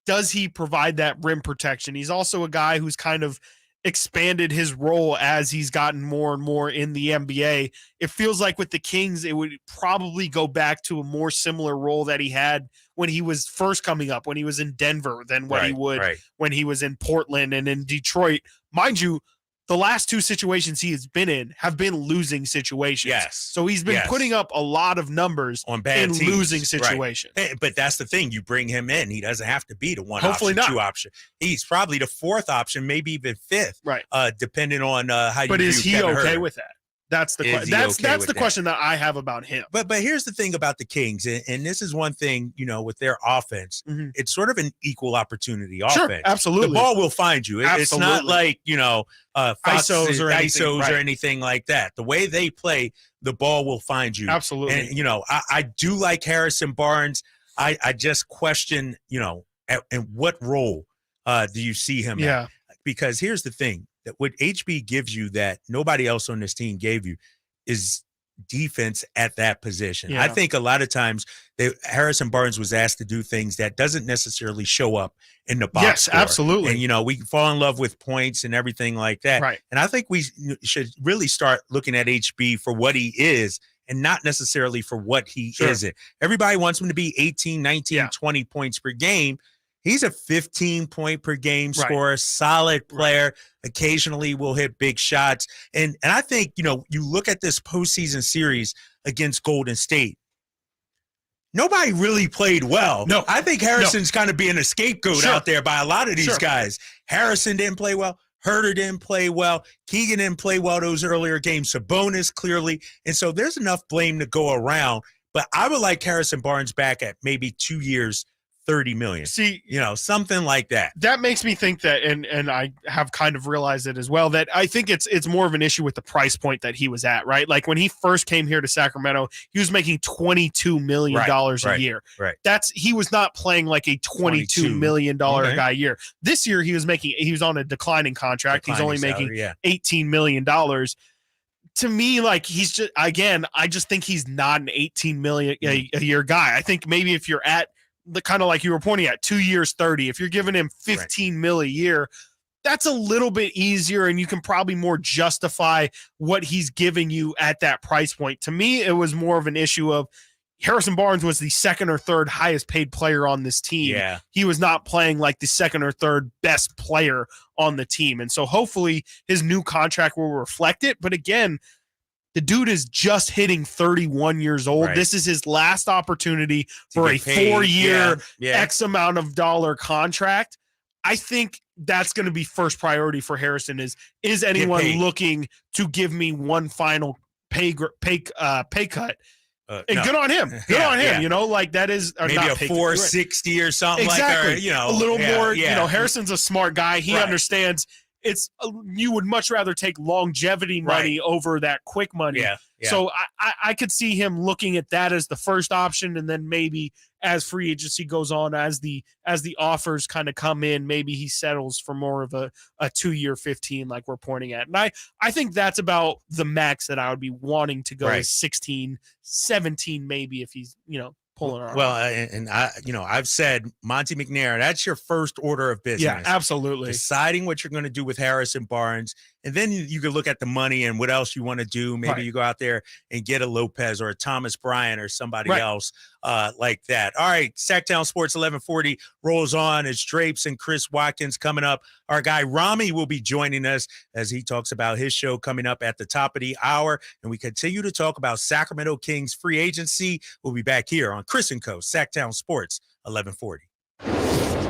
does he provide that rim protection? He's also a guy who's kind of expanded his role as he's gotten more and more in the NBA. It feels like with the Kings, it would probably go back to a more similar role that he had when he was first coming up, when he was in Denver, than what he would when he was in Portland and in Detroit. Mind you, the last 2 situations he has been in have been losing situations. Yes. So he's been putting up a lot of numbers on bad teams. Losing situations. Right. But that's the thing. You bring him in. He doesn't have to be the one Hopefully option, not. 2 option. He's probably the 4th option, maybe even 5th. Right. Depending on how you But is he Kevin okay Huerter. with that? That's the question. That's the question that I have about him. But here's the thing about the Kings, and this is one thing, with their offense, it's sort of an equal opportunity offense. Sure, absolutely. The ball will find you. It's not like, ISOs or anything like that. The way they play, the ball will find you. Absolutely. And, I do like Harrison Barnes. I just question, in what role do you see him at? Because here's the thing. That what HB gives you that nobody else on this team gave you is defense at that position. Yeah. I think a lot of times Harrison Barnes was asked to do things that doesn't necessarily show up in the box Yes, score. absolutely. And, we fall in love with points and everything like that. Right. And I think we should really start looking at HB for what he is and not necessarily for what he isn't. Everybody wants him to be 18, 19, 20 points per game. He's a 15-point per game scorer, solid player. Occasionally will hit big shots. And I think, you look at this postseason series against Golden State. Nobody really played well. No. I think Harrison's kind of being a scapegoat out there by a lot of these guys. Harrison didn't play well. Herter didn't play well. Keegan didn't play well those earlier games. Sabonis clearly. And so there's enough blame to go around. But I would like Harrison Barnes back at maybe 2 years, $30 million. See, something like that. That makes me think that, and I have kind of realized it as well, that I think it's more of an issue with the price point that he was at, right? Like when he first came here to Sacramento, he was making $22 million a year. Right. He was not playing like a $22 million guy a year. This year he was on a declining contract. He's only making $18 million. To me, like he's just, again, I just think he's not an $18 million a year guy. I think maybe if you're at the kind of like you were pointing at 2 years, 30, if you're giving him 15 mil a year, that's a little bit easier and you can probably more justify what he's giving you at that price point. To me, it was more of an issue of Harrison Barnes was the second or third highest paid player on this team. Yeah. He was not playing like the second or third best player on the team. And so hopefully his new contract will reflect it. But again, the dude is just hitting 31 years old. Right. This is his last opportunity for a 4-year X amount of dollar contract. I think that's going to be first priority for Harrison is anyone looking to give me one final pay cut? And good on him. Good on him. Like that is maybe a 460 or something like that. A little more. Harrison's a smart guy. He understands. You would much rather take longevity money over that quick money. Yeah. So I could see him looking at that as the first option, and then maybe as free agency goes on, as the offers kind of come in, maybe he settles for more of a 2-year 15 like we're pointing at. And I think that's about the max that I would be wanting to go is 16, 17 maybe if he's pulling around. Well, and I've said Monty McNair, that's your first order of business. Yeah, absolutely. Deciding what you're going to do with Harrison Barnes. And then you could look at the money and what else you want to do. Maybe you go out there and get a Lopez or a Thomas Bryant or somebody else like that. All right, Sactown Sports 1140 rolls on. It's Drapes and Chris Watkins coming up. Our guy Rami will be joining us as he talks about his show coming up at the top of the hour. And we continue to talk about Sacramento Kings free agency. We'll be back here on Chris & Co. Sactown Sports 1140.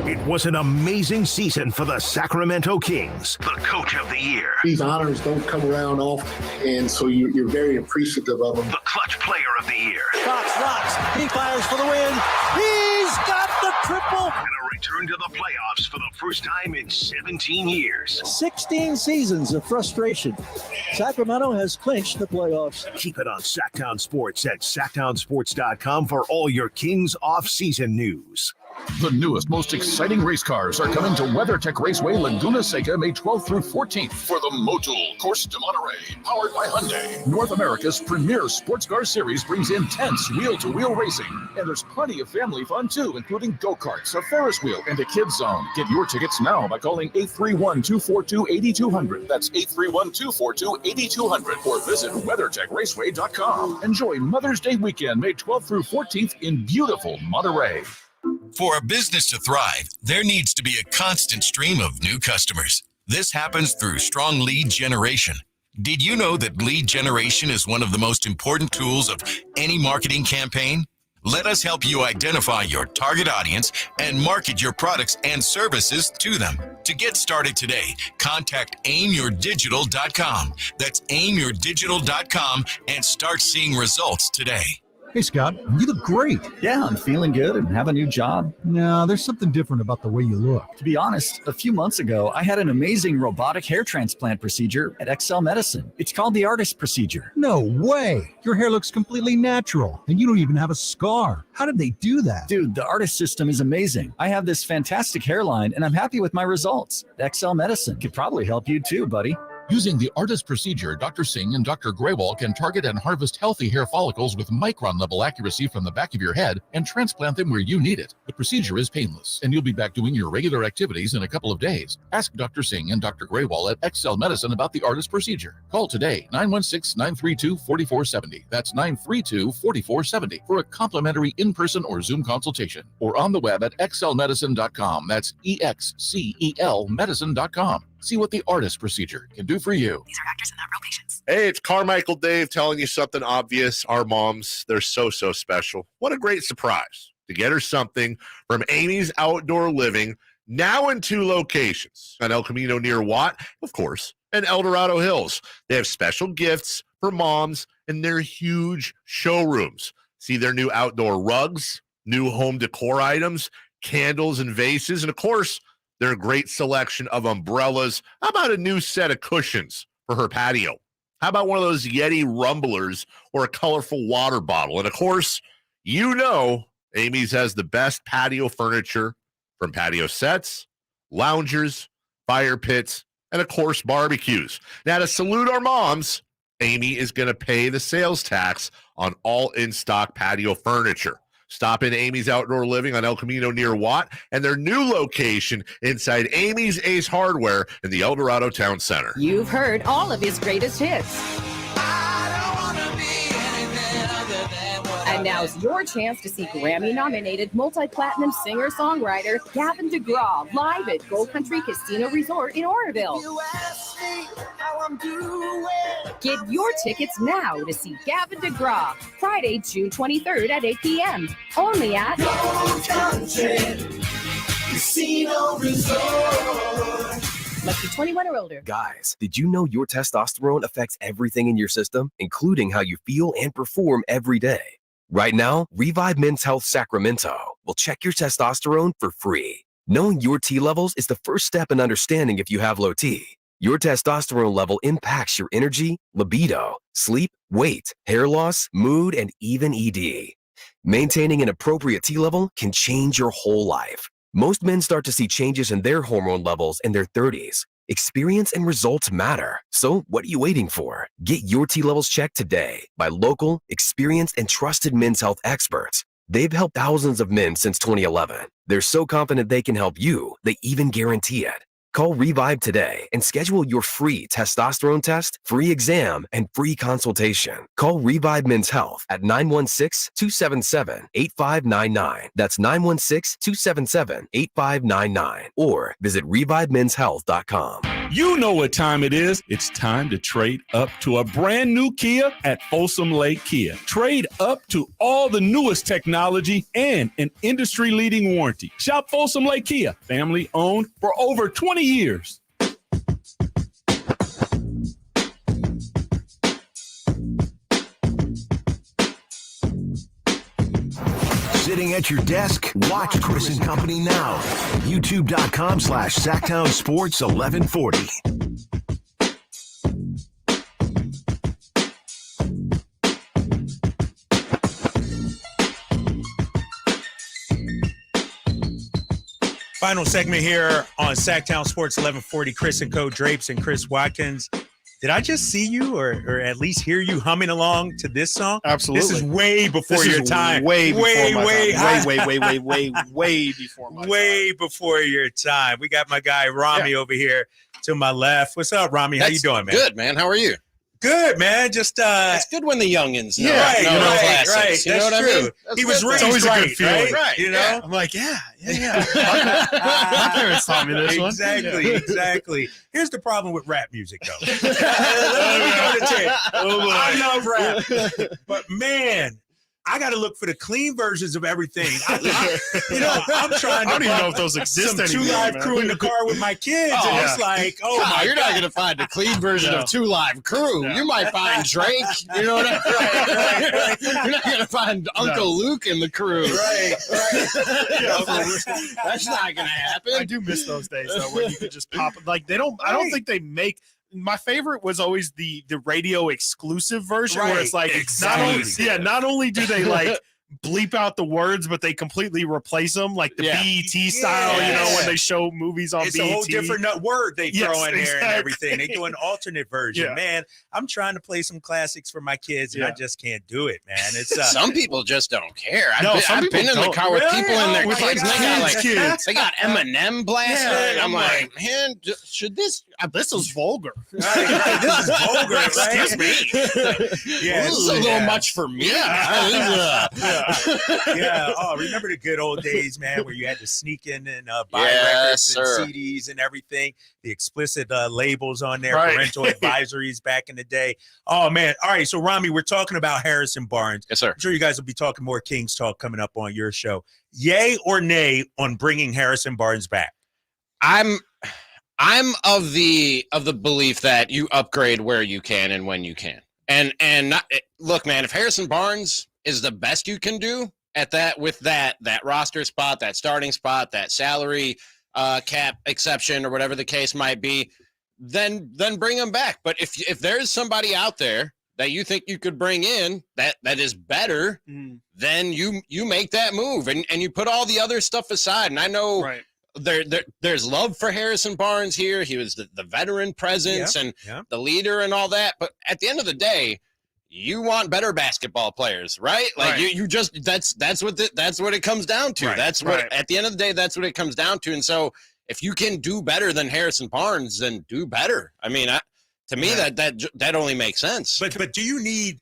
It was an amazing season for the Sacramento Kings. The coach of the year. These honors don't come around often, and so you're very appreciative of them. The clutch player of the year. Fox rocks. He fires for the win. He's got the triple. And a return to the playoffs for the first time in 17 years. 16 seasons of frustration. Sacramento has clinched the playoffs. Keep it on Sactown Sports at SactownSports.com for all your Kings off-season news. The newest, most exciting race cars are coming to WeatherTech Raceway Laguna Seca May 12th through 14th for the Motul Course de Monterey, powered by Hyundai. North America's premier sports car series brings intense wheel-to-wheel racing. And there's plenty of family fun too, including go-karts, a Ferris wheel, and a kids zone. Get your tickets now by calling 831-242-8200. That's 831-242-8200. Or visit WeatherTechRaceway.com. Enjoy Mother's Day weekend May 12th through 14th in beautiful Monterey. For a business to thrive, there needs to be a constant stream of new customers. This happens through strong lead generation. Did you know that lead generation is one of the most important tools of any marketing campaign? Let us help you identify your target audience and market your products and services to them. To get started today, contact aimyourdigital.com. That's aimyourdigital.com and start seeing results today. Hey, Scott, you look great. Yeah, I'm feeling good and have a new job. No, there's something different about the way you look. To be honest, a few months ago, I had an amazing robotic hair transplant procedure at XL Medicine. It's called the artist procedure. No way. Your hair looks completely natural, and you don't even have a scar. How did they do that? Dude, the artist system is amazing. I have this fantastic hairline, and I'm happy with my results. XL Medicine could probably help you too, buddy. Using the artist procedure, Dr. Singh and Dr. Graywall can target and harvest healthy hair follicles with micron-level accuracy from the back of your head and transplant them where you need it. The procedure is painless, and you'll be back doing your regular activities in a couple of days. Ask Dr. Singh and Dr. Graywall at XL Medicine about the artist procedure. Call today, 916-932-4470. That's 932-4470 for a complimentary in-person or Zoom consultation. Or on the web at xlmedicine.com. That's EXCEL medicine.com. See what the artist procedure can do for you. These are actors and not real patients. Hey, it's Carmichael Dave telling you something obvious. Our moms, they're so special. What a great surprise to get her something from Amy's Outdoor Living now in 2 locations, on El Camino near Watt, of course, and El Dorado Hills. They have special gifts for moms in their huge showrooms. See their new outdoor rugs, new home decor items, candles and vases, and of course, their great selection of umbrellas. How about a new set of cushions for her patio? How about one of those Yeti rumblers or a colorful water bottle? And of course, you know Amy's has the best patio furniture, from patio sets, loungers, fire pits, and of course, barbecues. Now, to salute our moms, Amy is going to pay the sales tax on all in-stock patio furniture. Stop in Amy's Outdoor Living on El Camino near Watt and their new location inside Amy's Ace Hardware in the El Dorado Town Center. You've heard all of his greatest hits. And now's your chance to see Grammy-nominated multi-platinum singer-songwriter Gavin DeGraw live at Gold Country Casino Resort in Oroville. Get your tickets now to see Gavin DeGraw, Friday, June 23rd at 8 p.m. Only at Gold Country Casino Resort. Must be 21 or older. Guys, did you know your testosterone affects everything in your system, including how you feel and perform every day? Right now, Revive Men's Health Sacramento will check your testosterone for free. Knowing your T levels is the first step in understanding if you have low T. Your testosterone level impacts your energy, libido, sleep, weight, hair loss, mood, and even ED. Maintaining an appropriate T level can change your whole life. Most men start to see changes in their hormone levels in their 30s. Experience and results matter. So what are you waiting for? Get your T levels checked today by local, experienced, and trusted men's health experts. They've helped thousands of men since 2011. They're so confident they can help you, they even guarantee it. Call Revive today and schedule your free testosterone test, free exam, and free consultation. Call Revive Men's Health at 916-277-8599. That's 916-277-8599. Or visit ReviveMen'sHealth.com. You know what time it is. It's time to trade up to a brand new Kia at Folsom Lake Kia. Trade up to all the newest technology and an industry-leading warranty. Shop Folsom Lake Kia, family-owned for over 20 years. Sitting at your desk? Watch Chris and Company now. YouTube.com/Sactown Sports 1140. Final segment here on Sactown Sports 1140. Chris and Co. Drapes and Chris Watkins. Did I just see you or at least hear you humming along to this song? Absolutely. This is way before your time. Way before your time. We got my guy Rami over here to my left. What's up, Rami? How you doing, man? Good, man. How are you? Good, man. Just it's good when the youngins know. Right. Classics. You know what I mean? He was raised always right, a good feeling. right? You know? I'm like, yeah. My parents taught me this one. Exactly. Here's the problem with rap music, though. I love rap, but man, I got to look for the clean versions of everything. I'm trying to. I don't even know if those exist some anymore. 2 Live Crew in the car with my kids, and it's like, you're not going to find a clean version of 2 Live Crew. You might find Drake. You know what I mean? Right. You're not going to find Uncle Luke in the crew. Right. That's not going to happen. I do miss those days though, where you could just pop. Like they don't. I don't think they make. My favorite was always the radio exclusive version where it's like not only do they like bleep out the words, but they completely replace them like the BET style, you know, when they show movies on it's BET. It's a whole different word they throw in there and everything. They do an alternate version. Man, I'm trying to play some classics for my kids and I just can't do it, man. It's some people just don't care. I've been in the car with people and their kids and they got Eminem blasting. I'm like, man, should this is vulgar. Right. This is vulgar, right? Excuse me. This is a little much for me. Oh, remember the good old days, man, where you had to sneak in and buy records and CDs and everything. The explicit labels on there, parental advisories back in the day. Oh, man. All right, so, Rami, we're talking about Harrison Barnes. Yes, sir. I'm sure you guys will be talking more Kings talk coming up on your show. Yay or nay on bringing Harrison Barnes back? I'm of the belief that you upgrade where you can and when you can. And not, look, man, if Harrison Barnes is the best you can do at that with that roster spot, that starting spot, that salary cap exception or whatever the case might be, then bring him back. But if there's somebody out there that you think you could bring in that is better, then you make that move and you put all the other stuff aside. And I know there's love for Harrison Barnes here. He was the veteran presence and the leader and all that. But at the end of the day, you want better basketball players, right? Like you just that's what it comes down to. That's what at the end of the day, that's what it comes down to. And so if you can do better than Harrison Barnes, then do better. I mean, to me, that only makes sense. But do you need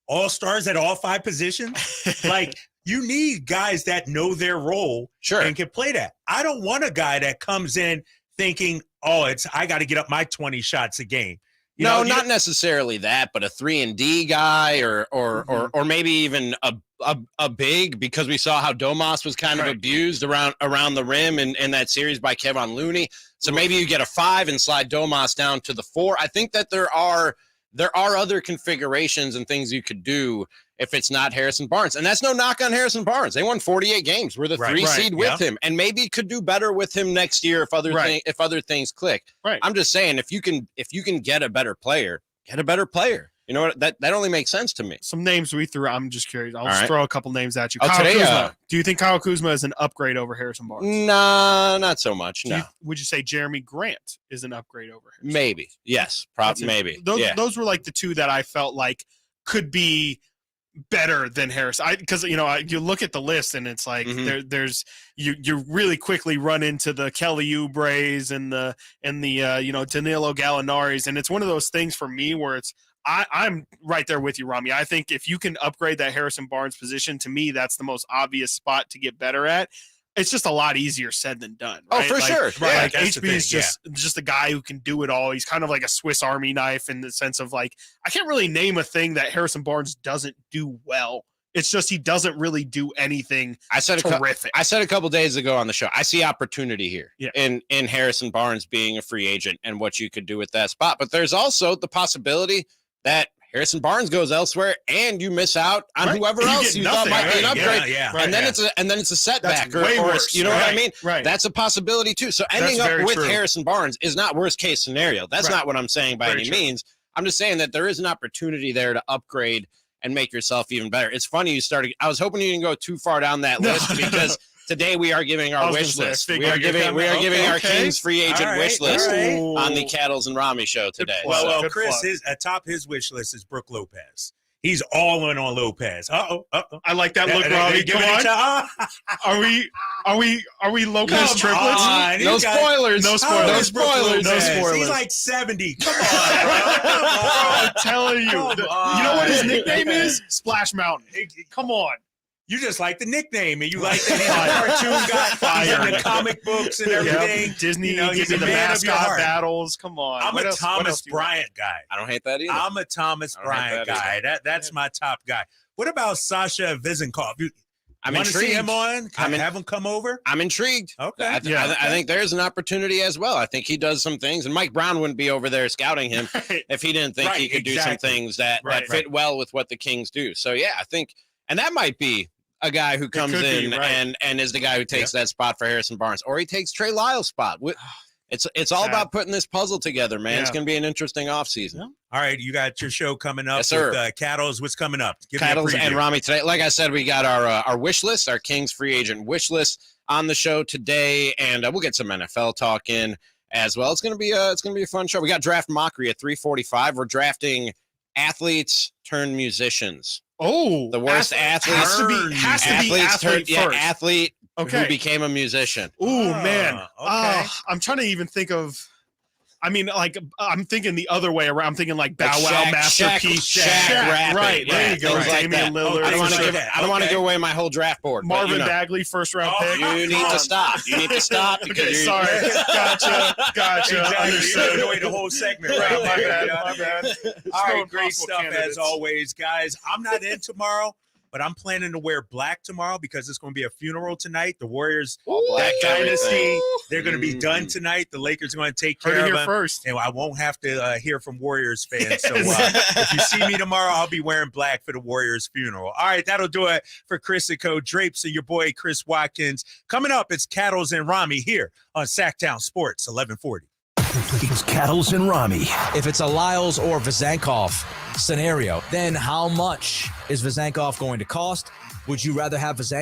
all-stars at all 5 positions? Like, you need guys that know their role and can play that. I don't want a guy that comes in thinking, I got to get up my 20 shots a game. Not necessarily that, but a 3-and-D guy or maybe even a big, because we saw how Domas was kind of abused around the rim in that series by Kevon Looney. So maybe you get a 5 and slide Domas down to the 4. I think that there are other configurations and things you could do if it's not Harrison Barnes. And that's no knock on Harrison Barnes. They won 48 games. We're the 3 seed with him. And maybe could do better with him next year if other things click. Right. I'm just saying, if you can get a better player, get a better player. You know what? That only makes sense to me. Some names we threw. I'm just curious. I'll just throw a couple names at you. Kyle Kuzma. Do you think Kyle Kuzma is an upgrade over Harrison Barnes? Nah, not so much. No. Would you say Jeremy Grant is an upgrade over Harrison? Maybe. Yes. Maybe. Those were like the 2 that I felt like could be better than Harris. Because you look at the list and it's like there's you really quickly run into the Kelly Oubres and the Danilo Gallinaris, and it's one of those things for me where it's I'm right there with you, Rami. I think if you can upgrade that Harrison Barnes position, to me that's the most obvious spot to get better at. It's just a lot easier said than done. Right? Oh, for sure. Right. Like HB is just a guy who can do it all. He's kind of like a Swiss Army knife in the sense of like, I can't really name a thing that Harrison Barnes doesn't do well. It's just he doesn't really do anything terrific. I said a couple days ago on the show, I see opportunity here in Harrison Barnes being a free agent and what you could do with that spot. But there's also the possibility that Harrison Barnes goes elsewhere and you miss out on whoever else you thought might be an upgrade. And then it's a setback. Or worse, you know what I mean? Right. That's a possibility too. So ending up with Harrison Barnes is not worst case scenario. That's not what I'm saying by any means. I'm just saying that there is an opportunity there to upgrade and make yourself even better. It's funny you started. I was hoping you didn't go too far down that list because today we are giving our wish list. We are giving our Kings free agent wish list on the Cattles and Rami show today. Well, Chris, atop his wish list is Brook Lopez. He's all in on Lopez. I like that look, Rami. Come on. Are we Lopez triplets? No spoilers. No spoilers. He's like 70. Come on, I'm telling you. You know what his nickname is? Splash Mountain. Come on. You just like the nickname, and you like that he's a cartoon guy, he's in the comic books and everything. Disney, he's the mascot battles. Come on. I'm a Thomas Bryant guy. I don't hate that either. I'm a Thomas Bryant guy. That's my top guy. What about Sasha Vezenkov? I'm want intrigued. To see him on? Have him come over? I'm intrigued. Okay. I think there's an opportunity as well. I think he does some things, and Mike Brown wouldn't be over there scouting him if he didn't think he could do some things that fit well with what the Kings do. So, yeah, I think – and that might be – a guy who comes in and is the guy who takes that spot for Harrison Barnes, or he takes Trey Lyle's spot. It's all about putting this puzzle together, man. It's going to be an interesting offseason. All right, you got your show coming up with Cattles. What's coming up? Cattles and Rami today. Like I said, we got our wish list, our Kings free agent wish list on the show today, and we'll get some NFL talk in as well. It's going to be a fun show. We got draft mockery at 3:45. We're drafting athletes turned musicians. Oh, the worst athlete has to be athlete first. Athlete who became a musician. Oh man, I'm trying to even think of. I mean, like I'm thinking the other way around. I'm thinking like Bow Wow, Master P, Shaq, right? There you go, Damian Lillard. I don't want to give away my whole draft board. Marvin Bagley, first round pick. You need to stop. You need to stop. Okay, sorry. Gotcha. Exactly. Away the whole segment. Right. My bad. All right, great stuff as always, guys. I'm not in tomorrow. but I'm planning to wear black tomorrow because it's going to be a funeral tonight. The Warriors, black that dynasty, they're going to be done tonight. The Lakers are going to take care of them first. and I won't have to hear from Warriors fans. So if you see me tomorrow, I'll be wearing black for the Warriors funeral. All right, that'll do it for Chris and Co. Drapes and your boy Chris Watkins. Coming up, it's Cattles and Rami here on Sactown Sports 1140. It's Cattles and Rami. If it's a Lyles or Vezenkov scenario, then how much is Vezenkov going to cost? Would you rather have Vezenkov